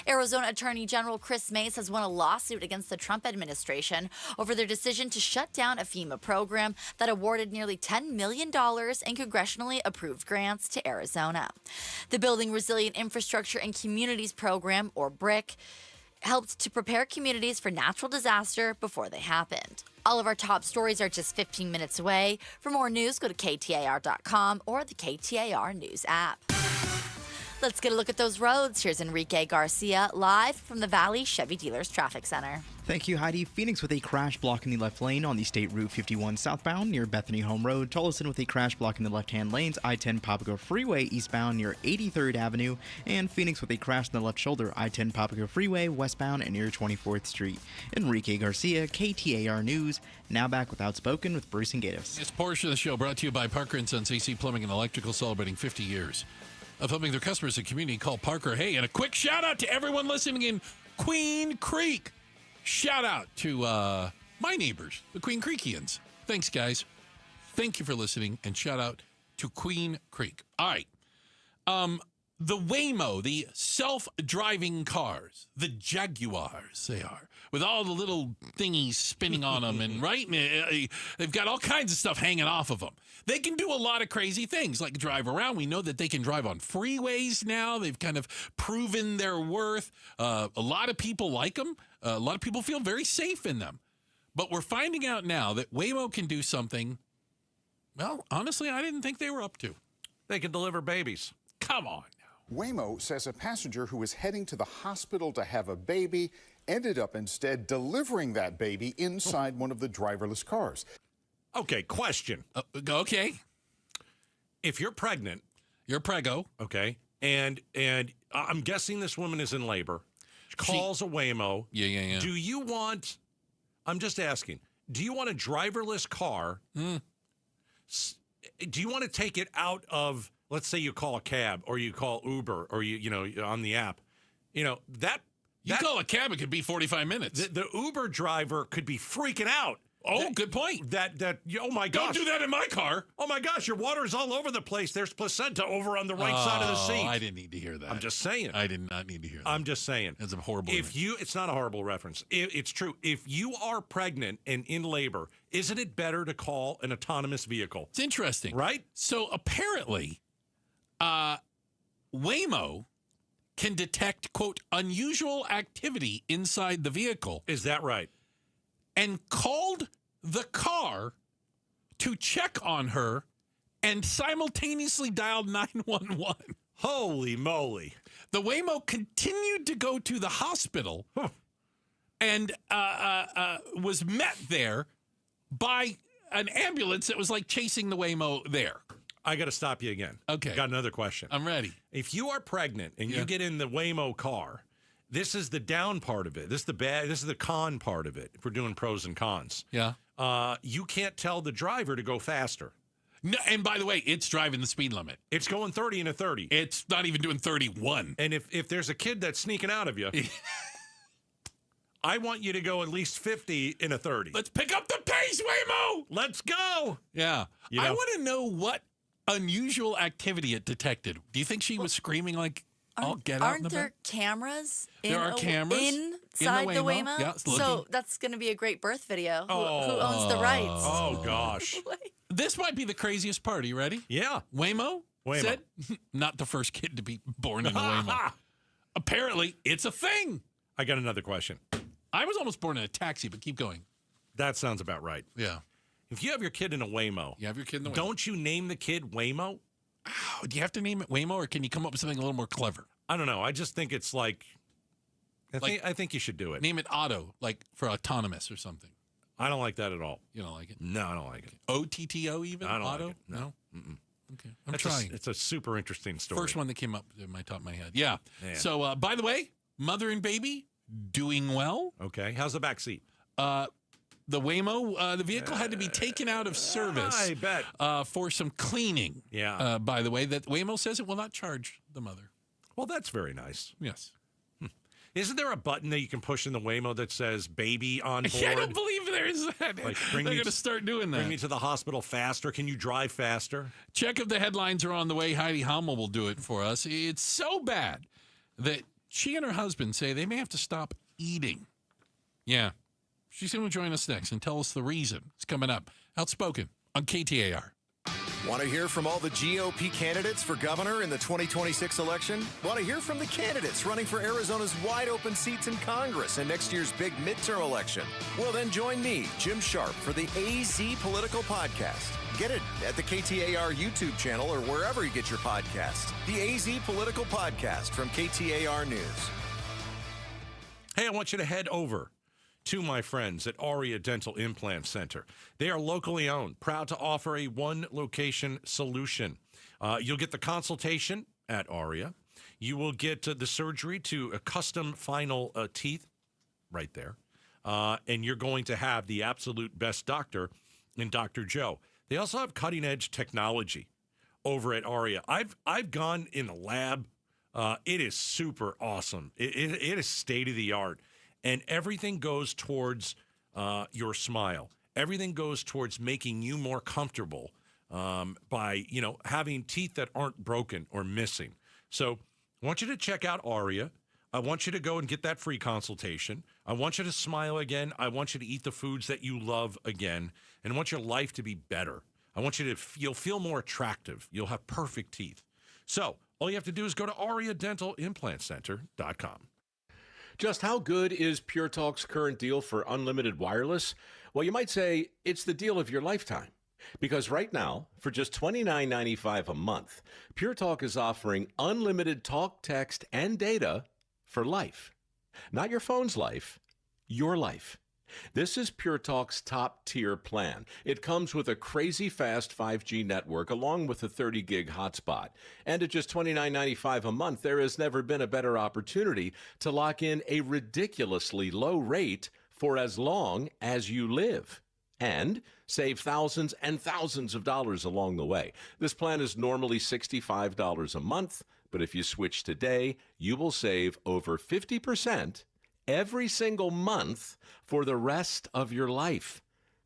S3: Arizona Attorney General Chris Mace has won a lawsuit against the Trump administration over their decision to shut down a FEMA program that awarded nearly $10 million in congressionally approved grants to Arizona. The Building Resilient Infrastructure and Communities Program, or BRIC, helped to prepare communities for natural disaster before they happened. All of our top stories are just 15 minutes away. For more news, go to KTAR.com or the KTAR News app. Let's get a look at those roads. Here's Enrique Garcia live from the Valley Chevy Dealers Traffic Center.
S11: Thank you, Heidi. Phoenix with a crash blocking the left lane on the State Route 51 southbound near Bethany Home Road. Tolleson with a crash blocking the left-hand lanes. I-10 Papago Freeway eastbound near 83rd Avenue. And Phoenix with a crash in the left shoulder. I-10 Papago Freeway westbound and near 24th Street. Enrique Garcia, KTAR News. Now back with Outspoken with Bruce and Gatos.
S6: This portion of the show brought to you by Parker & Sons AC Plumbing and Electrical, celebrating 50 years of helping their customers and community. Call Parker. Hey, and a quick shout-out to everyone listening in Queen Creek. Shout out to my neighbors, the Queen Creekians. Thanks, guys. Thank you for listening, and shout out to Queen Creek. All right. The Waymo, the self-driving cars, the Jaguars, they are, with all the little thingies spinning on them, and right, they've got all kinds of stuff hanging off of them. They can do a lot of crazy things, like drive around. We know that they can drive on freeways now. They've kind of proven their worth. A lot of people like them. A lot of people feel very safe in them. But we're finding out now that Waymo can do something, well, honestly, I didn't think they were up to.
S5: They can deliver babies.
S6: Come on.
S8: Waymo says a passenger who was heading to the hospital to have a baby ended up instead delivering that baby inside one of the driverless cars.
S5: Okay, question.
S6: Okay.
S5: If you're pregnant.
S6: You're preggo.
S5: Okay. And I'm guessing this woman is in labor. Calls a Waymo.
S6: Yeah.
S5: Do you want, I'm just asking, do you want a driverless car? Do you want to take it out of, let's say you call a cab or you call Uber or you know, on the app, that
S6: you call a cab, it could be 45 minutes.
S5: The Uber driver could be freaking out.
S6: Oh, good point.
S5: Oh my gosh.
S6: Don't do that in my car.
S5: Oh my gosh, your water's all over the place. There's placenta over on the right side of the seat.
S6: I didn't need to hear that.
S5: I'm just saying.
S6: I did not need to hear that.
S5: I'm just saying.
S6: It's a horrible
S5: It's not a horrible reference. It's true. If you are pregnant and in labor, isn't it better to call an autonomous vehicle?
S6: It's interesting.
S5: Right?
S6: So apparently, Waymo can detect, quote, unusual activity inside the vehicle.
S5: Is that right?
S6: And called the car to check on her and simultaneously dialed 911.
S5: Holy moly.
S6: The Waymo continued to go to the hospital and was met there by an ambulance that was like chasing the Waymo there.
S5: I got to stop you again.
S6: Okay.
S5: Got another question.
S6: I'm ready.
S5: If you are pregnant and you get in the Waymo car, this is the down part of it. This is the con part of it. If we're doing pros and cons.
S6: Yeah.
S5: You can't tell the driver to go faster.
S6: No, and by the way, it's driving the speed limit.
S5: It's going 30 and a 30.
S6: It's not even doing 31.
S5: And if there's a kid that's sneaking out of you, I want you to go at least 50 in a 30.
S6: Let's pick up the pace, Waymo.
S5: Let's go.
S6: Yeah. I want to know what unusual activity it detected. Do you think she was screaming like, I'll get out in the back?
S3: Aren't there cameras?
S6: There are cameras
S3: inside the Waymo?
S6: Yeah,
S3: so that's going to be a great birth video. Who owns the rights?
S5: Oh, gosh.
S6: This might be the craziest part. Are you ready?
S5: Yeah.
S6: Waymo said, not the first kid to be born in a Waymo. Apparently, it's a thing.
S5: I got another question.
S6: I was almost born in a taxi, but keep going.
S5: That sounds about right.
S6: Yeah.
S5: If you have your kid in a Waymo, don't you name the kid Waymo?
S6: Oh, do you have to name it Waymo, or can you come up with something a little more clever?
S5: I don't know. I just think it's like, I think you should do it.
S6: Name it Otto, like for autonomous or something.
S5: I don't like that at all.
S6: You don't like it?
S5: No, I don't like it.
S6: OTTO even?
S5: I don't
S6: Otto?
S5: like it. No.
S6: Okay. I'm trying.
S5: It's a super interesting story.
S6: First one that came up in my top of my head. Yeah. So, by the way, mother and baby doing well.
S5: Okay. How's the back seat?
S6: The Waymo, the vehicle had to be taken out of service.
S5: I bet.
S6: For some cleaning.
S5: Yeah.
S6: By the way, that Waymo says it will not charge the mother.
S5: Well, that's very nice.
S6: Yes.
S5: Isn't there a button that you can push in the Waymo that says baby on board?
S6: I don't believe there is that.
S5: Like,
S6: They're going to start doing that.
S5: Bring me to the hospital faster. Can you drive faster?
S6: Check if the headlines are on the way. Heidi Hummel will do it for us. It's so bad that she and her husband say they may have to stop eating. Yeah. She's going to join us next and tell us the reason. It's coming up. Outspoken on KTAR.
S12: Want to hear from all the GOP candidates for governor in the 2026 election? Want to hear from the candidates running for Arizona's wide-open seats in Congress in next year's big midterm election? Well, then join me, Jim Sharp, for the AZ Political Podcast. Get it at the KTAR YouTube channel or wherever you get your podcasts. The AZ Political Podcast from KTAR News.
S5: Hey, I want you to head over to my friends at Aria Dental Implant Center. They are locally owned, proud to offer a one-location solution. You'll get the consultation at Aria. You will get the surgery to a custom final teeth right there. And you're going to have the absolute best doctor in Dr. Joe. They also have cutting-edge technology over at Aria. I've gone in the lab. It is super awesome. It is state-of-the-art. And everything goes towards your smile. Everything goes towards making you more comfortable by, having teeth that aren't broken or missing. So I want you to check out Aria. I want you to go and get that free consultation. I want you to smile again. I want you to eat the foods that you love again. And I want your life to be better. I want you to you'll feel more attractive. You'll have perfect teeth. So all you have to do is go to AriaDentalImplantCenter.com.
S13: Just how good is Pure Talk's current deal for unlimited wireless? Well, you might say it's the deal of your lifetime. Because right now, for just $29.95 a month, Pure Talk is offering unlimited talk, text, and data for life. Not your phone's life, your life. This is Pure Talk's top-tier plan. It comes with a crazy fast 5G network along with a 30-gig hotspot. And at just $29.95 a month, there has never been a better opportunity to lock in a ridiculously low rate for as long as you live. And save thousands and thousands of dollars along the way. This plan is normally $65 a month, but if you switch today, you will save over 50% every single month for the rest of your life.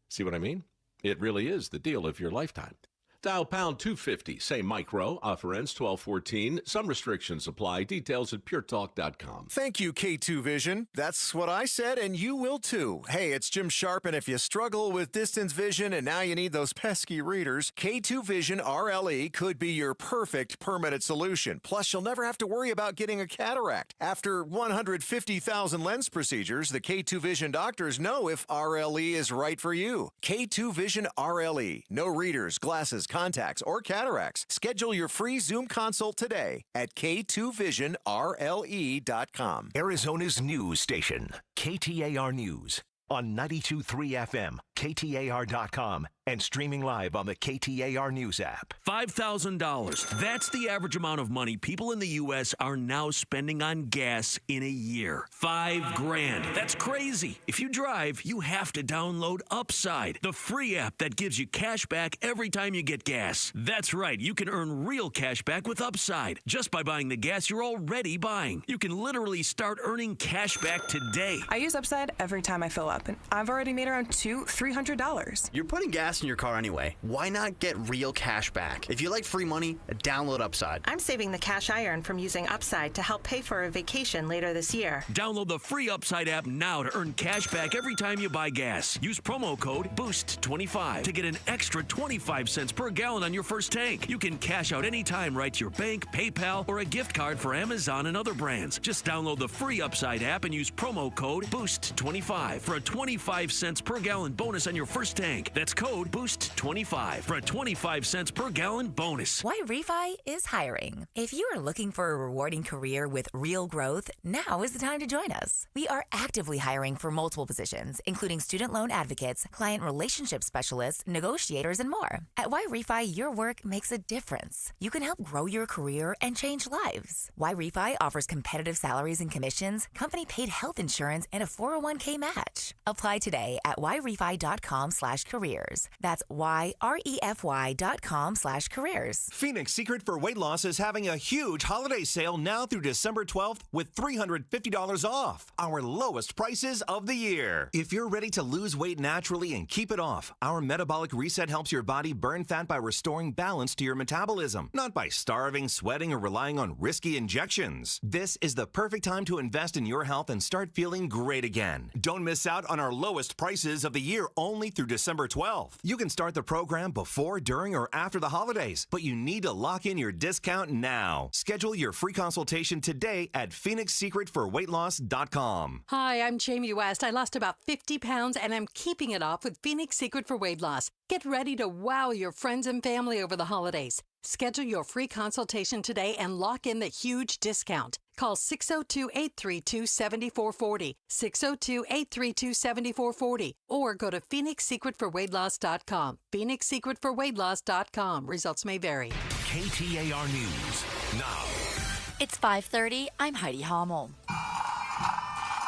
S13: See what I mean? It really is the deal of your lifetime. Dial pound 250, say micro, offer ends 12/14. Some restrictions apply. Details at puretalk.com.
S12: Thank you, K2 Vision. That's what I said, and you will too. Hey, it's Jim Sharp, and if you struggle with distance vision and now you need those pesky readers, K2 Vision RLE could be your perfect permanent solution. Plus, you'll never have to worry about getting a cataract. After 150,000 lens procedures, the K2 Vision doctors know if RLE is right for you. K2 Vision RLE. No readers, glasses, contacts, or cataracts. Schedule your free Zoom consult today at K2VisionRLE.com.
S15: Arizona's news station, KTAR News, on 92.3 FM, KTAR.com, and streaming live on the KTAR News app.
S16: $5,000. That's the average amount of money people in the U.S. are now spending on gas in a year. $5,000. That's crazy. If you drive, you have to download Upside, the free app that gives you cash back every time you get gas. That's right. You can earn real cash back with Upside just by buying the gas you're already buying. You can literally start earning cash back today.
S17: I use Upside every time I fill up, and I've already made around $300.
S22: You're putting gas in your car anyway. Why not get real cash back? If you like free money, download Upside.
S18: I'm saving the cash I earn from using Upside to help pay for a vacation later this year.
S16: Download the free Upside app now to earn cash back every time you buy gas. Use promo code BOOST25 to get an extra 25 cents per gallon on your first tank. You can cash out anytime right to your bank, PayPal, or a gift card for Amazon and other brands. Just download the free Upside app and use promo code BOOST25 for a 25 cents per gallon bonus on your first tank. That's code BOOST25 for a 25 cents per gallon bonus.
S23: Why Refi is hiring. If you are looking for a rewarding career with real growth, now is the time to join us. We are actively hiring for multiple positions, including student loan advocates, client relationship specialists, negotiators, and more. At Why Refi, your work makes a difference. You can help grow your career and change lives. Why Refi offers competitive salaries and commissions, company-paid health insurance, and a 401k match. Apply today at yrefy.com/careers. That's yrefy.com/careers.
S28: Phoenix Secret for Weight Loss is having a huge holiday sale now through December 12th with $350 off. Our lowest prices of the year. If you're ready to lose weight naturally and keep it off, our Metabolic Reset helps your body burn fat by restoring balance to your metabolism, not by starving, sweating, or relying on risky injections. This is the perfect time to invest in your health and start feeling great again. Don't miss out on our lowest prices of the year only through December 12th. You can start the program before, during, or after the holidays, but you need to lock in your discount now. Schedule your free consultation today at PhoenixSecretForWeightLoss.com.
S9: Hi, I'm Jamie West. I lost about 50 pounds and I'm keeping it off with Phoenix Secret for Weight Loss. Get ready to wow your friends and family over the holidays. Schedule your free consultation today and lock in the huge discount. Call 602-832-7440, 602-832-7440, or go to PhoenixSecretForWeightLoss.com. PhoenixSecretForWeightLoss.com. Results may vary.
S15: KTAR News now.
S3: It's 5:30. I'm Heidi Hommel.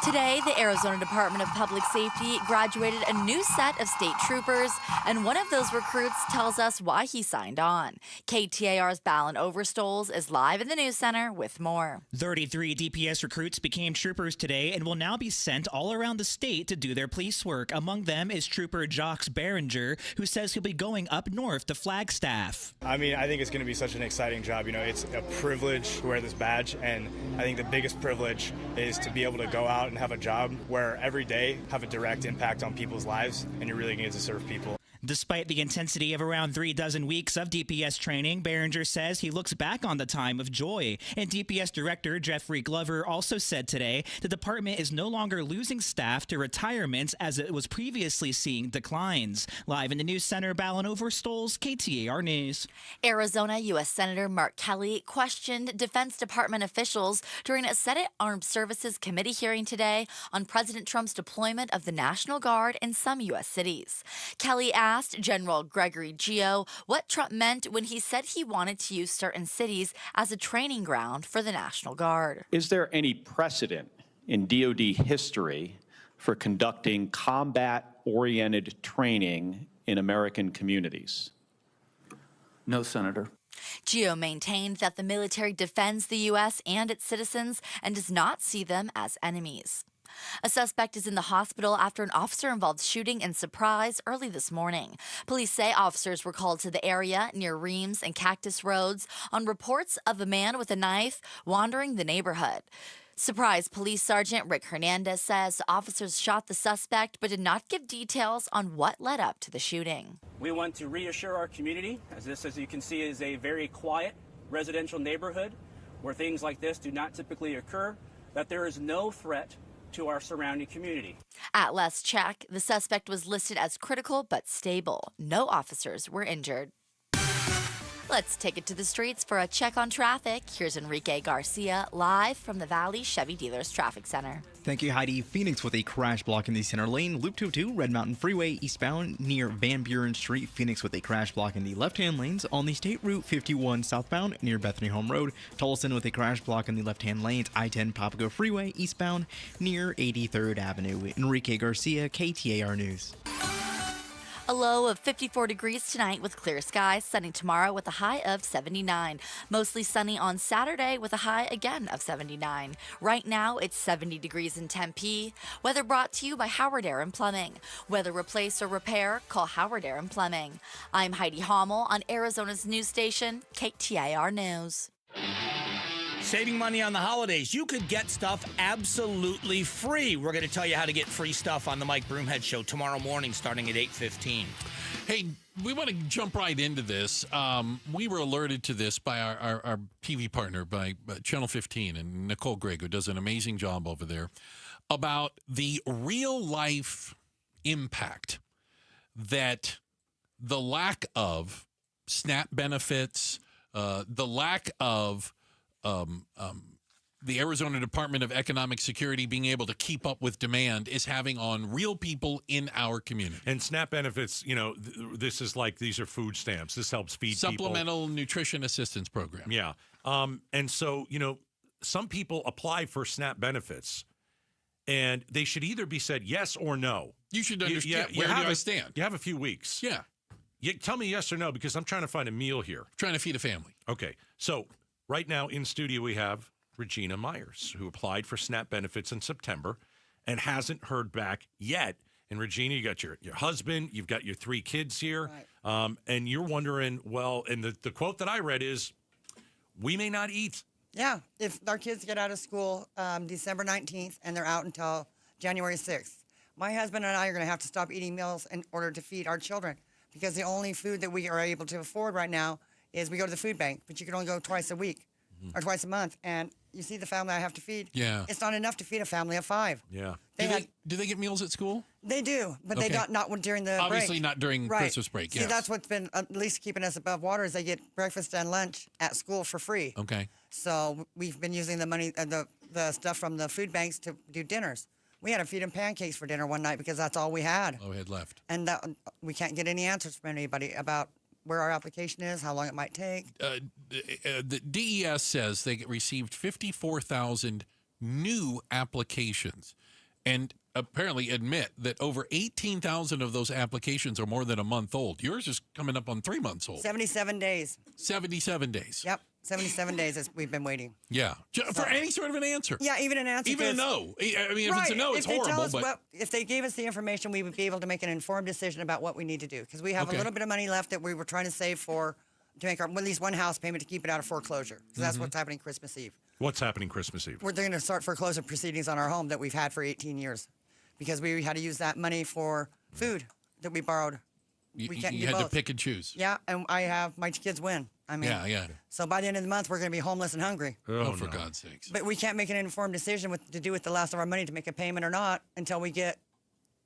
S3: Today, the Arizona Department of Public Safety graduated a new set of state troopers, and one of those recruits tells us why he signed on. KTAR's Balin Overstoles is live in the news center with more.
S14: 33 DPS recruits became troopers today and will now be sent all around the state to do their police work. Among them is Trooper Jocks Behringer, who says he'll be going up north to Flagstaff.
S19: I mean, I think it's going to be such an exciting job. You know, it's a privilege to wear this badge, and I think the biggest privilege is to be able to go out and have a job where every day have a direct impact on people's lives, and you're really going to serve people.
S14: Despite the intensity of around 3 dozen weeks of DPS training, Behringer says he looks back on the time of joy. And DPS Director Jeffrey Glover also said today the department is no longer losing staff to retirements as it was previously seeing declines. Live in the news center, Balin Overstoles, KTAR News.
S3: Arizona U.S. Senator Mark Kelly questioned Defense Department officials during a Senate Armed Services Committee hearing today on President Trump's deployment of the National Guard in some U.S. cities. Kelly asked General Gregory Gio what Trump meant when he said he wanted to use certain cities as a training ground for the National Guard.
S20: Is there any precedent in DoD history for conducting combat-oriented training in American communities?
S24: No, Senator.
S3: Gio maintained that the military defends the U.S. and its citizens and does not see them as enemies. A suspect is in the hospital after an officer-involved shooting in Surprise early this morning. Police say officers were called to the area near Reams and Cactus Roads on reports of a man with a knife wandering the neighborhood. Surprise Police Sergeant Rick Hernandez says officers shot the suspect but did not give details on what led up to the shooting.
S25: We want to reassure our community, as this, as you can see, is a very quiet residential neighborhood where things like this do not typically occur, that there is no threat to our surrounding community.
S3: At last check, the suspect was listed as critical but stable. No officers were injured. Let's take it to the streets for a check on traffic. Here's Enrique Garcia live from the Valley Chevy Dealers Traffic Center.
S11: Thank you, Heidi. Phoenix with a crash block in the center lane. Loop 202, Red Mountain Freeway eastbound near Van Buren Street. Phoenix with a crash block in the left-hand lanes on the State Route 51 southbound near Bethany Home Road. Tolleson with a crash block in the left-hand lanes. I-10 Papago Freeway eastbound near 83rd Avenue. Enrique Garcia, KTAR News.
S3: A low of 54 degrees tonight with clear skies, sunny tomorrow with a high of 79. Mostly sunny on Saturday with a high again of 79. Right now, it's 70 degrees in Tempe. Weather brought to you by Howard Aaron Plumbing. Whether replace or repair, call Howard Aaron Plumbing. I'm Heidi Hommel on Arizona's news station, KTAR News.
S26: Saving money on the holidays. You could get stuff absolutely free. We're going to tell you how to get free stuff on the Mike Broomhead Show tomorrow morning starting at 8:15.
S6: Hey, we want to jump right into this. We were alerted to this by our TV partner, by Channel 15, and Nicole Gregg, who does an amazing job over there, about the real-life impact that the lack of SNAP benefits, the lack of the Arizona Department of Economic Security being able to keep up with demand is having on real people in our community.
S5: And SNAP benefits, you know, this is like, these are food stamps. This helps feed
S6: Supplemental Nutrition Assistance Program.
S5: Yeah. And so, you know, some people apply for SNAP benefits, and they should either be said yes or no.
S6: You should understand. Where do I stand?
S5: You have a few weeks.
S6: Yeah.
S5: Tell me yes or no, because I'm trying to find a meal here.
S6: Trying to feed a family.
S5: Okay. So right now in studio we have Regina Myers, who applied for SNAP benefits in September and hasn't heard back yet. And Regina, you got your husband, you've got your 3 kids here, right. And you're wondering, well, and the quote that I read is, we may not eat.
S27: Yeah, if our kids get out of school December 19th and they're out until January 6th, my husband and I are going to have to stop eating meals in order to feed our children because the only food that we are able to afford right now is we go to the food bank, but you can only go twice a week or twice a month. And you see the family I have to feed.
S6: Yeah.
S27: It's not enough to feed a family of 5.
S5: Yeah.
S6: Do they get meals at school?
S27: They do, but
S6: Okay.
S27: they not during the
S6: Obviously
S27: break.
S6: not during
S27: Right.
S6: Christmas break,
S27: See,
S6: yes.
S27: that's what's been at least keeping us above water is they get breakfast and lunch at school for free.
S6: Okay.
S27: So we've been using the money, the stuff from the food banks to do dinners. We had to feed them pancakes for dinner one night because that's all we had.
S6: Oh, we had left.
S27: And we can't get any answers from anybody about where our application is, how long it might take.
S6: The DES says they received 54,000 new applications and apparently admit that over 18,000 of those applications are more than a month old. Yours is coming up on 3 months old.
S27: 77 days.
S6: 77 days.
S27: Yep. 77 days we've been waiting.
S6: Yeah. For any sort of an answer.
S27: Yeah, even an answer.
S6: Even a no. I mean, if it's a no, it's
S27: if
S6: horrible.
S27: They tell us
S6: but
S27: if they gave us the information, we would be able to make an informed decision about what we need to do. Because we have a little bit of money left that we were trying to save for to make at least one house payment to keep it out of foreclosure. Because that's what's happening Christmas Eve.
S5: What's happening Christmas Eve?
S27: We're going to start foreclosure proceedings on our home that we've had for 18 years. Because we had to use that money for food that we borrowed. We can't
S6: you
S27: do
S6: had
S27: both.
S6: to pick and choose.
S27: Yeah, and I have my kids win. I mean,
S6: Yeah.
S27: So by the end of the month, we're going to be homeless and hungry.
S6: Oh, for God's sakes.
S27: But we can't make an informed decision to do with the last of our money to make a payment or not until we get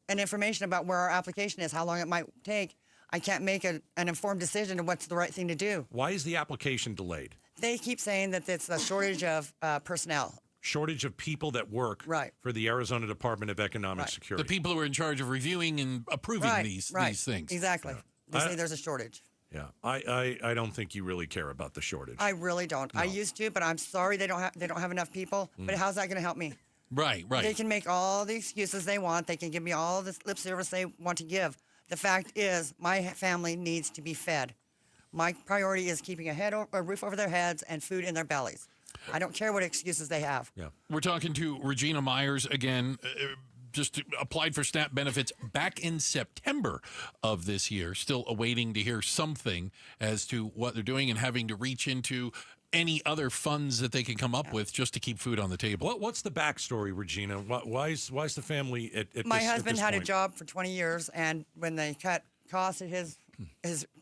S27: an information about where our application is, how long it might take. I can't make an informed decision of what's the right thing to do.
S5: Why is the application delayed?
S27: They keep saying that it's a shortage of personnel.
S5: Shortage of people that work for the Arizona Department of Economic Security.
S6: The people who are in charge of reviewing and approving these things.
S27: Exactly. They say there's a shortage.
S5: Yeah, I don't think you really care about the shortage.
S27: I really don't.
S5: No.
S27: I used to, but I'm sorry they don't have enough people. But how's that going to help me?
S6: Right.
S27: They can make all the excuses they want. They can give me all the lip service they want to give. The fact is, my family needs to be fed. My priority is keeping a roof over their heads and food in their bellies. I don't care what excuses they have.
S5: Yeah.
S6: We're talking to Regina Myers again. Just applied for SNAP benefits back in September of this year. Still awaiting to hear something as to what they're doing and having to reach into any other funds that they can come up with just to keep food on the table.
S5: What's the backstory, Regina? Why is the family at
S27: My
S5: this,
S27: husband
S5: at this
S27: had
S5: point?
S27: a job for 20 years, and when they cut costs at his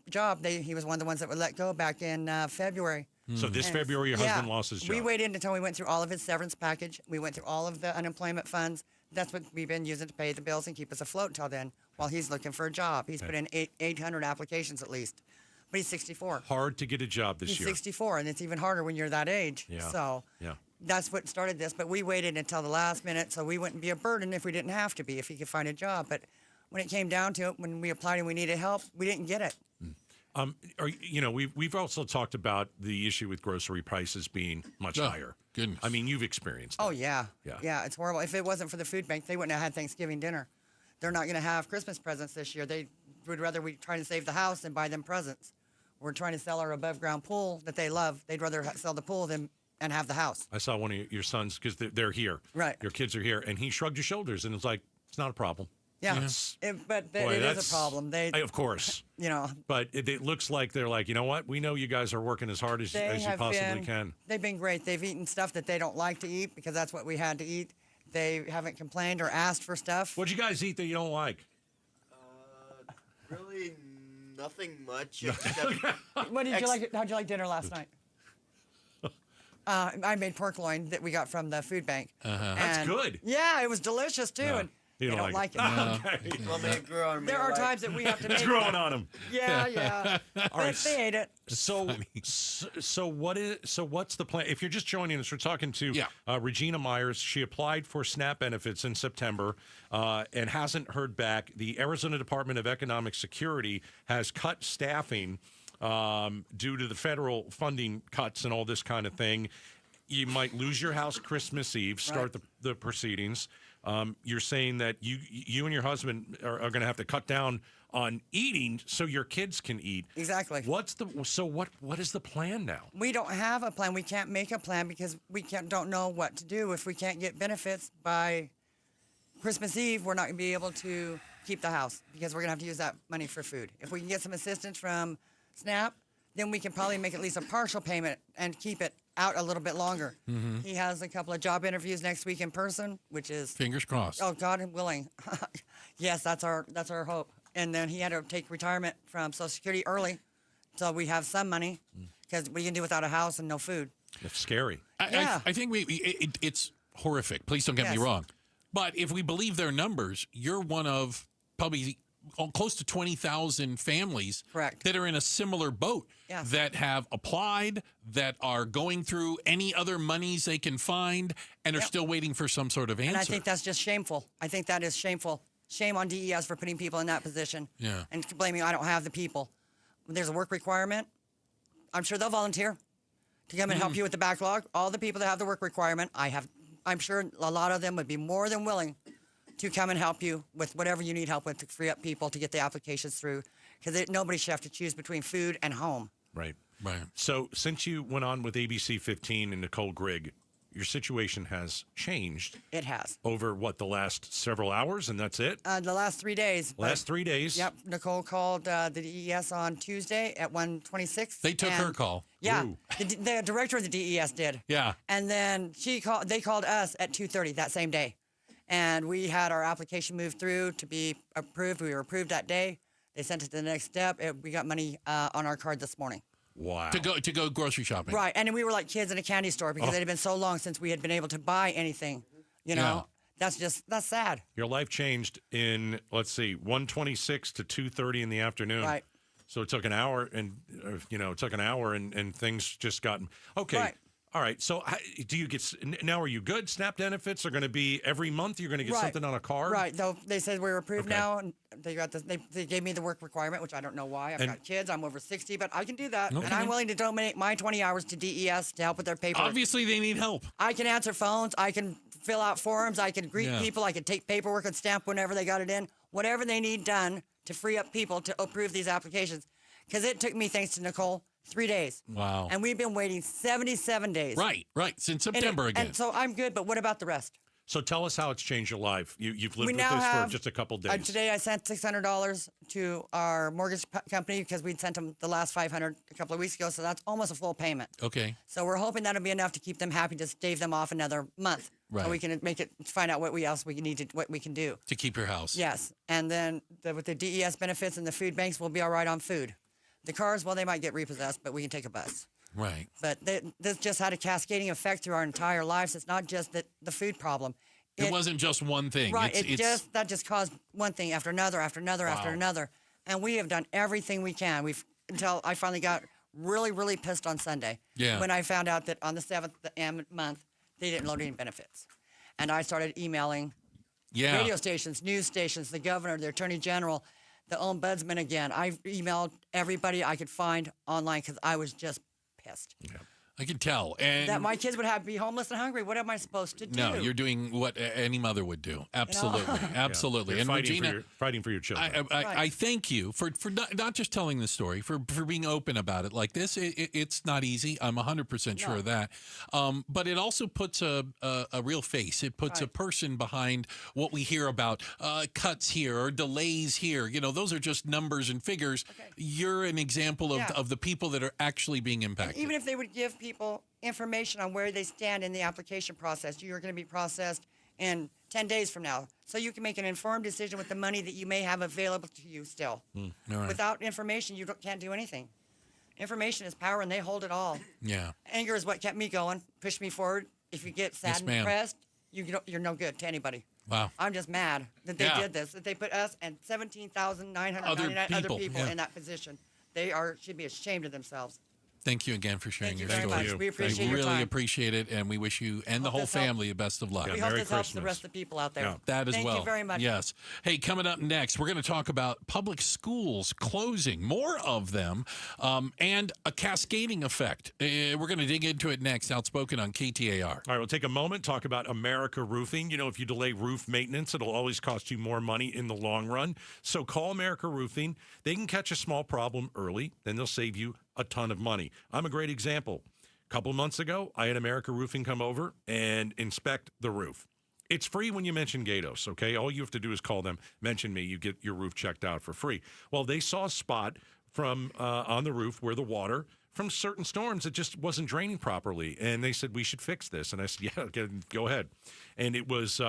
S27: job, he was one of the ones that were let go back in February.
S5: So this February, your husband lost his job.
S27: We waited until we went through all of his severance package. We went through all of the unemployment funds. That's what we've been using to pay the bills and keep us afloat until then, while he's looking for a job. He's put in 800 applications at least, but he's 64.
S5: Hard to get a job this
S27: He's
S5: year.
S27: 64, and it's even harder when you're that age.
S5: Yeah.
S27: So that's what started this. But we waited until the last minute so we wouldn't be a burden if we didn't have to be, if he could find a job. But when it came down to it, when we applied and we needed help, we didn't get it.
S5: We've also talked about the issue with grocery prices being much higher.
S6: Goodness.
S5: I mean, you've experienced
S27: Oh,
S5: that.
S27: yeah.
S5: Yeah.
S27: Yeah, it's horrible. If it wasn't for the food bank, they wouldn't have had Thanksgiving dinner. They're not going to have Christmas presents this year. They would rather we try to save the house than buy them presents. We're trying to sell our above-ground pool that they love. They'd rather sell the pool than and have the house.
S5: I saw one of your sons, because they're here.
S27: Right.
S5: Your kids are here, and he shrugged his shoulders and was like, it's not a problem.
S27: Yeah,
S5: It's-
S27: but
S5: Boy,
S27: it
S5: that's-
S27: is a problem.
S5: of course.
S27: You
S5: But it looks like they're like, you know what? We know you guys are working as hard as you possibly can.
S27: They've been great. They've eaten stuff that they don't like to eat because that's what we had to eat. They haven't complained or asked for stuff.
S5: What'd you guys eat that you don't like?
S22: Really, nothing much.
S27: What did you like? How'd you like dinner last night? I made pork loin that we got from the food bank.
S5: That's good.
S27: Yeah, it was delicious too.
S5: Yeah.
S27: And
S5: You
S27: they
S5: don't
S27: don't like it.
S5: Okay.
S22: Well, they grew on me.
S27: There are times that we have to make
S5: It's growing on them.
S27: Yeah.
S5: All right.
S27: They ate it.
S5: So what's the plan? If you're just joining us, we're talking to Regina Myers. She applied for SNAP benefits in September and hasn't heard back. The Arizona Department of Economic Security has cut staffing due to the federal funding cuts and all this kind of thing. You might lose your house Christmas Eve, start the proceedings. You're saying that you and your husband are going to have to cut down on eating so your kids can eat.
S27: Exactly.
S5: What is the plan now?
S27: We don't have a plan. We can't make a plan because we don't know what to do. If we can't get benefits by Christmas Eve, we're not going to be able to keep the house because we're going to have to use that money for food. If we can get some assistance from SNAP, then we can probably make at least a partial payment and keep it out a little bit longer.
S6: Mm-hmm.
S27: He has a couple of job interviews next week in person, which is
S6: Fingers crossed.
S27: Oh, God willing. Yes, that's our hope. and then he had to take retirement from Social Security early, so we have some money because we can do without a house and no food.
S5: It's scary.
S6: I think it's horrific. Please don't get me wrong. But if we believe their numbers, you're one of probably close to 20,000 families that are in a similar boat that have applied, that are going through any other monies they can find, and are still waiting for some sort of answer.
S27: And I think that's just shameful. I think that is shameful. Shame on DES for putting people in that position.
S6: Yeah.
S27: And blaming I don't have the people. There's a work requirement. I'm sure they'll volunteer to come and help you with the backlog. All the people that have the work requirement, I'm sure a lot of them would be more than willing to come and help you with whatever you need help with to free up people to get the applications through. Because nobody should have to choose between food and home.
S5: Right. So since you went on with ABC 15 and Nicole Grigg, your situation has changed.
S27: It has.
S5: Over what, the last several hours, and that's it?
S27: The last 3 days.
S5: Last 3 days?
S27: Yep. Nicole called the DES on Tuesday at 1:26.
S6: They took her call.
S27: Yeah. The director of the DES did.
S6: Yeah.
S27: And then they called us at 2:30 that same day. And we had our application moved through to be approved. We were approved that day. They sent it to the next step. We got money on our card this morning.
S5: Wow.
S6: To go grocery shopping.
S27: Right. And we were like kids in a candy store because it had been so long since we had been able to buy anything. You know, that's sad.
S5: Your life changed in, let's see, 1:26 to 2:30 in the afternoon.
S27: Right.
S5: So it took an hour and things just got, okay.
S27: Right.
S5: All right. So do you get, now are you good? SNAP benefits are going to be every month? You're going to get something on a card?
S27: Right. Though they said we're approved now, and they got they gave me the work requirement, which I don't know why. I've got kids. I'm over 60, but I can do that.
S6: Okay.
S27: And I'm willing to donate my 20 hours to DES to help with their paperwork.
S6: Obviously, they need help.
S27: I can answer phones. I can fill out forms. I can greet people. I can take paperwork and stamp whenever they got it in. Whatever they need done to free up people to approve these applications. Because it took me, thanks to Nicole, 3 days.
S6: Wow.
S27: And we've been waiting 77 days.
S6: Right. Since September again.
S27: And so I'm good, but what about the rest?
S5: So tell us how it's changed your life. You've lived
S27: We
S5: with
S27: now
S5: this
S27: have,
S5: for just a couple days.
S27: Today I sent $600 to our mortgage company because we'd sent them the last $500 a couple of weeks ago, so that's almost a full payment.
S6: Okay.
S27: So we're hoping that'll be enough to keep them happy to stave them off another month.
S6: Right.
S27: So we can find out what else we need what we can do.
S6: To keep your house.
S27: Yes. And then with the DES benefits and the food banks, we'll be all right on food. The cars, well, they might get repossessed, but we can take a bus.
S6: Right.
S27: But this just had a cascading effect through our entire lives. It's not just the food problem.
S6: It wasn't just one thing.
S27: Right. That just caused one thing after another, after another, after another. And we have done everything we can. Until I finally got really, really pissed on Sunday.
S6: Yeah.
S27: When I found out that on the 7th month, they didn't load any benefits. And I started emailing radio stations, news stations, the governor, the attorney general, the ombudsman again. I emailed everybody I could find online because I was just pissed.
S6: Yeah. I can tell. And
S27: that my kids would have to be homeless and hungry. What am I supposed to do?
S6: No, you're doing what any mother would do. Absolutely. Absolutely.
S5: You're
S6: And Regina,
S5: fighting for your children.
S6: I thank you for not just telling the story, for being open about it like this. It's not easy. I'm 100% sure of that. But it also puts a real face. It puts a person behind what we hear about cuts here or delays here. You know, those are just numbers and figures. Okay. You're an example of the people that are actually being impacted.
S27: Even if they would give people information on where they stand in the application process. You're going to be processed in 10 days from now. So you can make an informed decision with the money that you may have available to you still.
S6: All right.
S27: Without information, you can't do anything. Information is power, and they hold it all.
S6: Yeah.
S27: Anger is what kept me going, pushed me forward. If you get sad and depressed, you're no good to anybody.
S6: Wow.
S27: I'm just mad that they did this, that they put us and 17,999 other people in that position. They should be ashamed of themselves.
S6: Thank you again for sharing your story.
S27: Thank you very much. We appreciate your time.
S6: We really appreciate it, and we wish you and the whole family the best of luck.
S27: We hope this helps the rest of the people out there.
S6: Yeah, that as well.
S27: Thank you very much.
S6: Yes. Hey, coming up next, we're going to talk about public schools closing, more of them, and a cascading effect. We're going to dig into it next. Outspoken on KTAR.
S5: All right, we'll take a moment, talk about America Roofing. You know, if you delay roof maintenance, it'll always cost you more money in the long run. So call America Roofing. They can catch a small problem early, then they'll save you a ton of money. I'm a great example. A couple of months ago, I had America Roofing come over and inspect the roof. It's free when you mention Gatos, okay? All you have to do is call them, mention me, you get your roof checked out for free. Well, they saw a spot from on the roof where the water from certain storms, it just wasn't draining properly. And they said, we should fix this. And I said, yeah, go ahead. And it was,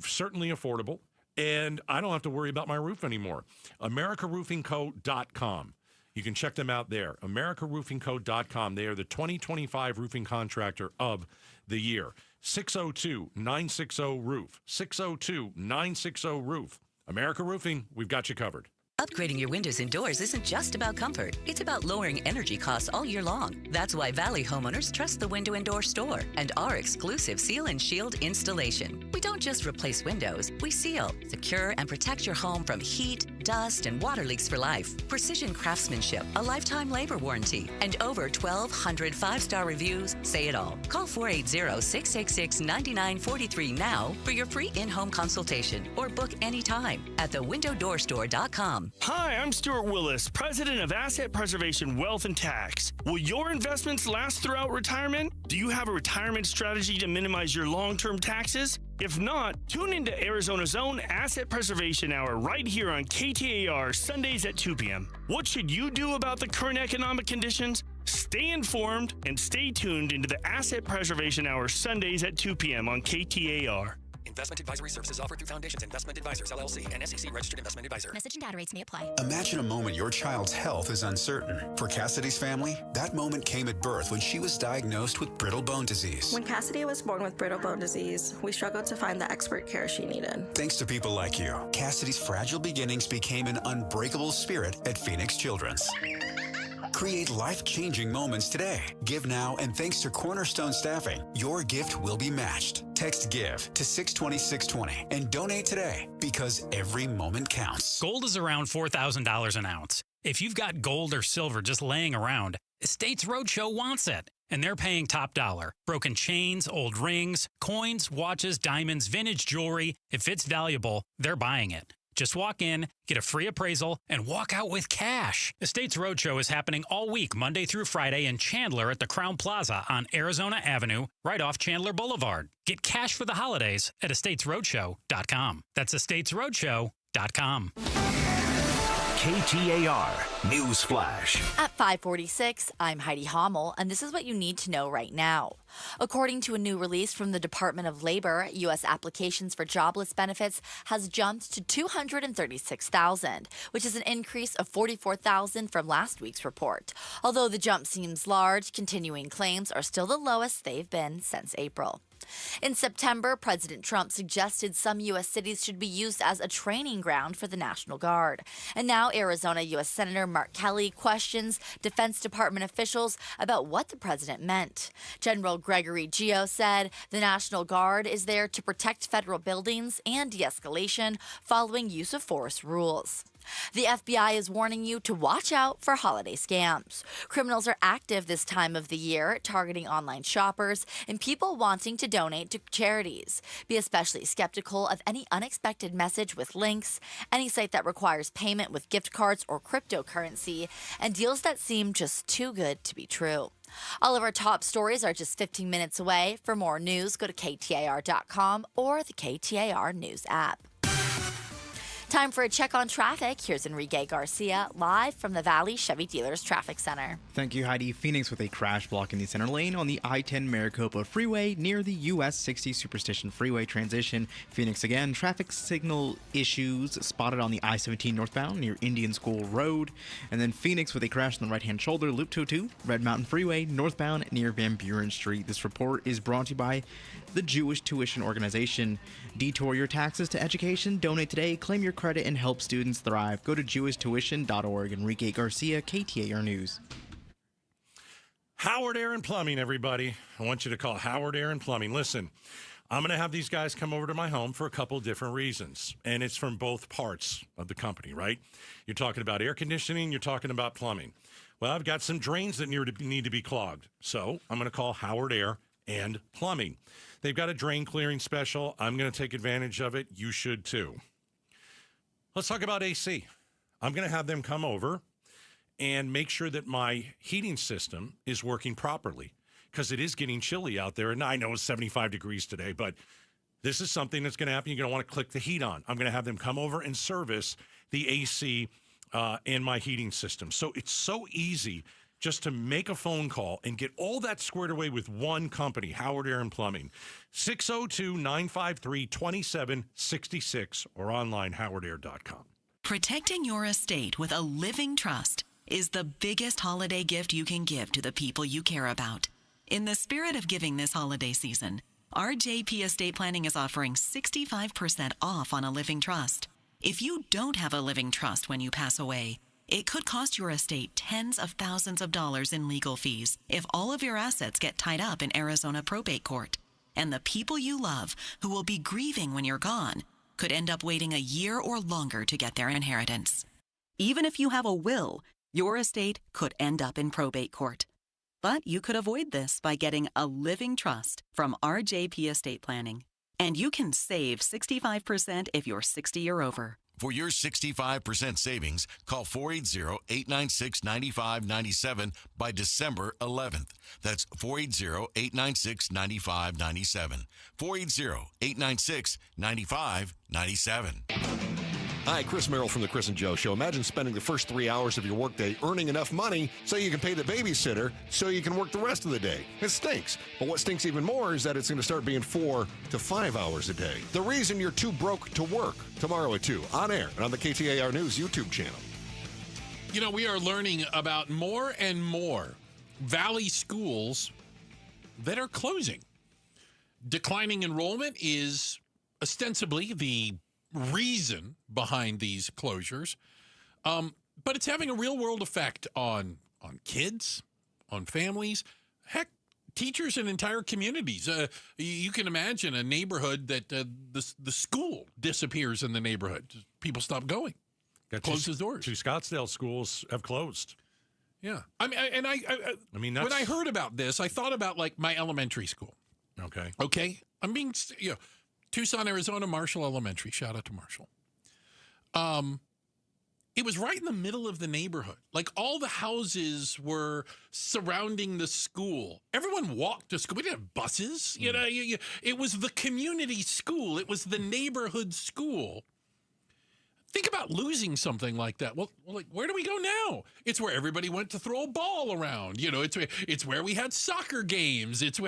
S5: certainly affordable. and I don't have to worry about my roof anymore. AmericaRoofingCo.com. You can check them out there. AmericaRoofingCo.com. They are the 2025 Roofing Contractor of the Year. 602-960-ROOF. 602-960-ROOF. America Roofing, we've got you covered.
S1: Upgrading your windows and doors isn't just about comfort. It's about lowering energy costs all year long. That's why Valley homeowners trust the Window and Door Store and our exclusive Seal and Shield installation. We don't just replace windows. We seal, secure, and protect your home from heat, dust, and water leaks for life. Precision craftsmanship, a lifetime labor warranty, and over 1,200 five-star reviews say it all. Call 480-666-9943 now for your free in-home consultation or book anytime at thewindowdoorstore.com.
S2: Hi, I'm Stuart Willis, president of Asset Preservation Wealth and Tax. Will your investments last throughout retirement? Do you have a retirement strategy to minimize your long-term taxes? If not, tune into Arizona's own Asset Preservation Hour right here on KTAR Sundays at 2 p.m. What should you do about the current economic conditions? Stay informed and stay tuned into the Asset Preservation Hour Sundays at 2 p.m. on KTAR.
S4: Investment advisory services offered through Foundations Investment Advisors, LLC, and SEC Registered Investment Advisor.
S7: Message and data rates may apply.
S8: Imagine a moment your child's health is uncertain. For Cassidy's family, that moment came at birth when she was diagnosed with brittle bone disease.
S10: When Cassidy was born with brittle bone disease, we struggled to find the expert care she needed.
S8: Thanks to people like you, Cassidy's fragile beginnings became an unbreakable spirit at Phoenix Children's. Create life-changing moments today. Give now, and thanks to Cornerstone Staffing, your gift will be matched. Text GIVE to 620-620 and donate today because every moment counts.
S13: Gold is around $4,000 an ounce. If you've got gold or silver just laying around, Estates Roadshow wants it, and they're paying top dollar. Broken chains, old rings, coins, watches, diamonds, vintage jewelry. If it's valuable, they're buying it. Just walk in, get a free appraisal, and walk out with cash. Estates Roadshow is happening all week, Monday through Friday in Chandler at the Crown Plaza on Arizona Avenue, right off Chandler Boulevard. Get cash for the holidays at estatesroadshow.com. That's estatesroadshow.com.
S15: KTAR News Flash.
S3: At 5:46, I'm Heidi Hommel, and this is what you need to know right now. According to a new release from the Department of Labor, U.S. applications for jobless benefits has jumped to 236,000, which is an increase of 44,000 from last week's report. Although the jump seems large, continuing claims are still the lowest they've been since April. In September, President Trump suggested some U.S. cities should be used as a training ground for the National Guard. And now Arizona U.S. Senator Mark Kelly questions Defense Department officials about what the president meant. General Gregory Gio said the National Guard is there to protect federal buildings and de-escalation following use of force rules. The FBI is warning you to watch out for holiday scams. Criminals are active this time of the year, targeting online shoppers and people wanting to donate to charities. Be especially skeptical of any unexpected message with links, any site that requires payment with gift cards or cryptocurrency, and deals that seem just too good to be true. All of our top stories are just 15 minutes away. For more news, go to KTAR.com or the KTAR News app. Time for a check on traffic. Here's Enrique Garcia, live from the Valley Chevy Dealers Traffic Center.
S11: Thank you, Heidi. Phoenix with a crash blocking the center lane on the I-10 Maricopa Freeway near the US 60 Superstition Freeway transition. Phoenix again, traffic signal issues spotted on the I-17 northbound near Indian School Road. And then Phoenix with a crash on the right-hand shoulder, Loop 202, Red Mountain Freeway northbound near Van Buren Street. This report is brought to you by the Jewish Tuition Organization. Detour your taxes to education. Donate today. Claim your credit and help students thrive. Go to jewishtuition.org. Enrique Garcia, KTAR News.
S5: Howard Air and Plumbing, everybody. I want you to call Howard Air and Plumbing. Listen, I'm going to have these guys come over to my home for a couple of different reasons, and it's from both parts of the company, right? You're talking about air conditioning, you're talking about plumbing. Well, I've got some drains that need to be clogged, so I'm going to call Howard Air and Plumbing. They've got a drain clearing special. I'm going to take advantage of it. You should too. Let's talk about AC. I'm going to have them come over and make sure that my heating system is working properly because it is getting chilly out there. And I know it's 75 degrees today, but this is something that's going to happen. You're going to want to click the heat on. I'm going to have them come over and service the AC in my heating system. So it's so easy. just to make a phone call and get all that squared away with one company, Howard Air and Plumbing. 602-953-2766 or online howardair.com.
S7: Protecting your estate with a living trust is the biggest holiday gift you can give to the people you care about. In the spirit of giving this holiday season, RJP Estate Planning is offering 65% off on a living trust. If you don't have a living trust when you pass away, it could cost your estate tens of thousands of dollars in legal fees if all of your assets get tied up in Arizona probate court. And the people you love, who will be grieving when you're gone, could end up waiting a year or longer to get their inheritance. Even if you have a will, your estate could end up in probate court. But you could avoid this by getting a living trust from RJP Estate Planning. And you can save 65% if you're 60 or over.
S12: For your 65% savings, call 480-896-9597 by December 11th. That's 480-896-9597. 480-896-9597.
S16: Hi, Chris Merrill from the Chris and Joe Show. Imagine spending the first 3 hours of your workday earning enough money so you can pay the babysitter so you can work the rest of the day. It stinks. But what stinks even more is that it's going to start being 4 to 5 hours a day. The reason you're too broke to work. Tomorrow at 2, on air and on the KTAR News YouTube channel.
S6: You know, we are learning about more and more Valley schools that are closing. Declining enrollment is ostensibly the reason behind these closures, but it's having a real-world effect on kids, on families, heck, teachers and entire communities. You can imagine a neighborhood that the school disappears in the neighborhood. People stop going, closes doors.
S5: 2 Scottsdale schools have closed.
S6: Yeah, I mean, when I heard about this, I thought about like my elementary school. Okay, I'm being, Tucson, Arizona, Marshall Elementary. Shout out to Marshall. It was right in the middle of the neighborhood. Like all the houses were surrounding the school. Everyone walked to school. We didn't have buses. You know, it was the community school. It was the neighborhood school. Think about losing something like that. Well, like, where do we go now? It's where everybody went to throw a ball around. You know, it's where we had soccer games. It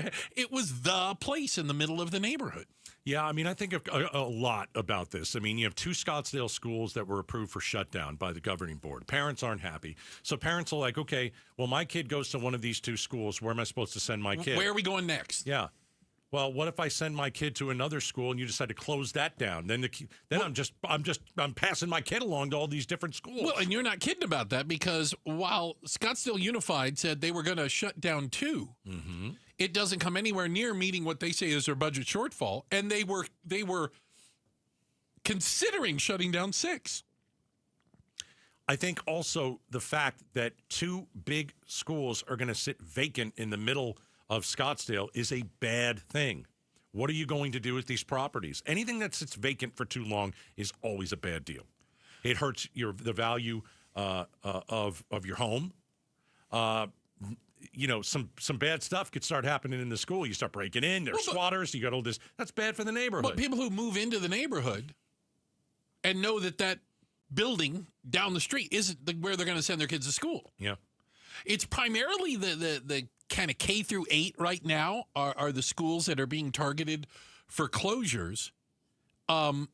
S6: was the place in the middle of the neighborhood.
S5: Yeah, I mean, I think a lot about this. I mean, you have 2 Scottsdale schools that were approved for shutdown by the governing board. Parents aren't happy. So parents are like, okay, well, my kid goes to one of these 2 schools. Where am I supposed to send my kid?
S6: Where are we going next?
S5: Yeah. Well, what if I send my kid to another school and you decide to close that down? Then I'm passing my kid along to all these different schools.
S6: Well, and you're not kidding about that, because while Scottsdale Unified said they were going to shut down 2, it doesn't come anywhere near meeting what they say is their budget shortfall, and they were considering shutting down 6.
S5: I think also the fact that 2 big schools are going to sit vacant in the middle of Scottsdale is a bad thing. What are you going to do with these properties? Anything that sits vacant for too long is always a bad deal. It hurts the value of your home. Some bad stuff could start happening in the school. You start breaking in. There's squatters. You got all this. That's bad for the neighborhood.
S6: But people who move into the neighborhood and know that building down the street isn't where they're going to send their kids to school.
S5: Yeah,
S6: it's primarily the kind of K through 8 right now are the schools that are being targeted for closures, and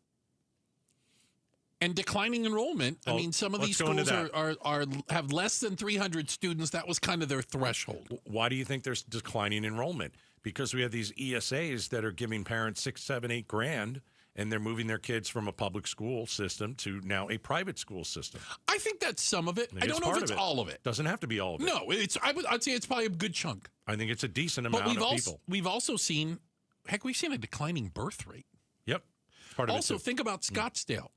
S6: declining enrollment. I mean, some of these schools have less than 300 students. That was kind of their threshold.
S5: Why do you think there's declining enrollment? Because we have these ESAs that are giving parents $6, $7, $8 grand, and they're moving their kids from a public school system to now a private school system.
S6: I think that's some of it. I don't know if it's all of it.
S5: Doesn't have to be all of it.
S6: No, I'd say it's probably a good chunk.
S5: I think it's a decent amount of people.
S6: We've also seen, we've seen a declining birth rate.
S5: Yep. Part of
S6: also, think about Scottsdale.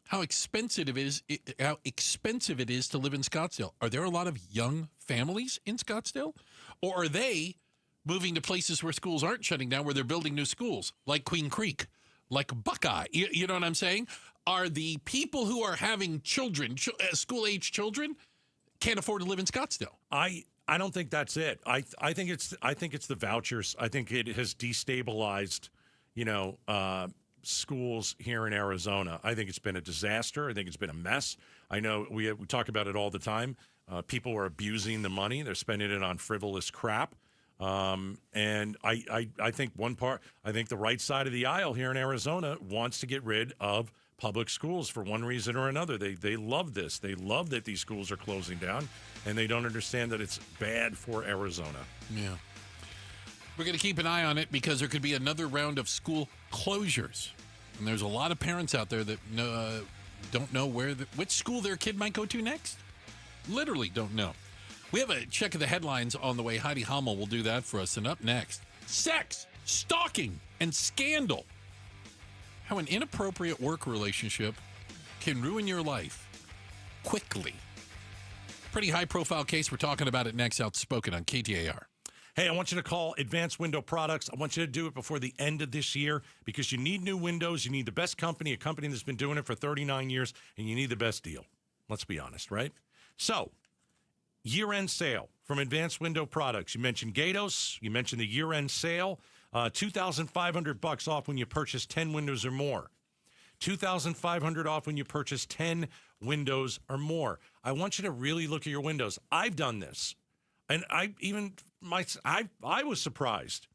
S6: How expensive it is to live in Scottsdale. Are there a lot of young families in Scottsdale? Or are they moving to places where schools aren't shutting down, where they're building new schools, like Queen Creek, like Buckeye? You know what I'm saying? Are the people who are having children, school-age children, can't afford to live in Scottsdale?
S5: I don't think that's it. I think it's the vouchers. I think it has destabilized, schools here in Arizona. I think it's been a disaster. I think it's been a mess. I know we talk about it all the time. People are abusing the money. They're spending it on frivolous crap. And I think the right side of the aisle here in Arizona wants to get rid of public schools for one reason or another. They love this. They love that these schools are closing down, and they don't understand that it's bad for Arizona.
S6: Yeah. We're going to keep an eye on it because there could be another round of school closures. And there's a lot of parents out there that don't know which school their kid might go to next. Literally don't know. We have a check of the headlines on the way. Heidi Hummel will do that for us. And up next, sex, stalking, and scandal. How an inappropriate work relationship can ruin your life quickly. Pretty high-profile case. We're talking about it next. Outspoken on KTAR.
S5: Hey, I want you to call Advanced Window Products. I want you to do it before the end of this year because you need new windows. You need the best company, a company that's been doing it for 39 years, and you need the best deal. Let's be honest, right? So, year-end sale from Advanced Window Products. You mentioned Gatos. You mentioned the year-end sale. $2,500 off when you purchase 10 windows or more. $2,500 off when you purchase 10 windows or more. I want you to really look at your windows. I've done this. And I was surprised.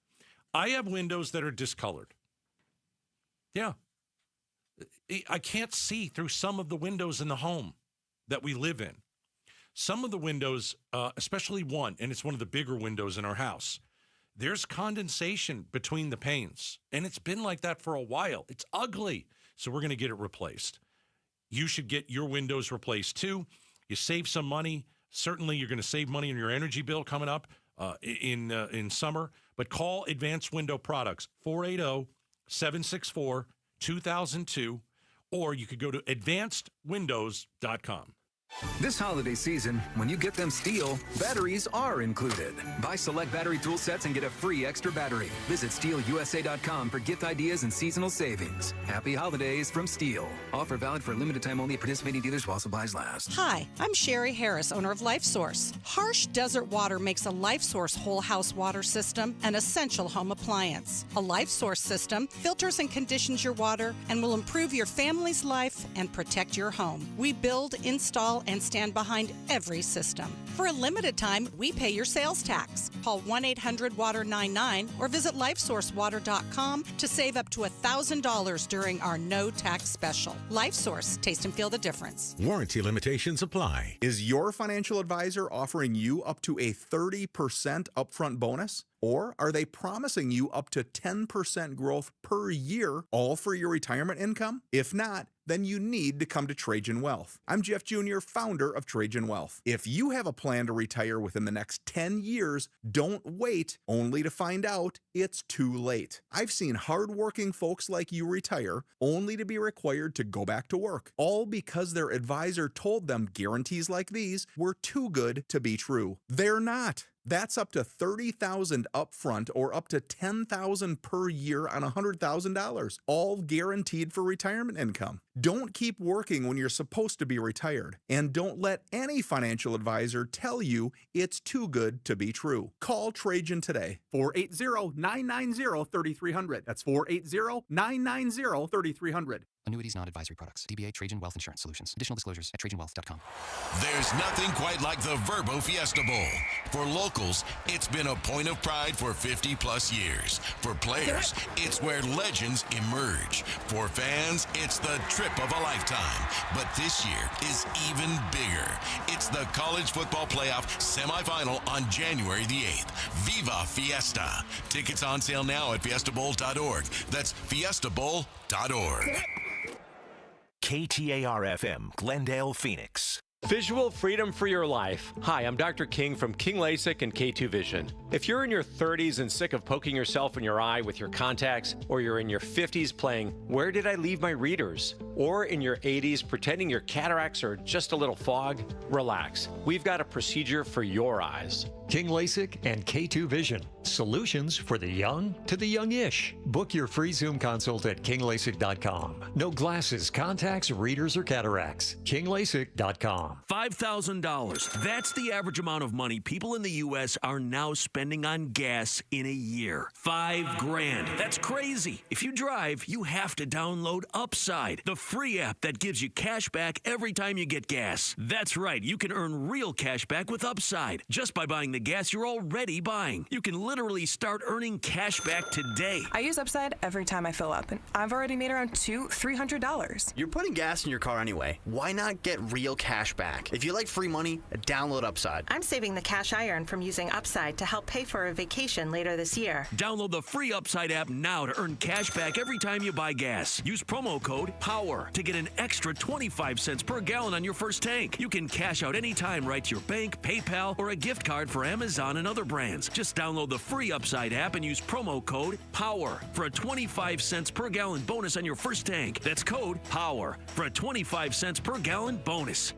S5: I have windows that are discolored. Yeah. I can't see through some of the windows in the home that we live in. Some of the windows, especially one, and it's one of the bigger windows in our house, there's condensation between the panes. And it's been like that for a while. It's ugly. So we're going to get it replaced. You should get your windows replaced too. You save some money. Certainly, you're going to save money on your energy bill coming up in summer. But call Advanced Window Products, 480-764-2002, or you could go to advancedwindows.com.
S9: This holiday season, when you get them Steel, batteries are included. Buy select battery tool sets and get a free extra battery. Visit SteelUSA.com for gift ideas and seasonal savings. Happy holidays from Steel. Offer valid for a limited time only at participating dealers while supplies last.
S14: Hi, I'm Sherry Harris, owner of LifeSource. Harsh desert water makes a LifeSource whole house water system an essential home appliance. A LifeSource system filters and conditions your water and will improve your family's life and protect your home. We build, install, and stand behind every system. For a limited time, we pay your sales tax. Call 1-800-WATER-99 or visit LifeSourceWater.com to save up to $1,000 during our no tax special. LifeSource, taste and feel the difference.
S17: Warranty limitations apply.
S18: Is your financial advisor offering you up to a 30% upfront bonus? Or are they promising you up to 10% growth per year, all for your retirement income? If not, then you need to come to Trajan Wealth. I'm Jeff Jr., founder of Trajan Wealth. If you have a plan to retire within the next 10 years, don't wait only to find out it's too late. I've seen hardworking folks like you retire only to be required to go back to work, all because their advisor told them guarantees like these were too good to be true. They're not. That's up to $30,000 upfront or up to $10,000 per year on $100,000, all guaranteed for retirement income. Don't keep working when you're supposed to be retired, and don't let any financial advisor tell you it's too good to be true. Call Trajan today. 480-990-3300. That's 480-990-3300.
S4: Annuities, non-advisory products. DBA Trajan Wealth Insurance Solutions. Additional disclosures at TrajanWealth.com.
S12: There's nothing quite like the Verbo Fiesta Bowl. For locals, it's been a point of pride for 50-plus years. For players, it's where legends emerge. For fans, it's the trip of a lifetime. But this year is even bigger. It's the College Football Playoff semifinal on January the 8th. Viva Fiesta. Tickets on sale now at fiestabowl.org. That's fiestabowl.org.
S15: KTAR-FM, Glendale, Phoenix.
S19: Visual freedom for your life. Hi, I'm Dr. King from King LASIK and K2 Vision. If you're in your 30s and sick of poking yourself in your eye with your contacts, or you're in your 50s playing Where Did I Leave My Readers? Or in your 80s pretending your cataracts are just a little fog, relax. We've got a procedure for your eyes.
S21: King LASIK and K2 Vision. Solutions for the young to the youngish. Book your free Zoom consult at kinglasik.com. No glasses, contacts, readers, or cataracts. kinglasik.com.
S23: $5,000. That's the average amount of money people in the U.S. are now spending on gas in a year. $5,000. That's crazy. If you drive, you have to download Upside, the free app that gives you cash back every time you get gas. That's right, you can earn real cash back with Upside just by buying the gas you're already buying. You can literally start earning cash back today.
S1: I use Upside every time I fill up, and I've already made around $200-$300.
S20: You're putting gas in your car anyway. Why not get real cash back? If you like free money, download Upside.
S10: I'm saving the cash I earn from using Upside to help pay for a vacation later this year.
S23: Download the free Upside app now to earn cash back every time you buy gas. Use promo code POWER to get an extra 25 cents per gallon on your first tank. You can cash out anytime right to your bank, PayPal, or a gift card for Amazon and other brands. Just download the free Upside app and use promo code POWER for a 25 cents per gallon bonus on your first tank. That's code POWER for a 25 cents per gallon bonus.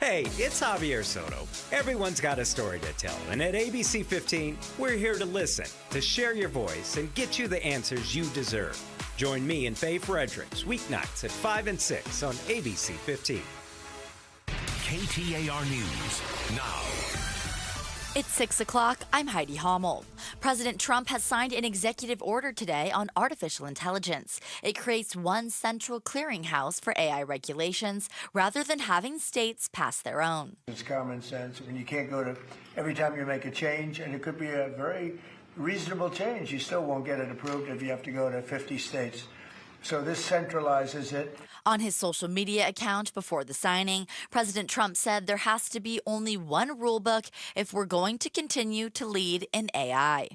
S22: Hey, it's Javier Soto. Everyone's got a story to tell, and at ABC 15, we're here to listen, to share your voice, and get you the answers you deserve. Join me and Faye Fredericks weeknights at 5 and 6 on ABC 15.
S12: KTAR News now.
S3: It's 6 o'clock. I'm Heidi Hommel. President Trump has signed an executive order today on artificial intelligence. It creates one central clearinghouse for AI regulations rather than having states pass their own.
S24: It's common sense. I mean, you can't go to every time you make a change, and it could be a very reasonable change. You still won't get it approved if you have to go to 50 states. So this centralizes it.
S3: On his social media account before the signing, President Trump said there has to be only one rulebook if we're going to continue to lead in AI.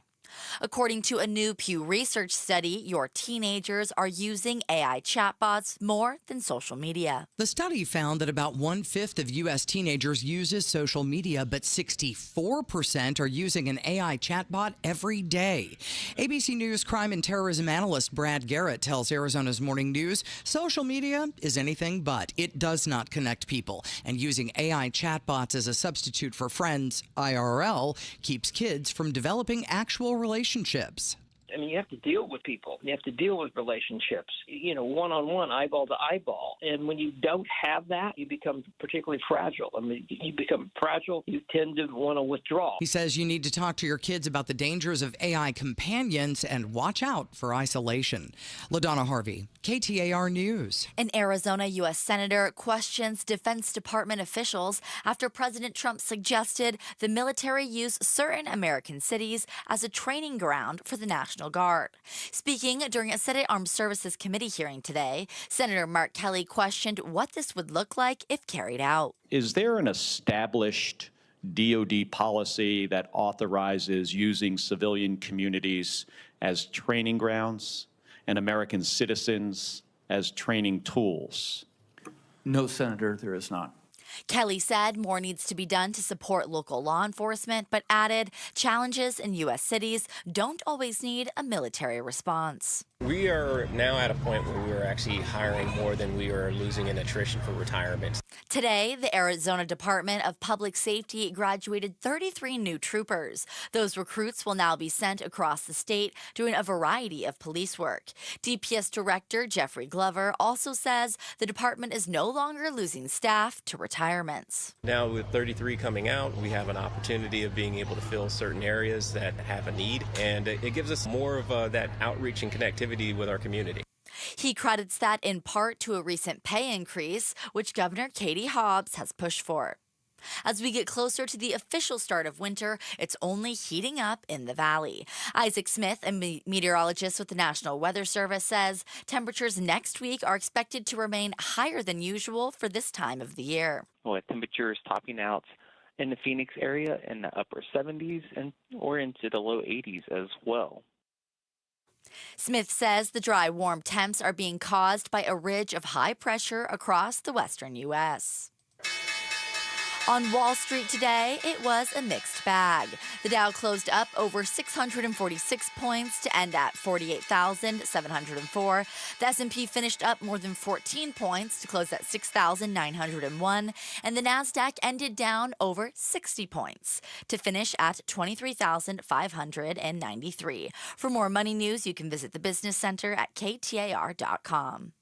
S3: According to a new Pew Research study, your teenagers are using AI chatbots more than social media.
S25: The study found that about 1/5 of U.S. teenagers uses social media, but 64% are using an AI chatbot every day. ABC News crime and terrorism analyst Brad Garrett tells Arizona's Morning News social media is anything but. It does not connect people, and using AI chatbots as a substitute for friends, IRL, keeps kids from developing actual relationships.
S26: I mean, you have to deal with people. You have to deal with relationships, one-on-one, eyeball to eyeball. And when you don't have that, you become particularly fragile. I mean, you become fragile, you tend to want to withdraw.
S25: He says you need to talk to your kids about the dangers of AI companions and watch out for isolation. LaDonna Harvey, KTAR News.
S3: An Arizona U.S. Senator questions Defense Department officials after President Trump suggested the military use certain American cities as a training ground for the National Guard. Speaking during a Senate Armed Services Committee hearing today, Senator Mark Kelly questioned what this would look like if carried out.
S27: Is there an established DoD policy that authorizes using civilian communities as training grounds and American citizens as training tools?
S28: No, Senator, there is not.
S3: Kelly said more needs to be done to support local law enforcement, but added challenges in U.S. cities don't always need a military response.
S29: We are now at a point where we are actually hiring more than we are losing in attrition for retirement.
S3: Today, the Arizona Department of Public Safety graduated 33 new troopers. Those recruits will now be sent across the state doing a variety of police work. DPS Director Jeffrey Glover also says the department is no longer losing staff to retirements.
S29: Now with 33 coming out, we have an opportunity of being able to fill certain areas that have a need, and it gives us more of that outreach and connectivity with our community.
S3: He credits that in part to a recent pay increase, which Governor Katie Hobbs has pushed for. As we get closer to the official start of winter, it's only heating up in the valley. Isaac Smith, a meteorologist with the National Weather Service, says temperatures next week are expected to remain higher than usual for this time of the year.
S30: With temperatures topping out in the Phoenix area in the upper 70s or into the low 80s as well.
S3: Smith says the dry, warm temps are being caused by a ridge of high pressure across the western U.S. On Wall Street today, it was a mixed bag. The Dow closed up over 646 points to end at 48,704. The S&P finished up more than 14 points to close at 6,901. And the Nasdaq ended down over 60 points to finish at 23,593. For more money news, you can visit the Business Center at KTAR.com.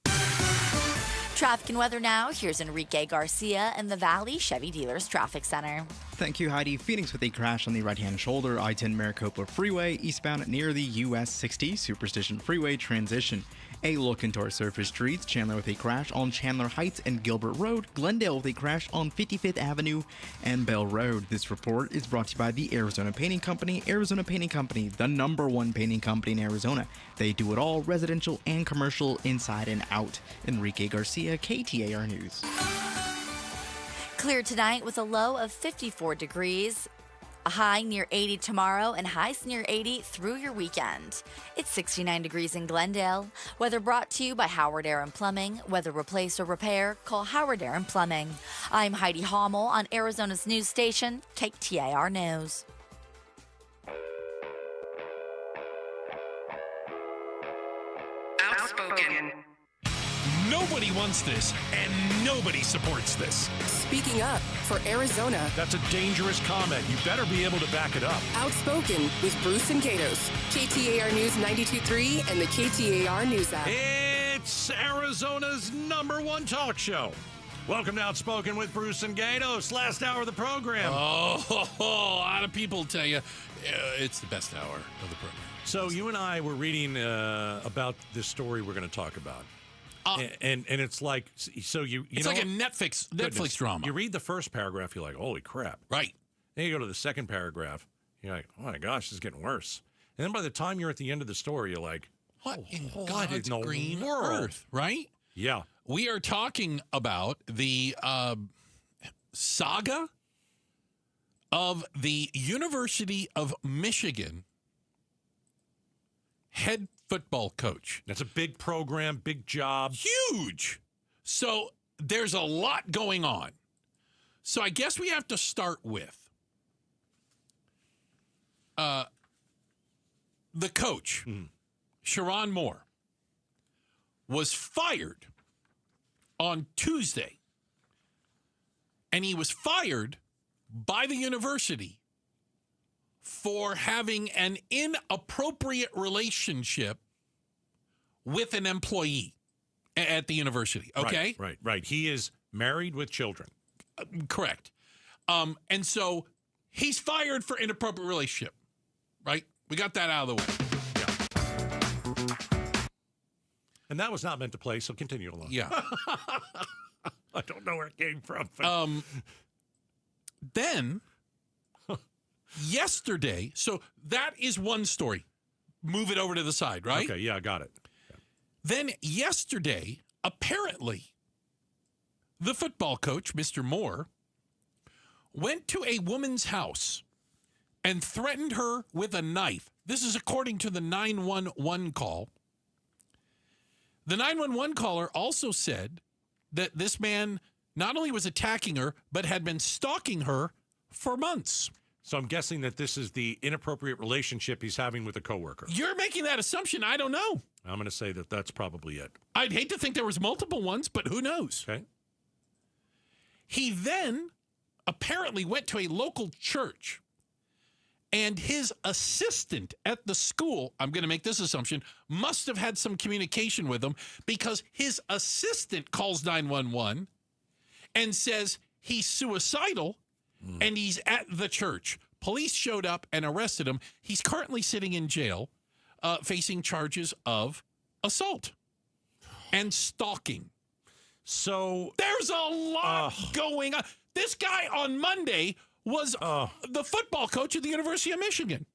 S3: Traffic and weather now. Here's Enrique Garcia in the Valley Chevy Dealers Traffic Center.
S2: Thank you, Heidi. Phoenix with a crash on the right-hand shoulder, I-10 Maricopa Freeway, eastbound near the US 60 Superstition Freeway transition. A look into our surface streets, Chandler with a crash on Chandler Heights and Gilbert Road, Glendale with a crash on 55th Avenue and Bell Road. This report is brought to you by the Arizona Painting Company. Arizona Painting Company, the #1 painting company in Arizona. They do it all, residential and commercial, inside and out. Enrique Garcia, KTAR News.
S3: Clear tonight with a low of 54 degrees. A high near 80 tomorrow and highs near 80 through your weekend. It's 69 degrees in Glendale. Weather brought to you by Howard Air and Plumbing. Whether replace or repair, call Howard Air and Plumbing. I'm Heidi Hommel on Arizona's news station, KTAR News.
S5: Outspoken. Nobody wants this, and nobody supports this.
S6: Speaking up for Arizona.
S23: That's a dangerous comment. You better be able to back it up.
S6: Outspoken with Bruce and Gatos. KTAR News 92.3 and the KTAR News app.
S23: It's Arizona's #1 talk show. Welcome to Outspoken with Bruce and Gatos. Last hour of the program.
S5: Oh, a lot of people tell you it's the best hour of the program.
S23: So you and I were reading about this story we're going to talk about. And it's like, so it's
S5: like a Netflix drama.
S23: You read the first paragraph, you're like, holy crap.
S5: Right.
S23: Then you go to the second paragraph, you're like, oh my gosh, this is getting worse. And then by the time you're at the end of the story, you're like,
S5: what in
S23: God
S5: God's
S23: in the
S5: green
S23: world?
S5: earth, right?
S23: Yeah.
S5: We are talking about the saga of the University of Michigan head football coach.
S23: That's a big program, big job.
S5: Huge. So there's a lot going on. So I guess we have to start with the coach, Sharon Moore, was fired on Tuesday. And he was fired by the university for having an inappropriate relationship with an employee at the university, okay?
S23: Right. He is married with children.
S5: Correct. And so he's fired for inappropriate relationship, right? We got that out of the way.
S23: Yeah. And that was not meant to play, so continue along.
S5: Yeah.
S23: I don't know where it came from.
S5: Then... yesterday, so that is one story. Move it over to the side, right?
S23: Okay, yeah, I got it. Yeah.
S5: Then yesterday, apparently, the football coach, Mr. Moore, went to a woman's house and threatened her with a knife. This is according to the 911 call. The 911 caller also said that this man not only was attacking her, but had been stalking her for months.
S23: So I'm guessing that this is the inappropriate relationship he's having with a coworker.
S5: You're making that assumption. I don't know.
S23: I'm going to say that that's probably it.
S5: I'd hate to think there was multiple ones, but who knows?
S23: Okay.
S5: He then apparently went to a local church, and his assistant at the school, I'm going to make this assumption, must have had some communication with him because his assistant calls 911 and says he's suicidal. And he's at the church. Police showed up and arrested him. He's currently sitting in jail, facing charges of assault and stalking.
S23: So
S5: there's a lot going on. This guy on Monday was the football coach at the University of Michigan.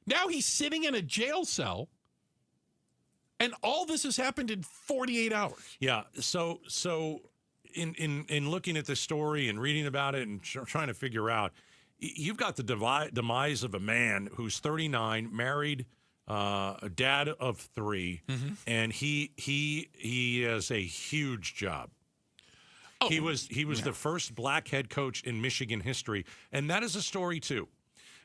S5: Now he's sitting in a jail cell, and all this has happened in 48 hours.
S23: Yeah. So. In looking at this story and reading about it and trying to figure out, you've got the demise of a man who's 39, married, a dad of 3, and he has a huge job. Oh, he was the first black head coach in Michigan history, and that is a story too,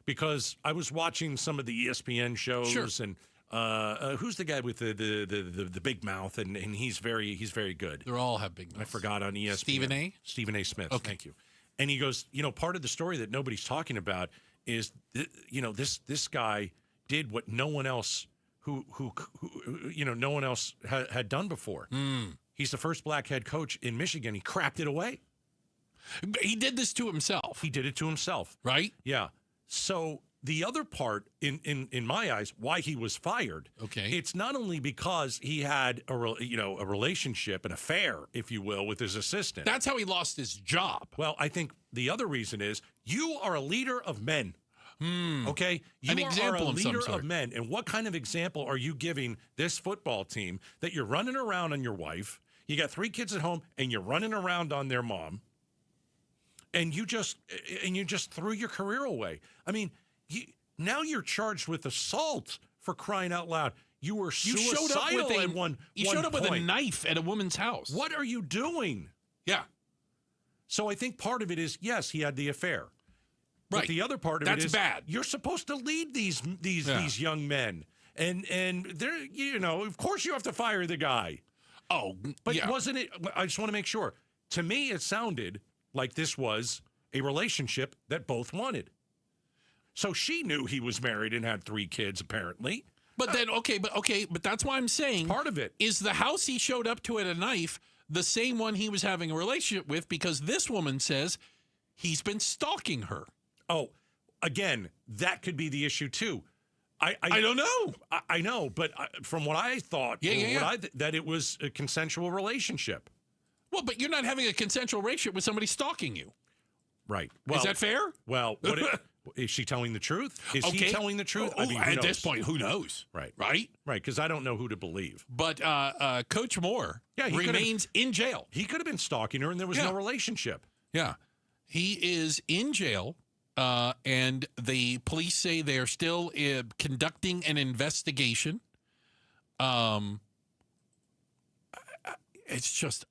S23: because I was watching some of the ESPN shows and. Who's the guy with the big mouth and he's very good.
S5: They all have big mouths.
S23: I forgot on ESPN. Stephen A. Smith. Okay. Thank you. And he goes, part of the story that nobody's talking about is, this guy did what no one else who no one else had done before. He's the first black head coach in Michigan. He crapped it away.
S5: He did this to himself.
S4: He did it to himself.
S5: Right?
S4: Yeah. So the other part, in my eyes, why he was fired.
S5: Okay.
S4: It's not only because he had a relationship, an affair, if you will, with his assistant.
S5: That's how he lost his job.
S4: Well, I think the other reason is you are a leader of men. Okay? You
S5: An
S4: are
S5: example
S4: a
S5: of some
S4: leader
S5: sort.
S4: of men. And what kind of example are you giving this football team that you're running around on your wife, you got 3 kids at home, and you're running around on their mom, and you just threw your career away? I mean, now you're charged with assault, for crying out loud. You were suicidal at one
S5: You showed up with a
S4: point.
S5: knife at a woman's house.
S4: What are you doing?
S5: Yeah.
S4: So I think part of it is, yes, he had the affair.
S5: Right.
S4: But the other part of
S5: That's
S4: it is
S5: bad.
S4: You're supposed to lead these young men. And they're, of course you have to fire the guy.
S5: Oh,
S4: but
S5: yeah.
S4: wasn't it? I just want to make sure. To me, it sounded like this was a relationship that both wanted. So she knew he was married and had 3 kids, apparently.
S5: But then, but that's why I'm saying
S4: part of it
S5: is the house he showed up to at a knife the same one he was having a relationship with, because this woman says he's been stalking her.
S4: Oh, again, that could be the issue too. I
S5: don't know.
S4: I know, but from what I thought, that it was a consensual relationship.
S5: Well, but you're not having a consensual relationship with somebody stalking you.
S4: Right.
S5: Is that fair?
S4: Well, is she telling the truth? Is he telling the truth?
S5: At this point, who knows?
S4: Right.
S5: Right?
S4: Right, because I don't know who to believe.
S5: But Coach Moore remains in jail.
S4: He could have been stalking her and there was no relationship.
S5: Yeah. He is in jail, and the police say they are still conducting an investigation. It's just,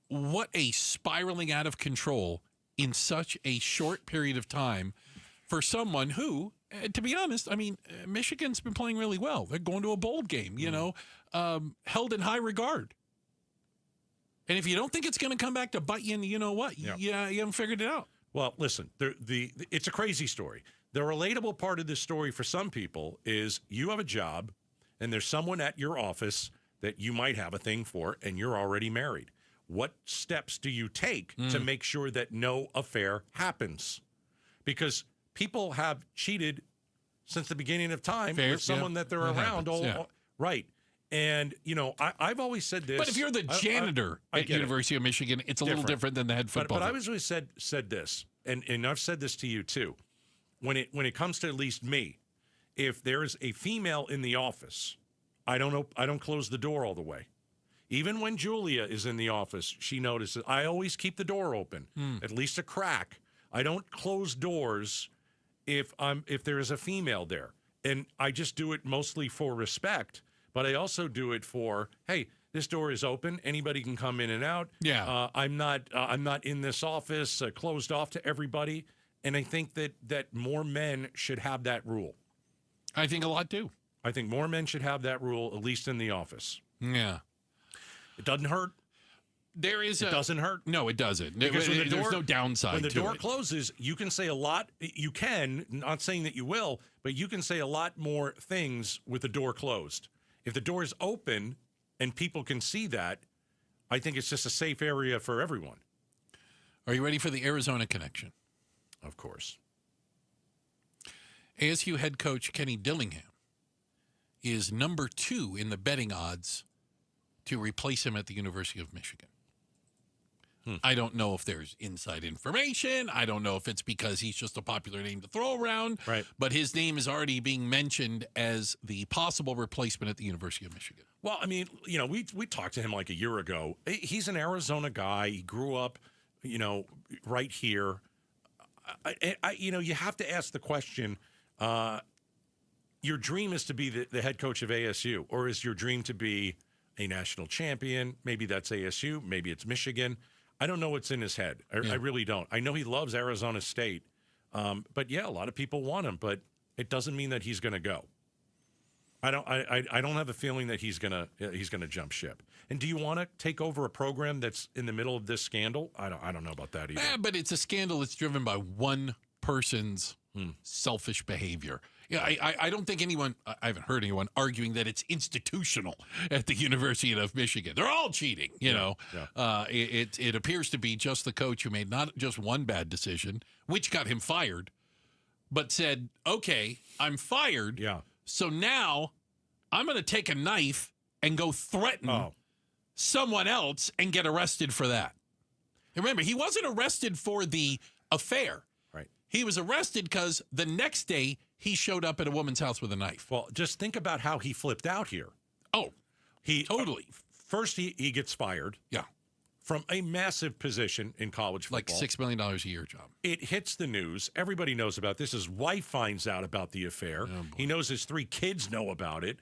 S5: what a spiraling out of control in such a short period of time for someone who, to be honest, Michigan's been playing really well. They're going to a bowl game, held in high regard. And if you don't think it's going to come back to bite you, and you know what? You haven't figured it out.
S4: Well, listen, it's a crazy story. The relatable part of this story for some people is you have a job and there's someone at your office that you might have a thing for and you're already married. What steps do you take to make sure that no affair happens? Because people have cheated since the beginning of time with someone that they're around. Right. And, I've always said this.
S5: But if you're the janitor at University of Michigan, it's a little different than the head football.
S4: But I've always said this, and I've said this to you too. When it comes to at least me, if there's a female in the office, I don't close the door all the way. Even when Julia is in the office, she notices I always keep the door open, at least a crack. I don't close doors if there is a female there, and I just do it mostly for respect. But I also do it for, hey, this door is open. Anybody can come in and out.
S5: Yeah.
S4: I'm not in this office closed off to everybody. And I think that more men should have that rule.
S5: I think a lot do.
S4: I think more men should have that rule, at least in the office.
S5: Yeah.
S4: It doesn't hurt.
S5: It
S4: doesn't hurt.
S5: No, it doesn't.
S4: Because
S5: there's no downside
S4: when the
S5: to
S4: door
S5: it.
S4: closes, you can say a lot. You can, not saying that you will, but you can say a lot more things with the door closed. If the door is open and people can see that, I think it's just a safe area for everyone.
S5: Are you ready for the Arizona connection?
S4: Of course.
S5: ASU head coach Kenny Dillingham is number 2 in the betting odds to replace him at the University of Michigan. I don't know if there's inside information. I don't know if it's because he's just a popular name to throw around.
S4: Right.
S5: But his name is already being mentioned as the possible replacement at the University of Michigan.
S4: Well, we talked to him like a year ago. He's an Arizona guy. He grew up, right here. You have to ask the question, your dream is to be the head coach of ASU, or is your dream to be a national champion? Maybe that's ASU. Maybe it's Michigan. I don't know what's in his head. I really don't. I know he loves Arizona State. But yeah, a lot of people want him, but it doesn't mean that he's going to go. I don't have a feeling that he's going to jump ship. And do you want to take over a program that's in the middle of this scandal? I don't know about that either.
S5: But it's a scandal that's driven by one person's selfish behavior. Yeah, I don't think anyone, I haven't heard anyone arguing that it's institutional at the University of Michigan. They're all cheating, you know. Yeah. It appears to be just the coach who made not just one bad decision, which got him fired, but said, okay, I'm fired.
S4: Yeah.
S5: So now I'm going to take a knife and go threaten someone else and get arrested for that. And remember, he wasn't arrested for the affair.
S4: Right.
S5: He was arrested because the next day he showed up at a woman's house with a knife.
S4: Well, just think about how he flipped out here.
S5: Oh,
S4: he
S5: totally.
S4: First, he gets fired.
S5: Yeah.
S4: From a massive position in college football.
S5: Like $6 million a year job.
S4: It hits the news. Everybody knows about this. His wife finds out about the affair. He knows his 3 kids know about it.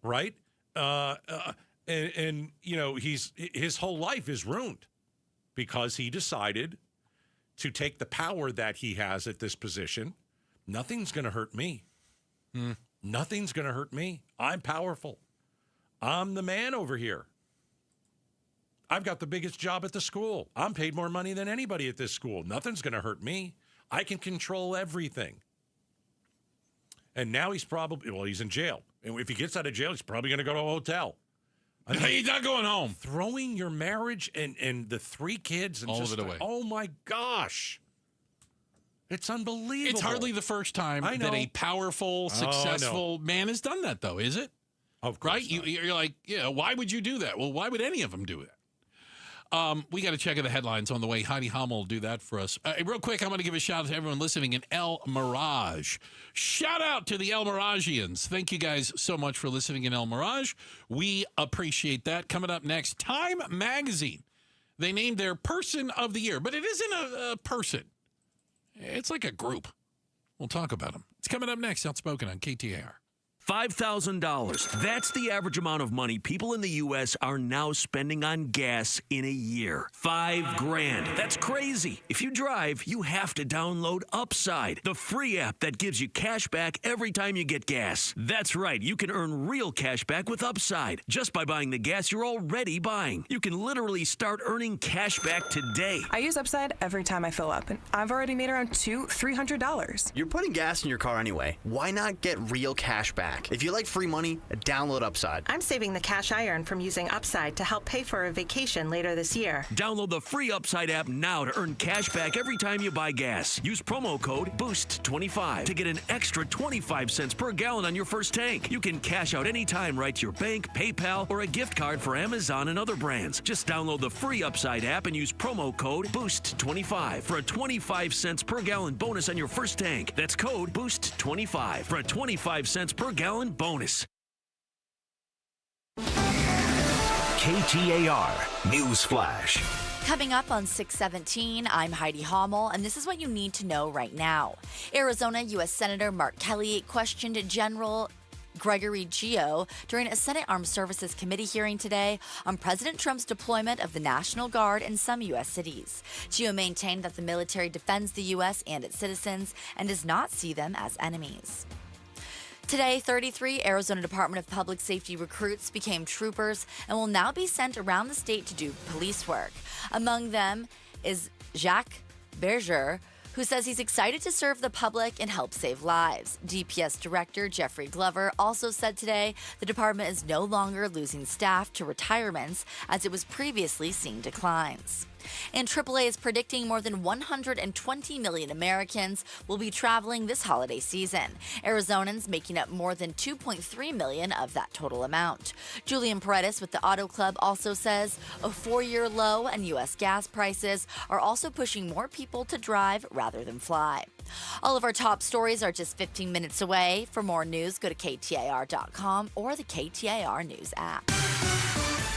S4: Right? And you know, his whole life is ruined because he decided to take the power that he has at this position. Nothing's going to hurt me. Nothing's going to hurt me. I'm powerful. I'm the man over here. I've got the biggest job at the school. I'm paid more money than anybody at this school. Nothing's going to hurt me. I can control everything. And now he's in jail. And if he gets out of jail, he's probably going to go to a hotel.
S5: I mean, he's not going home.
S4: Throwing your marriage and the 3 kids and
S5: all
S4: just
S5: of it away.
S4: Oh my gosh. It's unbelievable.
S5: It's hardly the first time that a powerful, successful man has done that, though, is it?
S4: Of course.
S5: Right? You're like, yeah, why would you do that? Well, why would any of them do that? We got to check out the headlines on the way. Heidi Hommel will do that for us. Real quick, I'm going to give a shout out to everyone listening in El Mirage. Shout out to the El Miragians. Thank you guys so much for listening in El Mirage. We appreciate that. Coming up next, Time Magazine. They named their Person of the Year, but it isn't a person. It's like a group. We'll talk about them. It's coming up next. Outspoken on KTAR.
S23: $5,000. That's the average amount of money people in the U.S. are now spending on gas in a year. $5,000. That's crazy. If you drive, you have to download Upside, the free app that gives you cash back every time you get gas. That's right. You can earn real cash back with Upside just by buying the gas you're already buying. You can literally start earning cash back today.
S1: I use Upside every time I fill up, and I've already made around $200-$300.
S20: You're putting gas in your car anyway. Why not get real cash back? If you like free money, download Upside.
S10: I'm saving the cash I earn from using Upside to help pay for a vacation later this year.
S23: Download the free Upside app now to earn cash back every time you buy gas. Use promo code BOOST25 to get an extra 25 cents per gallon on your first tank. You can cash out anytime right to your bank, PayPal, or a gift card for Amazon and other brands. Just download the free Upside app and use promo code BOOST25 for a 25 cents per gallon bonus on your first tank. That's code BOOST25 for a 25 cents per gallon bonus.
S7: KTAR News Flash.
S3: Coming up on 617, I'm Heidi Hommel, and this is what you need to know right now. Arizona U.S. Senator Mark Kelly questioned General Gregory Gio during a Senate Armed Services Committee hearing today on President Trump's deployment of the National Guard in some U.S. cities. Gio maintained that the military defends the U.S. and its citizens and does not see them as enemies. Today, 33 Arizona Department of Public Safety recruits became troopers and will now be sent around the state to do police work. Among them is Jacques Berger, who says he's excited to serve the public and help save lives. DPS Director Jeffrey Glover also said today the department is no longer losing staff to retirements as it was previously seeing declines. And AAA is predicting more than 120 million Americans will be traveling this holiday season. Arizonans making up more than 2.3 million of that total amount. Julian Paredes with the Auto Club also says a 4-year low and U.S. gas prices are also pushing more people to drive rather than fly. All of our top stories are just 15 minutes away. For more news, go to KTAR.com or the KTAR News app.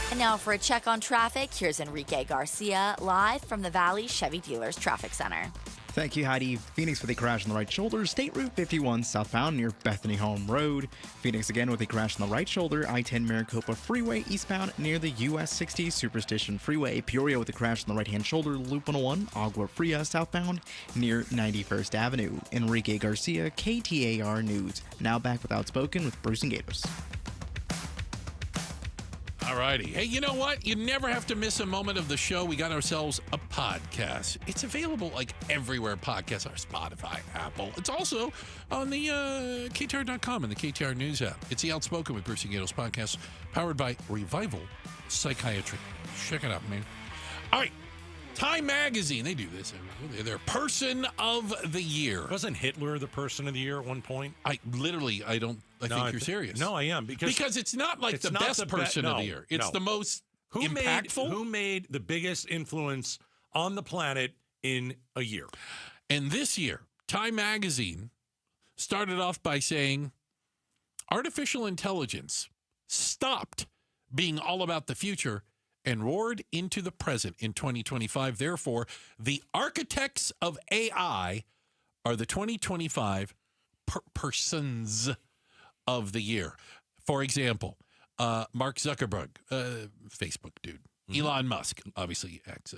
S3: And now for a check on traffic, here's Enrique Garcia live from the Valley Chevy Dealers Traffic Center.
S2: Thank you, Heidi. Phoenix with a crash on the right shoulder, State Route 51 southbound near Bethany Home Road. Phoenix again with a crash on the right shoulder, I-10 Maricopa Freeway eastbound near the US 60 Superstition Freeway. Peoria with a crash on the right-hand shoulder, Loop 101, Agua Fria southbound near 91st Avenue. Enrique Garcia, KTAR News. Now back with Outspoken with Bruce and Gatos.
S5: All All righty. Hey, you know what? You never have to miss a moment of the show. We got ourselves a podcast. It's available like everywhere podcasts are, Spotify, Apple. It's also on the KTAR.com and the KTAR News app. It's the Outspoken with Bruce and Gato's podcast, powered by Revival Psychiatry. Check it out, man. All right. Time Magazine, they do this. They're Person of the Year.
S4: Wasn't Hitler the Person of the Year at one point?
S5: I think you're serious.
S4: No, I am. Because
S5: it's not like the best person of the year. It's the most impactful.
S4: Who made the biggest influence on the planet in a year?
S5: And this year, Time Magazine started off by saying artificial intelligence stopped being all about the future and roared into the present in 2025. Therefore, the architects of AI are the 2025 persons of the year. For example, Mark Zuckerberg, Facebook dude. Elon Musk, obviously X.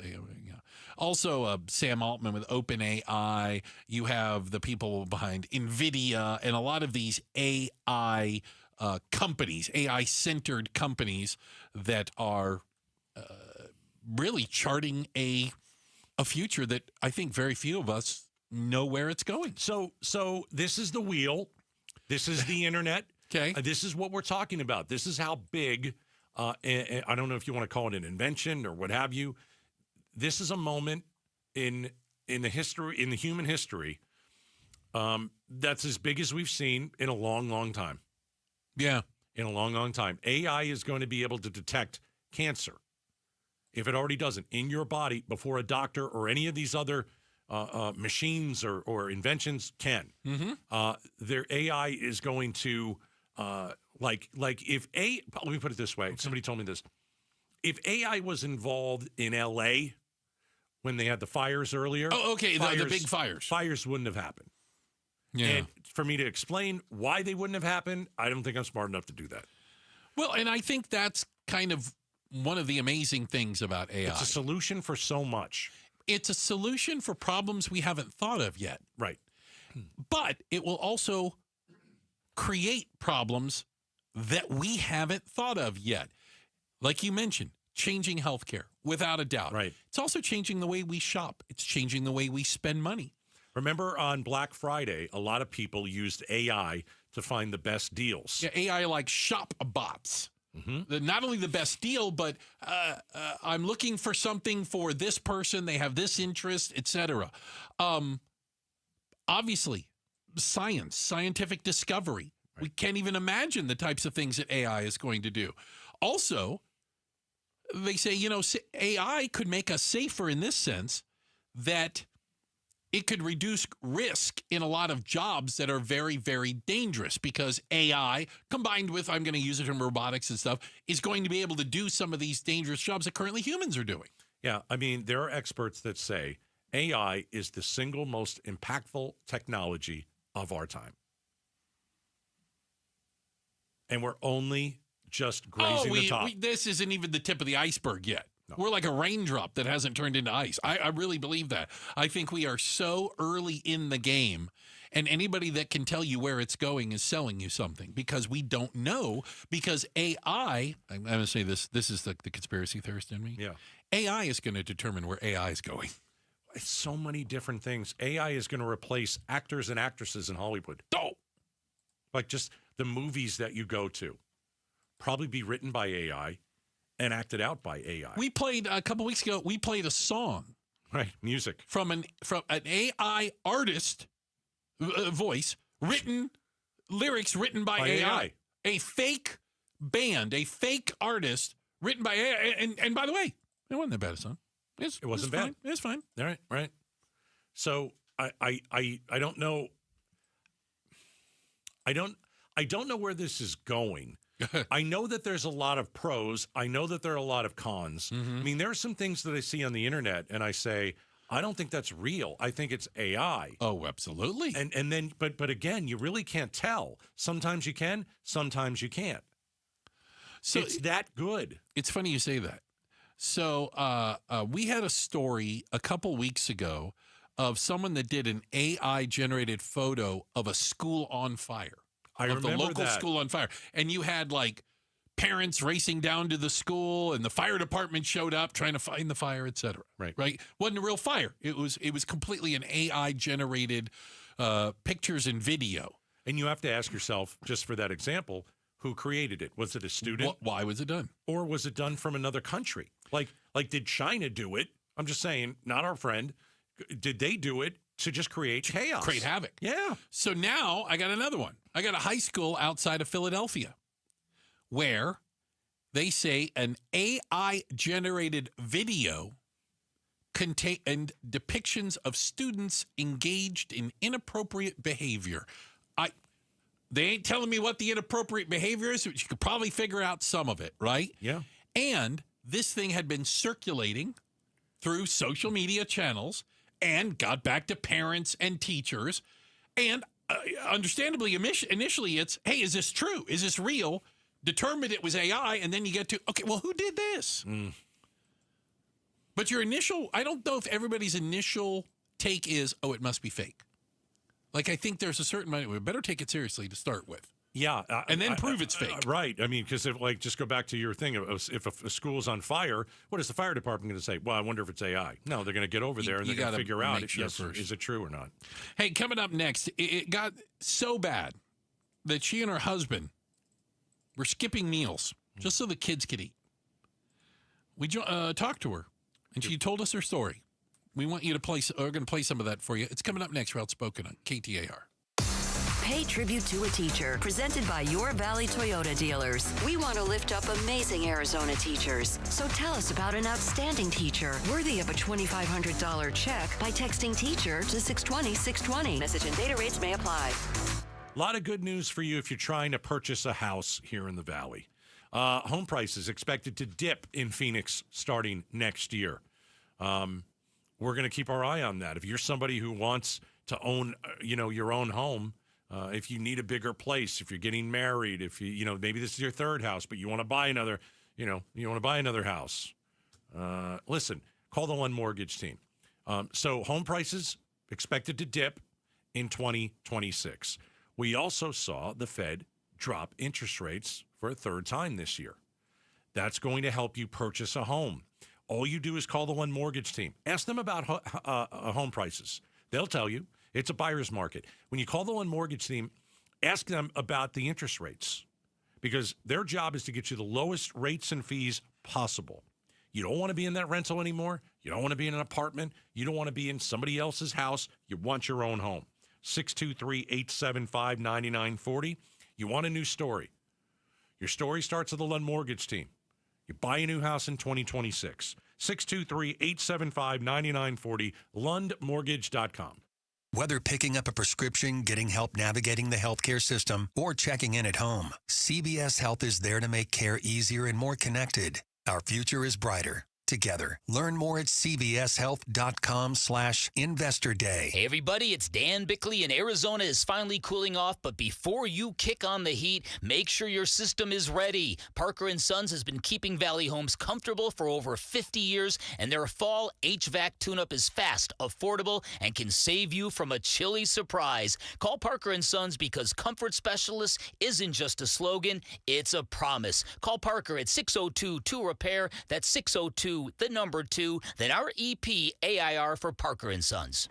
S5: Also, Sam Altman with OpenAI. You have the people behind NVIDIA and a lot of these AI companies, AI-centered companies that are really charting a future that I think very few of us know where it's going.
S4: So this is the wheel. This is the internet.
S5: Okay.
S4: This is what we're talking about. This is how big, I don't know if you want to call it an invention or what have you. This is a moment in the human history, that's as big as we've seen in a long, long time.
S5: Yeah.
S4: In a long, long time. AI is going to be able to detect cancer, if it already doesn't, in your body before a doctor or any of these other machines or inventions can. Their AI is going to, let me put it this way. Okay. Somebody told me this. If AI was involved in L.A. when they had the fires earlier.
S5: Oh, okay, the big fires.
S4: Fires wouldn't have happened.
S5: Yeah.
S4: And for me to explain why they wouldn't have happened, I don't think I'm smart enough to do that.
S5: Well, and I think that's kind of one of the amazing things about AI.
S4: It's a solution for so much.
S5: It's a solution for problems we haven't thought of yet.
S4: Right.
S5: But it will also create problems that we haven't thought of yet. Like you mentioned, changing healthcare, without a doubt.
S4: Right.
S5: It's also changing the way we shop. It's changing the way we spend money.
S4: Remember on Black Friday, a lot of people used AI to find the best deals.
S5: Yeah, AI like shop bots. Not only the best deal, but I'm looking for something for this person. They have this interest, etc. Obviously, scientific discovery. Right. We can't even imagine the types of things that AI is going to do. Also, they say, AI could make us safer in this sense that it could reduce risk in a lot of jobs that are very, very dangerous because AI, combined with, I'm going to use it in robotics and stuff, is going to be able to do some of these dangerous jobs that currently humans are doing.
S4: Yeah, I mean, there are experts that say AI is the single most impactful technology of our time. And we're only just grazing the top.
S5: This isn't even the tip of the iceberg yet. No. We're like a raindrop that hasn't turned into ice. I really believe that. I think we are so early in the game, and anybody that can tell you where it's going is selling you something because we don't know. Because AI, I'm going to say this is the conspiracy theorist in me.
S4: Yeah.
S5: AI is going to determine where AI is going.
S4: It's so many different things. AI is going to replace actors and actresses in Hollywood.
S5: Oh!
S4: Like just the movies that you go to. Probably be written by AI. And acted out by AI.
S5: We played a couple weeks ago. We played a song,
S4: right? Music
S5: from an AI artist voice, lyrics written by AI. A fake band, a fake artist written by AI. And by the way, it wasn't that bad a song.
S4: It wasn't bad.
S5: Fine. It's fine.
S4: All right. So I don't know. I don't know where this is going. I know that there's a lot of pros. I know that there are a lot of cons. I mean, there are some things that I see on the internet and I say, I don't think that's real. I think it's AI.
S5: Oh, absolutely.
S4: And then, but again, you really can't tell. Sometimes you can, sometimes you can't. So it's that good.
S5: It's funny you say that. So we had a story a couple weeks ago of someone that did an AI-generated photo of a school on fire.
S4: I remember
S5: the local
S4: that.
S5: school on fire. And you had like parents racing down to the school, and the fire department showed up trying to find the fire, et cetera. Right. Wasn't a real fire. It was completely an AI-generated pictures and video.
S4: And you have to ask yourself, just for that example, who created it? Was it a student?
S5: Why was it done?
S4: Or was it done from another country? Like did China do it? I'm just saying, not our friend. Did they do it to just create chaos?
S5: Create havoc.
S4: Yeah.
S5: So now I got another one. I got a high school outside of Philadelphia where they say an AI-generated video contained depictions of students engaged in inappropriate behavior. They ain't telling me what the inappropriate behavior is, but you could probably figure out some of it, right?
S4: Yeah.
S5: And this thing had been circulating through social media channels and got back to parents and teachers. And understandably, initially it's, hey, is this true? Is this real? Determined it was AI, and then you get to, okay, well, who did this? But your initial, I don't know if everybody's initial take is, oh, it must be fake. Like, I think there's a certain amount, we better take it seriously to start with.
S4: Yeah.
S5: And then prove it's fake.
S4: Right. I mean, because just go back to your thing. If a school's on fire, what is the fire department going to say? Well, I wonder if it's AI. No, they're going to get over there and they're going to figure out is it true or not.
S5: Hey, coming up next, it got so bad that she and her husband were skipping meals just so the kids could eat. We talked to her, and she told us her story. We want you to play. We're going to play some of that for you. It's coming up next for Outspoken on KTAR.
S8: Pay tribute to a teacher, presented by Your Valley Toyota dealers. We want to lift up amazing Arizona teachers. So tell us about an outstanding teacher worthy of a $2,500 check by texting teacher to 620-620. Message and data rates may apply.
S4: A lot of good news for you if you're trying to purchase a house here in the Valley. Home prices expected to dip in Phoenix starting next year. We're going to keep our eye on that. If you're somebody who wants to own, your own home, if you need a bigger place, if you're getting married, if maybe this is your third house, but you want to buy another, house. Listen, call the One Mortgage team. So home prices expected to dip in 2026. We also saw the Fed drop interest rates for a third time this year. That's going to help you purchase a home. All you do is call the One Mortgage team. Ask them about home prices. They'll tell you. It's a buyer's market. When you call the One Mortgage team, ask them about the interest rates because their job is to get you the lowest rates and fees possible. You don't want to be in that rental anymore. You don't want to be in an apartment. You don't want to be in somebody else's house. You want your own home. 623-875-9940. You want a new story. Your story starts with the Lund Mortgage team. You buy a new house in 2026. 623-875-9940, lundmortgage.com.
S9: Whether picking up a prescription, getting help navigating the healthcare system, or checking in at home, CVS Health is there to make care easier and more connected. Our future is brighter. Together. Learn more at cvshealth.com/investor day.
S11: Hey everybody, it's Dan Bickley, and Arizona is finally cooling off, but before you kick on the heat, make sure your system is ready. Parker & Sons has been keeping Valley homes comfortable for over 50 years, and their fall HVAC tune-up is fast, affordable, and can save you from a chilly surprise. Call Parker & Sons because comfort specialist isn't just a slogan, it's a promise. Call Parker at 602-2-REPAIR. That's 602 the number 2, then our EP AIR for Parker & Sons.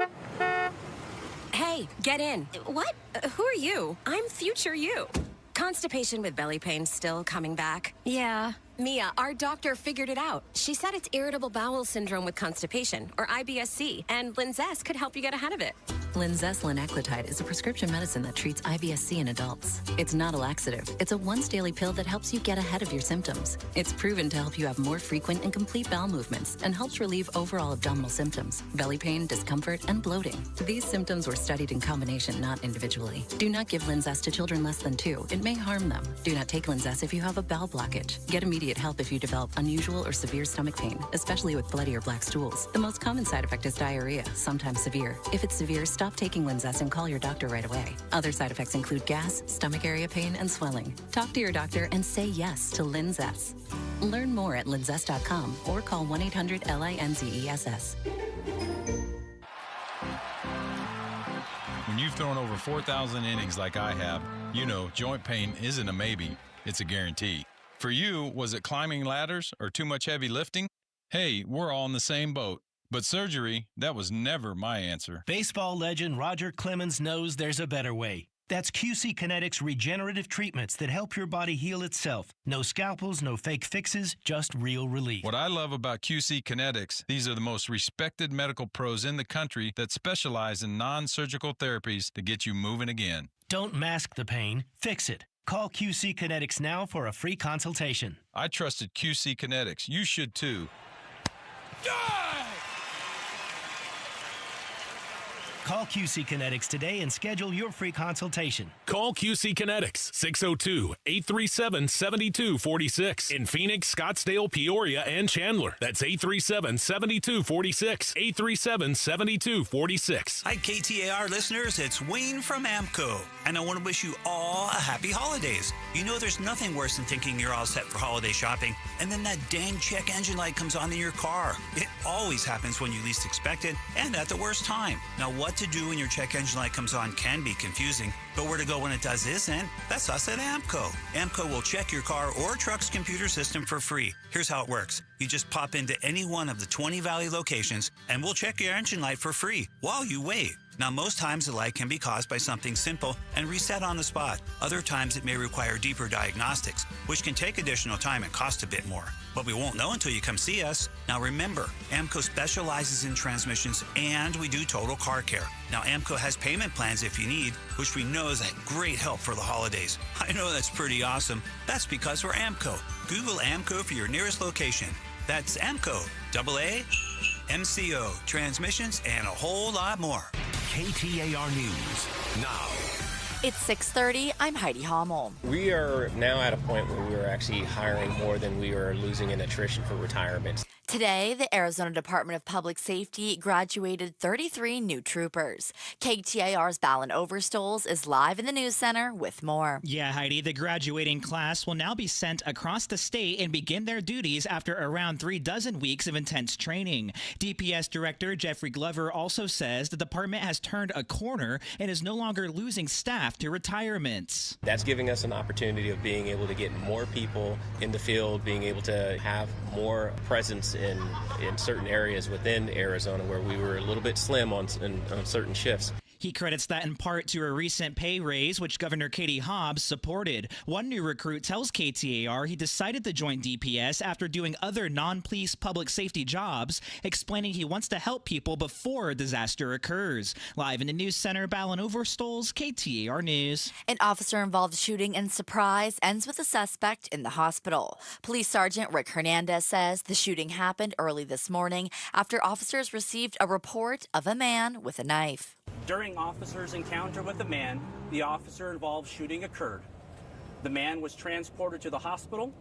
S13: Hey, get in. What? Who are you? I'm future you. Constipation with belly pain still coming back? Yeah. Mia, our doctor figured it out. She said it's irritable bowel syndrome with constipation, or IBS-C, and Linzess could help you get ahead of it.
S14: Linzess linaclotide is a prescription medicine that treats IBS-C in adults. It's not a laxative. It's a once-daily pill that helps you get ahead of your symptoms. It's proven to help you have more frequent and complete bowel movements and helps relieve overall abdominal symptoms, belly pain, discomfort, and bloating. These symptoms were studied in combination, not individually. Do not give Linzess to children less than 2. It may harm them. Do not take Linzess if you have a bowel blockage. Get immediate help if you develop unusual or severe stomach pain, especially with bloody or black stools. The most common side effect is diarrhea, sometimes severe. If it's severe, stop taking Linzess and call your doctor right away. Other side effects include gas, stomach area pain, and swelling. Talk to your doctor and say yes to Linzess. Learn more at linzess.com or call 1-800-LINZESS.
S15: When you've thrown over 4,000 innings like I have, you know joint pain isn't a maybe, it's a guarantee. For you, was it climbing ladders or too much heavy lifting? Hey, we're all in the same boat. But surgery, that was never my answer.
S12: Baseball legend Roger Clemens knows there's a better way. That's QC Kinetics regenerative treatments that help your body heal itself. No scalpels, no fake fixes, just real relief.
S15: What I love about QC Kinetics, these are the most respected medical pros in the country that specialize in non-surgical therapies to get you moving again.
S12: Don't mask the pain, fix it. Call QC Kinetics now for a free consultation.
S15: I trusted QC Kinetics. You should too.
S12: Call QC Kinetics today and schedule your free consultation.
S16: Call QC Kinetics, 602-837-7246. In Phoenix, Scottsdale, Peoria, and Chandler. That's 837-7246. 837-7246.
S17: Hi, KTAR listeners. It's Wayne from AMCO. And I want to wish you all a happy holidays. You know there's nothing worse than thinking you're all set for holiday shopping, and then that dang check engine light comes on in your car. It always happens when you least expect it, and at the worst time. Now, what to do when your check engine light comes on can be confusing, but where to go when it does isn't. That's us at AMCO. AMCO will check your car or truck's computer system for free. Here's how it works. You just pop into any one of the 20 Valley locations, and we'll check your engine light for free while you wait. Now, most times the light can be caused by something simple and reset on the spot. Other times it may require deeper diagnostics, which can take additional time and cost a bit more. But we won't know until you come see us. Now remember, AMCO specializes in transmissions and we do total car care. Now AMCO has payment plans if you need, which we know is a great help for the holidays. I know that's pretty awesome. That's because we're AMCO. Google AMCO for your nearest location. That's AMCO, AAMCO, transmissions, and a whole lot more. KTAR News now.
S3: It's 6:30. I'm Heidi Hommel.
S29: We are now at a point where we are actually hiring more than we are losing in attrition for retirements.
S3: Today, the Arizona Department of Public Safety graduated 33 new troopers. KTAR's Balin Overstoles is live in the news center with more.
S18: Yeah, Heidi, the graduating class will now be sent across the state and begin their duties after around 36 weeks of intense training. DPS Director Jeffrey Glover also says the department has turned a corner and is no longer losing staff to retirements.
S29: That's giving us an opportunity of being able to get more people in the field, being able to have more presence in certain areas within Arizona where we were a little bit slim on certain shifts.
S18: He credits that in part to a recent pay raise, which Governor Katie Hobbs supported. One new recruit tells KTAR he decided to join DPS after doing other non-police public safety jobs, explaining he wants to help people before a disaster occurs. Live in the news center, Balin Overstoles, KTAR News.
S3: An officer-involved shooting in Surprise ends with a suspect in the hospital. Police Sergeant Rick Hernandez says the shooting happened early this morning after officers received a report of a man with a knife.
S19: During officers' encounter with the man, the officer-involved shooting occurred. The man was transported to the hospital.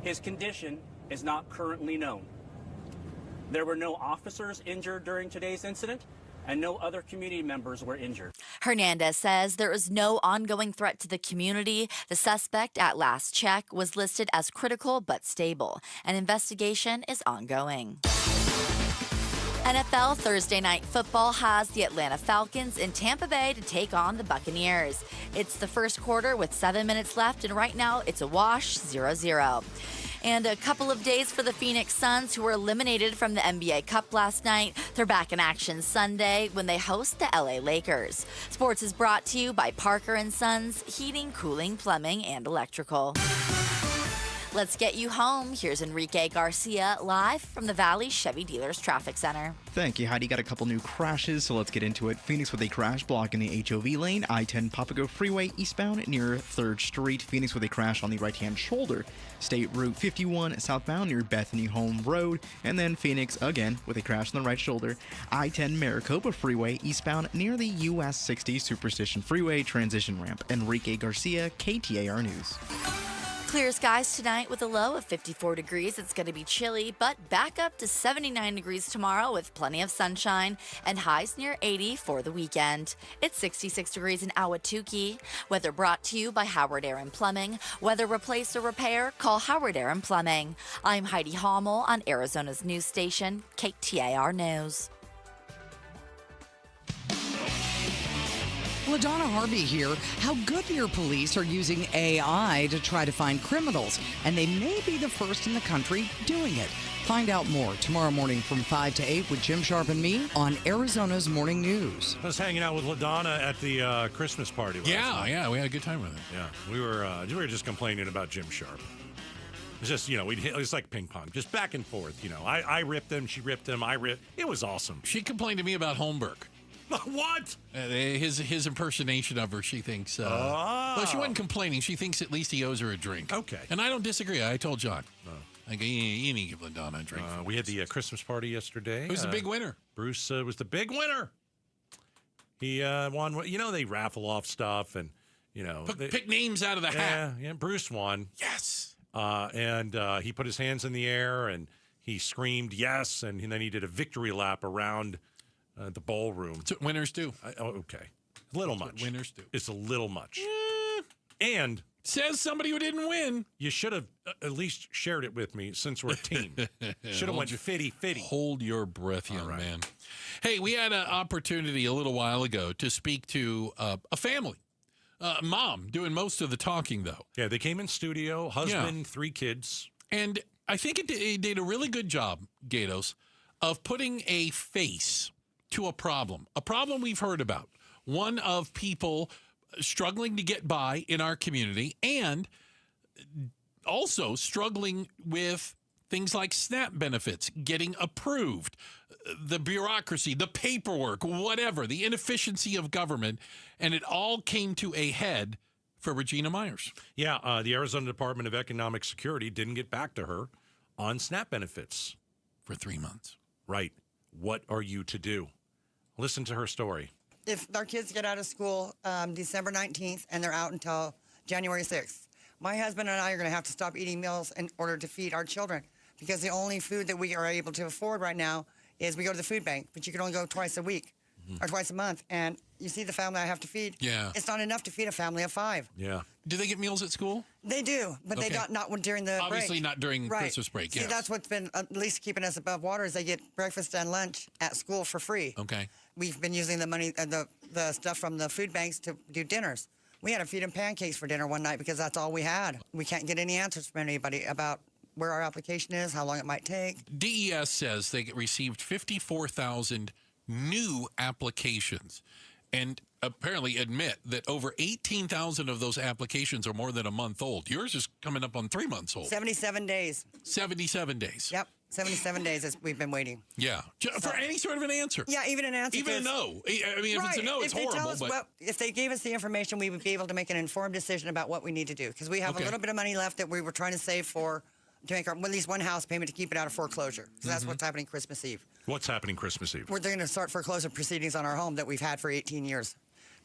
S19: His condition is not currently known. There were no officers injured during today's incident, and no other community members were injured.
S3: Hernandez says there is no ongoing threat to the community. The suspect, at last check, was listed as critical but stable. An investigation is ongoing. NFL Thursday Night Football has the Atlanta Falcons in Tampa Bay to take on the Buccaneers. It's the first quarter with 7 minutes left, and right now it's a wash, 0-0. And a couple of days for the Phoenix Suns, who were eliminated from the NBA Cup last night. They're back in action Sunday when they host the LA Lakers. Sports is brought to you by Parker & Sons, heating, cooling, plumbing, and electrical. Let's get you home. Here's Enrique Garcia live from the Valley Chevy Dealers Traffic Center.
S2: Thank you, Heidi. Got a couple new crashes, so let's get into it. Phoenix with a crash blocking the HOV lane. I-10 Papago Freeway eastbound near 3rd Street. Phoenix with a crash on the right-hand shoulder. State Route 51 southbound near Bethany Home Road. And then Phoenix again with a crash on the right shoulder. I-10 Maricopa Freeway eastbound near the US 60 Superstition Freeway transition ramp. Enrique Garcia, KTAR News.
S3: Clear skies tonight with a low of 54 degrees. It's going to be chilly, but back up to 79 degrees tomorrow with plenty of sunshine and highs near 80 for the weekend. It's 66 degrees in Ahwatukee. Weather brought to you by Howard Air and Plumbing. Whether replace or repair, call Howard Air and Plumbing. I'm Heidi Hommel on Arizona's news station, KTAR News.
S1: LaDonna Harvey here. How Goodyear police are using AI to try to find criminals, and they may be the first in the country doing it. Find out more tomorrow morning from 5 to 8 with Jim Sharp and me on Arizona's Morning News.
S4: I was hanging out with LaDonna at the Christmas party last night.
S5: Yeah, we had a good time with it.
S4: Yeah, we were just complaining about Jim Sharp. It's just, it was like ping pong, just back and forth. I ripped him, she ripped him, I ripped. It was awesome.
S5: She complained to me about Holmberg.
S4: What?
S5: His impersonation of her, she thinks. Well, she wasn't complaining. She thinks at least he owes her a drink.
S4: Okay.
S5: And I don't disagree. I told John. I go, you need to give LaDonna a drink.
S4: We had the Christmas party yesterday.
S5: Who's the big winner?
S4: Bruce was the big winner. He won. They raffle off stuff and,
S5: Pick names out of the hat.
S4: Yeah, Bruce won.
S5: Yes.
S4: And he put his hands in the air and he screamed yes. And then he did a victory lap around the ballroom.
S5: That's what winners do.
S4: Okay. A little much.
S5: Winners do.
S4: It's a little much. And
S5: says somebody who didn't win.
S4: You should have at least shared it with me since we're a team. Should have went fitty.
S5: Hold your breath, young man. Hey, we had an opportunity a little while ago to speak to a family. Mom doing most of the talking, though.
S4: Yeah, they came in studio, husband, 3 kids.
S5: And I think it did a really good job, Gatos, of putting a face to a problem we've heard about. One of people struggling to get by in our community and also struggling with things like SNAP benefits, getting approved, the bureaucracy, the paperwork, whatever, the inefficiency of government. And it all came to a head for Regina Myers.
S4: Yeah, the Arizona Department of Economic Security didn't get back to her on SNAP benefits.
S5: For 3 months.
S4: Right. What are you to do? Listen to her story.
S6: If our kids get out of school December 19th and they're out until January 6th, my husband and I are going to have to stop eating meals in order to feed our children because the only food that we are able to afford right now is we go to the food bank, but you can only go twice a week or twice a month. And you see the family I have to feed.
S5: Yeah.
S6: It's not enough to feed a family of 5.
S4: Yeah.
S5: Do they get meals at school?
S6: They do, but they got not during the
S5: Obviously
S6: break.
S5: not during Christmas break,
S6: See,
S5: yes.
S6: that's what's been at least keeping us above water is they get breakfast and lunch at school for free.
S5: Okay.
S6: We've been using the money, the stuff from the food banks to do dinners. We had to feed them pancakes for dinner one night because that's all we had. We can't get any answers from anybody about where our application is, how long it might take.
S5: DES says they received 54,000 new applications and apparently admit that over 18,000 of those applications are more than a month old. Yours is coming up on 3 months old.
S6: 77 days.
S5: 77 days.
S6: Yep. 77 days as we've been waiting.
S5: Yeah. For any sort of an answer.
S6: Yeah, even an answer.
S5: Even a no. I mean, if it's a no, it's horrible.
S6: Tell us if they gave us the information, we would be able to make an informed decision about what we need to do. Because we have a little bit of money left that we were trying to save for to make at least one house payment to keep it out of foreclosure. Because that's what's happening Christmas Eve.
S4: What's happening Christmas Eve?
S6: We're going to start foreclosure proceedings on our home that we've had for 18 years.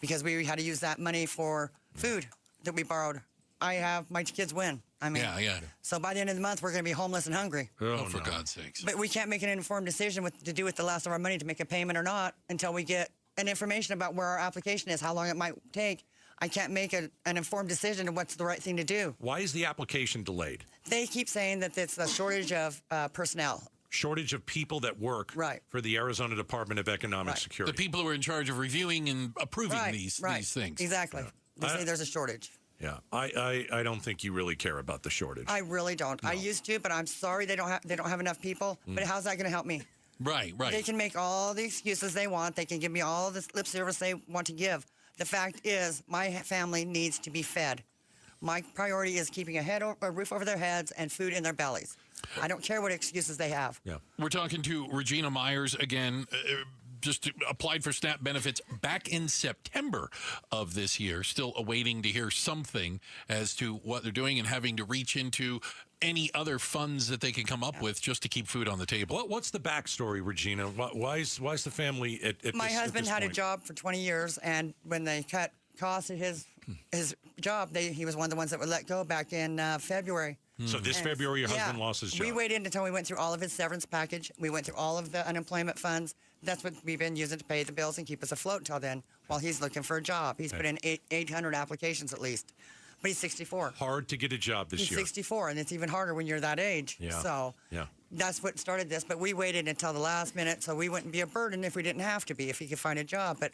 S6: Because we had to use that money for food that we borrowed. My kids win.
S5: Yeah.
S6: So by the end of the month, we're going to be homeless and hungry.
S5: Oh, for God's sakes.
S6: But we can't make an informed decision to do with the last of our money to make a payment or not until we get an information about where our application is, how long it might take. I can't make an informed decision of what's the right thing to do.
S4: Why is the application delayed?
S6: They keep saying that it's a shortage of personnel.
S4: Shortage of people that work for the Arizona Department of Economic Security.
S5: The people who are in charge of reviewing and approving these things.
S6: Exactly. They say there's a shortage.
S4: Yeah, I don't think you really care about the shortage.
S6: I really don't. No. I used to, but I'm sorry they don't have enough people. But how's that going to help me?
S5: Right.
S6: They can make all the excuses they want. They can give me all the lip service they want to give. The fact is, my family needs to be fed. My priority is keeping a roof over their heads and food in their bellies. I don't care what excuses they have.
S4: Yeah.
S5: We're talking to Regina Myers again. Just applied for SNAP benefits back in September of this year. Still awaiting to hear something as to what they're doing and having to reach into any other funds that they can come up with just to keep food on the table.
S4: What's the backstory, Regina? Why is the family at
S6: My husband had
S4: point?
S6: a job for 20 years, and when they cut costs at his job, he was one of the ones that were let go back in February.
S4: So this February, your husband lost his job.
S6: We waited until we went through all of his severance package. We went through all of the unemployment funds. That's what we've been using to pay the bills and keep us afloat until then, while he's looking for a job. He's put in 800 applications at least. But he's 64.
S4: Hard to get a job this year.
S6: He's 64, and it's even harder when you're that age.
S4: Yeah.
S6: So that's what started this. But we waited until the last minute so we wouldn't be a burden if we didn't have to be, if he could find a job. But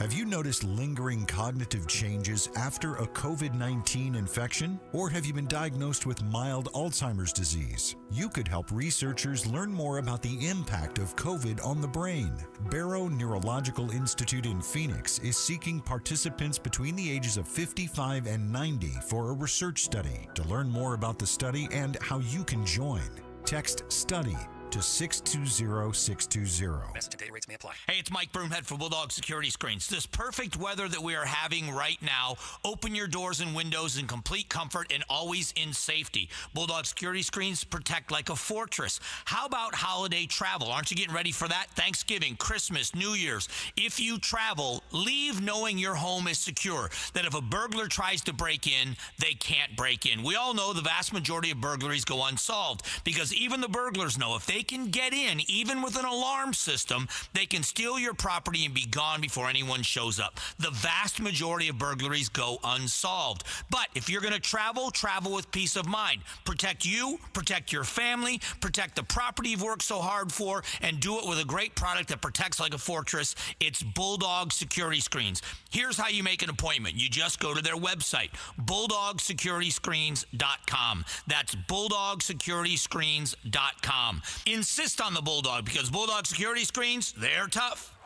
S20: Have you noticed lingering cognitive changes after a COVID-19 infection? Or have you been diagnosed with mild Alzheimer's disease? You could help researchers learn more about the impact of COVID on the brain. Barrow Neurological Institute in Phoenix is seeking participants between the ages of 55 and 90 for a research study. To learn more about the study and how you can join, text STUDY to 620-620.
S21: Message and data rates may apply. Hey, it's Mike Broomhead for Bulldog Security Screens. This perfect weather that we are having right now, open your doors and windows in complete comfort and always in safety. Bulldog Security Screens protect like a fortress. How about holiday travel? Aren't you getting ready for that? Thanksgiving, Christmas, New Year's. If you travel, leave knowing your home is secure, that if a burglar tries to break in, they can't break in. We all know the vast majority of burglaries go unsolved because even the burglars know if they can get in, even with an alarm system, they can steal your property and be gone before anyone shows up. The vast majority of burglaries go unsolved. But if you're going to travel, travel with peace of mind. Protect you, protect your family, protect the property you've worked so hard for, and do it with a great product that protects like a fortress. It's Bulldog Security Screens. Here's how you make an appointment. You just go to their website, BulldogSecurityScreens.com. That's BulldogSecurityScreens.com. Insist on the Bulldog because Bulldog Security Screens, they're tough.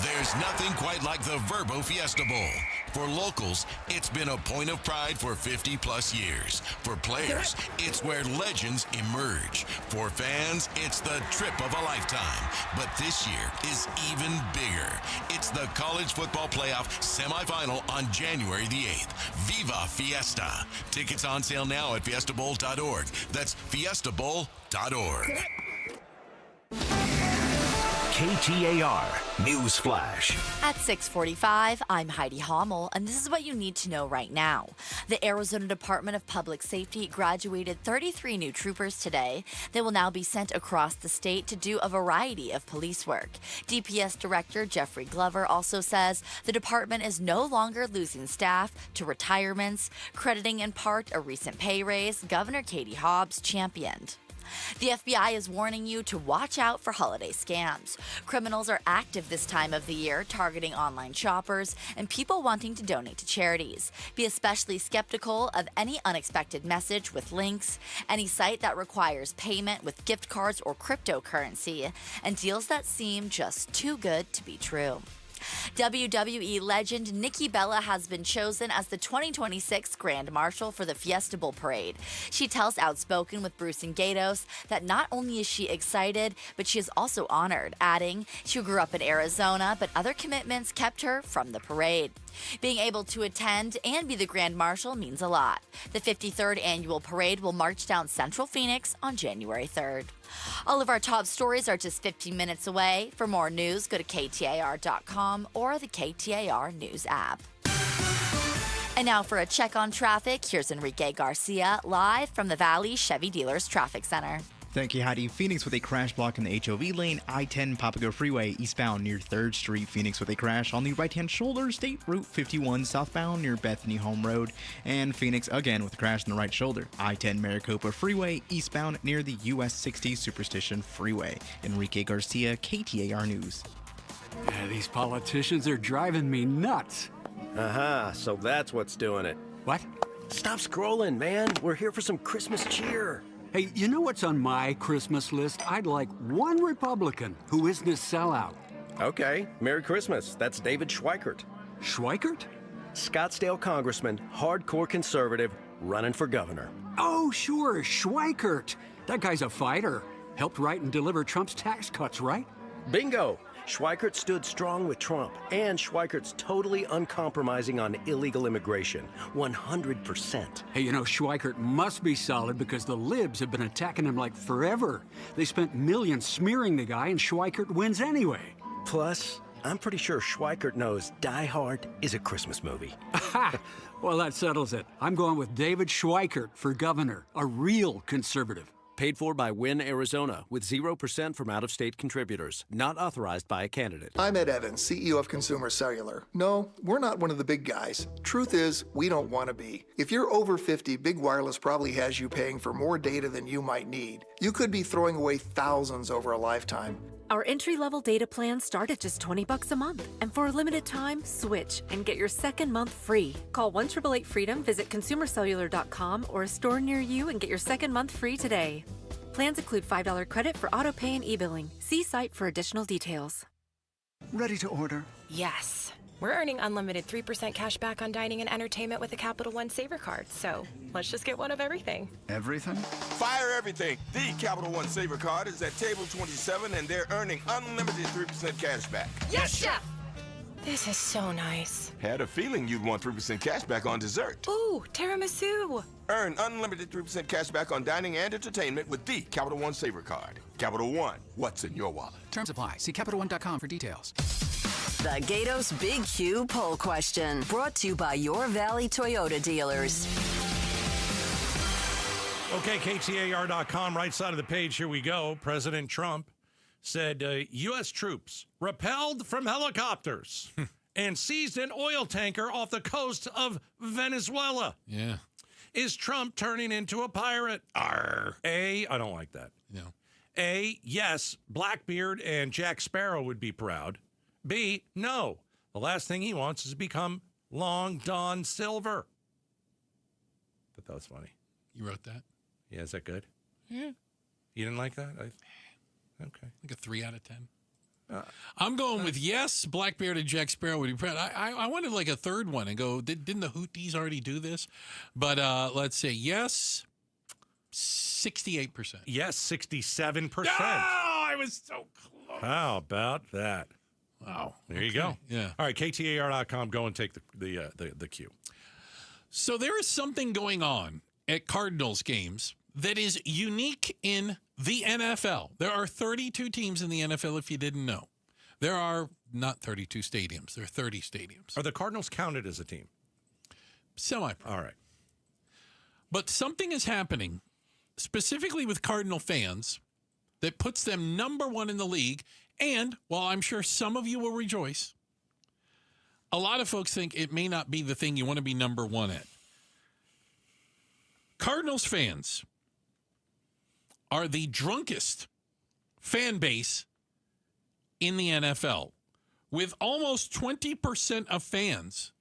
S22: There's nothing quite like the Verbo Fiesta Bowl. For locals, it's been a point of pride for 50-plus years. For players, it's where legends emerge. For fans, it's the trip of a lifetime. But this year is even bigger. It's the College Football Playoff semifinal on January the 8th. Viva Fiesta. Tickets on sale now at fiestabowl.org. That's fiestabowl.org.
S7: KTAR News Flash.
S3: At 6:45, I'm Heidi Hommel, and this is what you need to know right now. The Arizona Department of Public Safety graduated 33 new troopers today. They will now be sent across the state to do a variety of police work. DPS Director Jeffrey Glover also says the department is no longer losing staff to retirements, crediting in part a recent pay raise Governor Katie Hobbs championed. The FBI is warning you to watch out for holiday scams. Criminals are active this time of the year, targeting online shoppers and people wanting to donate to charities. Be especially skeptical of any unexpected message with links, any site that requires payment with gift cards or cryptocurrency, and deals that seem just too good to be true. WWE legend Nikki Bella has been chosen as the 2026 Grand Marshal for the Fiesta Bowl Parade. She tells Outspoken with Bruce and Gatos that not only is she excited, but she is also honored, adding she grew up in Arizona, but other commitments kept her from the parade. Being able to attend and be the Grand Marshal means a lot. The 53rd annual parade will march down Central Phoenix on January 3rd. All of our top stories are just 15 minutes away. For more news, go to KTAR.com or the KTAR News app. And now for a check on traffic, here's Enrique Garcia live from the Valley Chevy Dealers Traffic Center.
S2: Thank you, Heidi. Phoenix with a crash block in the HOV lane, I-10 Papago Freeway eastbound near 3rd Street. Phoenix with a crash on the right-hand shoulder, State Route 51 southbound near Bethany Home Road. And Phoenix again with a crash on the right shoulder, I-10 Maricopa Freeway eastbound near the US 60 Superstition Freeway. Enrique Garcia, KTAR News.
S23: Yeah, these politicians are driving me nuts.
S24: So that's what's doing it.
S23: What?
S24: Stop scrolling, man. We're here for some Christmas cheer.
S23: Hey, you know what's on my Christmas list? I'd like one Republican who isn't a sellout.
S24: Okay, Merry Christmas. That's David Schweikert.
S23: Schweikert?
S24: Scottsdale congressman, hardcore conservative, running for governor.
S23: Oh, sure, Schweikert. That guy's a fighter. Helped write and deliver Trump's tax cuts, right?
S24: Bingo! Schweikert stood strong with Trump, and Schweikert's totally uncompromising on illegal immigration. 100%.
S23: Hey, you know, Schweikert must be solid because the libs have been attacking him like forever. They spent millions smearing the guy, and Schweikert wins anyway.
S24: Plus, I'm pretty sure Schweikert knows Die Hard is a Christmas movie.
S23: Aha! Well, that settles it. I'm going with David Schweikert for governor, a real conservative.
S25: Paid for by Wynn, Arizona, with 0% from out-of-state contributors. Not authorized by a candidate.
S26: I'm Ed Evans, CEO of Consumer Cellular. No, we're not one of the big guys. Truth is, we don't want to be. If you're over 50, Big Wireless probably has you paying for more data than you might need. You could be throwing away thousands over a lifetime.
S8: Our entry-level data plans start at just $20 a month. And for a limited time, switch and get your second month free. Call 1-888-FREEDOM, visit consumercellular.com or a store near you and get your second month free today. Plans include $5 credit for auto pay and e-billing. See site for additional details.
S9: Ready to order?
S11: Yes. We're earning unlimited 3% cash back on dining and entertainment with the Capital One Saver Card. So let's just get one of everything.
S9: Everything?
S12: Fire everything. The Capital One Saver Card is at table 27, and they're earning unlimited 3% cash back.
S11: Yes, Chef! This is so nice.
S12: Had a feeling you'd want 3% cash back on dessert.
S11: Ooh, tiramisu.
S12: Earn unlimited 3% cash back on dining and entertainment with the Capital One Saver Card. Capital One, what's in your wallet?
S13: Terms apply. See CapitalOne.com for details.
S14: The Gatos Big Q poll question, brought to you by your Valley Toyota dealers.
S4: Okay, KTAR.com, right side of the page, here we go. President Trump said U.S. troops repelled from helicopters and seized an oil tanker off the coast of Venezuela.
S5: Yeah.
S4: Is Trump turning into a pirate? Arr. A, I don't like that.
S5: No.
S4: A, yes, Blackbeard and Jack Sparrow would be proud. B, no. The last thing he wants is to become Long Don Silver. But that was funny.
S5: You wrote that?
S4: Yeah, is that good?
S5: Yeah.
S4: You didn't like that? Okay.
S5: Like a 3 out of 10. I'm going with yes, Blackbeard and Jack Sparrow would be proud. I wanted like a third one and go, didn't the Houthis already do this? But let's say yes, 68%.
S4: Yes, 67%.
S5: Oh, I was so close.
S4: How about that?
S5: Wow.
S4: There you go.
S5: Yeah.
S4: All right, KTAR.com, go and take the cue.
S5: So there is something going on at Cardinals games that is unique in the NFL. There are 32 teams in the NFL, if you didn't know. There are not 32 stadiums. There are 30 stadiums.
S4: Are the Cardinals counted as a team?
S5: Semi-pro.
S4: All right.
S5: But something is happening, specifically with Cardinal fans, that puts them number one in the league. And while I'm sure some of you will rejoice, a lot of folks think it may not be the thing you want to be number one at. Cardinals fans are the drunkest fan base in the NFL, with almost 20% of fans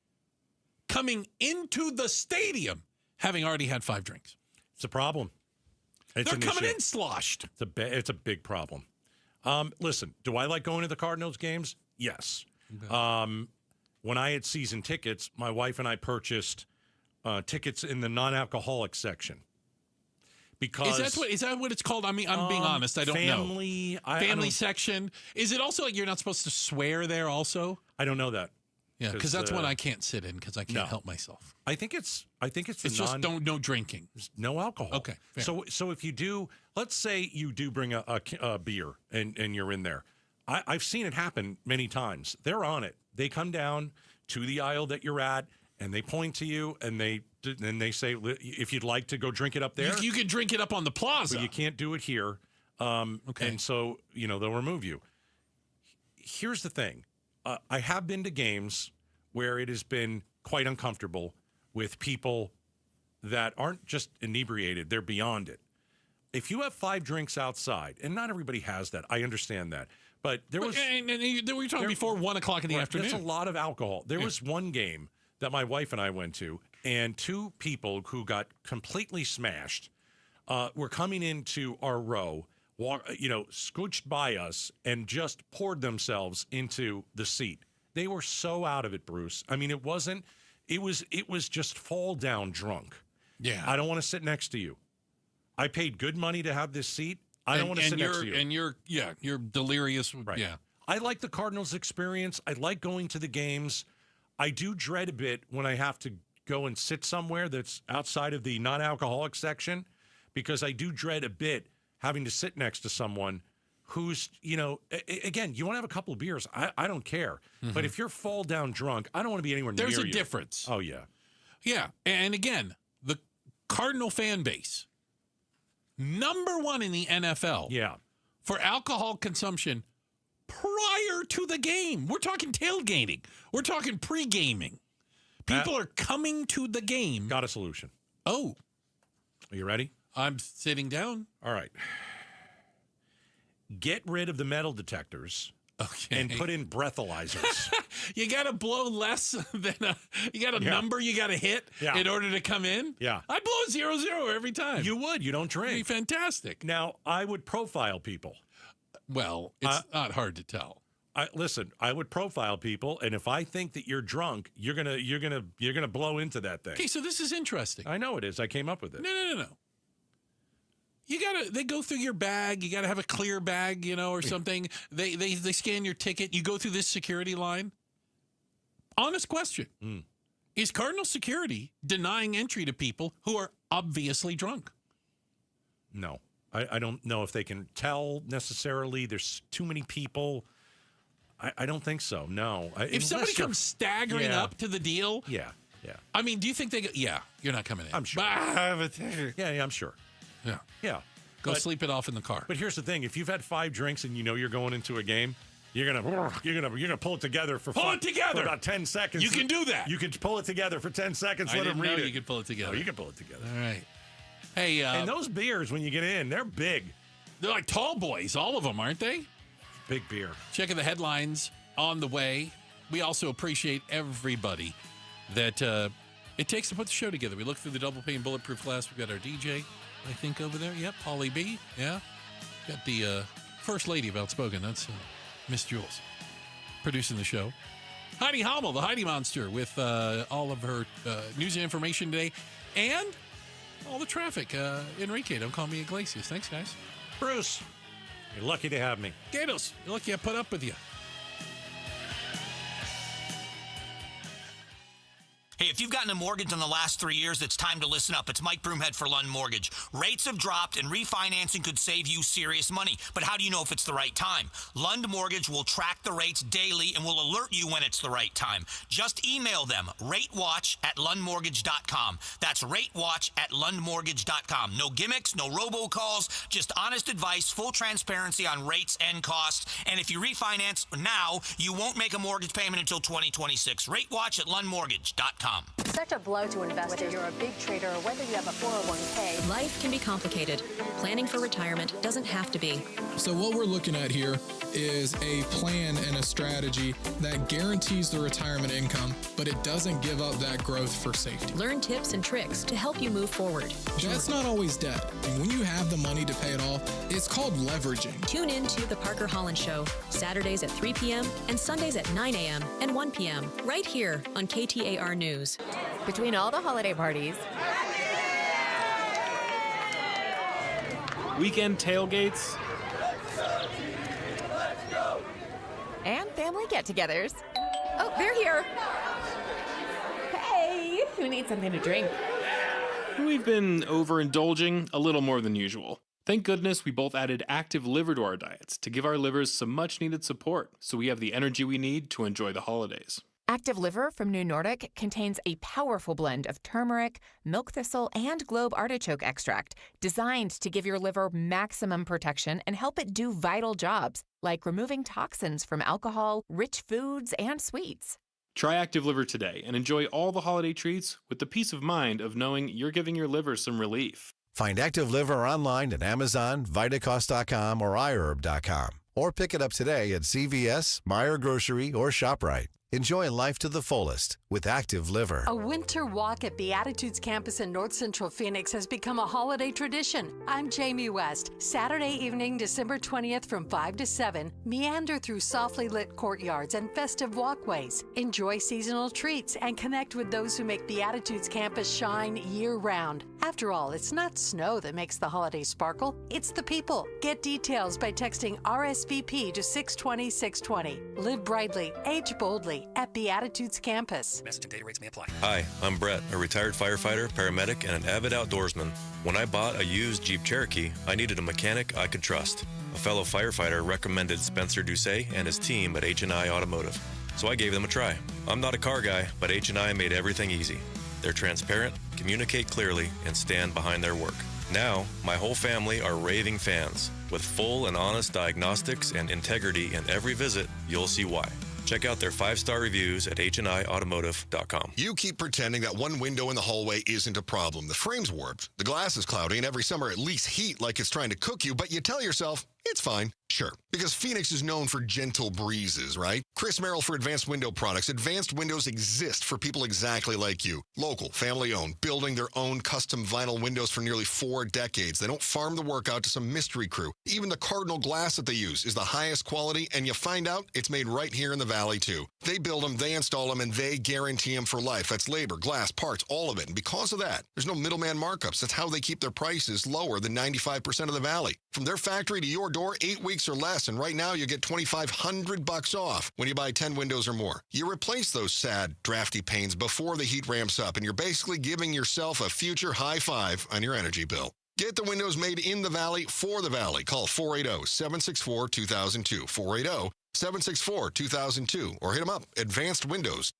S5: coming into the stadium having already had 5 drinks.
S4: It's a problem.
S5: They're coming in sloshed.
S4: It's a big problem. Listen, do I like going to the Cardinals games? Yes. Okay. When I had season tickets, my wife and I purchased tickets in the non-alcoholic section. Because
S5: is that what it's called? I mean, I'm being honest. I don't know. Family section. Is it also like you're not supposed to swear there also?
S4: I don't know that.
S5: Yeah, because that's one I can't sit in because I can't help myself.
S4: I think it's
S5: just no drinking,
S4: no alcohol.
S5: Okay.
S4: Fair. So if you do, let's say you do bring a beer and you're in there. I've seen it happen many times. They're on it. They come down to the aisle that you're at and they point to you and they say, if you'd like to go drink it up there,
S5: you can drink it up on the plaza.
S4: But you can't do it here.
S5: Okay.
S4: And so they'll remove you. Here's the thing. I have been to games where it has been quite uncomfortable with people that aren't just inebriated, they're beyond it. If you have 5 drinks outside, and not everybody has that, I understand that. But there was...
S5: And we were talking before 1 o'clock in the afternoon.
S4: That's a lot of alcohol. There was one game that my wife and I went to, and 2 people who got completely smashed were coming into our row, scooched by us and just poured themselves into the seat. They were so out of it, Bruce. I mean, it was just fall down drunk.
S5: Yeah.
S4: I don't want to sit next to you. I paid good money to have this seat. I don't want to sit next to you.
S5: And you're delirious.
S4: Right.
S5: Yeah.
S4: I like the Cardinals experience. I like going to the games. I do dread a bit when I have to go and sit somewhere that's outside of the non-alcoholic section, because I do dread a bit having to sit next to someone who's, again, you want to have a couple of beers. I don't care. Mm-hmm. But if you're fall down drunk, I don't want to be anywhere near you.
S5: There's a difference.
S4: Oh, yeah.
S5: Yeah. And again, the Cardinal fan base, number 1 in the NFL.
S4: Yeah.
S5: For alcohol consumption prior to the game. We're talking tailgating. We're talking pre-gaming. People are coming to the game.
S4: Got a solution.
S5: Oh.
S4: Are you ready?
S5: I'm sitting down.
S4: All right. get rid of the metal detectors.
S5: Okay.
S4: And put in breathalyzers.
S5: You got to blow less than you got a number you got to hit in order to come in?
S4: Yeah.
S5: I blow 0-0 every time.
S4: You would. You don't drink.
S5: It'd be fantastic.
S4: Now, I would profile people.
S5: Well, it's not hard to tell.
S4: Listen, I would profile people, and if I think that you're drunk, you're gonna blow into that thing.
S5: Okay, so this is interesting.
S4: I know it is. I came up with it.
S5: No. They go through your bag. You gotta have a clear bag, or something. They scan your ticket. You go through this security line. Honest question. Is Cardinal Security denying entry to people who are obviously drunk?
S4: No. I don't know if they can tell necessarily. There's too many people. I don't think so. No.
S5: If somebody comes staggering up to the deal.
S4: Yeah.
S5: I mean, do you think they go, you're not coming in.
S4: I'm sure. Yeah, I'm sure. Yeah.
S5: Go sleep it off in the car.
S4: But here's the thing: if you've had 5 drinks and you know you're going into a game, you're gonna pull it together for about 10 seconds.
S5: You can do that.
S4: You can pull it together for 10 seconds.
S5: I
S4: Let
S5: didn't
S4: them read
S5: know
S4: it.
S5: you could pull it together.
S4: Oh, you can pull it together.
S5: All right. Hey,
S4: and those beers when you get in, they're big.
S5: They're like tall boys, all of them, aren't they?
S4: Big beer.
S5: Checking the headlines on the way. We also appreciate everybody that it takes to put the show together. We look through the double pane bulletproof glass. We've got our DJ, I think, over there. Yep, Paulie B. Yeah. Got the first lady of Outspoken. That's Miss Jules producing the show. Heidi Hommel, the Heidi Monster, with all of her news and information today. And all the traffic. Enrique, don't call me Iglesias. Thanks, guys.
S4: Bruce, you're lucky to have me.
S5: Gatos, you're lucky I put up with you.
S21: Hey, if you've gotten a mortgage in the last 3 years, it's time to listen up. It's Mike Broomhead for Lund Mortgage. Rates have dropped and refinancing could save you serious money. But how do you know if it's the right time? Lund Mortgage will track the rates daily and will alert you when it's the right time. Just email them, ratewatch@lundmortgage.com. That's ratewatch@lundmortgage.com. No gimmicks, no robocalls, just honest advice, full transparency on rates and costs. And if you refinance now, you won't make a mortgage payment until 2026. Ratewatch@lundmortgage.com.
S1: Such a blow to investors. Whether you're a big trader or whether you have a 401k.
S15: Life can be complicated. Planning for retirement doesn't have to be.
S16: So what we're looking at here is a plan and a strategy that guarantees the retirement income, but it doesn't give up that growth for safety.
S15: Learn tips and tricks to help you move forward.
S16: That's not always debt. And when you have the money to pay it off, it's called leveraging.
S15: Tune in to The Parker Holland Show, Saturdays at 3 p.m. and Sundays at 9 a.m. and 1 p.m. right here on KTAR News.
S17: Between all the holiday parties,
S18: weekend tailgates,
S17: and family get-togethers. Oh, they're here. Hey, who needs something to drink?
S18: we've been overindulging a little more than usual. Thank goodness we both added active liver to our diets to give our livers some much-needed support so we have the energy we need to enjoy the holidays.
S17: Active Liver from New Nordic contains a powerful blend of turmeric, milk thistle, and globe artichoke extract designed to give your liver maximum protection and help it do vital jobs like removing toxins from alcohol, rich foods, and sweets.
S18: Try Active Liver today and enjoy all the holiday treats with the peace of mind of knowing you're giving your liver some relief.
S19: Find Active Liver online at Amazon, Vitacost.com, or iHerb.com. Or pick it up today at CVS, Meijer Grocery, or ShopRite. Enjoy life to the fullest with Active Liver.
S27: A winter walk at Beatitudes campus in North Central Phoenix has become a holiday tradition. I'm Jamie West. Saturday evening, December 20th from 5 to 7, meander through softly lit courtyards and festive walkways. Enjoy seasonal treats and connect with those who make Beatitudes campus shine year-round. After all, it's not snow that makes the holidays sparkle. It's the people. Get details by texting RSVP to 620-620. Live brightly, age boldly at Beatitudes campus.
S28: Message and data rates may apply.
S29: Hi, I'm Brett, a retired firefighter, paramedic, and an avid outdoorsman. When I bought a used Jeep Cherokee, I needed a mechanic I could trust. A fellow firefighter recommended Spencer Doucet and his team at H&I Automotive, so I gave them a try. I'm not a car guy, but H&I made everything easy. They're transparent, communicate clearly, and stand behind their work. Now, my whole family are raving fans. With full and honest diagnostics and integrity in every visit, you'll see why. Check out their 5-star reviews at HNIautomotive.com.
S30: You keep pretending that one window in the hallway isn't a problem. The frame's warped, the glass is cloudy, and every summer it leaks heat like it's trying to cook you, but you tell yourself, it's fine. Sure, because Phoenix is known for gentle breezes, right? Chris Merrill for Advanced Window Products. Advanced Windows exist for people exactly like you. Local, family-owned, building their own custom vinyl windows for nearly 4 decades. They don't farm the work out to some mystery crew. Even the Cardinal glass that they use is the highest quality, and you find out it's made right here in the Valley, too. They build them, they install them, and they guarantee them for life. That's labor, glass, parts, all of it. And because of that, there's no middleman markups. That's how they keep their prices lower than 95% of the Valley. From their factory to your door, 8 weeks or less, and right now you get $2,500 off when you buy 10 windows or more. You replace those sad, drafty panes before the heat ramps up, and you're basically giving yourself a future high five on your energy bill. Get the windows made in the Valley for the Valley. Call 480-764-2002, 480-764-2002, or hit them up, advancedwindows.com.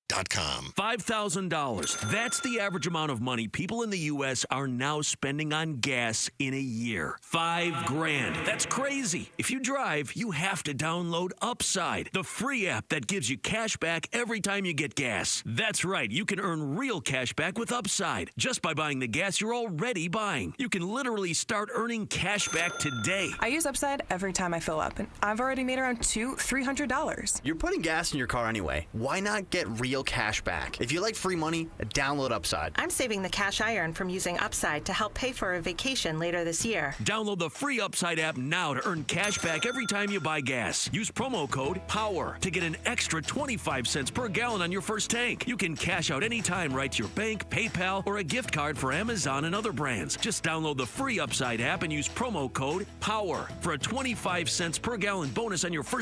S2: $5,000. That's the average amount of money people in the U.S. are now spending on gas in a year. $5,000. That's crazy. If you drive, you have to download Upside, the free app that gives you cash back every time you get gas. That's right. You can earn real cash back with Upside just by buying the gas you're already buying. You can literally start earning cash back today.
S3: I use Upside every time I fill up, and I've already made around $300.
S6: You're putting gas in your car anyway. Why not get real cash back? If you like free money, download Upside.
S11: I'm saving the cash I earn from using Upside to help pay for a vacation later this year.
S2: Download the free Upside app now to earn cash back every time you buy gas. Use promo code POWER to get an extra 25 cents per gallon on your first tank. You can cash out anytime right to your bank, PayPal, or a gift card for Amazon and other brands. Just download the free Upside app and use promo code POWER for a 25 cents per gallon bonus on your first